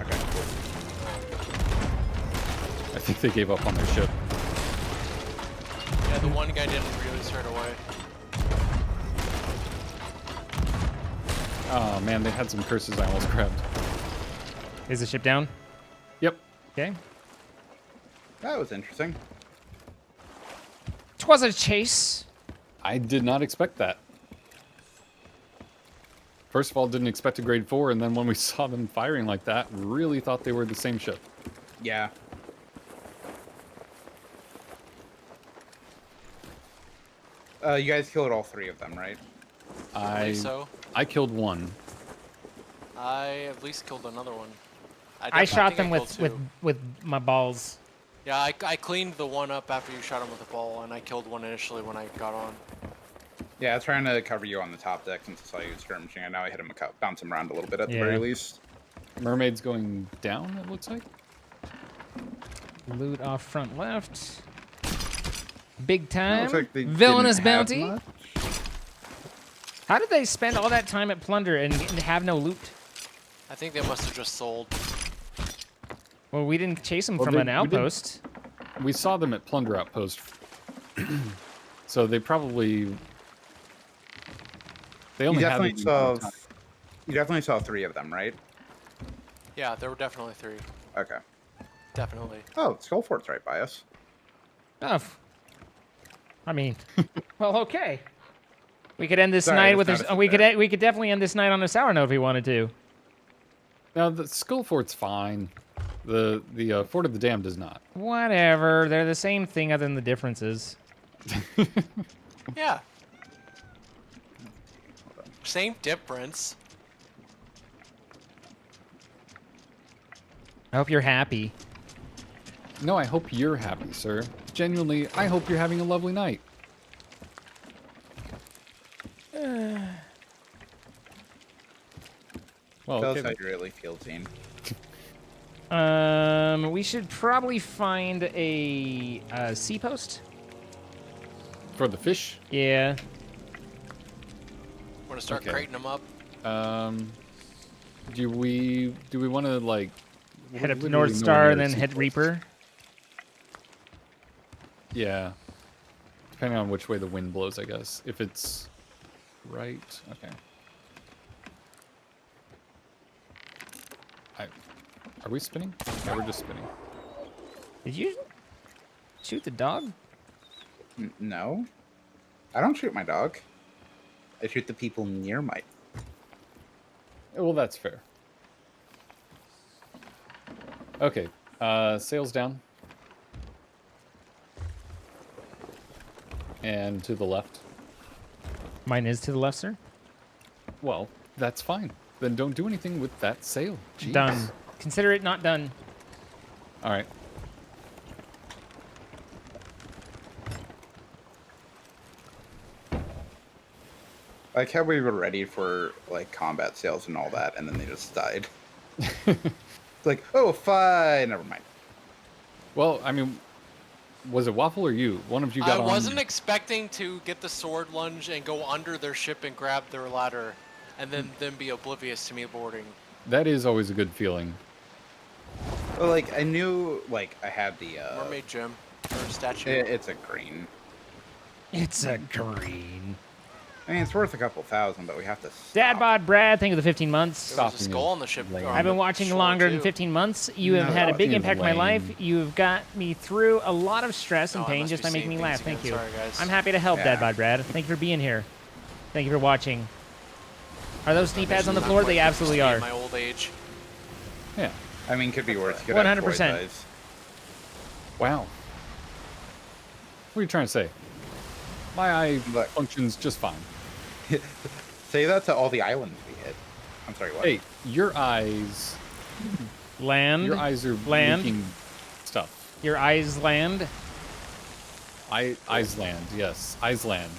Okay, cool. I think they gave up on their ship. Yeah, the one guy didn't really start away. Oh man, they had some curses I almost grabbed. Is the ship down? Yep. Okay. That was interesting. 'Twas a chase. I did not expect that. First of all, didn't expect a grade 4, and then when we saw them firing like that, really thought they were the same ship. Yeah. You guys killed all three of them, right? I believe so. I killed one. I at least killed another one. I shot them think I killed two. with my balls. Yeah, I cleaned the one up after you shot him with a ball, and I killed one initially when I got on. Yeah, I was trying to cover you on the top deck since I saw you skirmishing. I know I hit him bounce him around a little bit at the Yeah. very least. Mermaid's going down, it looks like. Loot off front left. Big time. Looks like they Villainous didn't have bounty. much. How did they spend all that time at plunder and have no loot? I think they must have just sold. Well, we didn't chase them Well, from they- an we didn't- outpost. We saw them at Plunder Outpost. So they probably... They You only had definitely it saw. in time. You definitely saw three of them, right? Yeah, there were definitely three. Okay. Definitely. Oh, Skullfort's right by us. Oh. I mean, well, okay. We could end this Sorry, night I with just a, noticed it there. we could definitely end this night on a sour note if we wanted to. Now the Skull Fort's fine. The Fort of the Damned is not. Whatever. They're the same thing other than the differences. Yeah. Same difference. I hope you're happy. No, I hope you're happy, sir. Genuinely, I hope you're having a lovely night. Well, Tell okay. us how you really feel, team. We should probably find a sea post. For the fish, Yeah. Want to start Okay. crating them up? do we want to like Head up to literally North nowhere Star near and a then sea hit coast. Reaper. Yeah, depending on which way the wind blows, I guess. If it's right, okay. Are we spinning? Yeah, we're just spinning. Did you shoot the dog? No. I don't shoot my dog. I shoot the people near my... Well, that's fair. Okay, sails down. And to the left. Mine is to the left, sir. Well, that's fine. Then don't do anything with that sail. Jeez. Done. Consider it not done. All right. Like how we were ready for like combat sales and all that, and then they just died. It's like, oh, fine, never mind. Well, I mean, was it Waffle or you? One of you got I on. wasn't expecting to get the sword lunge and go under their ship and grab their ladder, and then be oblivious to me boarding. That is always a good feeling. Well, like I knew, like I had the. Mermaid Jim, or statue. It's a green. It's a green. I mean, it's worth a couple thousand, but we have to. Dad stop. bod Brad, thank you for the 15 months. There was a Stopping skull you. on the ship. Lame. on I've been the watching shore, longer than too. 15 months. You have No, had a big fucking impact on my life. lame. You've got me through a lot of stress and Oh, I pain must just be by making seeing me laugh. things Thank you. again. Sorry, guys. I'm happy to help, Yeah. Dad bod Brad. Thank you for being here. Thank you for watching. Are those knee pads on the Not floor? quite They used to absolutely me in are. My old age. Yeah. I mean, could be worse. Could have 100%. toy size. Wow. What are you trying to say? My eye Look. functions just fine. Say that to all the islands we hit. I'm sorry, what? Hey, your eyes. Land. Your eyes are Land. leaking stuff. Your eyes land. Iceland, yes, Iceland.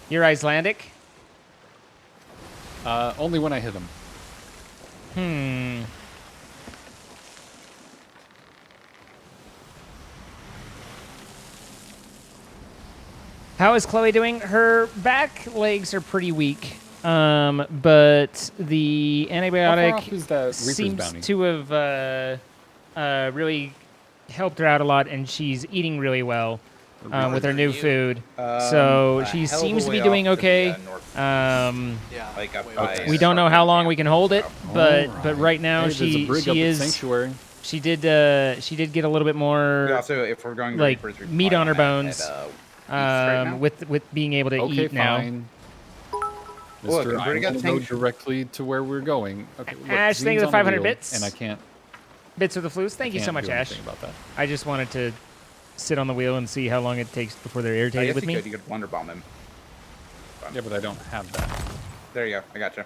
You're Icelandic. Only when I hit them. How is Chloe doing? Her back legs are pretty weak, but the How far antibiotic off is that Reaper's seems bounty? to have really helped her out a lot, and she's eating really well with her new food. So A she hell of a seems to way be doing off to the, okay. north, Yeah. like up way by, west. We don't know how long we can hold it, but Alright. right now Hey, there's a brig up she at is Sanctuary. she did get a little bit We more also, if we're going to like, Reapers, we meat probably on her wanna bones, head, east right now. with being able to Okay, eat now. fine. Look, Mister, we've already I got want to go Sanctuary. directly to where we're going. Okay, look, Ash, thank you Zine's for on the 500 wheel, bits. And I can't. Bits of the flus. Thank you so can't much, do Ash. anything about that. I just wanted to sit on the wheel and see how long it takes before they're I irritated guess with me. you could Wonder Bomb him. Yeah, but I don't have that. There you go. I gotcha.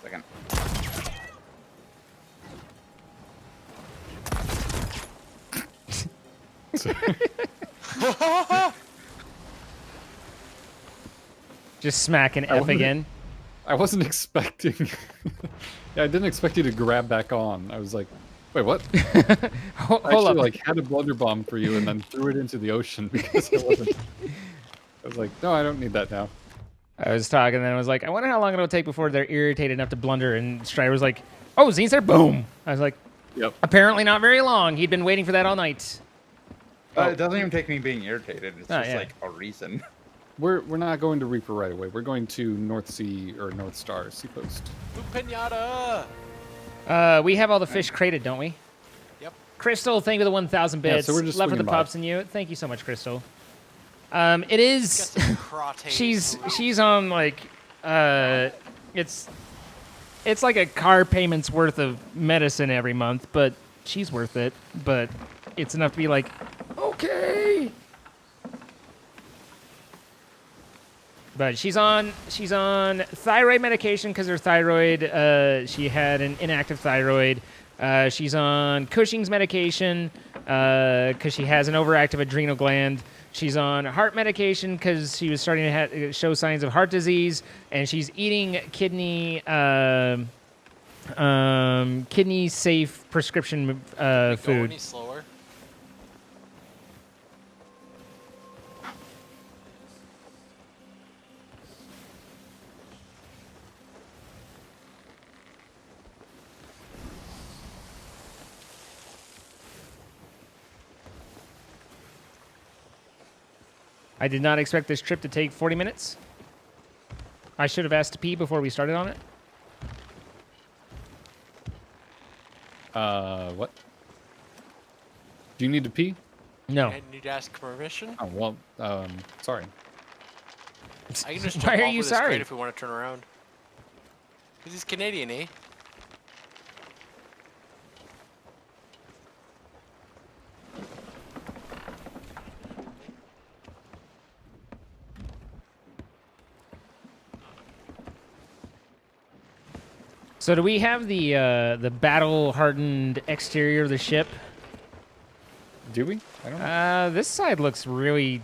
Second. Just smack an I F wonder- again. I wasn't expecting. Yeah, I didn't expect you to grab back on. I was like, wait, what? I Hold actually up. like had a blunder bomb for you and then threw it into the ocean because I wasn't. I was like, no, I don't need that now. I was talking, and then I was like, I wonder how long it'll take before they're irritated enough to blunder. And Strider was like, oh, Zine's there. Boom. I was like, Yep. apparently not very long. He'd been waiting for that all night. It doesn't even take me being irritated. It's Oh, just yeah. like a reason. We're not going to Reaper right away. We're going to North Sea or North Star Seapost. Blue pinata. We have all the fish crated, don't we? Yep. Crystal, thank you for the 1,000 bits. so we're just Love for the swinging by. pups and you. Thank you so much, Crystal. It is. Got some karate she's on like it's like a car payment's worth of medicine every month, but she's worth it. But it's enough to be like, okay. But she's on thyroid medication because her thyroid, she had an inactive thyroid. She's on Cushing's medication because she has an overactive adrenal gland. She's on heart medication because she was starting to show signs of heart disease, and she's eating kidney safe prescription Go food. any slower? I did not expect this trip to take 40 minutes. I should have asked to pee before we started on it. What? Do you need to pee? No. I need to ask permission. Oh, well, sorry. I can just Why jump are off you of this sorry? crate if we want to turn around. Because he's Canadian, eh? So do we have the battle-hardened exterior of the ship? Do we? I don't know. This side looks really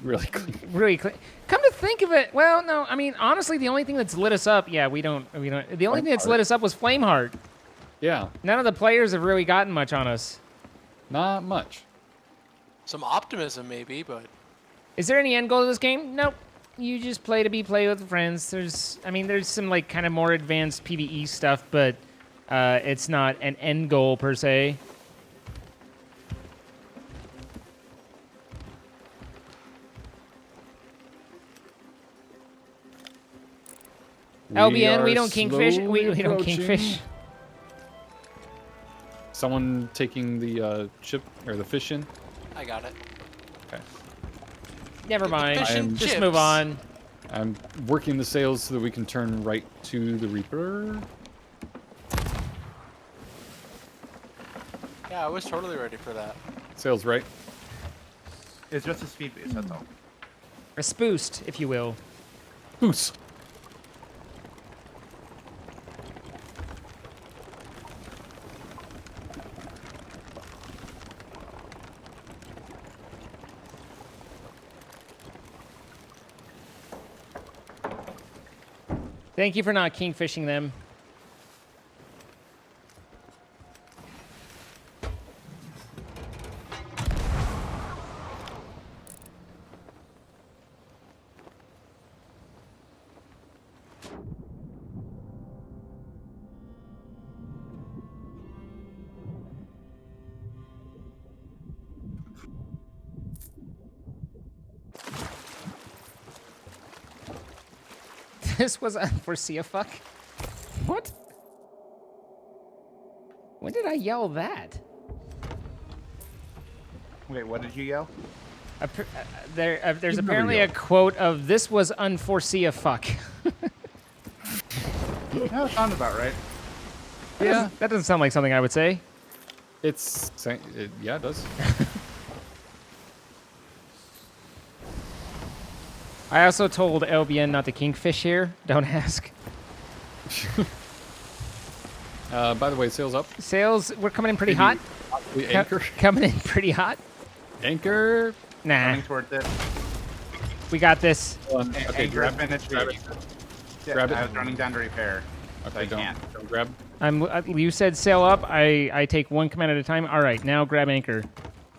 Really? really clean. Come to think of it, well, no, I mean, honestly, the only thing that's lit us up, yeah, we don't. The only thing that's lit us up was Flameheart. Yeah. None of the players have really gotten much on us. Not much. Some optimism, maybe, but Is there any end goal to this game? Nope. You just play to play with friends. There's some like kind of more advanced PvE stuff, but it's not an end goal per se. LBN, we don't kingfish. We don't kingfish. Someone taking the ship or the fish in? I got it. Okay. Never mind. fish and Just chips. move on. I'm working the sails so that we can turn right to the Reaper. Yeah, I was totally ready for that. Sails right. It's just a speed boost, that's all. A spoost, if you will. Goose. Thank you for not kingfishing them. This was unforeseen fuck. What? When did I yell that? Wait, what did you yell? There's apparently a quote of "This was unforeseen fuck." That sounds about right. Yeah, that doesn't sound like something I would say. Yeah, it does. I also told LBN not to kingfish here. Don't ask. By the way, sails up. Sails, we're coming in pretty hot. We anchor. Coming in pretty hot. Anchor. Nah, Coming towards it. we got this. Okay, grab it. grab it. Yeah, Grab it. I was running down to repair. Okay, I don't can't. grab. You said sail up. I take one command at a time. All right, now grab anchor.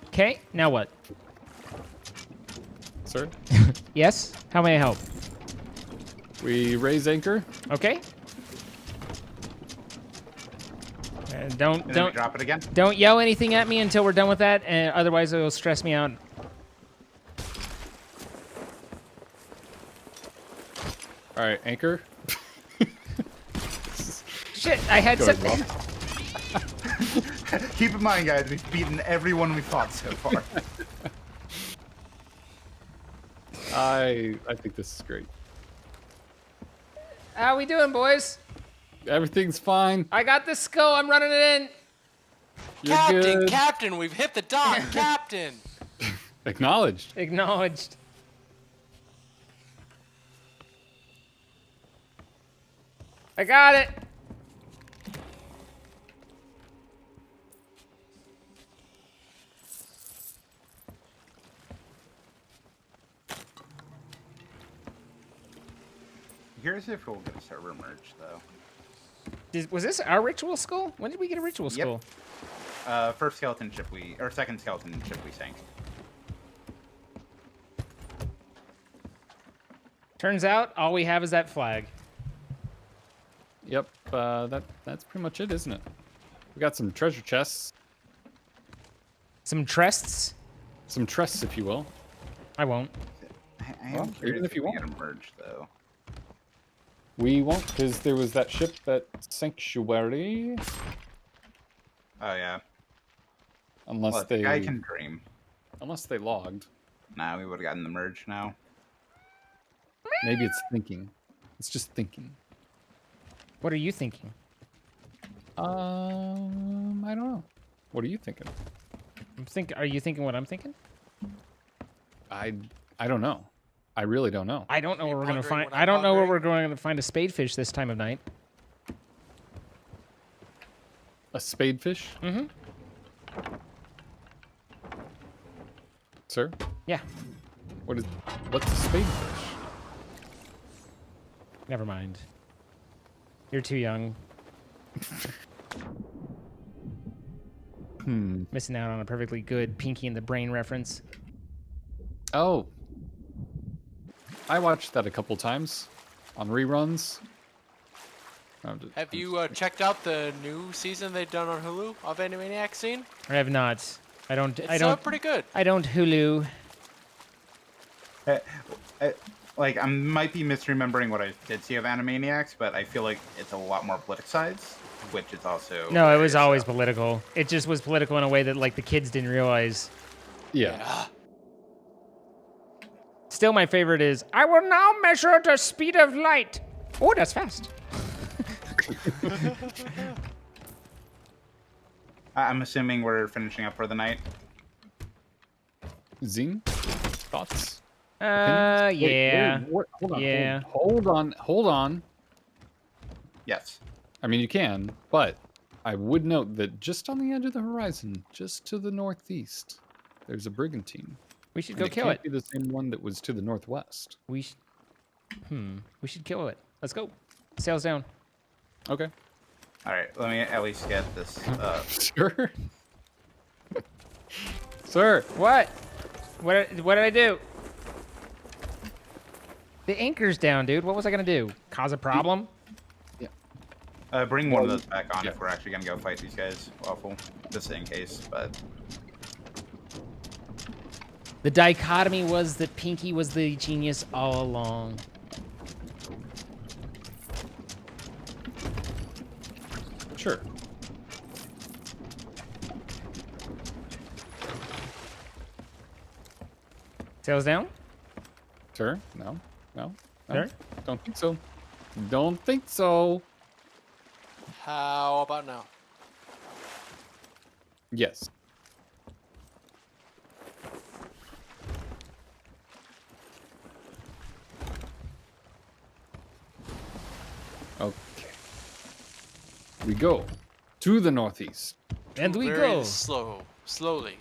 Okay, now what? Sir. Yes? How may I help? We raise anchor. Okay. And then we drop it again. Don't yell anything at me until we're done with that, and otherwise it will stress me out. All right, anchor. Shit, I had Go something. ahead, Keep in mind, guys, we've beaten everyone we fought so far. I think this is great. How we doing, boys? Everything's fine. I got this skull. I'm running it in. You're Captain, good. Captain, we've hit the dock, Captain. Acknowledged. Acknowledged. I got it. Here's if we'll get a server merge, though. Was this our ritual skull? When did we get a ritual Yep. skull? First skeleton ship or second skeleton ship we sank. Turns out all we have is that flag. Yep. That's pretty much it, isn't it? We got some treasure chests, Some trests. some chests, if you will. I won't. I Well, am curious even if you we want. get a merge, though. We won't, because there was that ship, that sanctuary. Oh yeah. Unless Look, they, I can dream. unless they logged. Nah, we would have gotten the merge now. Maybe it's thinking. It's just thinking. What are you thinking? I don't know. What are you thinking? Are you thinking what I'm thinking? I don't know. I really don't know. I don't know Are you where we're gonna pondering find. what I I'm don't know where pondering? we're going to find a spadefish this time of night. A spadefish, Mm-hmm. sir? Yeah. What's a spadefish? Never mind. You're too young. Missing out on a perfectly good Pinky in the Brain reference. Oh. I watched that a couple times on reruns. Have you checked out the new season they've done on Hulu of Animaniacs scene? I have not. I don't. It's I don't. pretty good. I don't Hulu. Like, I might be misremembering what I did see of Animaniacs, but I feel like it's a lot more politicized, which is also... No, it was hilarious, always so. political. It just was political in a way that like the kids didn't realize. Yeah. Still, my favorite is I will now measure the speed of light. Oh, that's fast. I'm assuming we're finishing up for the night. Zing? Thoughts? Yeah. Hold on. Yeah. Hold on. Yes. I mean, you can, but I would note that just on the edge of the horizon, just to the northeast, there's a brigantine. We should And go it kill can't it. be the same one that was to the northwest. We should kill it. Let's go. Sails down. Okay. All right, let me at least get this. Sure. Sir. What? What did I do? The anchor's down, dude. What was I gonna do? Cause a problem? Bring one of those back on if we're actually gonna go fight these guys. Awful. Just in case, but The dichotomy was that Pinky was the genius all along. Sure. Sails down? Sir? No. No. No. Sir? Don't think so. Don't think so. How about now? Yes. Okay. We go to the northeast. And we Very go. slowly.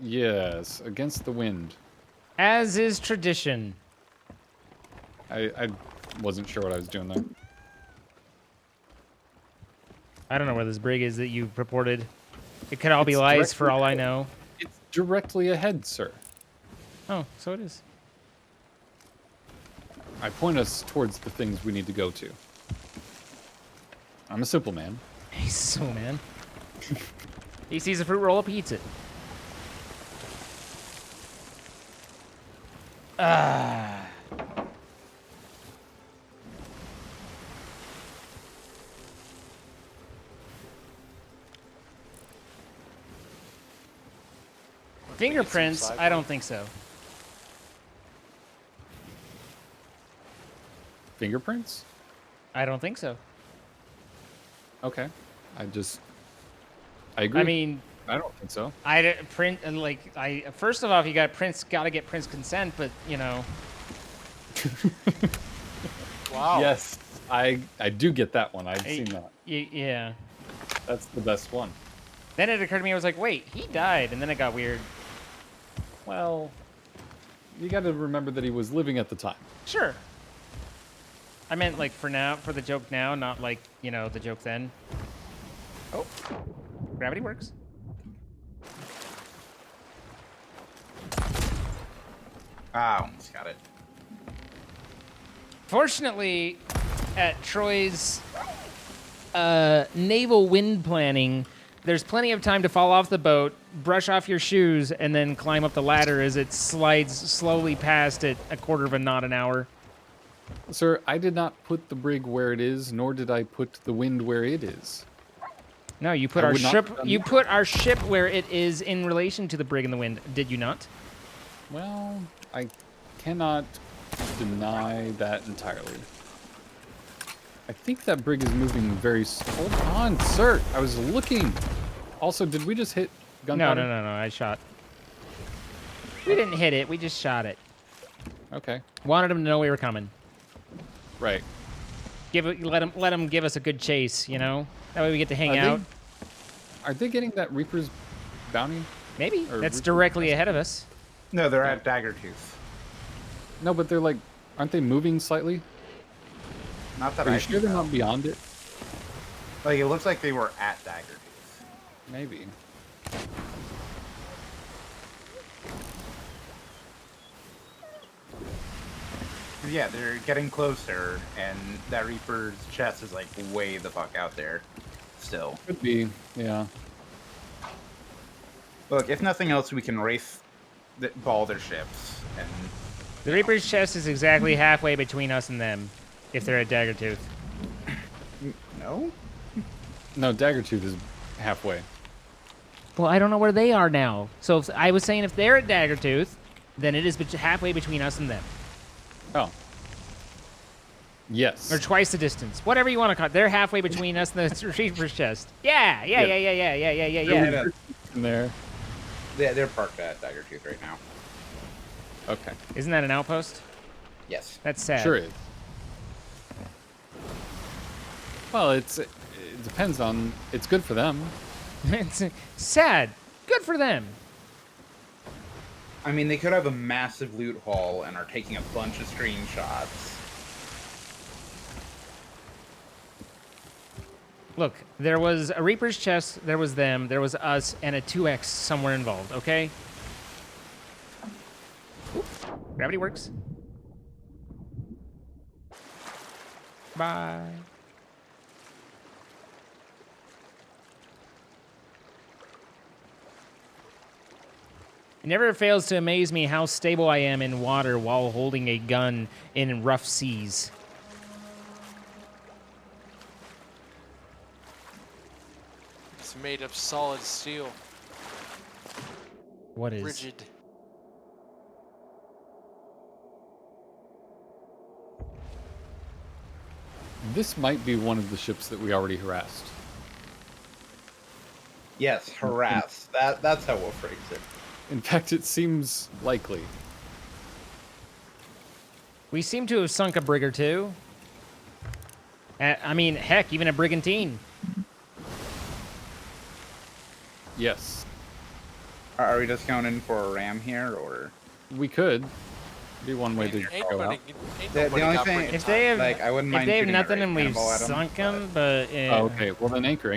Yes, against the wind. As is tradition. I wasn't sure what I was doing there. I don't know where this brig is that you purported. It could all be It's lies for directly all I ahead. know. It's directly ahead, sir. Oh, so it is. I point us towards the things we need to go to. I'm a simple man. He's so man. He sees a fruit roll up, he eats it. Ah. Fingerprints? I don't think so. Fingerprints? I don't think so. Okay. I agree. I mean, I don't think so. First of all, you got to get Prince consent, but you know. Wow. Yes, I do get that one. I've seen that. Yeah. That's the best one. Then it occurred to me, I was like, wait, he died, and then it got weird. Well, you got to remember that he was living at the time. Sure. I meant like for the joke now, not like, you know, the joke then. Oh, gravity works. Ah, almost got it. Fortunately, at Troy's naval wind planning, there's plenty of time to fall off the boat, brush off your shoes, and then climb up the ladder as it slides slowly past at a quarter of a knot an hour. Sir, I did not put the brig where it is, nor did I put the wind where it is. No, you put our ship. You put our ship where it is in relation to the brig and the wind. Did you not? Well, I cannot deny that entirely. I think that brig is moving very. Hold on, sir. I was looking. Also, did we just hit gunpowder? No. I shot. We didn't hit it. We just shot it. Okay. Wanted him to know we were coming. Right. Let him give us a good chase. You know, that way we get to hang out. Are they getting that Reaper's bounty? Maybe Or that's Reaper- directly ahead of us. No, they're at Daggertooth. No, but they're like, aren't they moving slightly? Not that Are I you sure they're not beyond it? Like, it looks like they were at Daggertooth. Maybe. Yeah, they're getting closer, and that Reaper's chest is like way the fuck out there. Still. Could be, yeah. Look, if nothing else, we can ball their ships, and The Reaper's chest is exactly halfway between us and them, if they're at Daggertooth. no. No, Daggertooth is halfway. Well, I don't know where they are now. So I was saying if they're at Daggertooth, then it is halfway between us and them. Oh. Yes. Or twice the distance. Whatever you want to call it. They're halfway between us and the Reaper's chest. Yeah. In there. They're parked at Daggertooth right now. Okay. Isn't that an outpost? Yes. That's sad. Sure is. Well, it depends on. It's good for them. It's sad. Good for them. I mean, they could have a massive loot haul and are taking a bunch of screenshots. Look, there was a Reaper's chest, there was them, there was us, and a 2X somewhere involved, okay? Oop. Gravity works. Bye. It never fails to amaze me how stable I am in water while holding a gun in rough seas. It's made of solid steel. What is? Rigid. This might be one of the ships that we already harassed. Yes, harass. That's how we'll phrase it. In fact, it seems likely. We seem to have sunk a brig or two. I mean, heck, even a brigantine. Yes. Are we just going in for a ram here, or? We could. Be one way to Ain't go nobody, out. ain't The nobody only got thing- friggin' If they have, time. Like, I wouldn't if mind they have shooting a nothing ray and we've cannonball at 'em, sunk them, but Oh, okay. Well, then anchor.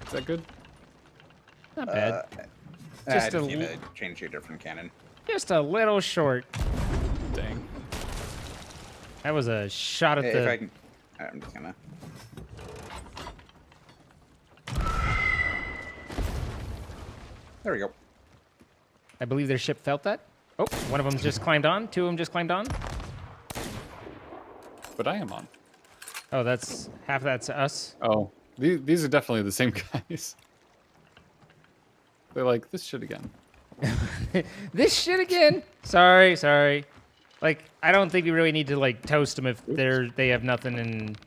Is that good? not bad. I Just just a need l- to change to a different cannon. Just a little short. Dang. That was a shot at If the. I can, I'm just gonna. There we go. I believe their ship felt that. Oh, one of them just climbed on. Two of them just climbed on. but I am on. Oh, that's half of that's us. Oh, these are definitely the same guys. They're like, this shit again. This shit again. Sorry. Like, I don't think we really need to like toast them if they have nothing and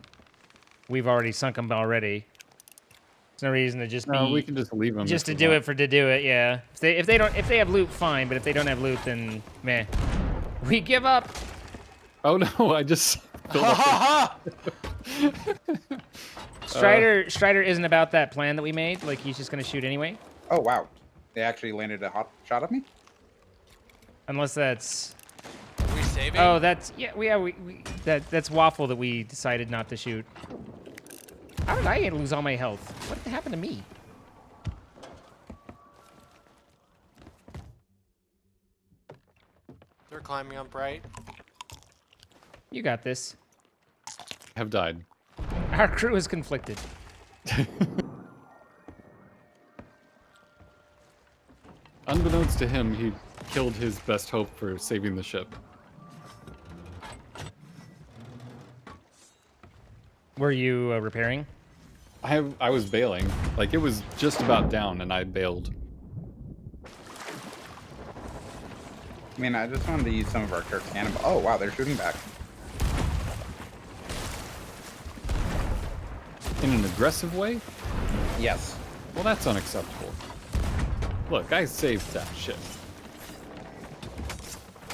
we've already sunk them already. There's no reason to just No, we can just leave them. just to do it. Yeah. If they have loot, fine. But if they don't have loot, then meh. We give up. Oh no! I just. Strider isn't about that plan that we made. Like he's just gonna shoot anyway. Oh wow, they actually landed a hot shot at me. Unless that's. Are we saving? Oh, that's that's Waffle that we decided not to shoot. How did I lose all my health? What happened to me? They're climbing up right. You got this. Have died. Our crew is conflicted. Unbeknownst to him, he killed his best hope for saving the ship. Were you repairing? I was bailing. Like, it was just about down, and I bailed. I mean, I just wanted to use some of our Turks cannonball. Oh wow, they're shooting back. In an aggressive way? Yes. Well, that's unacceptable. Look, I saved that ship.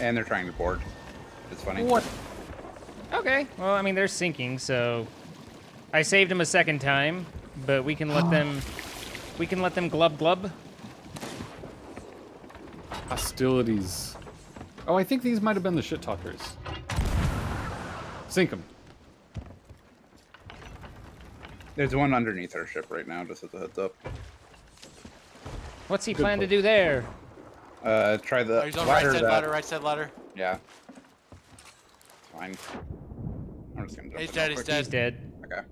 And they're trying to board. It's funny. What? Okay. Well, I mean, they're sinking, so I saved them a second time, but we can let them. We can let them glub glub. Hostilities. Oh, I think these might have been the shit talkers. Sink them. There's one underneath our ship right now, just as a heads up. What's he plan to do there? Try the Oh, he's on ladder. right side ladder, right side ladder. Yeah. It's fine. I'm just gonna jump He's in dead, real he's quick. dead. He's dead. Okay.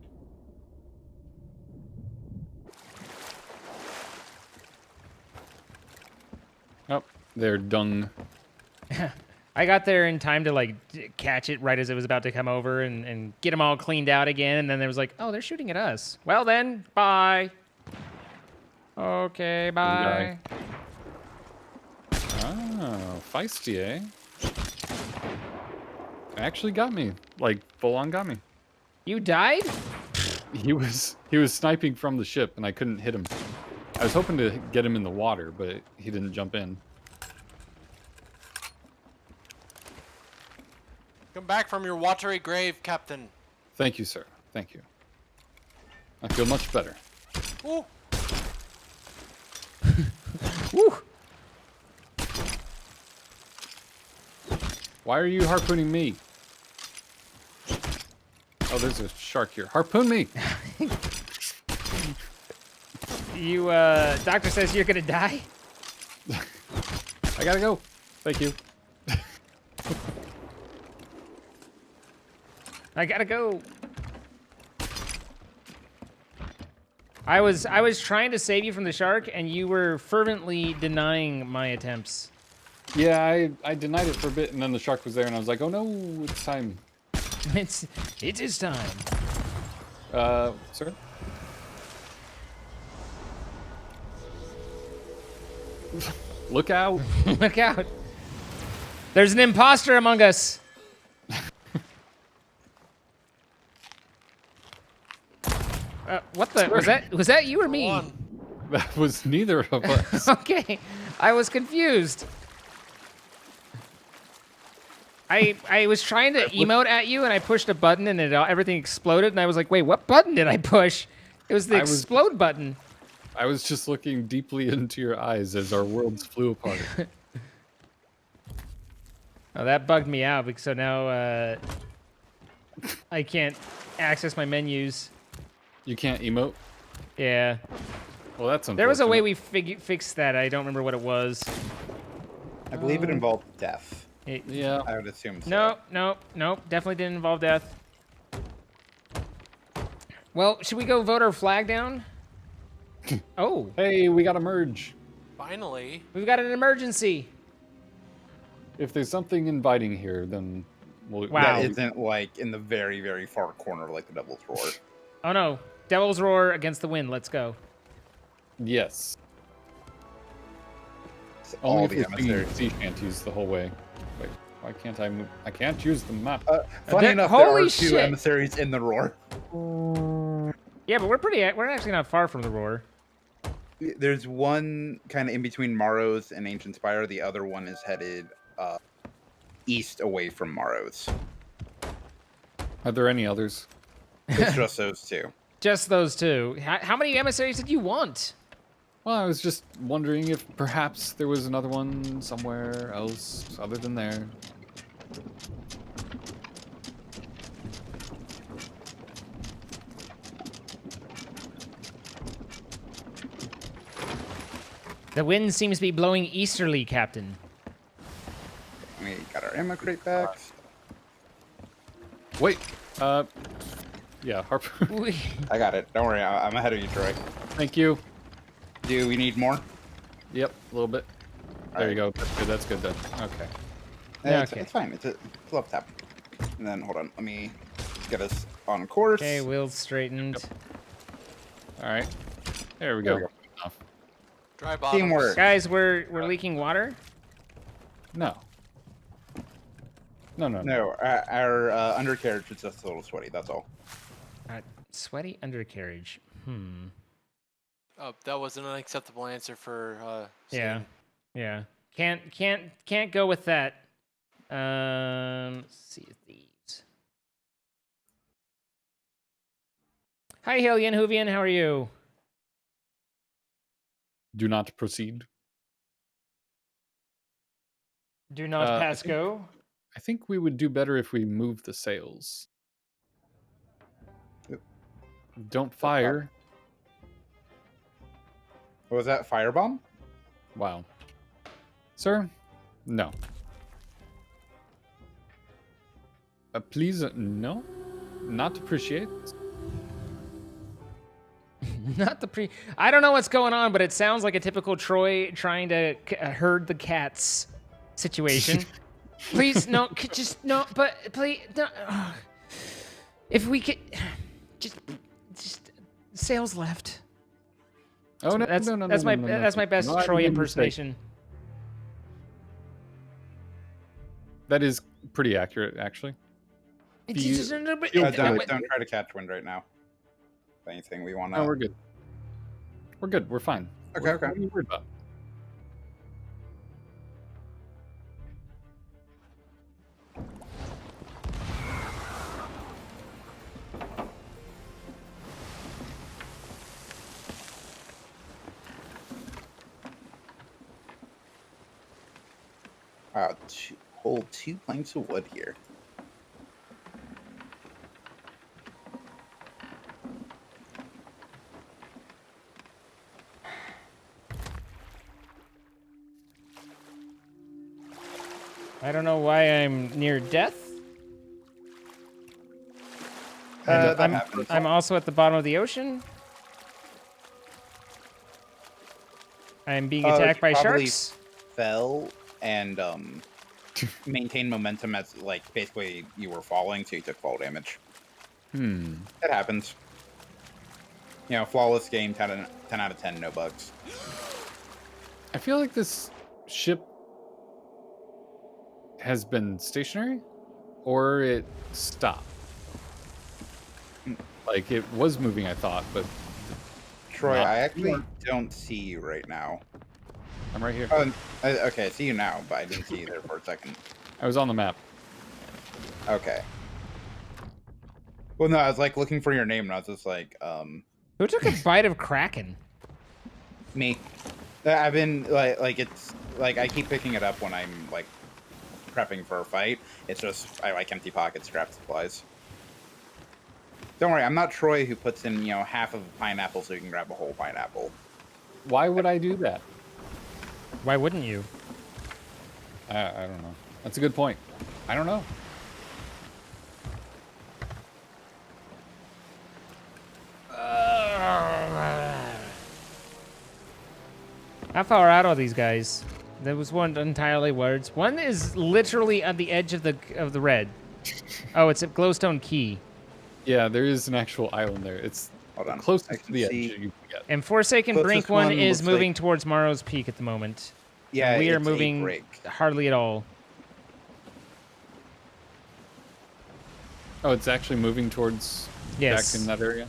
Oh, they're dung. I got there in time to like catch it right as it was about to come over and get them all cleaned out again. And then there was like, oh, they're shooting at us. Well then, bye. Okay, bye. Oh, feisty, eh? Actually got me. Like, full on got me. You died? He was sniping from the ship, and I couldn't hit him. I was hoping to get him in the water, but he didn't jump in. Come back from your watery grave, Captain. Thank you, sir. Thank you. I feel much better. Ooh. Woo. Why are you harpooning me? Oh, there's a shark here. Harpoon me! You, doctor says you're gonna die? I gotta go. Thank you. I gotta go. I was trying to save you from the shark, and you were fervently denying my attempts. Yeah, I denied it for a bit, and then the shark was there, and I was like, oh no, it's time. It is time. Sir? Look out. Look out. There's an imposter among us. What the? Was that you or me? On. That was neither of us. Okay, I was confused. I was trying to emote at you, and I pushed a button, and everything exploded, and I was like, wait, what button did I push? It was the explode button. I was just looking deeply into your eyes as our worlds flew apart. Oh, that bugged me out, because so now I can't access my menus. You can't emote? Yeah. Well, that's unfortunate. There was a way we fixed that. I don't remember what it was. I believe it involved death. Yeah. I would assume so. Nope. Definitely didn't involve death. Well, should we go vote our flag down? Oh. Hey, we got to merge. Finally. We've got an emergency. If there's something inviting here, then Wow. That isn't like in the very, very far corner like the Devil's Roar. Oh no. Devil's Roar against the wind. Let's go. Yes. It's Only all if the we're singing emissaries. sea shanties the whole way. Wait, why can't I move? I can't use the map. Funny That- enough, there holy are 2 shit. emissaries in the Roar. Yeah, but we're actually not far from the roar. There's one kind of in between Maros and Ancient Spire. The other one is headed east away from Maros. Are there any others? It's just those 2. Just those 2. How many emissaries did you want? Well, I was just wondering if perhaps there was another one somewhere else other than there. The wind seems to be blowing easterly, Captain. We got our ammo crate back. Wait, yeah, harpoon. I got it. Don't worry, I'm ahead of you, Troy. Thank you. Do we need more? Yep, a little bit. There you go. That's good. That's good then. Okay. Yeah, It's, okay. it's fine. It's a left tap. And then hold on. Let me get us on course. Okay, wheels straightened. All right. There we There go. we go. Enough. Dry bottom. Teamwork. Guys, we're leaking water. No. No. No, our undercarriage is just a little sweaty. That's all. Sweaty undercarriage. Oh, that was an unacceptable answer for. Yeah. Yeah. Can't go with that. Sea of Thieves. Hi, Hillian Hoovian. How are you? Do not proceed. Do not I pass think- go. I think we would do better if we move the sails. Yep. Don't fire. What was that? Firebomb? Wow. Sir? No. Please, no. Not appreciate. Not the I don't know what's going on, but it sounds like a typical Troy trying to herd the cats situation. Please, no, just no, but please, no. If we could, just sails left. Oh no! That's no, that's my no, that's my best No, I Troy made a mistake. impersonation. That is pretty accurate, actually. Don't try to catch wind right now. If anything, we want to. No, we're good. We're good. We're fine. Okay, What are you worried about? Hold 2 planks of wood here. I don't know why I'm near death. That happens. I'm also at the bottom of the ocean. I'm being attacked by probably sharks. Fell and maintain momentum as like basically you were falling, so you took fall damage. It happens. You know, flawless game, 10 out of 10, no bugs. I feel like this ship has been stationary, or it stopped. Like it was moving, I thought, but Troy, Not I actually anymore. don't see you right now. I'm right here. Okay, I see you now, but I didn't see you there for a second. I was on the map. Okay. Well, no, I was like looking for your name, and I was just like, Who took a bite of Kraken? me. I've been like it's like I keep picking it up when I'm like prepping for a fight. It's just I like empty pockets, scrap supplies. Don't worry, I'm not Troy who puts in half of a pineapple so you can grab a whole pineapple. Why would I do that? Why wouldn't you? I don't know. That's a good point. I don't know. How far out are these guys? There was one entirely words. One is literally at the edge of the red. Oh, it's at Glowstone Key. Yeah, there is an actual island there. It's Hold the on. I closest to can the edge see- you can get. And Forsaken Closest Brink one one is looks moving like- towards Morrow's Peak at the moment. Yeah, And we are it's a moving break. hardly at all. Oh, it's actually moving towards Yes. back in that area.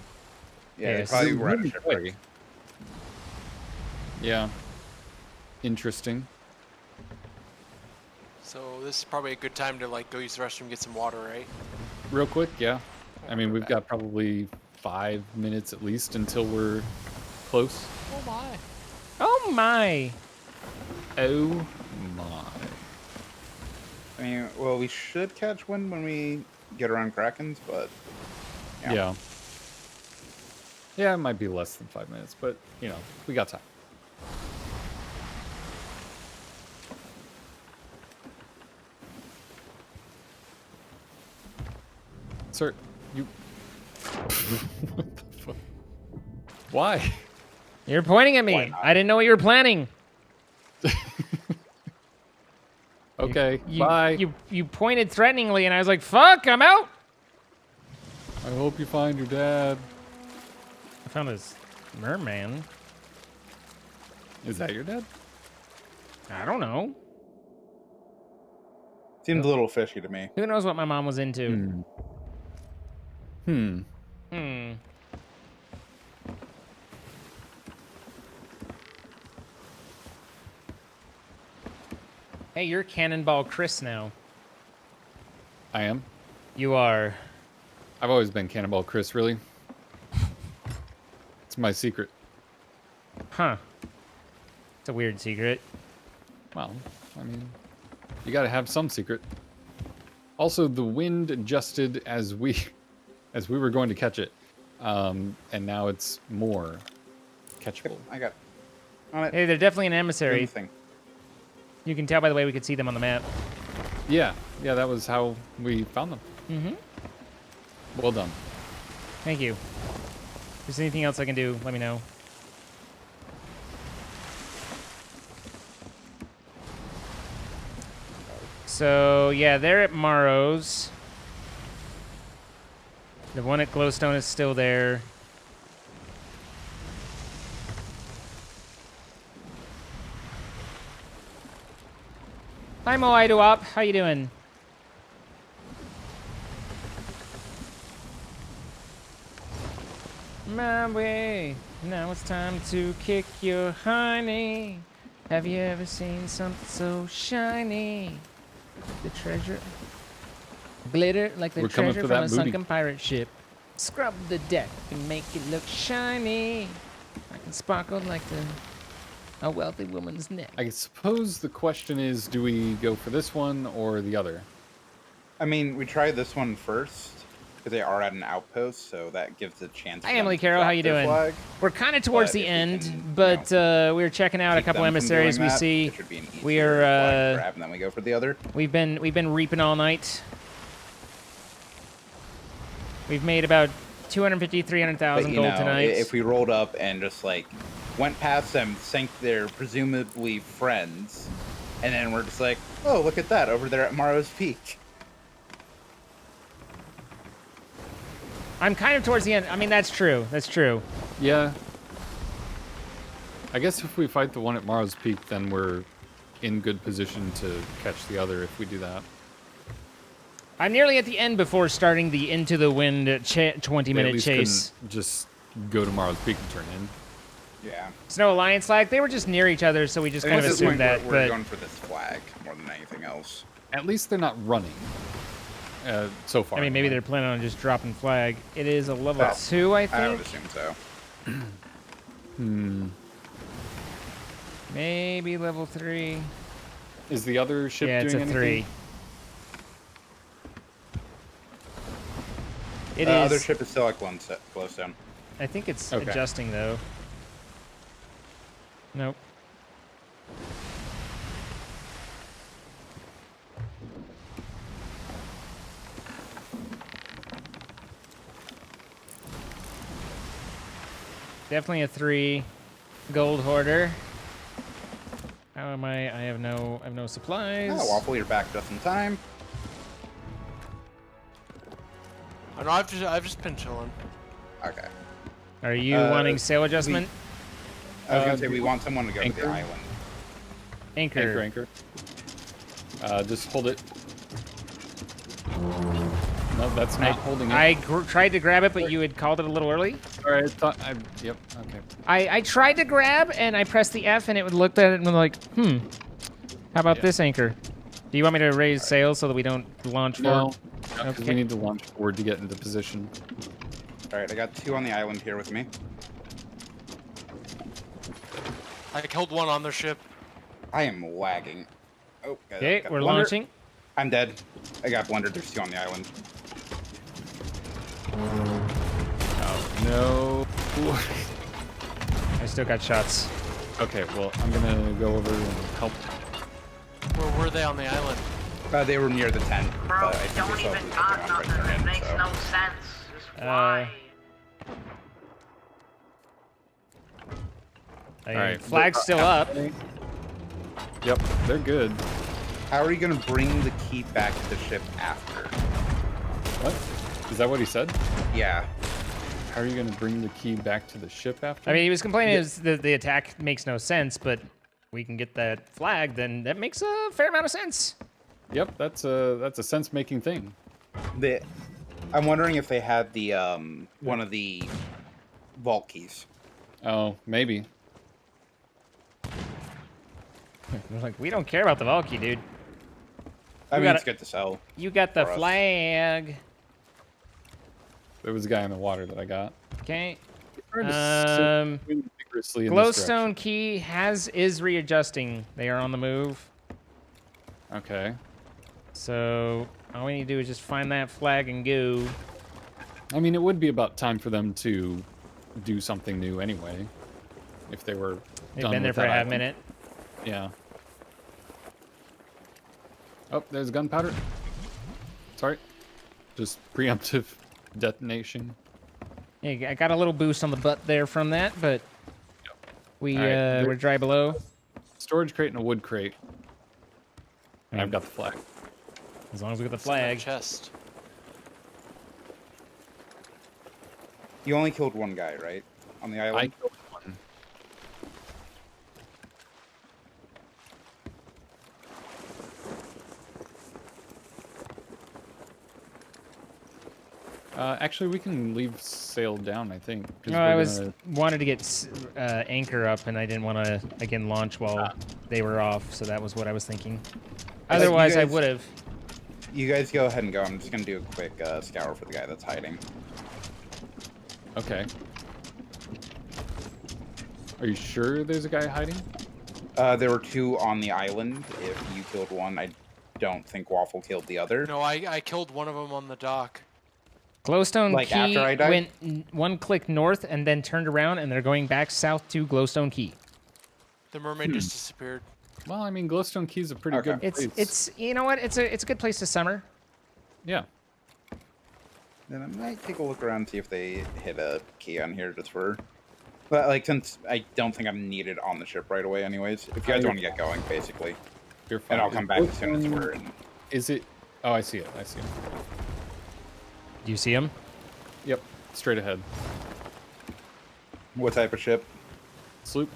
Yeah, they Yes. probably It's were out of moving shipwreck. away. Yeah. Interesting. So this is probably a good time to like go use the restroom, get some water, right? Real quick, yeah. I mean, we've got probably 5 minutes at least until we're close. Oh my. Oh my! Oh my. I mean, well, we should catch wind when we get around Krakens, but Yeah. Yeah, it might be less than 5 minutes, but, you know, we got time. Sir, you... what the fuck? Why? You're pointing at Why me. not? I didn't know what you were planning. Okay, You, bye. You pointed threateningly, and I was like, "Fuck, I'm out." I hope you find your dad. I found this merman. Is that your dad? I don't know. seems a little fishy to me. Who knows what my mom was into? Hmm. Hmm. Hey, you're Cannonball Chris now. I am. You are. I've always been Cannonball Chris, really. It's my secret. Huh. It's a weird secret. Well, I mean, you gotta have some secret. Also, the wind adjusted as we were going to catch it. And now it's more catchable. I got on it. Hey, they're definitely an Doing emissary. the thing. You can tell by the way we could see them on the map. Yeah, that was how we found them. Mm-hmm. Well done. Thank you. If there's anything else I can do, let me know. So, yeah, they're at Morrow's. The one at Glowstone is still there. Hi, Moaiduop. How you doing? My way. Now it's time to kick your hiney. Have you ever seen something so shiny? The treasure. Glitter like the We're coming treasure for from that a booty. sunken pirate ship. Scrub the deck and make it look shiny. I can sparkle like a wealthy woman's neck. I suppose the question is, do we go for this one or the other? I mean, we tried this one first because they are at an outpost, so that gives a chance. Hi, for them Emily to Carroll. drop How you their doing? flag. We're kind of towards But the if we end, can, you but know, we were checking out a keep couple them from emissaries. doing We that, see it should be an we easier are flag grab, and then we go for the other. we've been reaping all night. We've made about 250, But 300,000 you gold know, tonight. if we rolled up and just like went past them, sank their presumably friends, and then we're just like, oh, look at that over there at Morrow's Peak. I'm kind of towards the end. I mean, that's true. That's true. Yeah. I guess if we fight the one at Morrow's Peak, then we're in good position to catch the other if we do that. I'm nearly at the end before starting the Into the Wind 20-minute least chase. couldn't just go to Morrow's Peak and turn in. Yeah. Snow Alliance flag. They were just near each other, so we just kind At of this assumed point, that. we're But going for this flag more than anything else. At least they're not running. So far. I mean, maybe anyway. they're planning on just dropping flag. It is a level Well, 2, I I would think. assume so. Maybe level 3. Is the other ship Yeah, it's a doing 3. anything? It The other is. ship is still at Glowstone. I think it's Okay. adjusting though. Nope. Definitely a 3. Gold hoarder. How am I? I have no supplies. Oh, Waffle, you're back just in time. I know I've just been chilling. Okay. Are you wanting sail adjustment? I was gonna say we want someone to go to the island. Anchor. Anchor. Just hold it. No, that's not holding it. I tried to grab it, but you had called it a little early. All right, yep, okay. I tried to grab, and I pressed the F, and it looked at it and was like, how about this anchor? Do you want me to raise sails so that we don't launch forward? No, because we need to launch forward to get into position. All right, I got 2 on the island here with me. I killed one on their ship. I am lagging. Oh, Okay, we're blundered. launching. I'm dead. I got blundered. There's 2 on the island. No. I still got shots. Okay, well, I'm gonna go over and help. Where were they on the island? They were near the tent. Bro, but I think don't they saw even the got ground nothing. right It there, makes so. no sense. Just why? All right, flag's still up. Yep, they're good. How are you going to bring the key back to the ship after? What? Is that what he said? Yeah. How are you gonna bring the key back to the ship after? I mean, he was complaining the attack makes no sense, but we can get that flag, then that makes a fair amount of sense. Yep, that's a sense-making thing. I'm wondering if they had the one of the vault keys. Oh, maybe. We're like, we don't care about the Valky, dude. I You mean, got it's good to sell. You got the for us. flag. There was a guy in the water that I got. Okay. Trying to swim vigorously in this Glowstone key is readjusting. They are on the move. direction. Okay. So all we need to do is just find that flag and go. I mean, it would be about time for them to do something new anyway. If they were They've done been there with for that a half island. minute. Yeah. Oh, there's gunpowder. Sorry. Just preemptive detonation. Yeah, I got a little boost on the butt there from that, but we All right, we're dry below. Storage crate and a wood crate. And I've got the flag. As long as we got the It's in their flag. chest. You only killed one guy, right? On the I island? killed one. Actually, we can leave sail down, I think. 'cause No, we're I was gonna- wanted to get anchor up, and I didn't want to again launch while they were off, so that was what I was thinking. Otherwise, I guys- would have. You guys go ahead and go. I'm just going to do a quick scour for the guy that's hiding. Okay. Are you sure there's a guy hiding? There were 2 on the island. If you killed one, I don't think Waffle killed the other. No, I killed one of them on the dock. Glowstone Like Key after I died? went one click north and then turned around, and they're going back south to Glowstone Key. The mermaid just disappeared. Well, I mean, Glowstone Key's a pretty Okay. good place. It's you know what? It's a good place to summer. Yeah. Then I might take a look around and see if they hit a key on here just for... But, like, since I don't think I'm needed on the ship right away anyways. If you guys want to get going, basically. You're fine. And I'll come back as soon as we're in. Is it... Oh, I see it. I see it. Do you see him? Yep. Straight ahead. What type of ship? Sloop.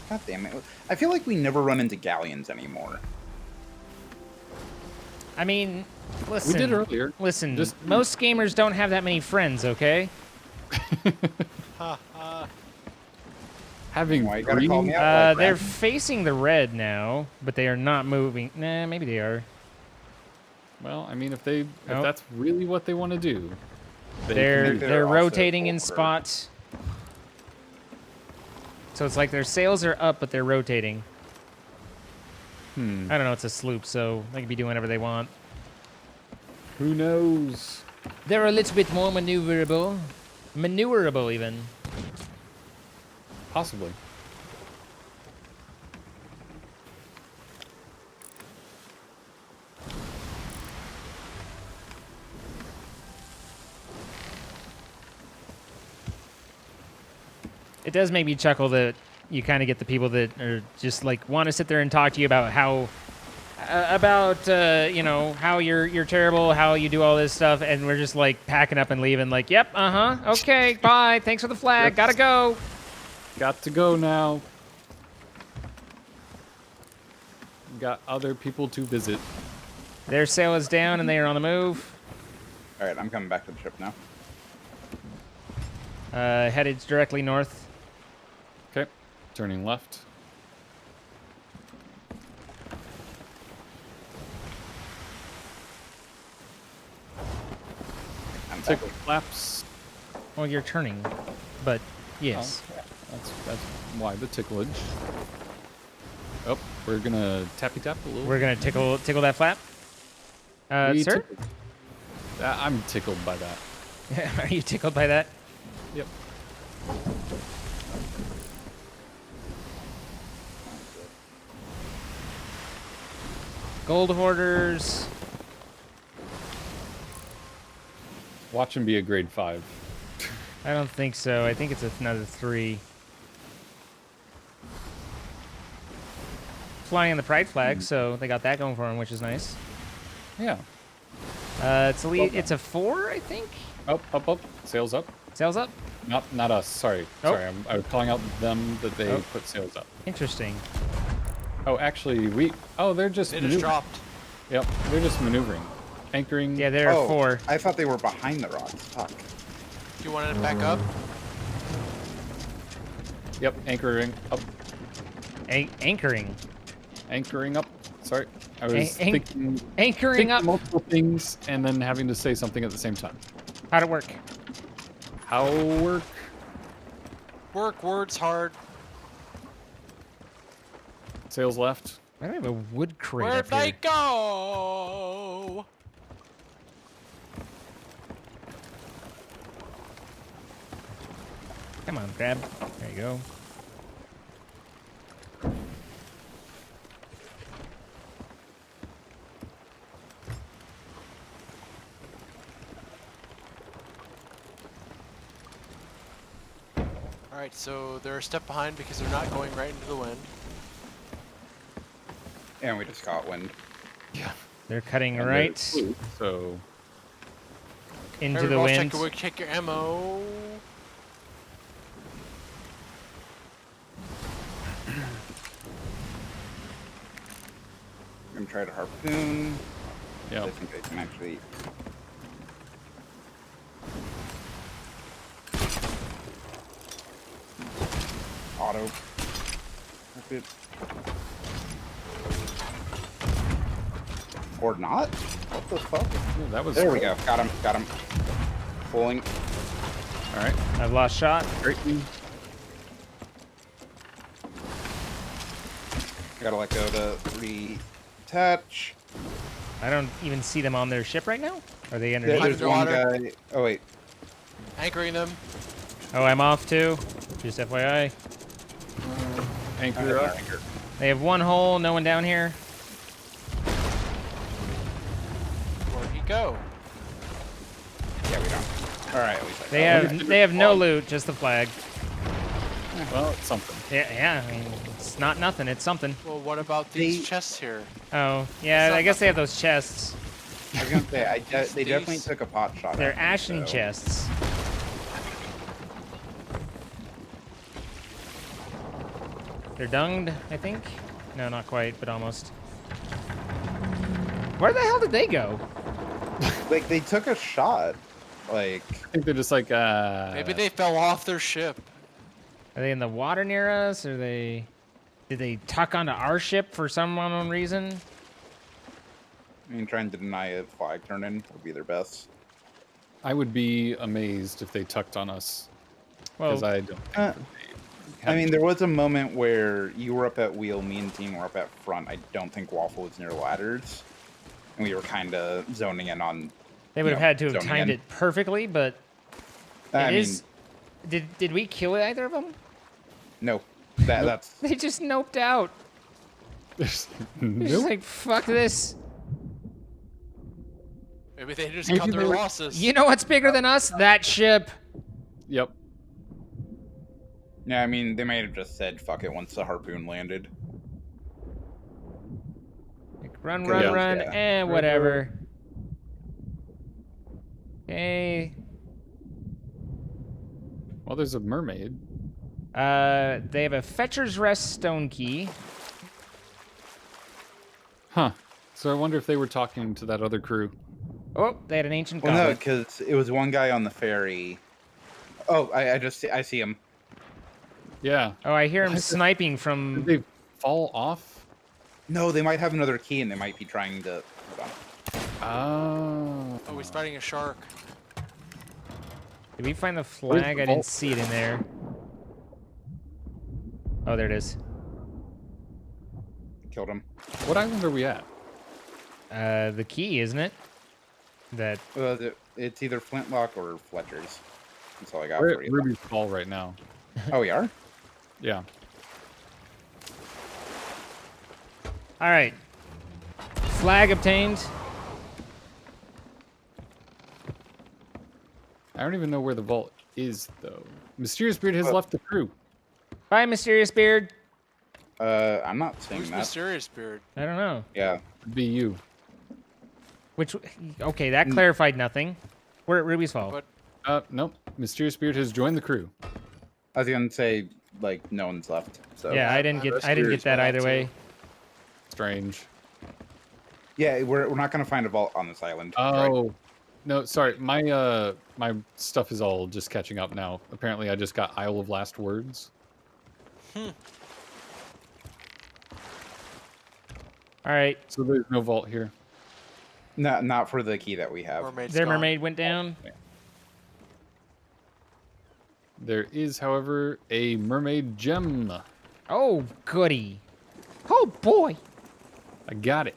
God damn it. I feel like we never run into galleons anymore. I mean, listen. We did earlier. Listen, Just- most gamers don't have that many friends, okay? Having Why you gotta call me out like They're that? facing the red now, but they are not moving. Nah, maybe they are. Well, I mean, if Nope. that's really what they want to do, they They're can do they're they're also rotating in forward. spots. So it's like their sails are up, but they're rotating. I don't know. It's a sloop, so they can be doing whatever they want. Who knows? They're a little bit more maneuverable, even. Possibly. It does make me chuckle that you kind of get the people that are just like want to sit there and talk to you about how about you know, how you're terrible, how you do all this stuff, and we're just like packing up and leaving. Like, yep, okay, bye. Thanks for the flag. Yep. Gotta go. Got to go now. Got other people to visit. Their sail is down, and they are on the move. All right, I'm coming back to the ship now. Headed directly north. Okay, turning left. I'm back. Tickle flaps. Well, you're turning, but yes. Oh, yeah. That's why the ticklage. Oh, we're gonna tappy tap a little. We're gonna tickle that flap. We Sir, tickled. I'm tickled by that. are you tickled by that? Yep. Gold hoarders. Watch him be a grade 5. I don't think so. I think it's another 3. Flying the pride flag, so they got that going for them, which is nice. Yeah. It's a 4, I think. Up. Sails up. Sails up. Not us. Sorry. Oh. Sorry. I was calling out them that they Oh. put sails up. Interesting. Oh, actually, Oh, they're just. They just dropped. Yep. They're just maneuvering, anchoring. Yeah, they're Oh, 4. I thought they were behind the rocks. Fuck. Do you want to back up? Yep. Anchoring up. Anchoring. Anchoring up. Sorry. I was thinking Anchoring up. multiple things and then having to say something at the same time. How'd it work? How work? Work words hard. Sails left. I don't have a wood crate Where'd up they here. go? Come on, grab. There you go. Alright, so they're a step behind because they're not going right into the wind. And we just caught wind. Yeah. They're cutting And right there's blue, so into Every the boss, wind. check your ammo. I'm gonna try to harpoon. yeah. I think I can actually. Auto. That's it. Or not? What the fuck? Yeah, that was. There we go. Got him. Got him. Pulling. All right. I've lost shot. Great. Gotta let go to reattach. I don't even see them on their ship right now. Are they There, underneath? there's one Underwater. guy. Oh wait. Anchoring them. Oh, I'm off too. Just FYI. Anchor up. Anchor. They have one hole. No one down here. Where'd he go? Yeah, we don't. All right. At least They have no loot, just the flag. Well, it's something. Yeah. I mean, it's not nothing. It's something. Well, what about these chests here? Oh, yeah. It's I not guess they have those chests. I was gonna say they definitely These- took a pot shot. They're at me, ashen so- chests. They're dunged, I think. No, not quite, but almost. Where the hell did they go? Like they took a shot. Like I think they're just like. Maybe they fell off their ship. Are they in the water near us? Or did they tuck onto our ship for some unknown reason? I mean, trying to deny a flag turn-in would be their best. I would be amazed if they tucked on us. Well, Because I don't. Think Uh, that I mean, there was a moment where you were up at wheel, me and Dean were up at front. I don't think Waffle was near ladders, and we were kind of zoning in on. they would have had to have zoning timed in. it perfectly, but I it mean, is. Did we kill either of them? no, that's They just noped out. They're just nope. like, fuck this. Maybe they just Maybe cut their they were- losses. You know what's bigger than us? That ship. Yep. yeah. I mean, they might have just said "fuck it" once the harpoon landed. Like, Run, Good run, ones, run, yeah. and whatever. Okay. Well, there's a mermaid. They have a Fetcher's Rest stone key. Huh. So I wonder if they were talking to that other crew. Oh, they had an ancient Well, no, goblet. because it was one guy on the ferry. Oh, I see him. Yeah. Oh, I hear him sniping Did from... they fall off? No, they might have another key, and they might be trying to. Oh. Oh, he's fighting a shark. Did we find the Where's flag? the I vault? didn't see it in there. Oh, there it is. Killed him. What island are we at? The key, isn't it? That... It's either Flintlock or Fletcher's. That's all I got We're for at you. Ruby's Fall right now. Oh, we are? Yeah. All right. Flag obtained. I don't even know where the vault is, though. Mysterious Beard has left the crew. Bye, Mysterious Beard. I'm not seeing Who's that. Mysterious Beard? I don't know. Yeah. Could be you. Which... Okay, that clarified nothing. We're at Ruby's Fall. What? Nope. Mysterious Beard has joined the crew. I was gonna say, like, no one's left. So Yeah, I didn't get that either way. Strange. Yeah, we're not gonna find a vault on this island. right? Oh. No, sorry. My my stuff is all just catching up now. Apparently I just got Isle of Last Words. All right. So there's no vault here. Not for the key that we have. Mermaid's Their gone. mermaid went down. There is, however, a mermaid gem. Oh, goody. Oh, boy. I got it.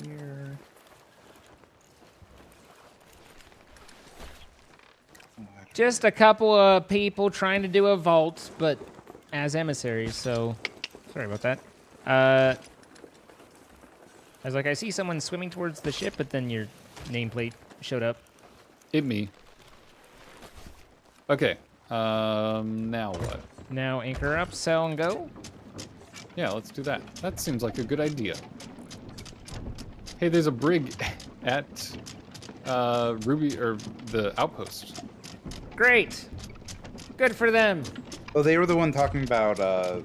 Here. Just a couple of people trying to do a vault, but as emissaries, so sorry about that. I was like, I see someone swimming towards the ship, but then your nameplate showed up. Hit me. Okay. Now what? Now anchor up, sell, and go. Yeah, let's do that. That seems like a good idea. Hey, there's a brig at Ruby or the outpost. Great. Good for them. Well, they were the one talking about a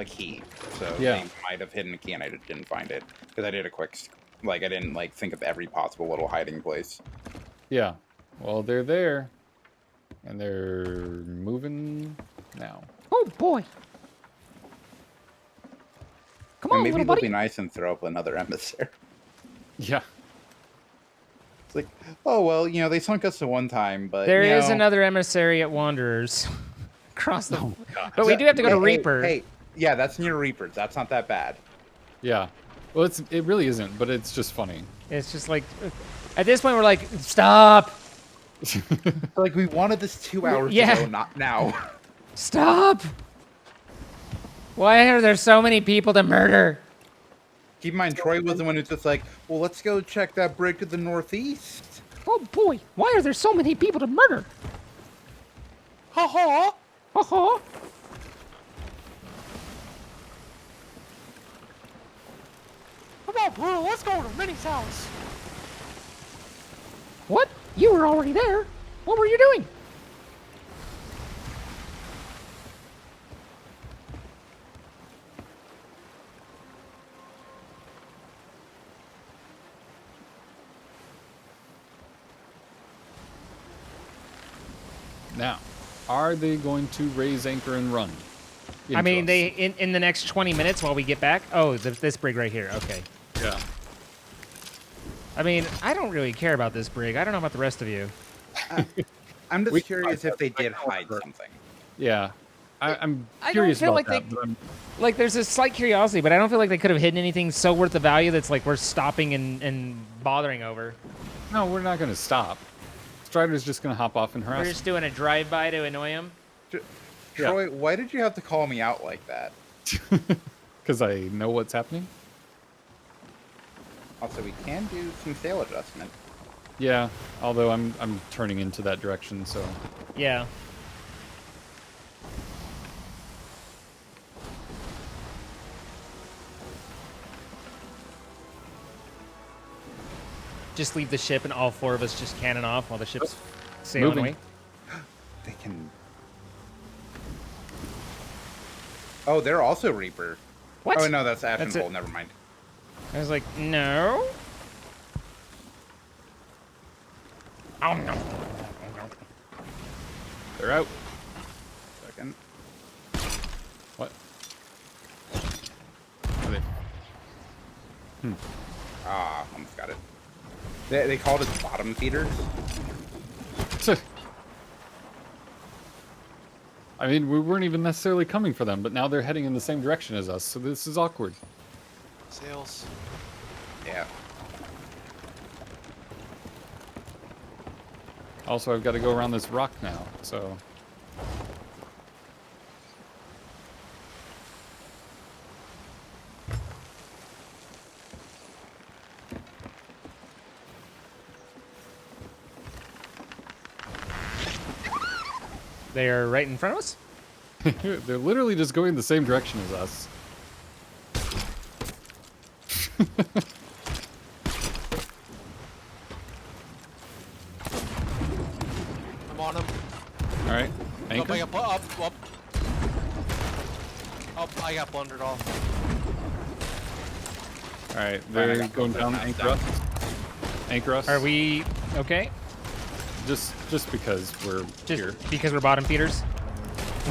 key, so Yeah. they might have hidden a key, and I didn't find it because I did a quick, I didn't think of every possible little hiding place. Yeah. Well, they're there, and they're moving now. Oh, boy. Come And on, maybe little they'll buddy. be nice and throw up another emissary. Yeah. It's like, oh well, they sunk us the one time, but There you is know, another emissary at Wanderers. Across the... Oh, God. But we do have to go to Hey, Reaper. Hey, yeah, that's near Reapers. That's not that bad. Yeah. Well, it really isn't, but it's just funny. It's just like... At this point, we're like, stop. Like we wanted this 2 hours Yeah. ago, not now. Stop. Why are there so many people to murder? Keep in mind, Troy was the one who's just like, well, let's go check that brig to the northeast. Oh boy, why are there so many people to murder? Ha ha! Uh-huh. Come on, Blue, let's go to Minnie's house. What? You were already there. What were you doing? Now, are they going to raise anchor and run? I mean, into us? in the next 20 minutes while we get back. Oh, this brig right here. Okay. Yeah. I mean, I don't really care about this brig. I don't know about the rest of you. I'm just We- curious if they did hide something. Yeah. I'm I don't curious feel about like that, but I'm, Like, there's a slight curiosity, but I don't feel like they could have hidden anything so worth the value that's like worth stopping and bothering over. no, we're not going to stop. Strider's just going to hop off and We're harass. just doing a drive-by to annoy him. Yeah. Troy, why did you have to call me out like that? Because I know what's happening. Also, we can do some sail adjustment. Yeah, although I'm turning into that direction, so Yeah. just leave the ship and all 4 of us just cannon off while the ship's sailing moving. away? They can. Oh, they're also Reaper. What? Oh no, that's Ashen That's it. Hole. Never mind. I was like, no. Oh no. They're out. Second. What? Are they? Ah, almost got it. They called it bottom feeders. I mean, we weren't even necessarily coming for them, but now they're heading in the same direction as us, so this is awkward. Sails. Yeah. Also, I've got to go around this rock now, so... They are right in front of us? They're literally just going the same direction as us. I'm on him. Alright, Nope, I anchor? got up. Oh, I got blundered off. Alright, I they're got going both down of them anchor us. Anchor us. Are we okay? Just because we're Just here. because we're bottom feeders?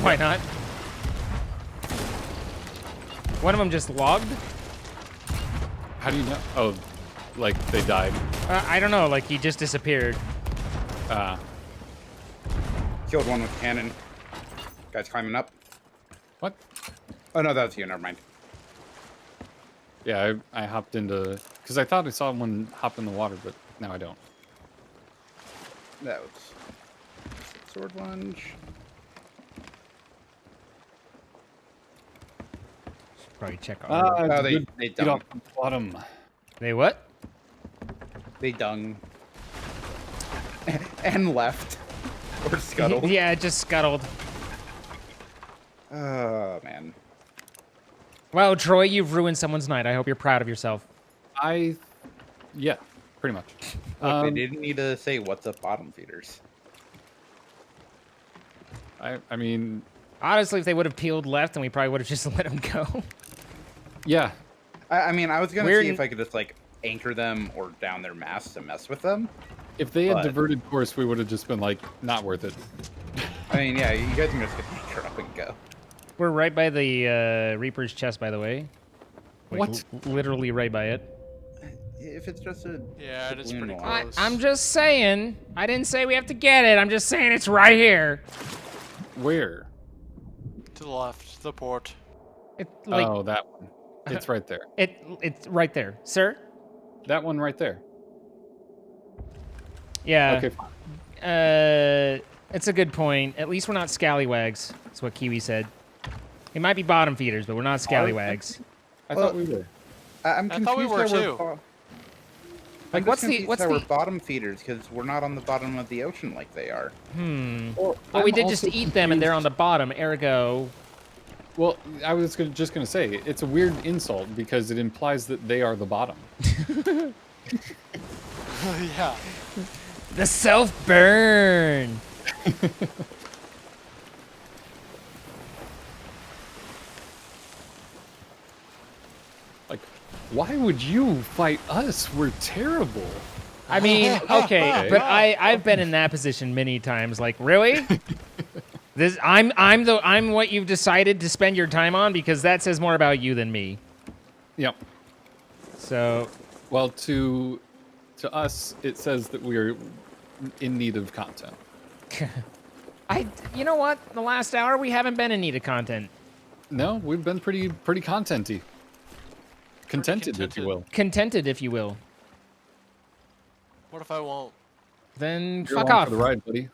Why not? One of them just logged? How do you know? Oh, like they died. I don't know, like he just disappeared. Killed one with cannon. Guys climbing up. What? Oh no, that was you. Never mind. Yeah, I hopped into... Because I thought I saw one hop in the water, but now I don't. That was sword lunge. Probably check on Oh, they Get dung. off the bottom. They what? They dung. And left. Or scuttled. Yeah, it just scuttled. Oh man. Wow, Troy, you've ruined someone's night. I hope you're proud of yourself. Yeah, pretty much. Look, they didn't need to say what's up bottom feeders. I mean, Honestly, if they would have peeled left, then we probably would have just let them go. yeah. I mean, I was gonna We're see in- if I could just like anchor them or down their masts to mess with them. If they had But- diverted course, we would have just been like, not worth it. I mean, yeah, you guys can just get anchor up and go. We're right by the Reaper's chest, by the way. Like, What? Literally right by it. If it's just a Yeah, it is pretty balloon close. I'm just saying. I didn't say we have to get it. I'm just saying it's right here. Where? To the left, the port. It, like, Oh, that one. It's right there. it's right there, sir. That one right there. Yeah. Okay, fine. It's a good point. At least we're not scallywags. That's what Kiwi said. We might be bottom feeders, but we're not scallywags. I Well, thought we were. I'm I confused thought we were how we're too. bo- Like, I'm what's just the- confused what's how the- we're bottom feeders because we're not on the bottom of the ocean like they are. Well, we did just eat them, and they're on the bottom. Ergo, Well, I was just gonna say it's a weird insult because it implies that they are the bottom. Yeah. the self burn. Like, why would you fight us? We're terrible. I mean, okay, but I've been in that position many times. Like, really? I'm what you've decided to spend your time on because that says more about you than me. Yep. So, Well, to us, it says that we are in need of content. you know what? The last hour we haven't been in need of content. No, we've been pretty contenty. Contented, if contented. you will. Contented, if you will. What if I won't? Then You're fuck along off. for the ride, buddy.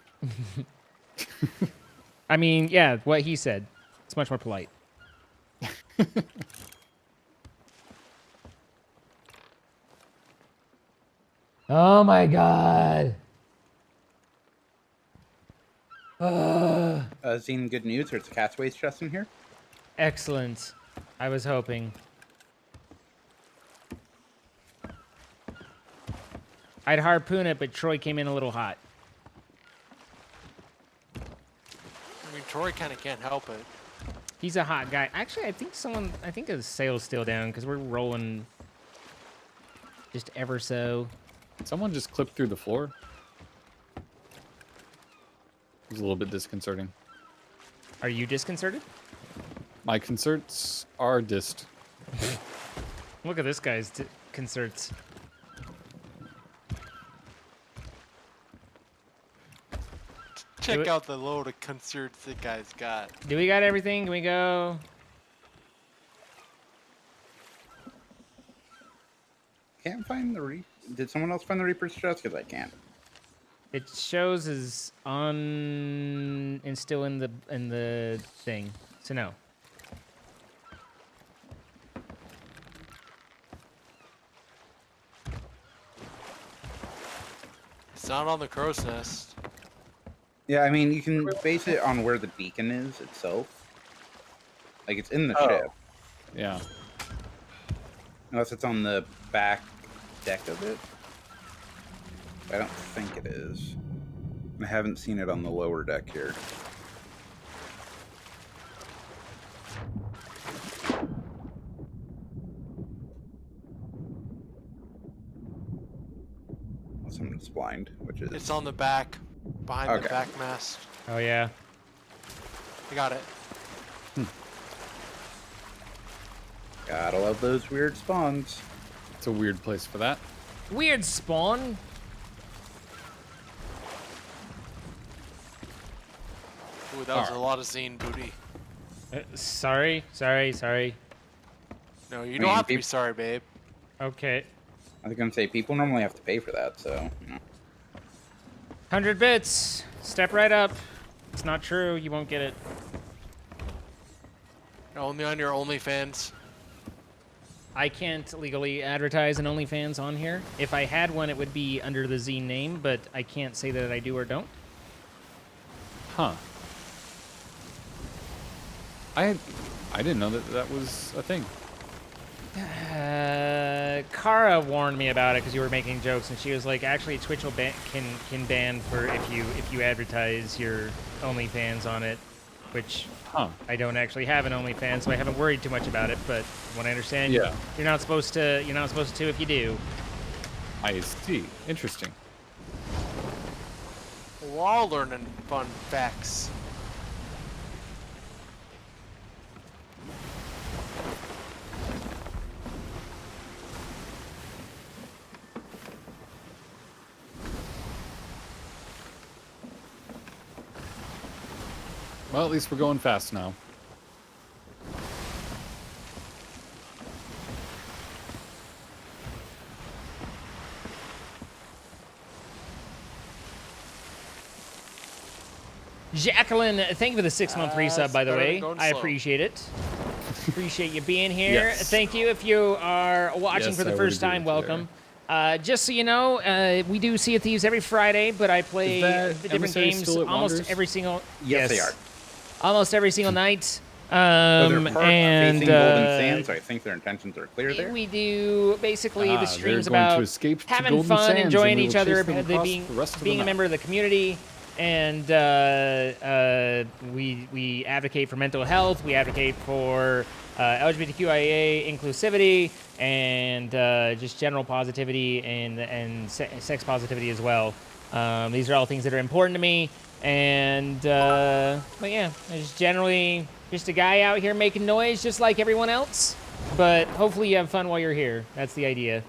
I mean, yeah, what he said. It's much more polite. Oh my god. Seen good news? There's a castaways chest in here. Excellent. I was hoping. I'd harpoon it, but Troy came in a little hot. I mean, Troy kind of can't help it. He's a hot guy. Actually, I think his sail's still down because we're rolling just ever so. Someone just clipped through the floor. It was a little bit disconcerting. Are you disconcerted? My concerts are dist. Look at this guy's concerts. Check out the load of concerts that guy's got. Do we got everything? Can we go? Can't find the Did someone else find the Reaper's chest? Because I can't. It shows is on and still in the thing. So no. It's not on the crow's nest. Yeah, I mean, you can base it on where the beacon is itself. Like, it's in the ship. Yeah. Unless it's on the back deck of it. I don't think it is. I haven't seen it on the lower deck here. Someone's blind, which is... It's on the back, behind the back mast. Oh yeah. I got it. Gotta love those weird spawns. It's a weird place for that. Weird spawn. Ooh, that was a lot of Zine booty. Sorry. No, you don't have to be sorry, babe. Okay. I was gonna say, people normally have to pay for that, so... You know. 100 bits. Step right up. It's not true. You won't get it. Only on your OnlyFans. I can't legally advertise an OnlyFans on here. If I had one, it would be under the Zine name, but I can't say that I do or don't. Huh. I didn't know that was a thing. Kara warned me about it because you were making jokes, and she was like, "Actually, Twitch will can ban for if you advertise your OnlyFans on it," which I don't actually have an OnlyFans, so I haven't worried too much about it. But from what I understand, you're not supposed to. You're not supposed to if you do. I see. Interesting. We're all learning fun facts. Well, at least we're going fast now. Jacqueline, thank you for the 6-month resub, by the way. I appreciate it. Appreciate you being here. Yes. Thank you. If you are watching for the first time, welcome. Just so you know, we do Sea of Thieves every Friday, but I play different games almost every single... Yes, they are. Almost every single night. So they're facing Golden Sands, so I think their intentions are clear there. We do basically the streams about having fun, enjoying each other, being a member of the community, and we advocate for mental health. We advocate for LGBTQIA inclusivity and just general positivity and sex positivity as well. These are all things that are important to me. And, but yeah, just generally just a guy out here making noise just like everyone else. But hopefully you have fun while you're here. That's the idea.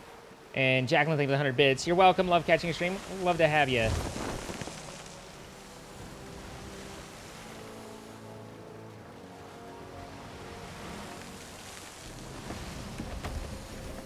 And Jacqueline, thank you for the 100 bits. You're welcome. Love catching a stream. Love to have you.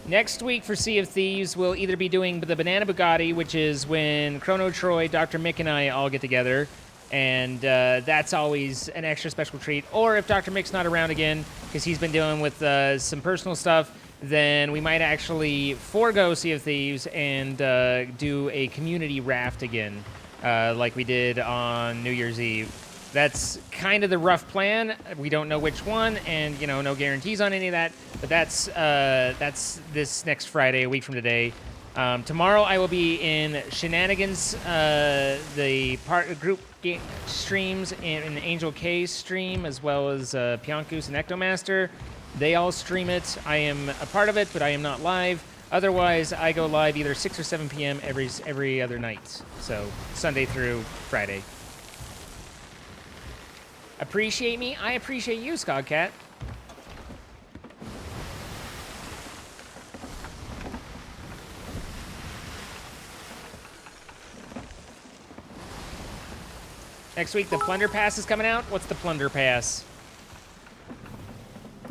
Next week for Sea of Thieves, we'll either be doing the Banana Bugatti, which is when ChronoTroy, Dr. Mick, and I all get together, and that's always an extra special treat. Or if Dr. Mick's not around again, because he's been dealing with some personal stuff, then we might actually forego Sea of Thieves and do a community raft again, like we did on New Year's Eve. That's kind of the rough plan. We don't know which one, and no guarantees on any of that. But that's this next Friday, a week from today. Tomorrow I will be in Shenanigans, the group streams, in Angel K's stream, as well as Pionkus and Ectomaster. They all stream it. I am a part of it, but I am not live. Otherwise, I go live either 6 or 7 p.m. every other night. So Sunday through Friday. Appreciate me? I appreciate you, Skogcat. Next week, the Plunder Pass is coming out. What's the Plunder Pass?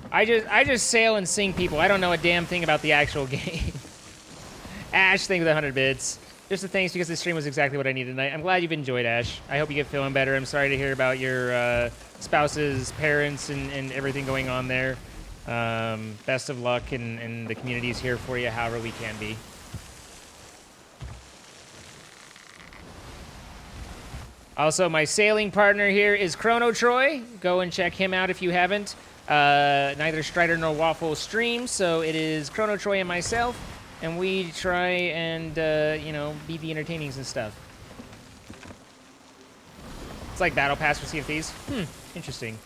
I just sail and sing people. I don't know a damn thing about the actual game. Ash, thank you for the 100 bits. Just a thanks because this stream was exactly what I needed tonight. I'm glad you've enjoyed, Ash. I hope you get feeling better. I'm sorry to hear about your spouse's parents and everything going on there. Best of luck, and the community's here for you however we can be. Also, my sailing partner here is ChronoTroy. Go and check him out if you haven't. Neither Strider nor Waffle stream, so it is ChronoTroy and myself, and we try and, be the entertainings and stuff. It's like Battle Pass for Sea of Thieves. Interesting.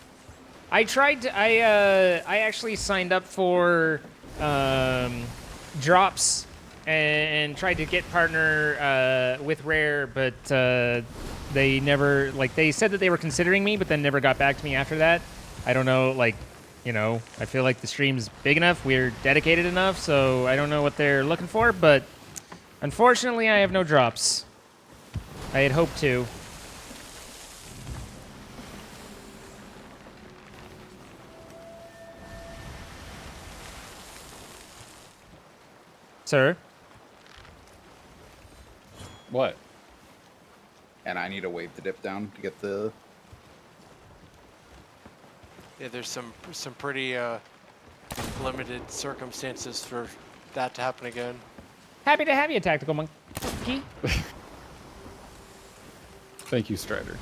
I actually signed up for drops and tried to get partner with Rare, but they never, they said that they were considering me, but then never got back to me after that. I don't know, I feel like the stream's big enough, we're dedicated enough, so I don't know what they're looking for, but unfortunately I have no drops. I had hoped to. Sir? What? And I need to wave the dip down to get the... Yeah, there's some pretty limited circumstances for that to happen again. Happy to have you, Tactical Monkey. Thank you, Strider.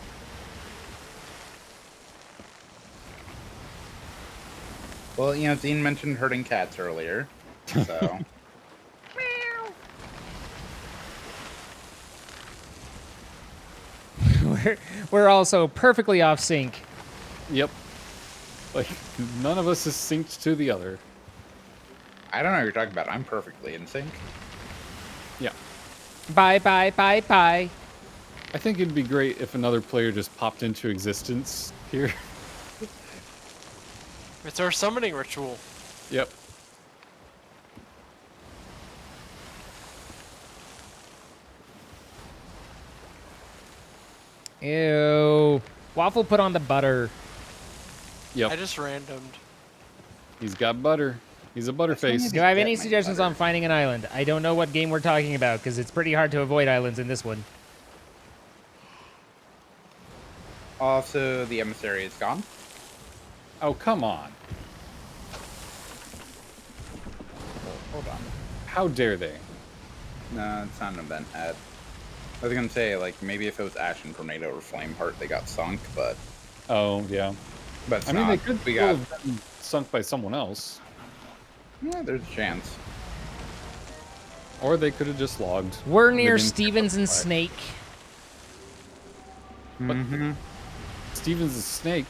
Well, Zine mentioned herding cats earlier, so... We're also perfectly off sync. Yep. None of us is synced to the other. I don't know what you're talking about. I'm perfectly in sync. Yeah. Bye, bye, bye, bye. I think it'd be great if another player just popped into existence here. It's our summoning ritual. Yep. Ew. Waffle put on the butter. Yep. I just randomed. He's got butter. He's a butterface. Do I have any suggestions on finding an island? I don't know what game we're talking about, because it's pretty hard to avoid islands in this one. Also, the emissary is gone. Oh, come on. Hold on. How dare they? No, it's not an event ad. I was gonna say, maybe if it was Ash and Tornado or Flameheart, they got sunk, but... Oh, yeah. But I mean, they could have been sunk by someone else. Yeah, there's a chance. Or they could have just logged. We're near Stevens and Snake. Mm-hmm. Stevens and Snake?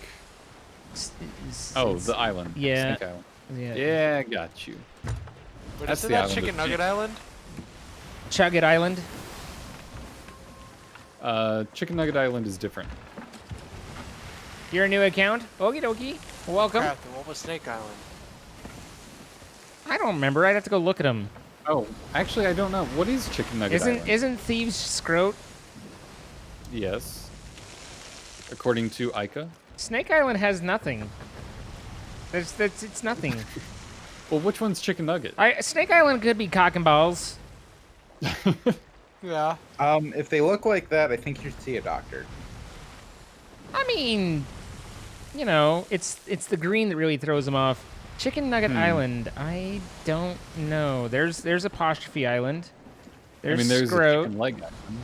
Oh, the island. Yeah. Snake Island. Yeah. Yeah, got you. But That's isn't the that island Chicken of Nugget Island? Chugget Island. Chicken Nugget Island is different. You're a new account? Okie dokie. Welcome. Crap, then what was Snake Island? I don't remember. I'd have to go look at them. Oh, actually, I don't know. What is Chicken Nugget Island? Isn't Thieves Scroat? Yes. According to Ica. Snake Island has nothing. It's nothing. Well, which one's Chicken Nugget? Snake Island could be cock and balls. Yeah. If they look like that, I think you should see a doctor. I mean, it's the green that really throws them off. Chicken Nugget Island, I don't know. There's Apostrophe Island. There's there's Scroat. a Chicken Leg Island.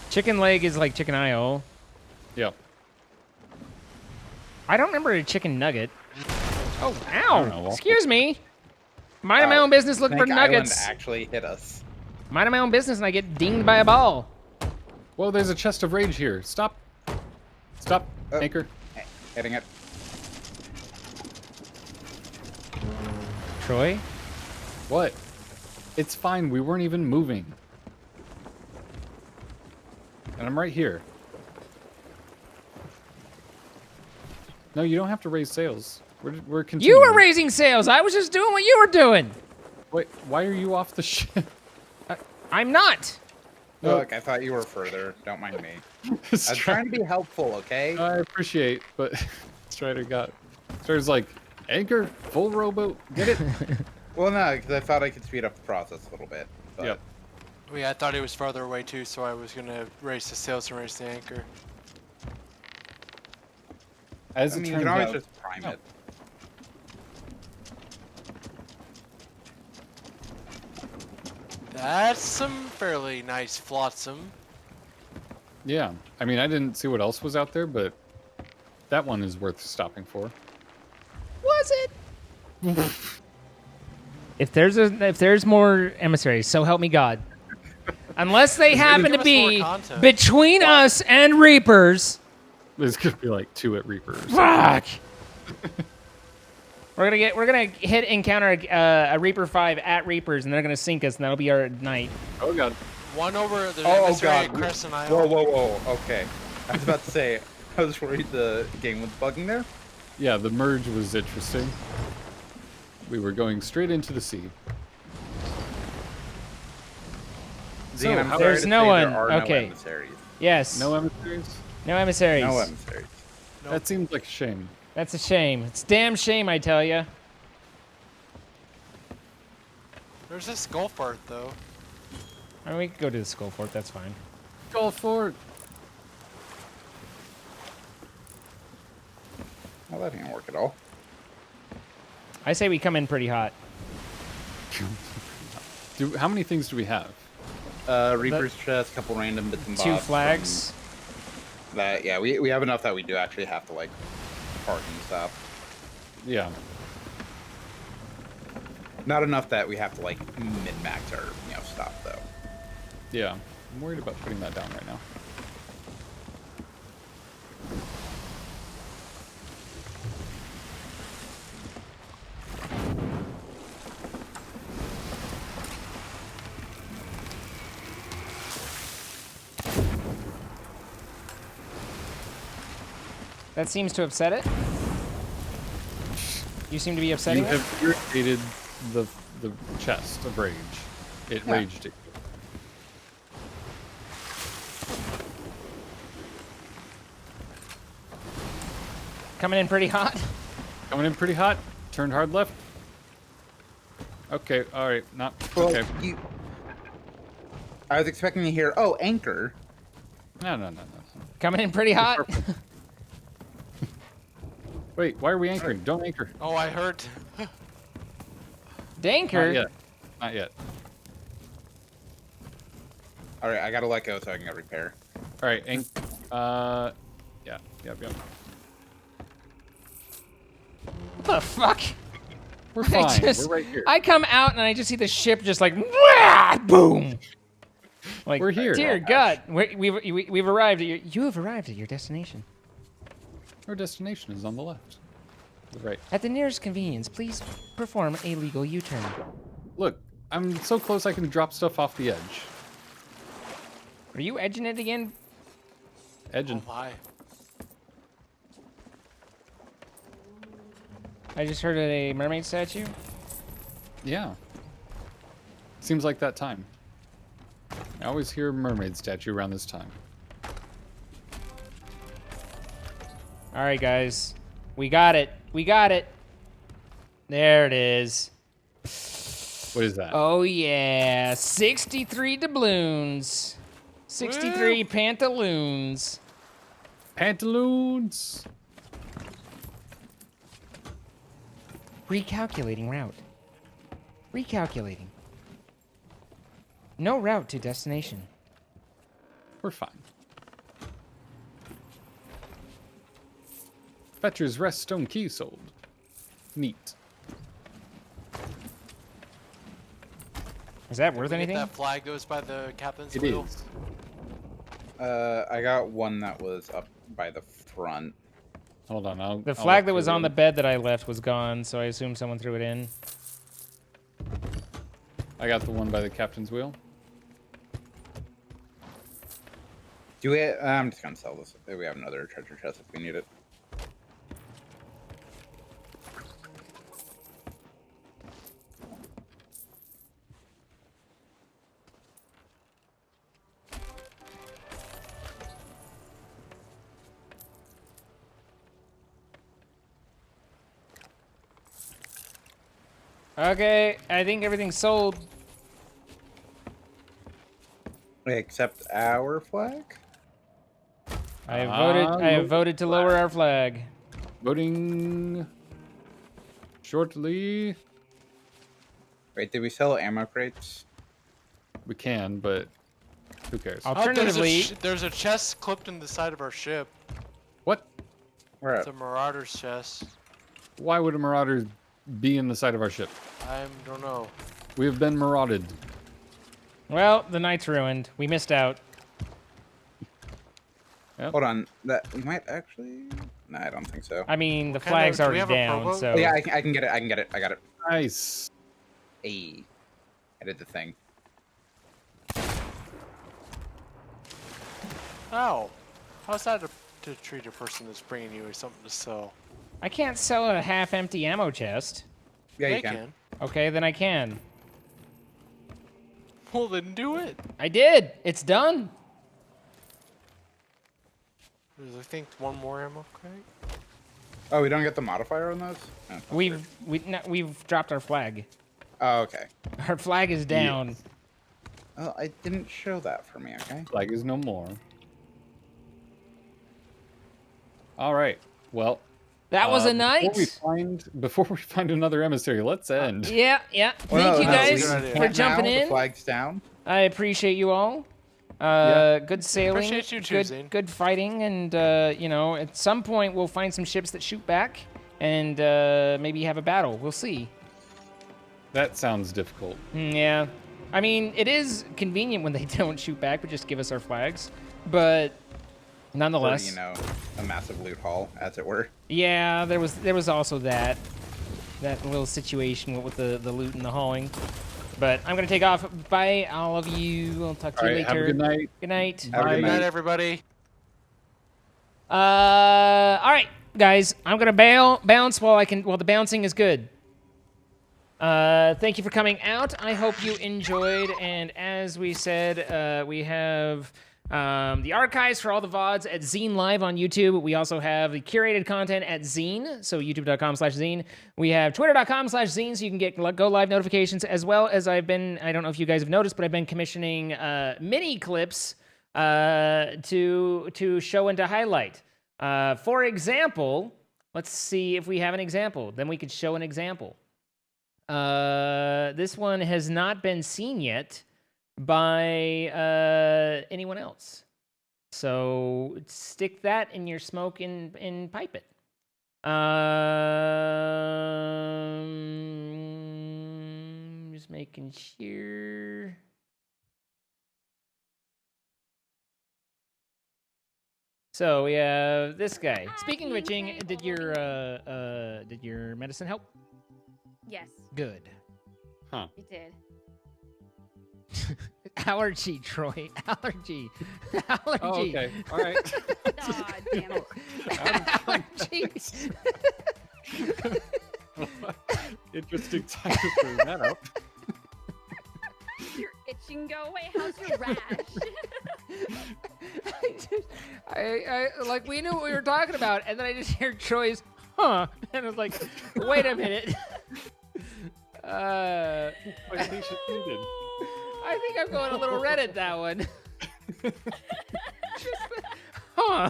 Chicken Leg is like Chicken Isle. Yep. I don't remember a Chicken Nugget. Oh, I ow! don't know. Excuse me. Minding my own business, looking for Snake Island nuggets. actually hit us. Minding my own business, and I get dinged by a ball. Whoa, there's a chest of rage here. Stop. Stop, Anchor. Hitting it. Troy? What? It's fine. We weren't even moving. And I'm right here. No, you don't have to raise sails. We're continuing. You were raising sails. I was just doing what you were doing. Wait, why are you off the ship? I'm not. Look, I thought you were further. Don't mind me. I was trying to be helpful, okay? I appreciate, but Strider's like, Anchor, full rowboat, get it? Well, no, because I thought I could speed up the process a little bit. But... Yep. Yeah, I thought he was farther away too, so I was gonna raise the sails and raise the anchor. As I it mean, you turns can always out, just prime it. That's some fairly nice flotsam. yeah. I mean, I didn't see what else was out there, but that one is worth stopping for. Was it? if there's more emissaries, so help me God. Unless they happen to be between us and Reapers. There's gonna be like 2 at Reapers. Fuck. We're gonna hit encounter a Reaper 5 at Reapers, and they're gonna sink us, and that'll be our night. Oh god. One over the Oh, emissary God. at Crescent Isle. Whoa. Okay. I was about to say, I was worried the game was bugging there. Yeah, the merge was interesting. We were going straight into the sea. Zine, I'm sorry there's to no say one. There are Okay. No emissaries. Yes. No emissaries? No emissaries. No emissaries. That seems like a shame. That's a shame. It's a damn shame, I tell ya. There's a skull fart though. I mean, we could go to the Skull Fort. That's fine. Go for it. Well, that didn't work at all. I say we come in pretty hot. How many things do we have? Reaper's chest, couple random bits and bobs. 2 flags. That yeah, we have enough that we do actually have to like park and stuff. Yeah. Not enough that we have to like min-max our stuff though. Yeah. I'm worried about putting that down right now. That seems to upset it. You seem to be upsetting You it. have irritated the chest of rage. It raged it. Coming in pretty hot. Coming in pretty hot. Turned hard left. Okay, alright. Not Well, okay. I was expecting to hear, oh, anchor. No. Coming in pretty hot. Wait, why are we anchoring? Don't anchor. Oh, I heard. Danker. Not yet. Not yet. All right, I gotta let go so I can go repair. All right, yeah. What the fuck? We're fine. We're right here. I come out and I just see the ship just like, wah, boom. Like, We're here. Dear God, we've arrived at you have arrived at your destination. Our destination is on the left. Right. At the nearest convenience, please perform a legal U-turn. Look, I'm so close I can drop stuff off the edge. Are you edging it again? Edging. Oh my. I just heard a mermaid statue. Yeah. Seems like that time. I always hear a mermaid statue around this time. All right, guys. We got it. We got it. There it is. What is that? Oh, yeah. 63 doubloons. 63 pantaloons. Pantaloons! Recalculating route. Recalculating. No route to destination. We're fine. Fetcher's Rest Stone Key sold. Neat. Is that Did worth we get anything? that flag goes by the captain's It wheel? is. I got one that was up by the front. Hold on. I'll The I'll flag look that was through on the it. bed that I left was gone, so I assume someone threw it in. I got the one by the captain's wheel. Do we? I'm just gonna sell this. We have another treasure chest if we need it. Okay, I think everything's sold. Except our flag. I have voted to lower our flag. Voting shortly. Wait, did we sell ammo crates? We can, but who cares? Oh, Alternatively, there's a chest clipped in the side of our ship. What? Where It's at? a marauder's chest. Why would a marauder be in the side of our ship? I don't know. We have been marauded. well, the night's ruined. We missed out. Hold on. That we might actually. No, I don't think so. I mean, the What kind flag's of- do we already have a down, provoke? so... Oh, yeah, I can get it. I can get it. I got it. Nice. Hey, I did the thing. How? How's that to treat a person that's bringing you something to sell? I can't sell a half-empty ammo chest. Yeah, They you can. Okay, then I can. Well, then do it. I did! It's done! There's, I think, one more ammo crate. Oh, we don't get the modifier on those. Oh, that's weird. We've dropped our flag. Oh, okay. Our flag is down. Yes. Oh, I didn't show that for me. Okay. Flag is no more. All right. Well, That was a night. Before we find another emissary, let's end. Yeah. Well, Thank you no, guys good idea. for Can't jumping now, in. The flag's down. I appreciate you all. Good sailing. Appreciate you too, Zane. good fighting, and you know, at some point we'll find some ships that shoot back, and maybe have a battle. We'll see. That sounds difficult. Yeah, I mean, it is convenient when they don't shoot back, but just give us our flags. But nonetheless, Or, you know, a massive loot haul, as it were. yeah, there was also that little situation with the loot and the hauling. But I'm gonna take off. Bye, all of you. I'll talk to you later. Have a good night. Good night. Have a Bye. good Good night, night. everybody. All right, guys. I'm gonna bounce while the bouncing is good. Thank you for coming out. I hope you enjoyed. And as we said, we have the archives for all the VODs at Zine Live on YouTube. We also have the curated content at Zine, so youtube.com/Zine. We have twitter.com/Zine, so you can get go live notifications, as well as I don't know if you guys have noticed, but I've been commissioning mini clips to show and to highlight. For example, let's see if we have an example. Then we could show an example. This one has not been seen yet by anyone else. So stick that in your smoke and pipe it. Just making sure. So we have this guy. Speaking of which, did your medicine help? Yes, Good. it did. Allergy, Troy. Allergy. Allergy. Oh, okay. All right. Aw, damn it. Allergies. Interesting time to bring that up. Your itching go away. How's your rash? I like we knew what we were talking about, and then I just hear Troy's and I was like, wait a minute. Expectation needed. I think I'm going a little red at that one. Huh.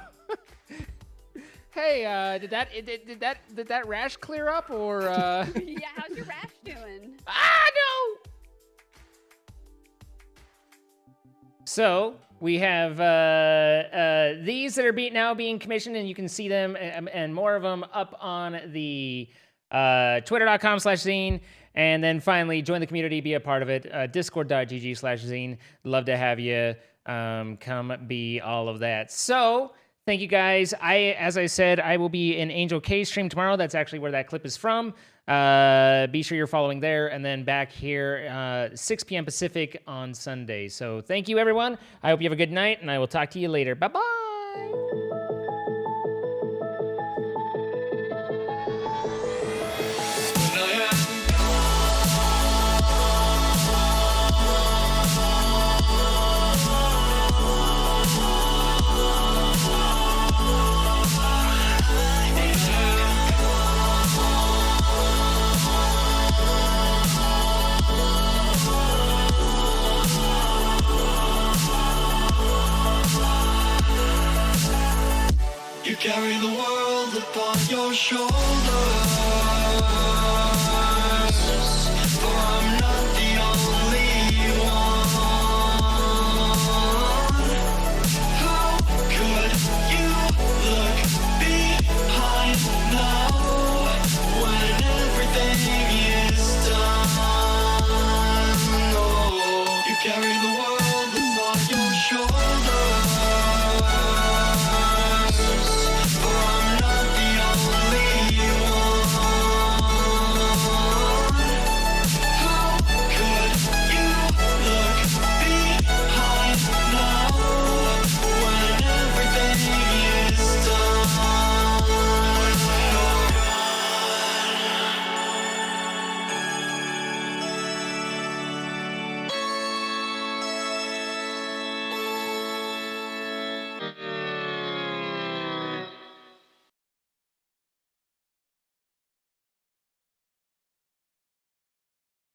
Hey, did that rash clear up or Yeah, how's your rash doing? no. So we have these that are now being commissioned, and you can see them and more of them up on the Twitter.com/zine. And then finally, join the community, be a part of it. Discord.gg/zine. Love to have you. Come be all of that. So thank you guys. As I said, I will be in Angel K stream tomorrow. That's actually where that clip is from. Be sure you're following there, and then back here 6 p.m. Pacific on Sunday. So thank you, everyone. I hope you have a good night, and I will talk to you later. Bye-bye.